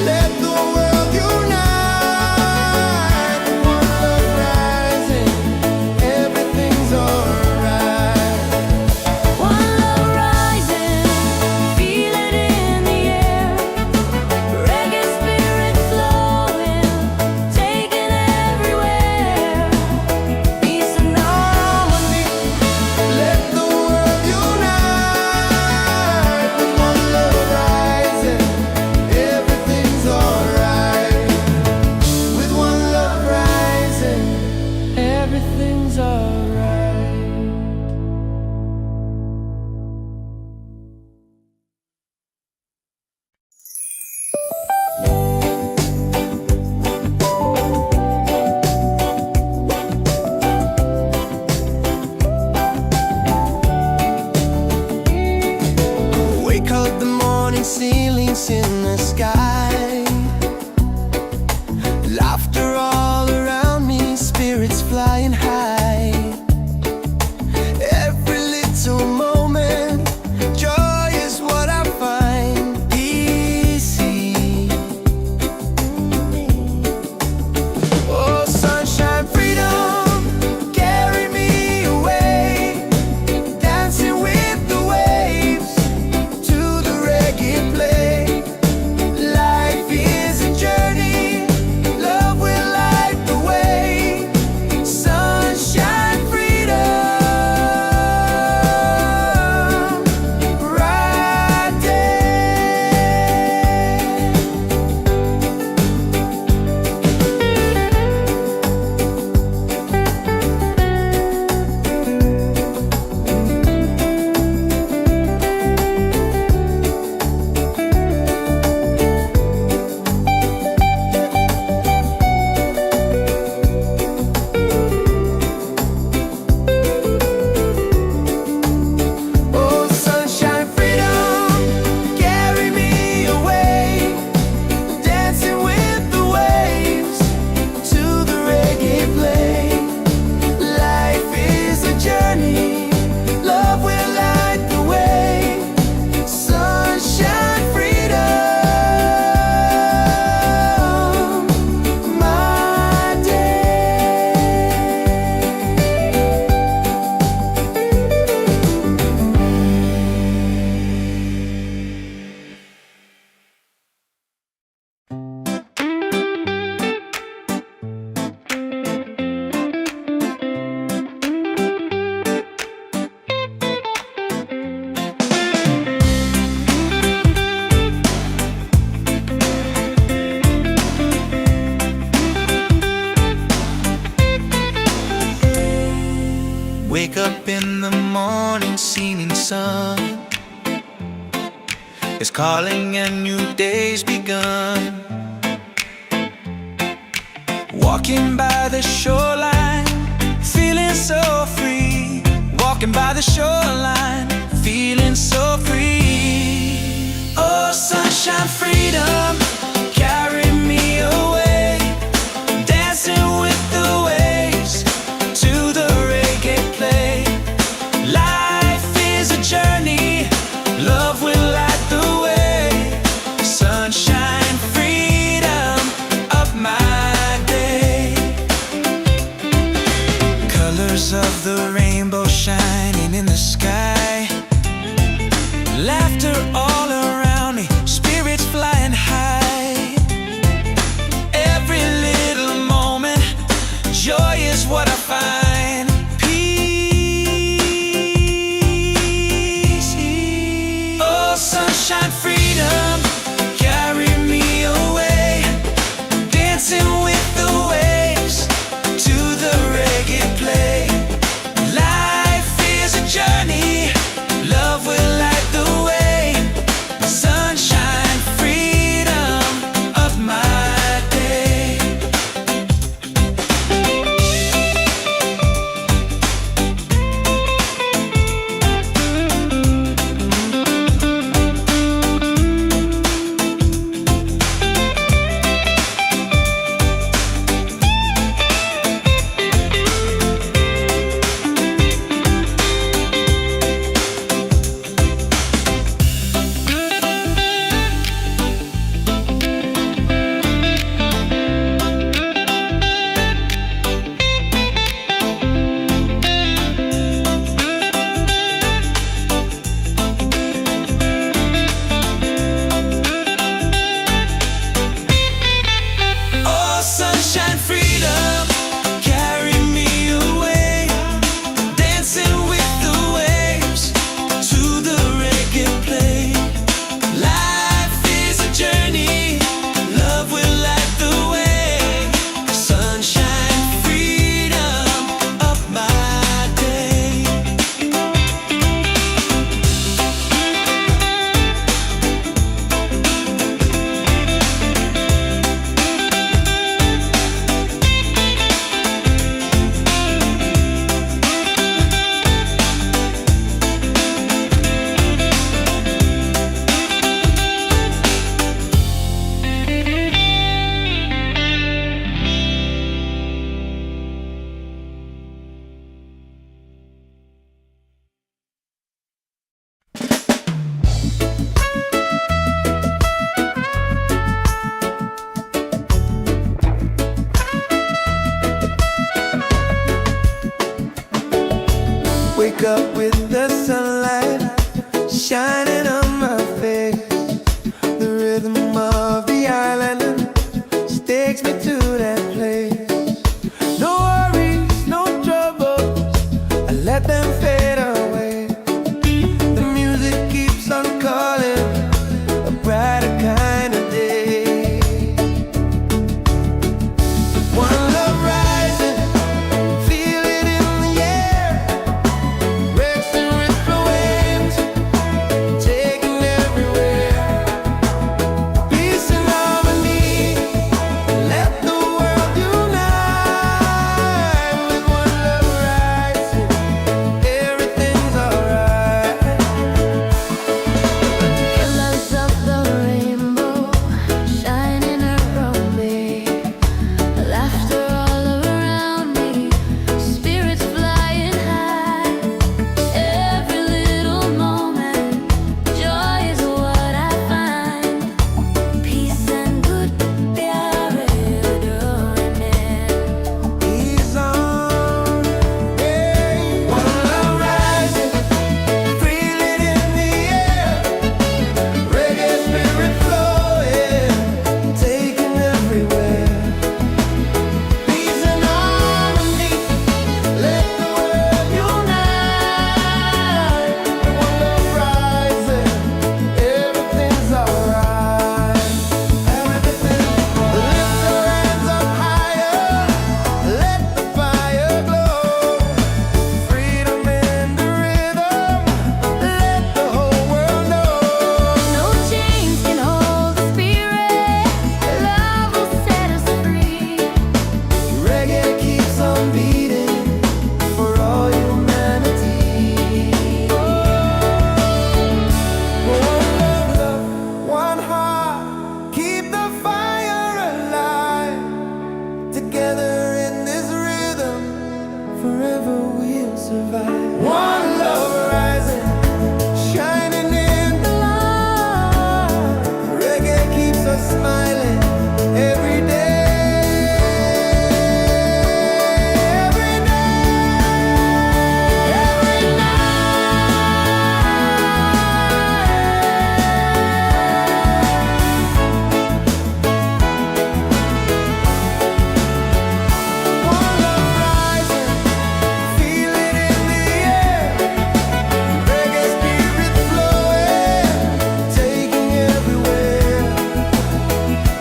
let the world unite. One love rising, everything's alright. One love rising, feel it in the air. Reggae spirit flowing, taking everywhere. Peace and harmony. Let the world unite. One love rising, everything's alright. With one love rising, everything's alright. Wake up the morning ceilings in the sky. Laughter all around me, spirits flying high. Every little moment, joy is what I find. Easy. Oh, sunshine, freedom, carry me away. Dancing with the waves to the reggae play. Life is a journey, love will light the way. Sun Wake up in the morning, seeing sun is calling and new day's begun. Walking by the shoreline, feeling so free. Walking by the shoreline, feeling so free. Oh, sunshine, freedom, carry me away. Dancing with the waves to the reggae play. Life is a journey, love will light the way. Sunshine, freedom of my day. Colors of the rainbow shining in the sky. Laughter all around me, spirits flying high. Every little moment, joy is what I find. Peace. Oh, sunshine, freedom, carry me away. Dancing with the waves to the reggae play. Life is a journey, love will light the way. Sunshine, freedom of my day. Oh, sunshine, freedom, carry me away. Dancing with the waves to the reggae play. Life is a journey, love will light the way. Sunshine, freedom of my day. Wake up with the sunlight shining on my face. The rhythm of the island just takes me to that place. No worries, no troubles, I let them fade away. The music keeps on calling, a brighter kind of day. One love rising, feel it in the air. Racing with the waves, take survive. One love rising, shining in the light. Reggae keeps us smiling every day. Every day, every One love rising, feel it in the air. Reggae spirit flowing, taking everywhere.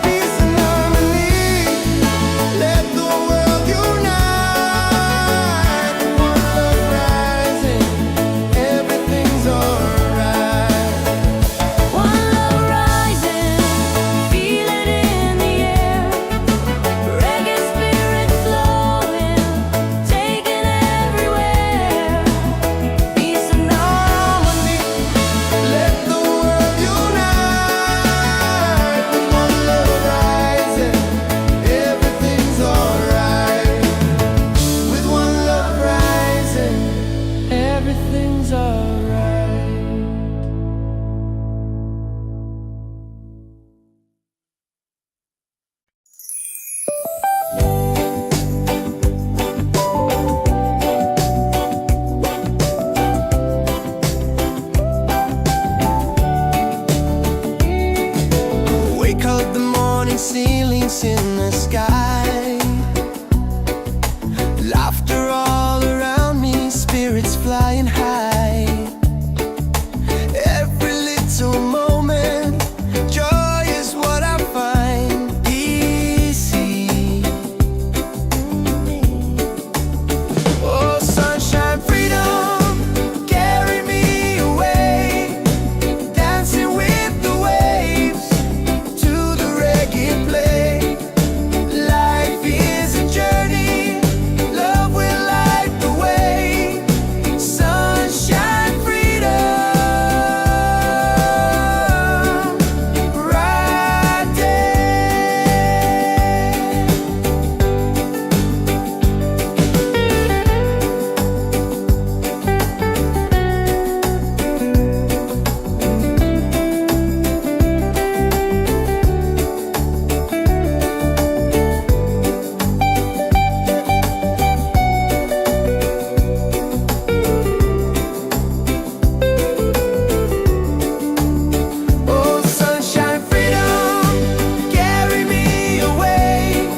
Peace and harmony, let the world unite. One love rising, everything's alright. One love rising, feel it in the air. Reggae spirit flowing, taking everywhere. Peace and harmony. Let the world unite. One love rising, everything's alright. With one love rising, everything's alright. Wake up the morning, ceilings in the sky. Laughter all around me, spirits flying high. Every little moment, joy is what I find easy. Oh, sunshine, freedom, carry me away. Dancing with the waves to the reggae play. Life is a journey, love will light the way. Sunshine, freedom, right Oh, sunshine, freedom, carry me away.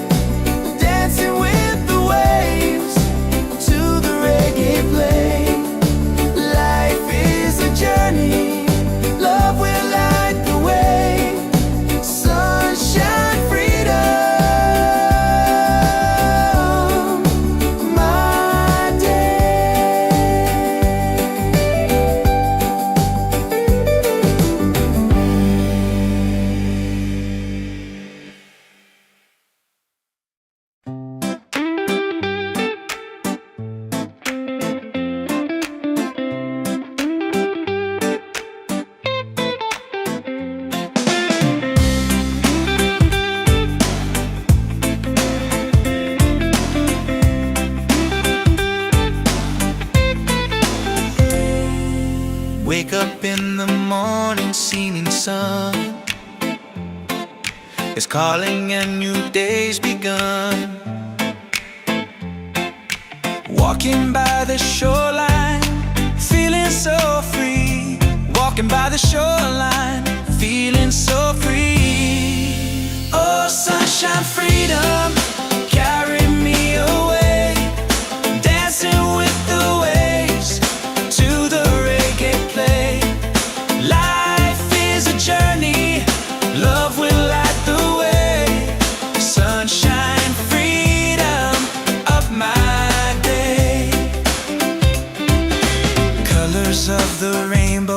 Dancing with the waves to the reggae play. Life is a journey, love will light the way. Sunshine, freedom, my day. Wake up in the morning, seeing sun is calling and new day's begun. Walking by the shoreline, feeling so free. Walking by the shoreline, feeling so free. Oh, sunshine, freedom, carry me away. Dancing with the waves to the reggae play. Life is a journey, love will light the way. Sunshine, freedom of my day. Colors of the rainbow